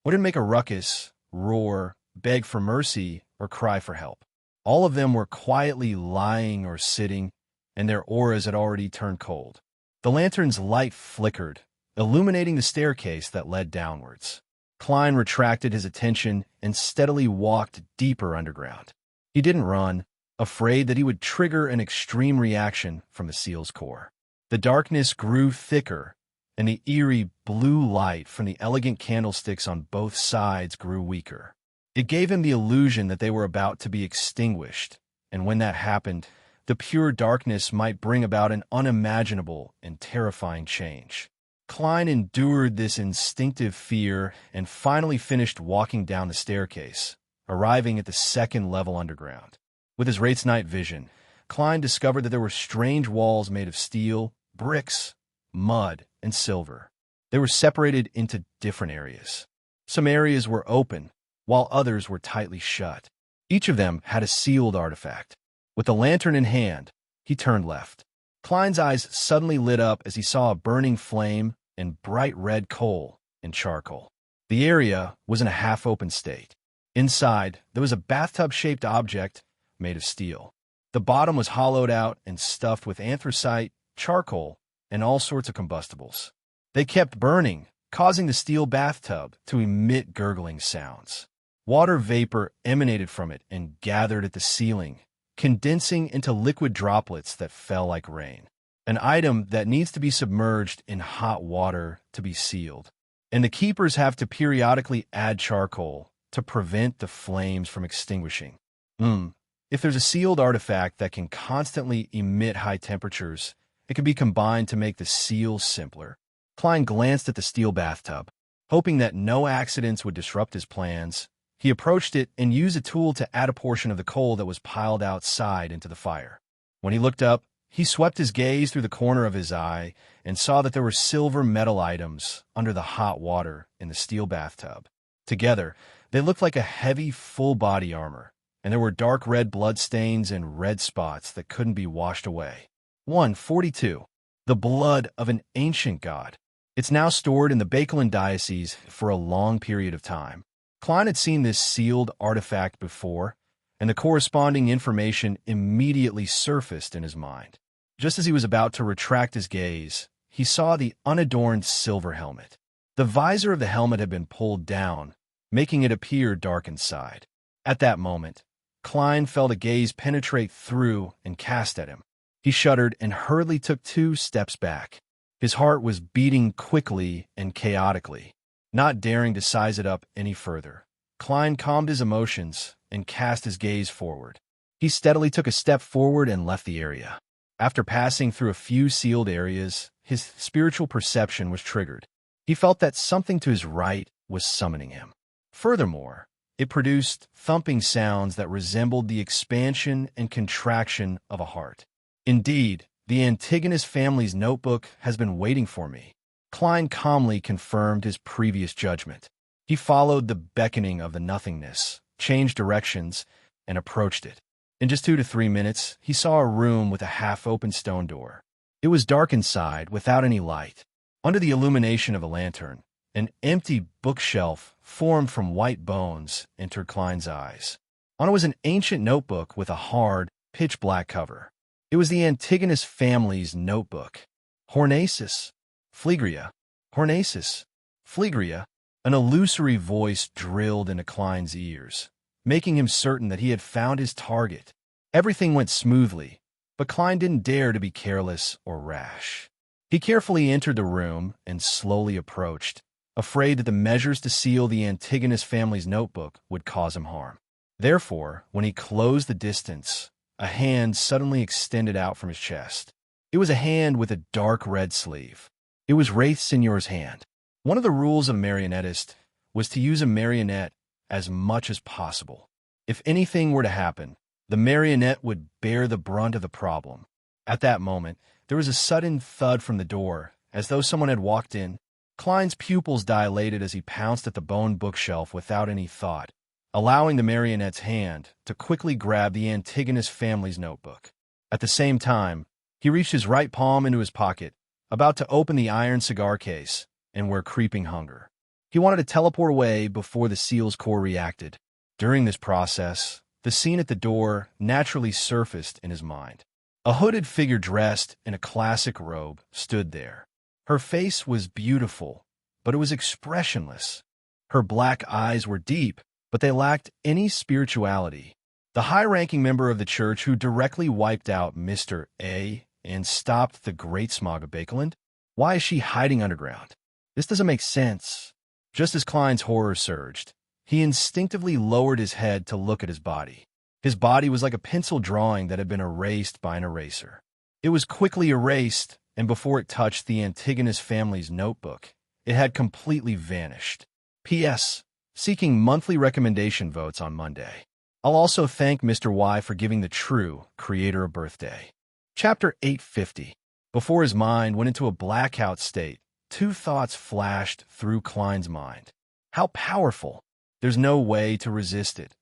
wouldn't make a ruckus, roar, beg for mercy, or cry for help. All of them were quietly lying or sitting, and their auras had already turned cold. The lantern's light flickered, illuminating the staircase that led downwards. Klein retracted his attention and steadily walked deeper underground. He didn't run, afraid that he would trigger an extreme reaction from the seal's core. The darkness grew thicker, and the eerie blue light from the elegant candlesticks on both sides grew weaker. It gave him the illusion that they were about to be extinguished, and when that happened, the pure darkness might bring about an unimaginable and terrifying change. Klein endured this instinctive fear and finally finished walking down the staircase, arriving at the second level underground. With his Wraith's night vision, Klein discovered that there were strange walls made of steel, bricks, mud, and silver. They were separated into different areas. Some areas were open, while others were tightly shut. Each of them had a sealed artifact. With the lantern in hand, he turned left. Klein's eyes suddenly lit up as he saw a burning flame and bright red coal and charcoal. The area was in a half-open state. Inside, there was a bathtub-shaped object made of steel. The bottom was hollowed out and stuffed with anthracite, charcoal, and all sorts of combustibles. They kept burning, causing the steel bathtub to emit gurgling sounds. Water vapor emanated from it and gathered at the ceiling, condensing into liquid droplets that fell like rain. An item that needs to be submerged in hot water to be sealed. And the keepers have to periodically add charcoal to prevent the flames from extinguishing. If there's a sealed artifact that can constantly emit high temperatures, it can be combined to make the seal simpler. Klein glanced at the steel bathtub. Hoping that no accidents would disrupt his plans, he approached it and used a tool to add a portion of the coal that was piled outside into the fire. When he looked up, he swept his gaze through the corner of his eye and saw that there were silver metal items under the hot water in the steel bathtub. Together, they looked like a heavy, full-body armor, and there were dark red bloodstains and red spots that couldn't be washed away. 142. The blood of an ancient god. It's now stored in the Bakelin Diocese for a long period of time. Klein had seen this sealed artifact before, and the corresponding information immediately surfaced in his mind. Just as he was about to retract his gaze, he saw the unadorned silver helmet. The visor of the helmet had been pulled down, making it appear dark inside. At that moment, Klein felt a gaze penetrate through and cast at him. He shuddered and hurriedly took 2 steps back. His heart was beating quickly and chaotically. Not daring to size it up any further, Klein calmed his emotions and cast his gaze forward. He steadily took a step forward and left the area. After passing through a few sealed areas, his spiritual perception was triggered. He felt that something to his right was summoning him. Furthermore, it produced thumping sounds that resembled the expansion and contraction of a heart. Indeed, the Antigonus family's notebook has been waiting for me. Klein calmly confirmed his previous judgment. He followed the beckoning of the nothingness, changed directions, and approached it. In just 2 to 3 minutes, he saw a room with a half-open stone door. It was dark inside, without any light. Under the illumination of a lantern, an empty bookshelf formed from white bones entered Klein's eyes. On it was an ancient notebook with a hard, pitch-black cover. It was the Antigonus family's notebook. Hornacis. Phlegria. Hornacis. Phlegria, an illusory voice drilled into Klein's ears, making him certain that he had found his target. Everything went smoothly, but Klein didn't dare to be careless or rash. He carefully entered the room and slowly approached, afraid that the measures to seal the Antigonus family's notebook would cause him harm. Therefore, when he closed the distance, a hand suddenly extended out from his chest. It was a hand with a dark red sleeve. It was Wraith Signor's hand. One of the rules of a marionettist was to use a marionette as much as possible. If anything were to happen, the marionette would bear the brunt of the problem. At that moment, there was a sudden thud from the door, as though someone had walked in. Klein's pupils dilated as he pounced at the bone bookshelf without any thought, allowing the marionette's hand to quickly grab the Antigonus family's notebook. At the same time, he reached his right palm into his pocket, about to open the iron cigar case, and where creeping hunger. He wanted to teleport away before the seal's core reacted. During this process, the scene at the door naturally surfaced in his mind. A hooded figure dressed in a classic robe stood there. Her face was beautiful, but it was expressionless. Her black eyes were deep, but they lacked any spirituality. The high-ranking member of the church who directly wiped out Mr. A and stopped the Great Smog of Bakeland? Why is she hiding underground? This doesn't make sense. Just as Klein's horror surged, he instinctively lowered his head to look at his body. His body was like a pencil drawing that had been erased by an eraser. It was quickly erased, and before it touched the Antigonus family's notebook, it had completely vanished. P.S. Seeking monthly recommendation votes on Monday. I'll also thank Mr. Y for giving the true creator a birthday. Chapter 850. Before his mind went into a blackout state, two thoughts flashed through Klein's mind. How powerful! There's no way to resist it.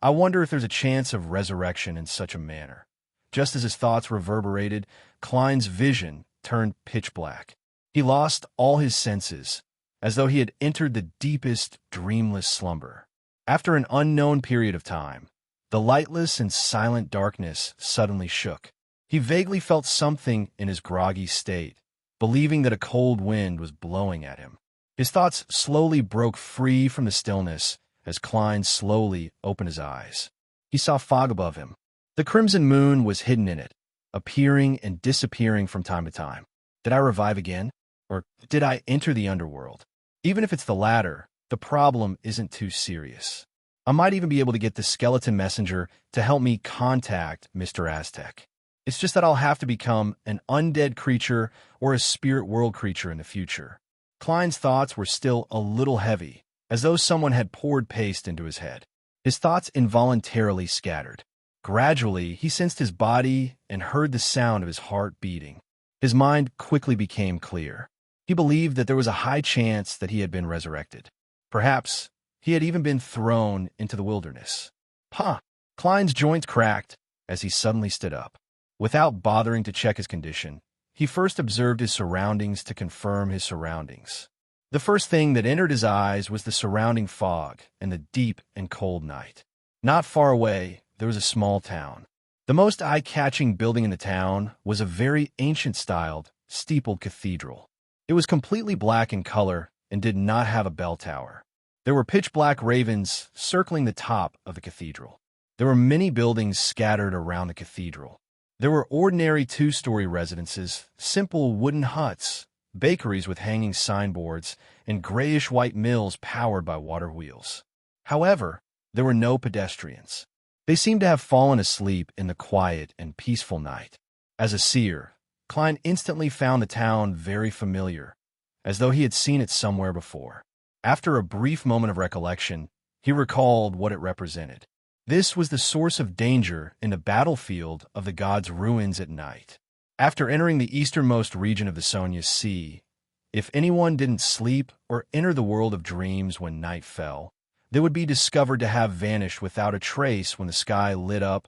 I wonder if there's a chance of resurrection in such a manner. Just as his thoughts reverberated, Klein's vision turned pitch black. He lost all his senses, as though he had entered the deepest, dreamless slumber. After an unknown period of time, the lightless and silent darkness suddenly shook. He vaguely felt something in his groggy state, believing that a cold wind was blowing at him. His thoughts slowly broke free from the stillness as Klein slowly opened his eyes. He saw fog above him. The crimson moon was hidden in it, appearing and disappearing from time to time. Did I revive again? Or did I enter the underworld? Even if it's the latter, the problem isn't too serious. I might even be able to get the skeleton messenger to help me contact Mr. Aztec. It's just that I'll have to become an undead creature or a spirit world creature in the future. Klein's thoughts were still a little heavy, as though someone had poured paste into his head. His thoughts involuntarily scattered. Gradually, he sensed his body and heard the sound of his heart beating. His mind quickly became clear. He believed that there was a high chance that he had been resurrected. Perhaps he had even been thrown into the wilderness. Klein's joints cracked as he suddenly stood up. Without bothering to check his condition, he first observed his surroundings to confirm his surroundings. The first thing that entered his eyes was the surrounding fog and the deep and cold night. Not far away, there was a small town. The most eye-catching building in the town was a very ancient-styled, steepled cathedral. It was completely black in color and did not have a bell tower. There were pitch-black ravens circling the top of the cathedral. There were many buildings scattered around the cathedral. There were ordinary two-story residences, simple wooden huts, bakeries with hanging signboards, and grayish-white mills powered by water wheels. However, there were no pedestrians. They seemed to have fallen asleep in the quiet and peaceful night. As a seer, Klein instantly found the town very familiar, as though he had seen it somewhere before. After a brief moment of recollection, he recalled what it represented. This was the source of danger in the battlefield of the gods' ruins at night. After entering the easternmost region of the Sonia Sea, if anyone didn't sleep or enter the world of dreams when night fell, they would be discovered to have vanished without a trace when the sky lit up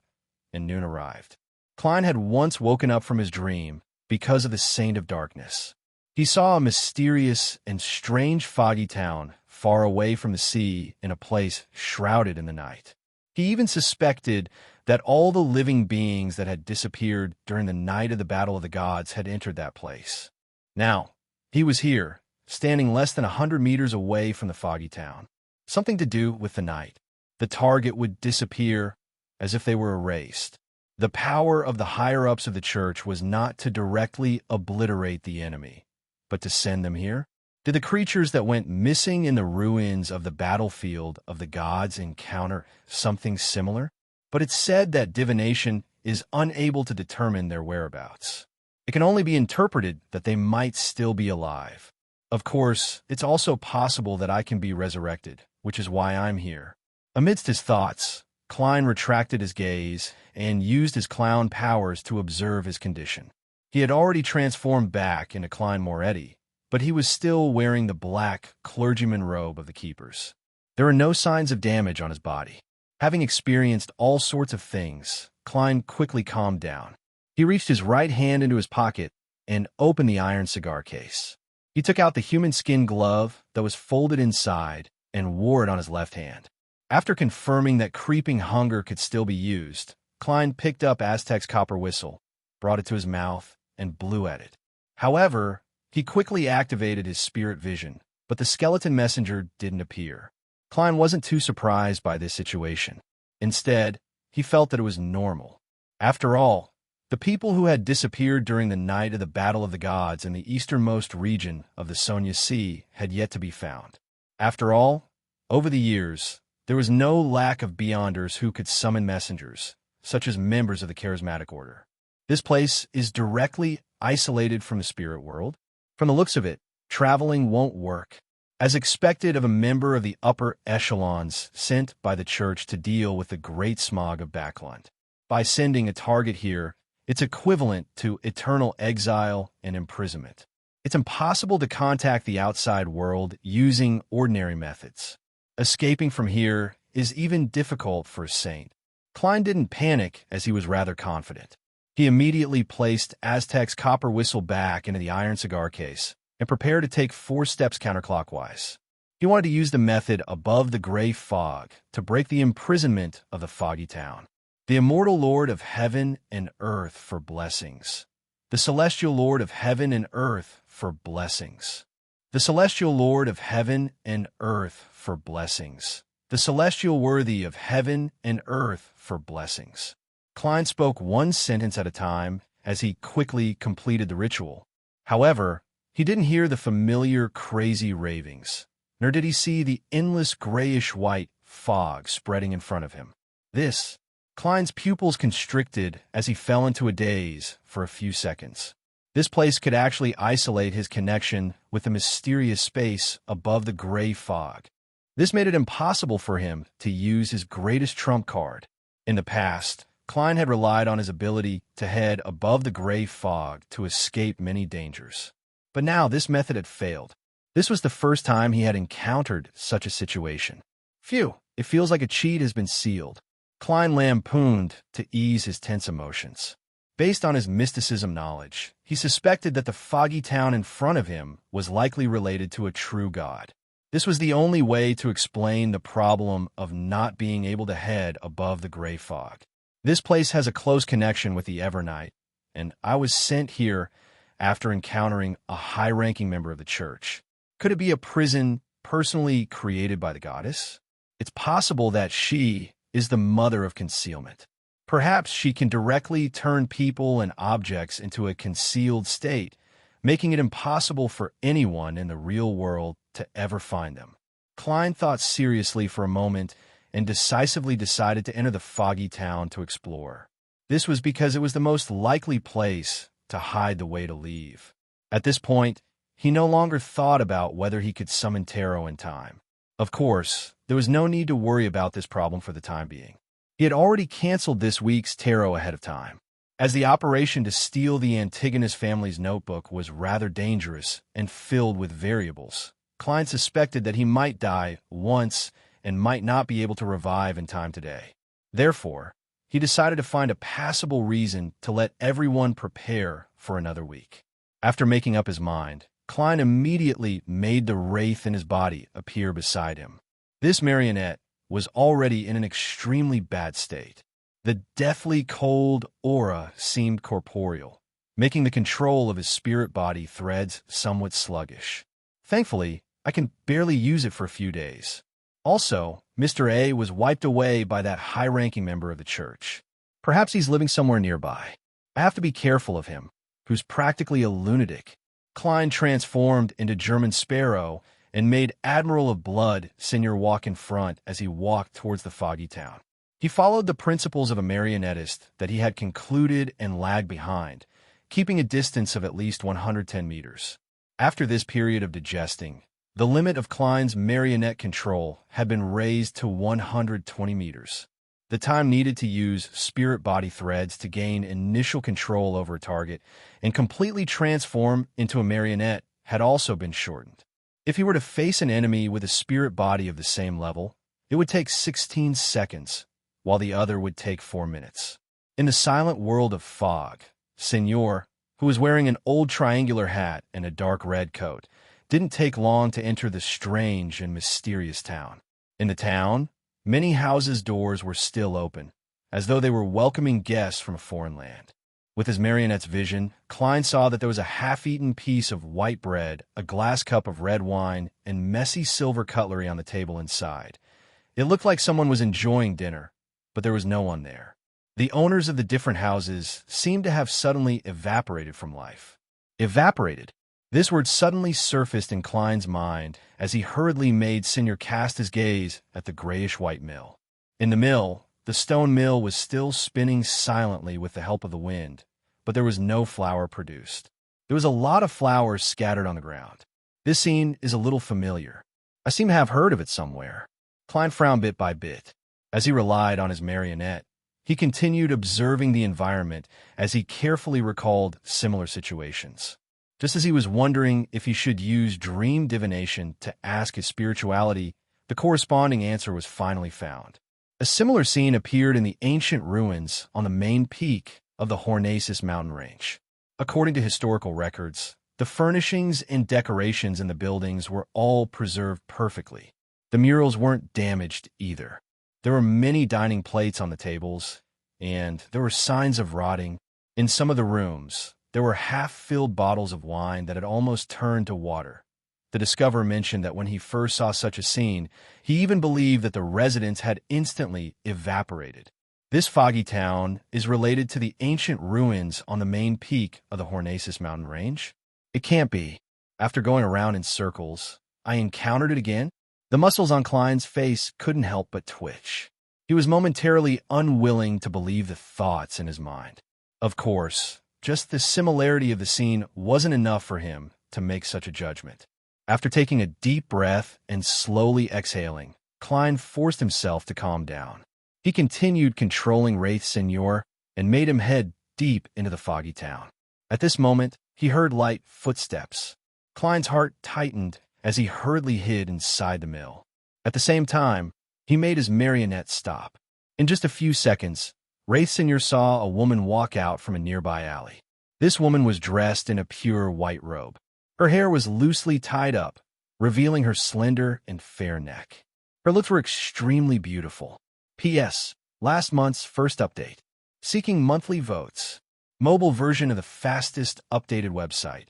and noon arrived. Klein had once woken up from his dream because of the Saint of Darkness. He saw a mysterious and strange foggy town far away from the sea in a place shrouded in the night. He even suspected that all the living beings that had disappeared during the night of the Battle of the Gods had entered that place. Now, he was here, standing less than 100 meters away from the foggy town. Something to do with the night. The target would disappear as if they were erased. The power of the higher-ups of the church was not to directly obliterate the enemy, but to send them here. Did the creatures that went missing in the ruins of the battlefield of the gods encounter something similar? But it's said that divination is unable to determine their whereabouts. It can only be interpreted that they might still be alive. Of course, it's also possible that I can be resurrected, which is why I'm here. Amidst his thoughts, Klein retracted his gaze and used his clown powers to observe his condition. He had already transformed back into Klein Moretti, but he was still wearing the black clergyman robe of the keepers. There were no signs of damage on his body. Having experienced all sorts of things, Klein quickly calmed down. He reached his right hand into his pocket and opened the iron cigar case. He took out the human skin glove that was folded inside and wore it on his left hand. After confirming that creeping hunger could still be used, Klein picked up Aztec's copper whistle, brought it to his mouth, and blew at it. However, he quickly activated his spirit vision, but the skeleton messenger didn't appear. Klein wasn't too surprised by this situation. Instead, he felt that it was normal. After all, the people who had disappeared during the night of the Battle of the Gods in the easternmost region of the Sonia Sea had yet to be found. After all, over the years, there was no lack of Beyonders who could summon messengers, such as members of the charismatic order. This place is directly isolated from the spirit world. From the looks of it, traveling won't work. As expected of a member of the upper echelons sent by the church to deal with the great smog of Backlund. By sending a target here, it's equivalent to eternal exile and imprisonment. It's impossible to contact the outside world using ordinary methods. Escaping from here is even difficult for a saint. Klein didn't panic, as he was rather confident. He immediately placed Aztec's copper whistle back into the iron cigar case and prepared to take 4 steps counterclockwise. He wanted to use the method above the gray fog to break the imprisonment of the foggy town. The immortal Lord of heaven and earth for blessings. The celestial Lord of heaven and earth for blessings. The celestial Lord of heaven and earth for blessings. The celestial worthy of heaven and earth for blessings. Klein spoke one sentence at a time as he quickly completed the ritual. However, he didn't hear the familiar crazy ravings, nor did he see the endless grayish-white fog spreading in front of him. Klein's pupils constricted as he fell into a daze for a few seconds. This place could actually isolate his connection with the mysterious space above the gray fog. This made it impossible for him to use his greatest trump card. In the past, Klein had relied on his ability to head above the gray fog to escape many dangers. But now this method had failed. This was the first time he had encountered such a situation. Phew, it feels like a cheat has been sealed. Klein lampooned to ease his tense emotions. Based on his mysticism knowledge, he suspected that the foggy town in front of him was likely related to a true god. This was the only way to explain the problem of not being able to head above the gray fog. This place has a close connection with the Evernight, and I was sent here after encountering a high-ranking member of the church. Could it be a prison personally created by the goddess? It's possible that she is the mother of concealment. Perhaps she can directly turn people and objects into a concealed state, making it impossible for anyone in the real world to ever find them. Klein thought seriously for a moment and decisively decided to enter the foggy town to explore. This was because it was the most likely place to hide the way to leave. At this point, he no longer thought about whether he could summon tarot in time. Of course, there was no need to worry about this problem for the time being. He had already canceled this week's tarot ahead of time. As the operation to steal the Antigonus family's notebook was rather dangerous and filled with variables, Klein suspected that he might die once and might not be able to revive in time today. Therefore, he decided to find a passable reason to let everyone prepare for another week. After making up his mind, Klein immediately made the wraith in his body appear beside him. This marionette was already in an extremely bad state. The deathly cold aura seemed corporeal, making the control of his spirit body threads somewhat sluggish. Thankfully, I can barely use it for a few days. Also, Mr. A was wiped away by that high-ranking member of the church. Perhaps he's living somewhere nearby. I have to be careful of him, who's practically a lunatic. Klein transformed into German Sparrow and made Admiral of Blood Senior walk in front as he walked towards the foggy town. He followed the principles of a marionettist that he had concluded and lagged behind, keeping a distance of at least 110 meters. After this period of digesting, the limit of Klein's marionette control had been raised to 120 meters. The time needed to use spirit body threads to gain initial control over a target and completely transform into a marionette had also been shortened. If he were to face an enemy with a spirit body of the same level, it would take 16 seconds, while the other would take 4 minutes. In the silent world of fog, Senor, who was wearing an old triangular hat and a dark red coat, didn't take long to enter the strange and mysterious town. In the town, many houses' doors were still open, as though they were welcoming guests from a foreign land. With his marionette's vision, Klein saw that there was a half-eaten piece of white bread, a glass cup of red wine, and messy silver cutlery on the table inside. It looked like someone was enjoying dinner, but there was no one there. The owners of the different houses seemed to have suddenly evaporated from life. Evaporated. This word suddenly surfaced in Klein's mind as he hurriedly made Senior cast his gaze at the grayish-white mill. In the mill, the stone mill was still spinning silently with the help of the wind, but there was no flour produced. There was a lot of flowers scattered on the ground. This scene is a little familiar. I seem to have heard of it somewhere. Klein frowned bit by bit. As he relied on his marionette, he continued observing the environment as he carefully recalled similar situations. Just as he was wondering if he should use dream divination to ask his spirituality, the corresponding answer was finally found. A similar scene appeared in the ancient ruins on the main peak of the Hornaces mountain range. According to historical records, the furnishings and decorations in the buildings were all preserved perfectly. The murals weren't damaged either. There were many dining plates on the tables, and there were signs of rotting. In some of the rooms, there were half-filled bottles of wine that had almost turned to water. The discoverer mentioned that when he first saw such a scene, he even believed that the residents had instantly evaporated. This foggy town is related to the ancient ruins on the main peak of the Hornaces mountain range. It can't be. After going around in circles, I encountered it again. The muscles on Klein's face couldn't help but twitch. He was momentarily unwilling to believe the thoughts in his mind. Of course, just the similarity of the scene wasn't enough for him to make such a judgment. After taking a deep breath and slowly exhaling, Klein forced himself to calm down. He continued controlling Wraith Senor and made him head deep into the foggy town. At this moment, he heard light footsteps. Klein's heart tightened as he hurriedly hid inside the mill. At the same time, he made his marionette stop. In just a few seconds, Wraith Senor saw a woman walk out from a nearby alley. This woman was dressed in a pure white robe. Her hair was loosely tied up, revealing her slender and fair neck. Her looks were extremely beautiful. P.S. Last month's first update. Seeking monthly votes. Mobile version of the fastest updated website.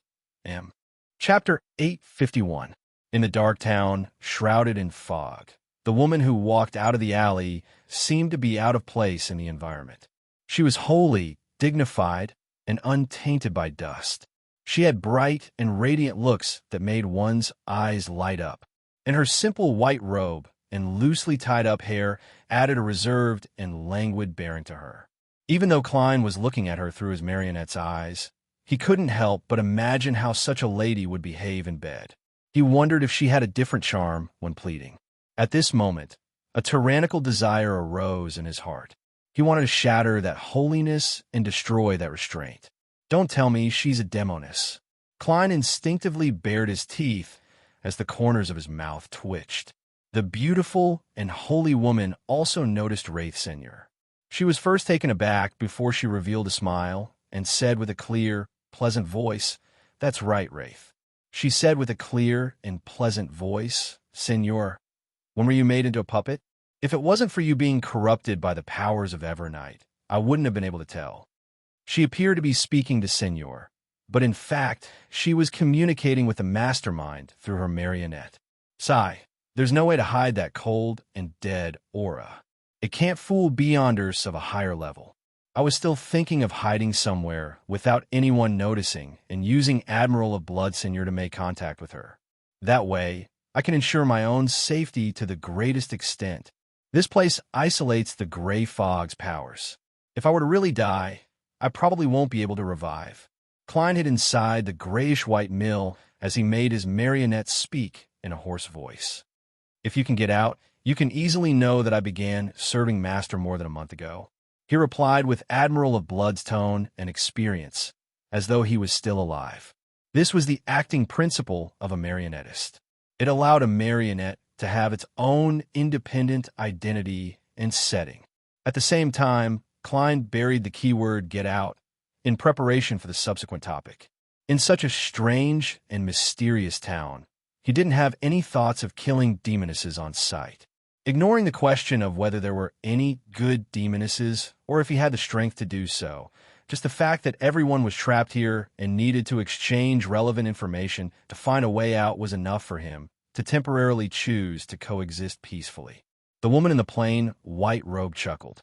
Chapter 851. In the dark town, shrouded in fog, the woman who walked out of the alley seemed to be out of place in the environment. She was wholly dignified and untainted by dust. She had bright and radiant looks that made one's eyes light up, and her simple white robe and loosely tied-up hair added a reserved and languid bearing to her. Even though Klein was looking at her through his marionette's eyes, he couldn't help but imagine how such a lady would behave in bed. He wondered if she had a different charm when pleading. At this moment, a tyrannical desire arose in his heart. He wanted to shatter that holiness and destroy that restraint. Don't tell me she's a demoness. Klein instinctively bared his teeth as the corners of his mouth twitched. The beautiful and holy woman also noticed Wraith Senor. She was first taken aback before she revealed a smile and said with a clear, pleasant voice, "That's right, Wraith." She said with a clear and pleasant voice, "Senor, when were you made into a puppet? If it wasn't for you being corrupted by the powers of Evernight, I wouldn't have been able to tell." She appeared to be speaking to Senor, but in fact, she was communicating with the mastermind through her marionette. Sigh, there's no way to hide that cold and dead aura. It can't fool beyonders of a higher level. I was still thinking of hiding somewhere without anyone noticing and using Admiral of Bloodsignor to make contact with her. That way, I can ensure my own safety to the greatest extent. This place isolates the gray fog's powers. If I were to really die, I probably won't be able to revive. Klein hid inside the grayish-white mill as he made his marionette speak in a hoarse voice. If you can get out, you can easily know that I began serving Master more than a month ago. He replied with Admiral of Blood's tone and experience, as though he was still alive. This was the acting principle of a marionettist. It allowed a marionette to have its own independent identity and setting. At the same time, Klein buried the keyword "get out" in preparation for the subsequent topic. In such a strange and mysterious town, he didn't have any thoughts of killing demonesses on sight. Ignoring the question of whether there were any good demonesses or if he had the strength to do so, just the fact that everyone was trapped here and needed to exchange relevant information to find a way out was enough for him to temporarily choose to coexist peacefully. The woman in the plain white robe chuckled,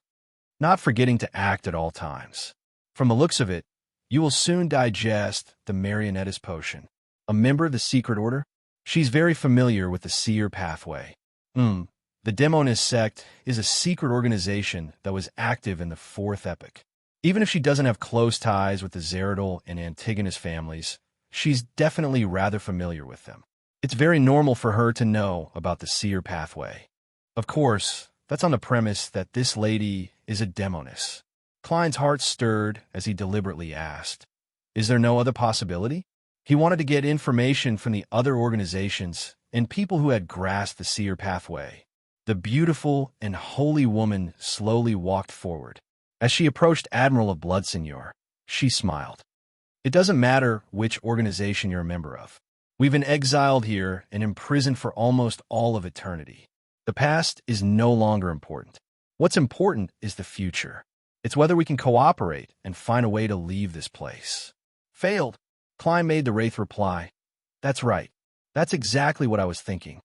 not forgetting to act at all times. From the looks of it, you will soon digest the marionettist potion. A member of the secret order? She's very familiar with the seer pathway. The Demonist sect is a secret organization that was active in the Fourth Epoch. Even if she doesn't have close ties with the Zeradol and Antigonus families, she's definitely rather familiar with them. It's very normal for her to know about the seer pathway. Of course, that's on the premise that this lady is a Demonist. Klein's heart stirred as he deliberately asked, "Is there no other possibility?" He wanted to get information from the other organizations and people who had grasped the seer pathway. The beautiful and holy woman slowly walked forward. As she approached Admiral of Bloodsignor, she smiled. "It doesn't matter which organization you're a member of. We've been exiled here and imprisoned for almost all of eternity. The past is no longer important. What's important is the future. It's whether we can cooperate and find a way to leave this place." "Failed," Klein made the Wraith reply. "That's right. That's exactly what I was thinking.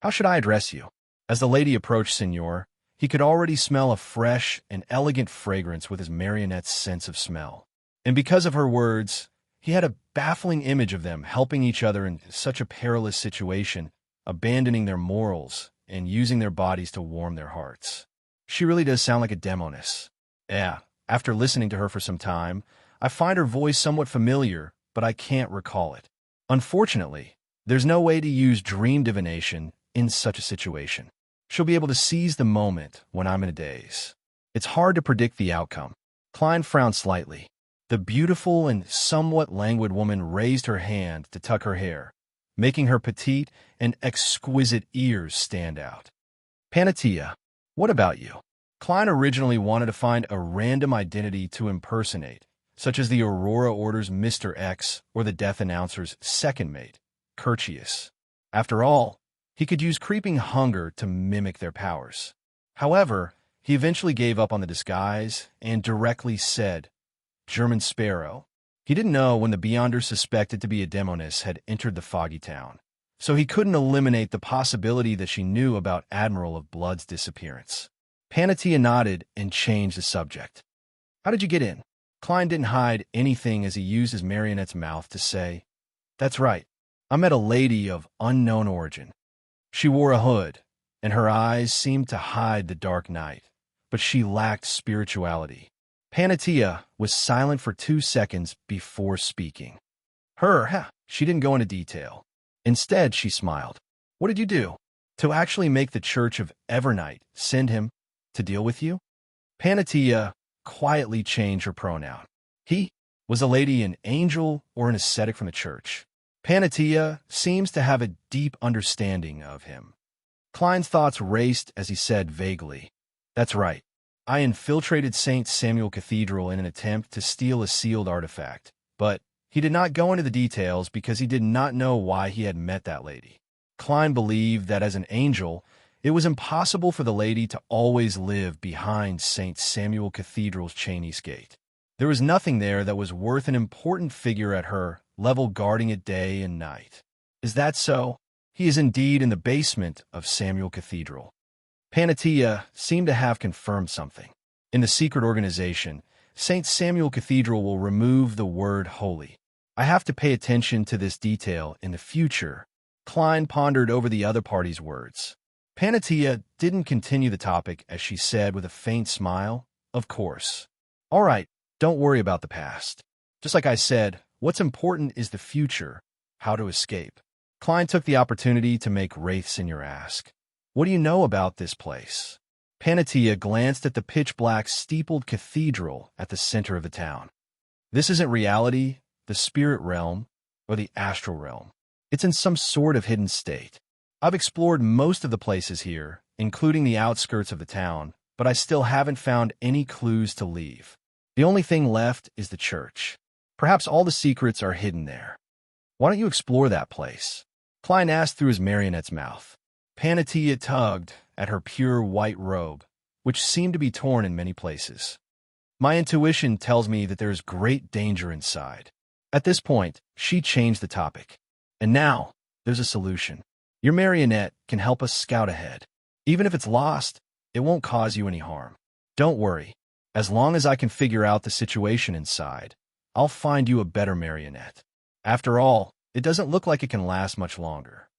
How should I address you?" As the lady approached Signor, he could already smell a fresh and elegant fragrance with his marionette's sense of smell. And because of her words, he had a baffling image of them helping each other in such a perilous situation, abandoning their morals and using their bodies to warm their hearts. She really does sound like a Demoness. Yeah, after listening to her for some time, I find her voice somewhat familiar, but I can't recall it. Unfortunately, there's no way to use dream divination in such a situation. She'll be able to seize the moment when I'm in a daze. It's hard to predict the outcome. Klein frowned slightly. The beautiful and somewhat languid woman raised her hand to tuck her hair, making her petite and exquisite ears stand out. "Panatia, what about you?" Klein originally wanted to find a random identity to impersonate, such as the Aurora Order's Mr. X or the Death Announcer's second mate, Curtius. After all, he could use creeping hunger to mimic their powers. However, he eventually gave up on the disguise and directly said, "German Sparrow." He didn't know when the Beyonder suspected to be a Demoness had entered the foggy town, so he couldn't eliminate the possibility that she knew about Admiral of Blood's disappearance. Panatia nodded and changed the subject. "How did you get in?" Klein didn't hide anything as he used his marionette's mouth to say, "That's right. I met a lady of unknown origin. She wore a hood, and her eyes seemed to hide the dark night, but she lacked spirituality." Panatia was silent for 2 seconds before speaking. She didn't go into detail. Instead, she smiled. "What did you do? To actually make the Church of Evernight send him to deal with you?" Panatia quietly changed her pronoun. "He was a lady an angel or an ascetic from the church. Panatia seems to have a deep understanding of him." Klein's thoughts raced as he said vaguely, "That's right. I infiltrated St. Samuel Cathedral in an attempt to steal a sealed artifact, but he did not go into the details because he did not know why he had met that lady. Klein believed that as an angel, it was impossible for the lady to always live behind St. Samuel Cathedral's Chinese gate. There was nothing there that was worth an important figure at her level guarding it day and night. Is that so? He is indeed in the basement of Samuel Cathedral. Panatia seemed to have confirmed something. In the secret organization, St. Samuel Cathedral will remove the word holy. I have to pay attention to this detail in the future. Klein pondered over the other party's words. Panatia didn't continue the topic as she said with a faint smile, "Of course. All right, don't worry about the past. Just like I said, what's important is the future, how to escape." Klein took the opportunity to make Wraithsenior ask, "What do you know about this place?" Panatia glanced at the pitch-black steepled cathedral at the center of the town. "This isn't reality, the spirit realm, or the astral realm. It's in some sort of hidden state. I've explored most of the places here, including the outskirts of the town, but I still haven't found any clues to leave. The only thing left is the church. Perhaps all the secrets are hidden there. Why don't you explore that place?" Klein asked through his marionette's mouth. Panatia tugged at her pure white robe, which seemed to be torn in many places. "My intuition tells me that there is great danger inside." At this point, she changed the topic. "And now, there's a solution. Your marionette can help us scout ahead. Even if it's lost, it won't cause you any harm. Don't worry. As long as I can figure out the situation inside, I'll find you a better marionette. After all, it doesn't look like it can last much longer."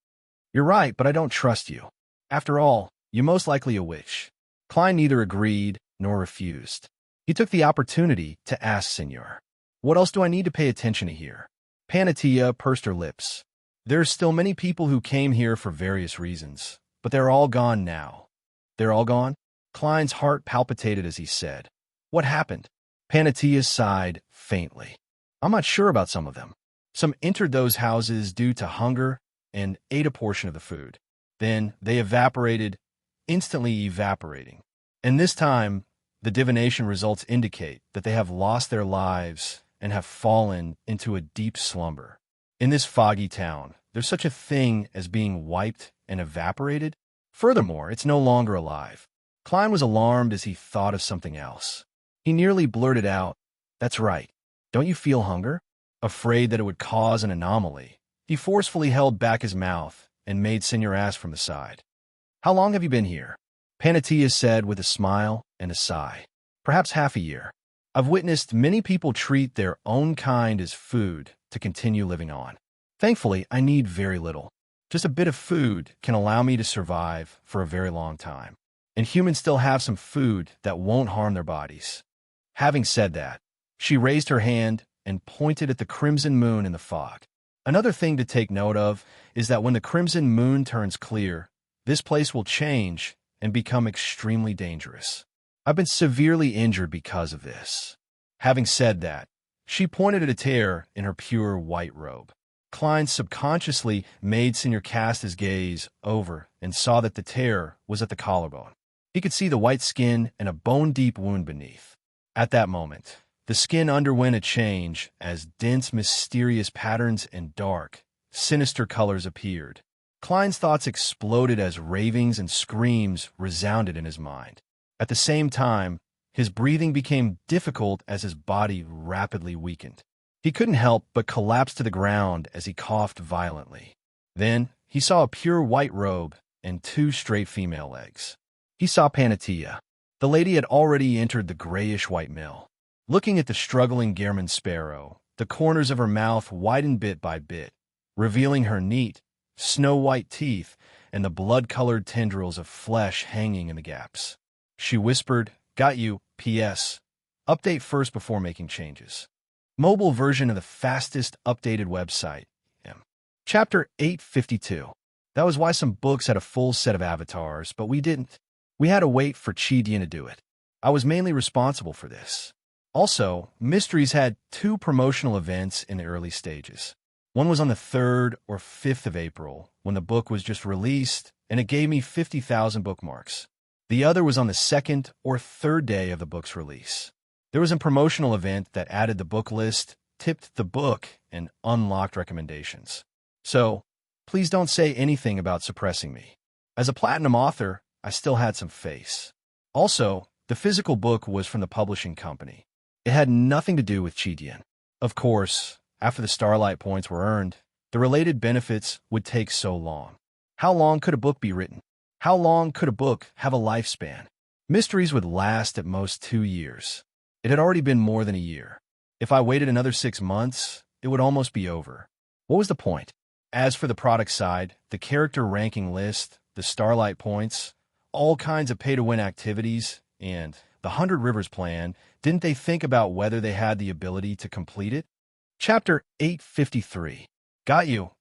"You're right, but I don't trust you. After all, you're most likely a witch." Klein neither agreed nor refused. He took the opportunity to ask Senor, "What else do I need to pay attention to here?" Panatia pursed her lips. "There's still many people who came here for various reasons, but they're all gone now." "They're all gone?" Klein's heart palpitated as he said, "What happened?" Panatia sighed faintly. "I'm not sure about some of them. Some entered those houses due to hunger and ate a portion of the food. Then they evaporated, instantly evaporating. And this time, the divination results indicate that they have lost their lives and have fallen into a deep slumber. In this foggy town, there's such a thing as being wiped and evaporated. Furthermore, it's no longer alive." Klein was alarmed as he thought of something else. He nearly blurted out, "That's right. Don't you feel hunger?" Afraid that it would cause an anomaly, he forcefully held back his mouth and made Senor ask from the side, "How long have you been here?" Panatia said with a smile and a sigh, "Perhaps half a year. I've witnessed many people treat their own kind as food to continue living on. Thankfully, I need very little. Just a bit of food can allow me to survive for a very long time. And humans still have some food that won't harm their bodies." Having said that, she raised her hand and pointed at the crimson moon in the fog. "Another thing to take note of is that when the crimson moon turns clear, this place will change and become extremely dangerous. I've been severely injured because of this." Having said that, she pointed at a tear in her pure white robe. Klein subconsciously made Senor cast his gaze over and saw that the tear was at the collarbone. He could see the white skin and a bone-deep wound beneath. At that moment, the skin underwent a change as dense, mysterious patterns and dark, sinister colors appeared. Klein's thoughts exploded as ravings and screams resounded in his mind. At the same time, his breathing became difficult as his body rapidly weakened. He couldn't help but collapse to the ground as he coughed violently. Then he saw a pure white robe and two straight female legs. He saw Panatia. The lady had already entered the grayish-white mill. Looking at the struggling German sparrow, the corners of her mouth widened bit by bit, revealing her neat, snow-white teeth and the blood-colored tendrils of flesh hanging in the gaps. She whispered, "Got you, P.S. Update first before making changes." Mobile version of the fastest updated website. Chapter 852. That was why some books had a full set of avatars, but we didn't. We had to wait for Chi-Dian to do it. I was mainly responsible for this. Also, Mysteries had 2 promotional events in the early stages. One was on the 3rd or 5th of April, when the book was just released, and it gave me 50,000 bookmarks. The other was on the 2nd or 3rd day of the book's release. There was a promotional event that added the book list, tipped the book, and unlocked recommendations. So, please don't say anything about suppressing me. As a platinum author, I still had some face. Also, the physical book was from the publishing company. It had nothing to do with Chidian. Of course, after the starlight points were earned, the related benefits would take so long. How long could a book be written? How long could a book have a lifespan? Mysteries would last at most 2 years. It had already been more than a year. If I waited another 6 months, it would almost be over. What was the point? As for the product side, the character ranking list, the starlight points, all kinds of pay-to-win activities, and the 100 Rivers plan, didn't they think about whether they had the ability to complete it? Chapter 853. Got you.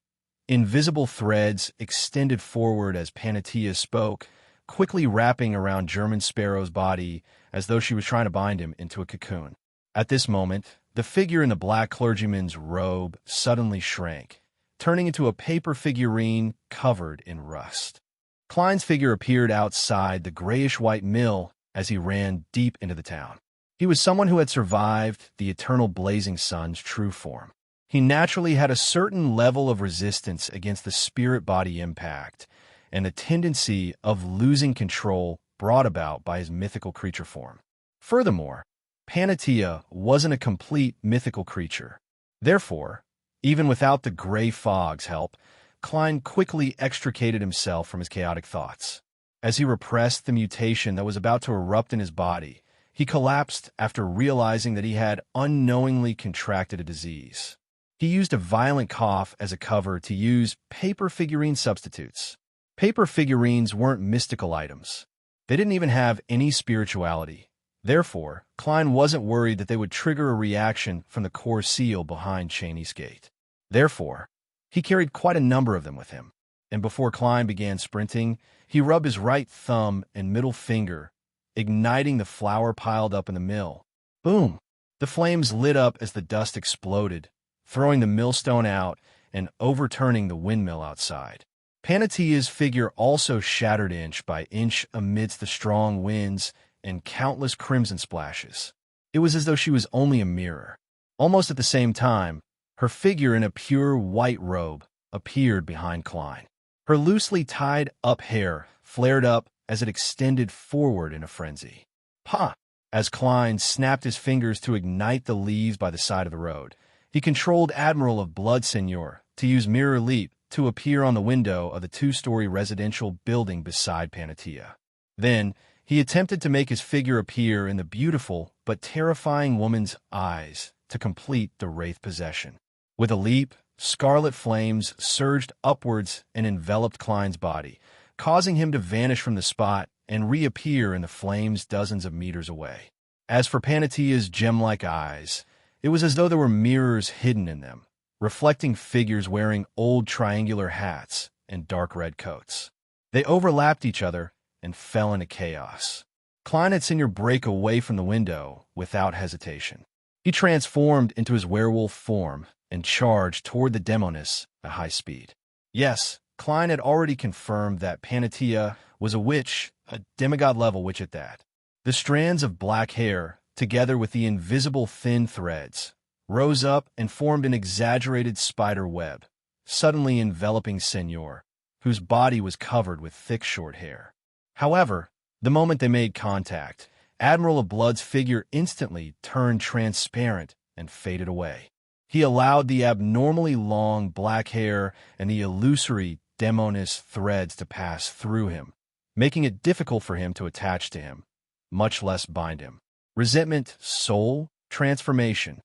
Invisible threads extended forward as Panatia spoke, quickly wrapping around German Sparrow's body as though she was trying to bind him into a cocoon. At this moment, the figure in the black clergyman's robe suddenly shrank, turning into a paper figurine covered in rust. Klein's figure appeared outside the grayish-white mill as he ran deep into the town. He was someone who had survived the eternal blazing sun's true form. He naturally had a certain level of resistance against the spirit-body impact and the tendency of losing control brought about by his mythical creature form. Furthermore, Panatia wasn't a complete mythical creature. Therefore, even without the gray fog's help, Klein quickly extricated himself from his chaotic thoughts. As he repressed the mutation that was about to erupt in his body, he collapsed after realizing that he had unknowingly contracted a disease. He used a violent cough as a cover to use paper figurine substitutes. Paper figurines weren't mystical items. They didn't even have any spirituality. Therefore, Klein wasn't worried that they would trigger a reaction from the core seal behind Cheney's gate. Therefore, he carried quite a number of them with him, and before Klein began sprinting, he rubbed his right thumb and middle finger, igniting the flour piled up in the mill. Boom! The flames lit up as the dust exploded, throwing the millstone out and overturning the windmill outside. Panatia's figure also shattered inch by inch amidst the strong winds and countless crimson splashes. It was as though she was only a mirror. Almost at the same time, her figure in a pure white robe appeared behind Klein. Her loosely tied-up hair flared up as it extended forward in a frenzy. Pa! As Klein snapped his fingers to ignite the leaves by the side of the road, he controlled Admiral of Blood Seigneur to use Mirror Leap to appear on the window of the 2-story residential building beside Panatia. Then, he attempted to make his figure appear in the beautiful but terrifying woman's eyes to complete the wraith possession. With a leap, scarlet flames surged upwards and enveloped Klein's body, causing him to vanish from the spot and reappear in the flames dozens of meters away. As for Panatia's gem-like eyes, it was as though there were mirrors hidden in them, reflecting figures wearing old triangular hats and dark red coats. They overlapped each other and fell into chaos. Klein had seen her break away from the window without hesitation. He transformed into his werewolf form and charged toward the demoness at high speed. Yes, Klein had already confirmed that Panatia was a witch, a demigod-level witch at that. The strands of black hair, together with the invisible thin threads, rose up and formed an exaggerated spider web, suddenly enveloping Seigneur, whose body was covered with thick short hair. However, the moment they made contact, Admiral of Blood's figure instantly turned transparent and faded away. He allowed the abnormally long black hair and the illusory demoness threads to pass through him, making it difficult for him to attach to him, much less bind him. Resentment, soul, transformation.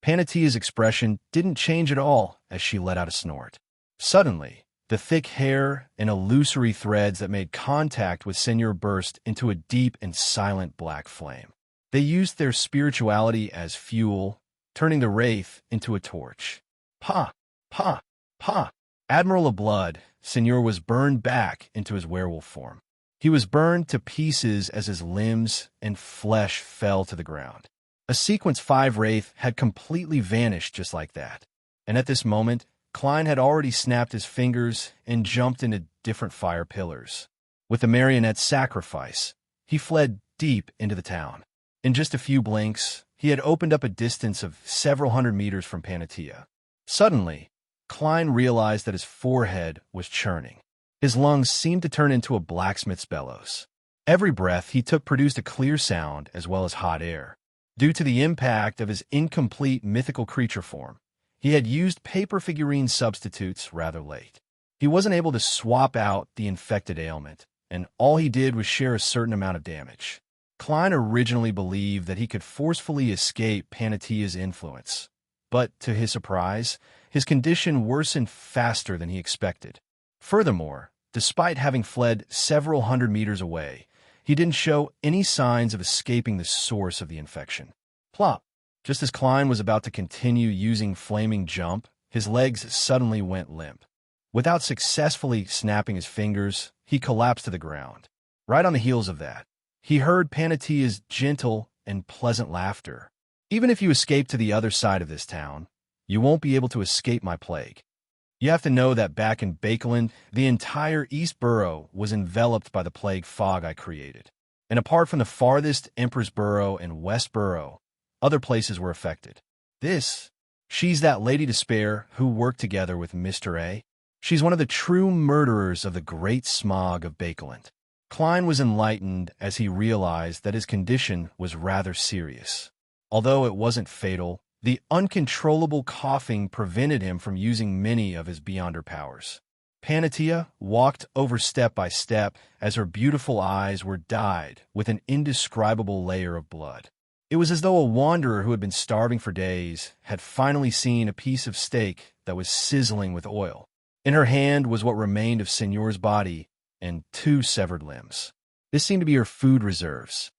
Panatia's expression didn't change at all as she let out a snort. Suddenly, the thick hair and illusory threads that made contact with Seigneur burst into a deep and silent black flame. They used their spirituality as fuel, turning the wraith into a torch. Pa! Pa! Pa! Admiral of Blood, Seigneur was burned back into his werewolf form. He was burned to pieces as his limbs and flesh fell to the ground. A Sequence 5 wraith had completely vanished just like that. And at this moment, Klein had already snapped his fingers and jumped into different fire pillars. With the marionette's sacrifice, he fled deep into the town. In just a few blinks, he had opened up a distance of several hundred meters from Panatia. Suddenly, Klein realized that his forehead was churning. His lungs seemed to turn into a blacksmith's bellows. Every breath he took produced a clear sound as well as hot air. Due to the impact of his incomplete mythical creature form, he had used paper figurine substitutes rather late. He wasn't able to swap out the infected ailment, and all he did was share a certain amount of damage. Klein originally believed that he could forcefully escape Panatia's influence, but to his surprise, his condition worsened faster than he expected. Furthermore, despite having fled several hundred meters away, he didn't show any signs of escaping the source of the infection. Plop! Just as Klein was about to continue using Flaming Jump, his legs suddenly went limp. Without successfully snapping his fingers, he collapsed to the ground. Right on the heels of that, he heard Panatia's gentle and pleasant laughter. Even if you escape to the other side of this town, you won't be able to escape my plague. You have to know that back in Bakeland, the entire East Borough was enveloped by the plague fog I created. And apart from the farthest Empress Borough and West Borough, other places were affected. She's that Lady Despair who worked together with Mr. A. She's one of the true murderers of the Great Smog of Bakeland. Klein was enlightened as he realized that his condition was rather serious. Although it wasn't fatal, the uncontrollable coughing prevented him from using many of his Beyonder powers. Panatia walked over step by step as her beautiful eyes were dyed with an indescribable layer of blood. It was as though a wanderer who had been starving for days had finally seen a piece of steak that was sizzling with oil. In her hand was what remained of Signor's body and 2 severed limbs. This seemed to be her food reserves.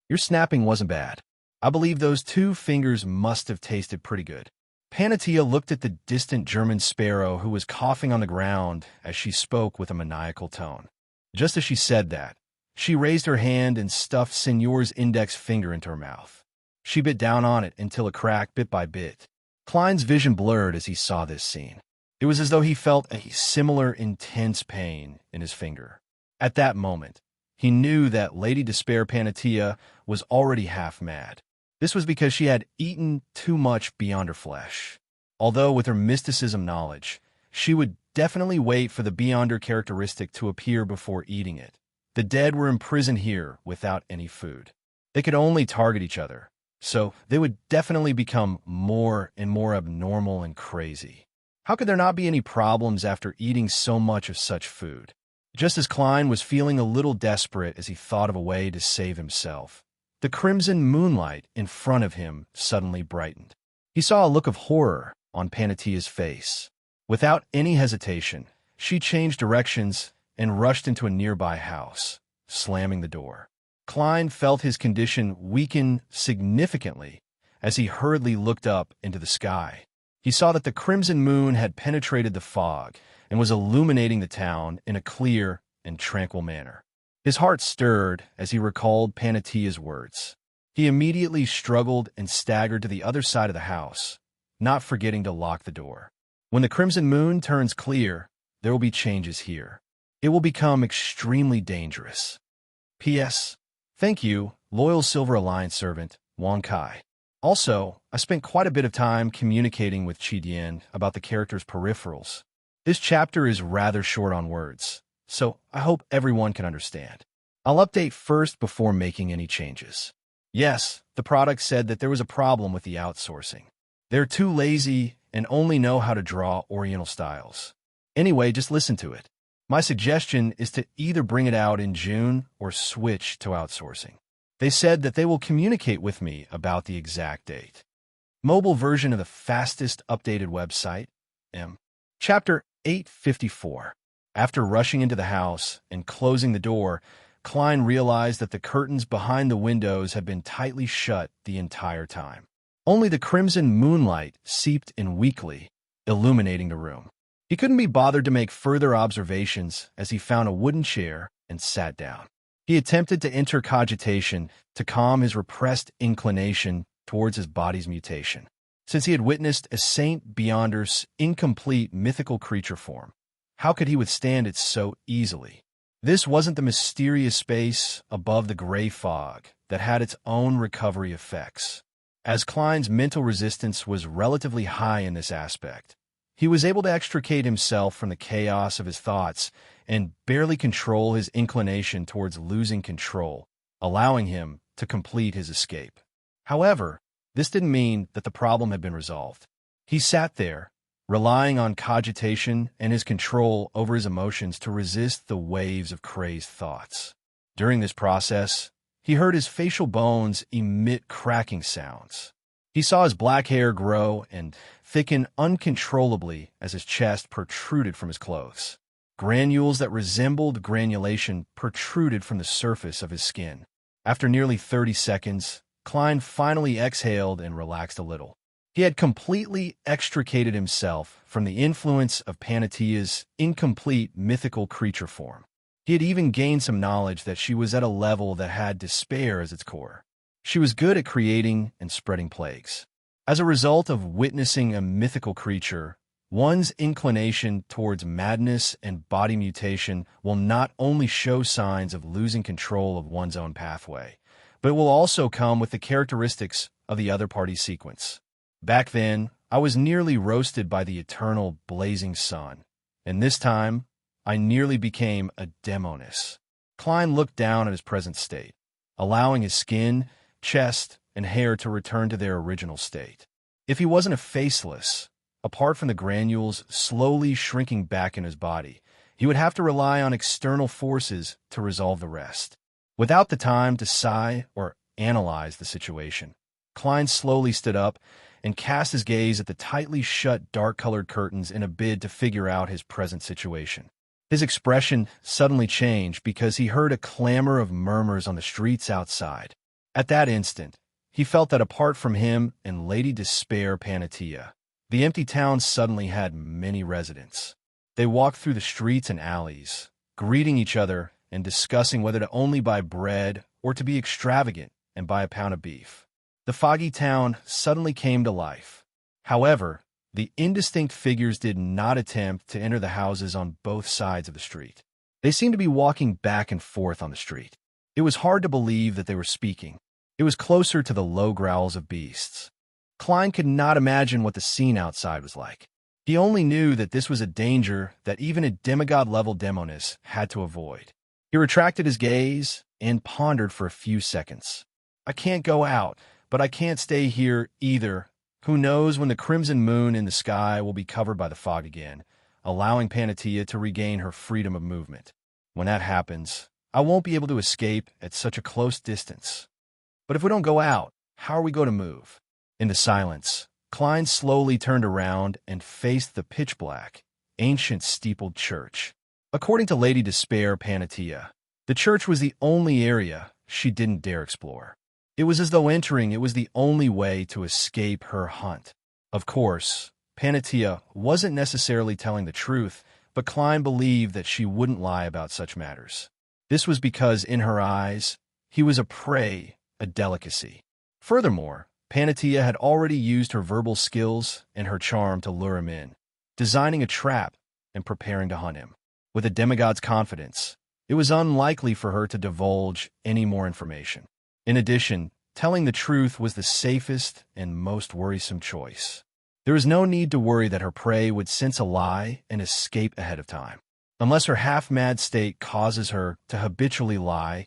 Your snapping wasn't bad. I believe those 2 fingers must have tasted pretty good. Panatia looked at the distant German sparrow who was coughing on the ground as she spoke with a maniacal tone. Just as she said that, she raised her hand and stuffed Signor's index finger into her mouth. She bit down on it until it cracked bit by bit. Klein's vision blurred as he saw this scene. It was as though he felt a similar intense pain in his finger. At that moment, he knew that Lady Despair Panatia was already half mad. This was because she had eaten too much beyond her flesh. Although with her mysticism knowledge, she would definitely wait for the Beyonder characteristic to appear before eating it. The dead were imprisoned here without any food. They could only target each other, so they would definitely become more and more abnormal and crazy. How could there not be any problems after eating so much of such food? Just as Klein was feeling a little desperate as he thought of a way to save himself, the crimson moonlight in front of him suddenly brightened. He saw a look of horror on Panatia's face. Without any hesitation, she changed directions and rushed into a nearby house, slamming the door. Klein felt his condition weaken significantly as he hurriedly looked up into the sky. He saw that the crimson moon had penetrated the fog and was illuminating the town in a clear and tranquil manner. His heart stirred as he recalled Panatia's words. He immediately struggled and staggered to the other side of the house, not forgetting to lock the door. When the crimson moon turns clear, there will be changes here. It will become extremely dangerous. P.S. Thank you, loyal Silver Alliance servant, Wang Kai. Also, I spent quite a bit of time communicating with Qi about the character's peripherals. This chapter is rather short on words, so I hope everyone can understand. I'll update first before making any changes. Yes, the product said that there was a problem with the outsourcing. They're too lazy and only know how to draw Oriental styles. Anyway, just listen to it. My suggestion is to either bring it out in June or switch to outsourcing. They said that they will communicate with me about the exact date. Mobile version of the fastest updated website, M. Chapter 854. After rushing into the house and closing the door, Klein realized that the curtains behind the windows had been tightly shut the entire time. Only the crimson moonlight seeped in weakly, illuminating the room. He couldn't be bothered to make further observations as he found a wooden chair and sat down. He attempted to enter cogitation to calm his repressed inclination towards his body's mutation. Since he had witnessed a Saint Beyonder's incomplete mythical creature form, how could he withstand it so easily? This wasn't the mysterious space above the gray fog that had its own recovery effects. As Klein's mental resistance was relatively high in this aspect, he was able to extricate himself from the chaos of his thoughts and barely control his inclination towards losing control, allowing him to complete his escape. However, this didn't mean that the problem had been resolved. He sat there, relying on cogitation and his control over his emotions to resist the waves of crazed thoughts. During this process, he heard his facial bones emit cracking sounds. He saw his black hair grow and thicken uncontrollably as his chest protruded from his clothes. Granules that resembled granulation protruded from the surface of his skin. After nearly 30 seconds, Klein finally exhaled and relaxed a little. He had completely extricated himself from the influence of Panatia's incomplete mythical creature form. He had even gained some knowledge that she was at a level that had despair as its core. She was good at creating and spreading plagues. As a result of witnessing a mythical creature, one's inclination towards madness and body mutation will not only show signs of losing control of one's own pathway, but it will also come with the characteristics of the other party's sequence. Back then, I was nearly roasted by the eternal blazing sun, and this time, I nearly became a demoness. Klein looked down at his present state, allowing his skin, chest, and hair to return to their original state. If he wasn't a faceless, apart from the granules slowly shrinking back in his body, he would have to rely on external forces to resolve the rest. Without the time to sigh or analyze the situation, Klein slowly stood up and cast his gaze at the tightly shut dark-colored curtains in a bid to figure out his present situation. His expression suddenly changed because he heard a clamor of murmurs on the streets outside. At that instant, he felt that apart from him and Lady Despair Panatia, the empty town suddenly had many residents. They walked through the streets and alleys, greeting each other and discussing whether to only buy bread or to be extravagant and buy a pound of beef. The foggy town suddenly came to life. However, the indistinct figures did not attempt to enter the houses on both sides of the street. They seemed to be walking back and forth on the street. It was hard to believe that they were speaking. It was closer to the low growls of beasts. Klein could not imagine what the scene outside was like. He only knew that this was a danger that even a demigod-level demoness had to avoid. He retracted his gaze and pondered for a few seconds. I can't go out, but I can't stay here either. Who knows when the crimson moon in the sky will be covered by the fog again, allowing Panatia to regain her freedom of movement. When that happens, I won't be able to escape at such a close distance. But if we don't go out, how are we going to move? In the silence, Klein slowly turned around and faced the pitch-black, ancient steepled church. According to Lady Despair Panatia, the church was the only area she didn't dare explore. It was as though entering it was the only way to escape her hunt. Of course, Panatia wasn't necessarily telling the truth, but Klein believed that she wouldn't lie about such matters. This was because, in her eyes, he was a prey, a delicacy. Furthermore, Panatia had already used her verbal skills and her charm to lure him in, designing a trap and preparing to hunt him. With a demigod's confidence, it was unlikely for her to divulge any more information. In addition, telling the truth was the safest and most worrisome choice. There was no need to worry that her prey would sense a lie and escape ahead of time. Unless her half-mad state causes her to habitually lie,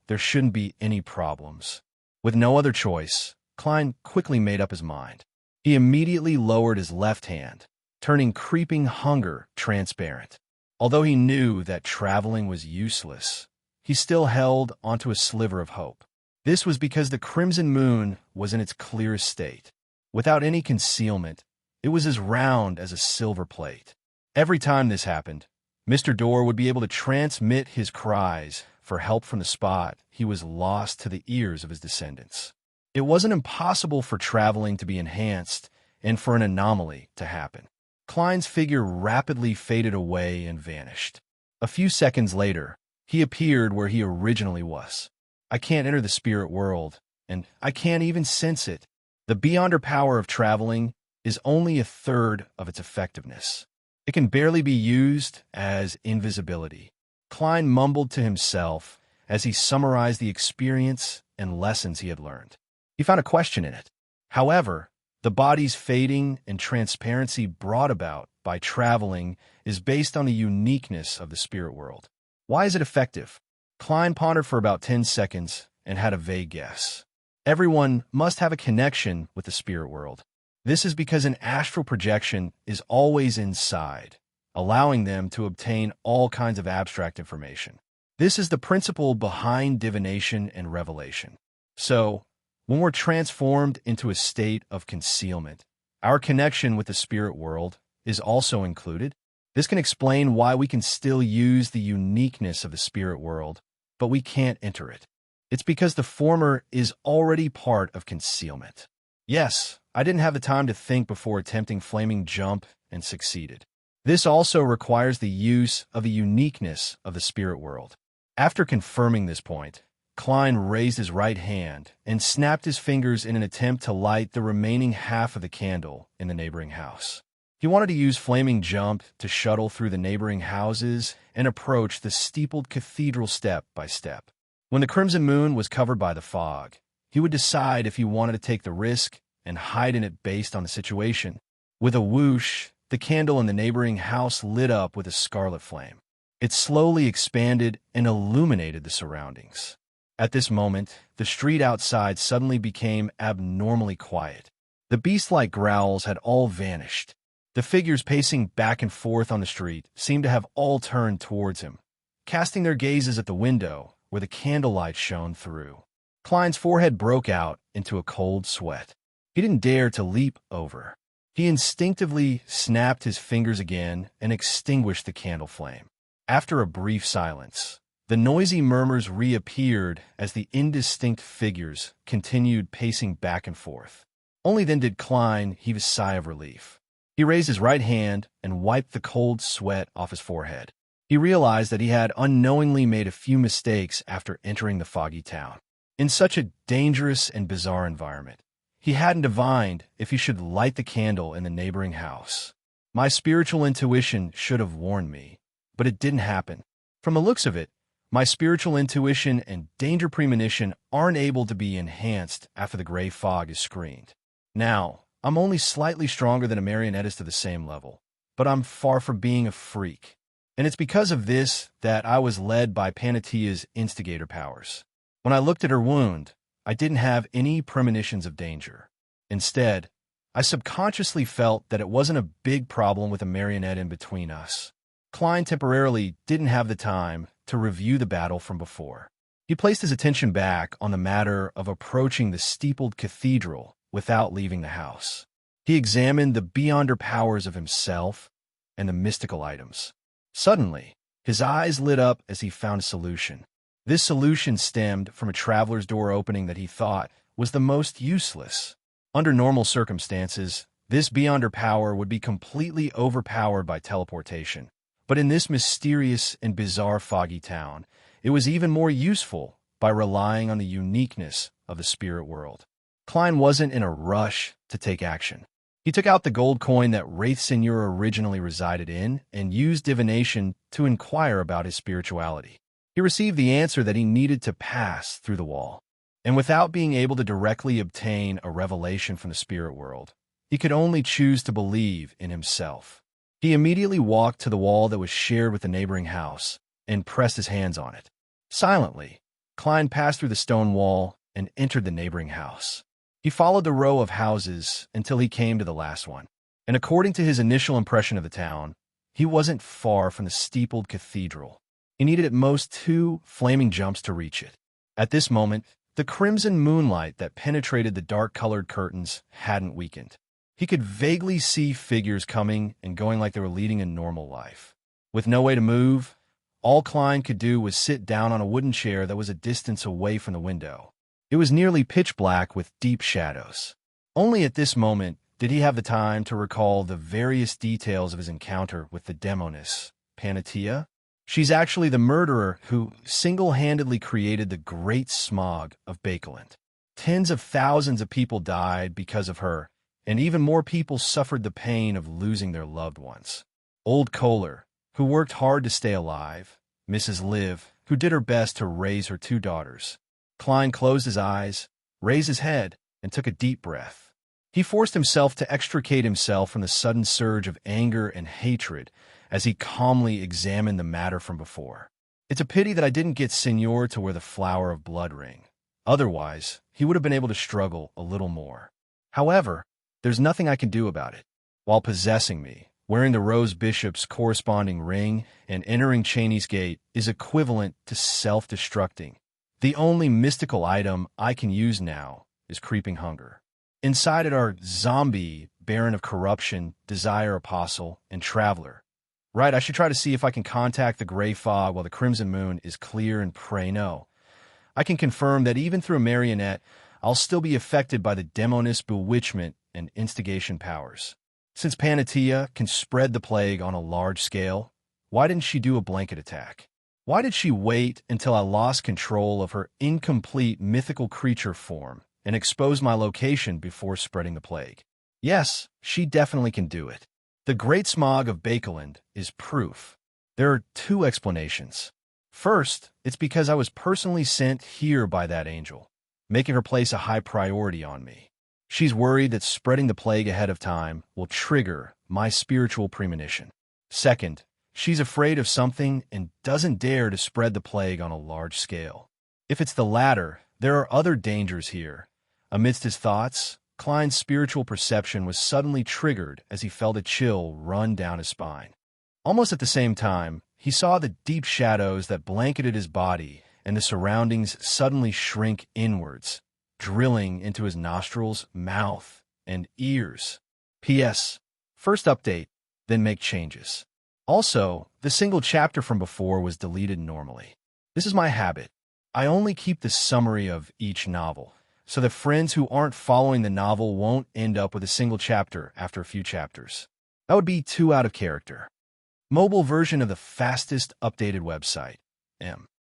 there shouldn't be any problems. With no other choice, Klein quickly made up his mind. He immediately lowered his left hand, turning creeping hunger transparent. Although he knew that traveling was useless, he still held onto a sliver of hope. This was because the crimson moon was in its clearest state. Without any concealment, it was as round as a silver plate. Every time this happened, Mr. Dorr would be able to transmit his cries for help from the spot he was lost to the ears of his descendants. It wasn't impossible for traveling to be enhanced and for an anomaly to happen. Klein's figure rapidly faded away and vanished. A few seconds later, he appeared where he originally was. I can't enter the spirit world, and I can't even sense it. The beyonder power of traveling is only a third of its effectiveness. It can barely be used as invisibility. Klein mumbled to himself as he summarized the experience and lessons he had learned. He found a question in it. However, the body's fading and transparency brought about by traveling is based on the uniqueness of the spirit world. Why is it effective? Klein pondered for about 10 seconds and had a vague guess. Everyone must have a connection with the spirit world. This is because an astral projection is always inside, allowing them to obtain all kinds of abstract information. This is the principle behind divination and revelation. So, when we're transformed into a state of concealment, our connection with the spirit world is also included. This can explain why we can still use the uniqueness of the spirit world, but we can't enter it. It's because the former is already part of concealment. Yes, I didn't have the time to think before attempting flaming jump and succeeded. This also requires the use of the uniqueness of the spirit world. After confirming this point, Klein raised his right hand and snapped his fingers in an attempt to light the remaining half of the candle in the neighboring house. He wanted to use flaming jump to shuttle through the neighboring houses and approach the steepled cathedral step by step. When the crimson moon was covered by the fog, he would decide if he wanted to take the risk and hide in it based on the situation. With a whoosh, the candle in the neighboring house lit up with a scarlet flame. It slowly expanded and illuminated the surroundings. At this moment, the street outside suddenly became abnormally quiet. The beast-like growls had all vanished. The figures pacing back and forth on the street seemed to have all turned towards him, casting their gazes at the window where the candlelight shone through. Klein's forehead broke out into a cold sweat. He didn't dare to leap over. He instinctively snapped his fingers again and extinguished the candle flame. After a brief silence, the noisy murmurs reappeared as the indistinct figures continued pacing back and forth. Only then did Klein heave a sigh of relief. He raised his right hand and wiped the cold sweat off his forehead. He realized that he had unknowingly made a few mistakes after entering the foggy town. In such a dangerous and bizarre environment, he hadn't divined if he should light the candle in the neighboring house. My spiritual intuition should have warned me, but it didn't happen. From the looks of it, my spiritual intuition and danger premonition aren't able to be enhanced after the gray fog is screened. Now, I'm only slightly stronger than a marionettist to the same level, but I'm far from being a freak. And it's because of this that I was led by Panatia's instigator powers. When I looked at her wound, I didn't have any premonitions of danger. Instead, I subconsciously felt that it wasn't a big problem with a marionette in between us. Klein temporarily didn't have the time to review the battle from before. He placed his attention back on the matter of approaching the steepled cathedral without leaving the house. He examined the beyonder powers of himself and the mystical items. Suddenly, his eyes lit up as he found a solution. This solution stemmed from a traveler's door opening that he thought was the most useless. Under normal circumstances, this beyonder power would be completely overpowered by teleportation. But in this mysterious and bizarre foggy town, it was even more useful by relying on the uniqueness of the spirit world. Klein wasn't in a rush to take action. He took out the gold coin that Wraith Seigneur originally resided in and used divination to inquire about his spirituality. He received the answer that he needed to pass through the wall. And without being able to directly obtain a revelation from the spirit world, he could only choose to believe in himself. He immediately walked to the wall that was shared with the neighboring house and pressed his hands on it. Silently, Klein passed through the stone wall and entered the neighboring house. He followed the row of houses until he came to the last one. And according to his initial impression of the town, he wasn't far from the steepled cathedral. He needed at most 2 flaming jumps to reach it. At this moment, the crimson moonlight that penetrated the dark-colored curtains hadn't weakened. He could vaguely see figures coming and going like they were leading a normal life. With no way to move, all Klein could do was sit down on a wooden chair that was a distance away from the window. It was nearly pitch black with deep shadows. Only at this moment did he have the time to recall the various details of his encounter with the demoness, Panatia. She's actually the murderer who single-handedly created the Great Smog of Bakeland. Tens of thousands of people died because of her, and even more people suffered the pain of losing their loved ones. Old Kohler, who worked hard to stay alive, Mrs. Liv, who did her best to raise her 2 daughters. Klein closed his eyes, raised his head, and took a deep breath. He forced himself to extricate himself from the sudden surge of anger and hatred as he calmly examined the matter from before. It's a pity that I didn't get Seigneur to wear the flower of blood ring. Otherwise, he would have been able to struggle a little more. However, there's nothing I can do about it. While possessing me, wearing the Rose Bishop's corresponding ring and entering Cheney's Gate is equivalent to self-destructing. The only mystical item I can use now is Creeping Hunger. Inside it are Zombie, Baron of Corruption, Desire Apostle, and Traveler. Right, I should try to see if I can contact the Gray Fog while the Crimson Moon is clear and pray no. I can confirm that even through a marionette, I'll still be affected by the demoness bewitchment and instigation powers. Since Panatia can spread the plague on a large scale, why didn't she do a blanket attack? Why did she wait until I lost control of her incomplete mythical creature form and expose my location before spreading the plague? Yes, she definitely can do it. The Great Smog of Bakeland is proof. There are two explanations. First, it's because I was personally sent here by that angel, making her place a high priority on me. She's worried that spreading the plague ahead of time will trigger my spiritual premonition. Second, she's afraid of something and doesn't dare to spread the plague on a large scale. If it's the latter, there are other dangers here. Amidst his thoughts, Klein's spiritual perception was suddenly triggered as he felt a chill run down his spine. Almost at the same time, he saw the deep shadows that blanketed his body and the surroundings suddenly shrink inwards, drilling into his nostrils, mouth, and ears. P.S. First update, then make changes. Also, the single chapter from before was deleted normally. This is my habit. I only keep the summary of each novel, so that friends who aren't following the novel won't end up with a single chapter after a few chapters. That would be too out of character. Mobile version of the fastest updated website. M.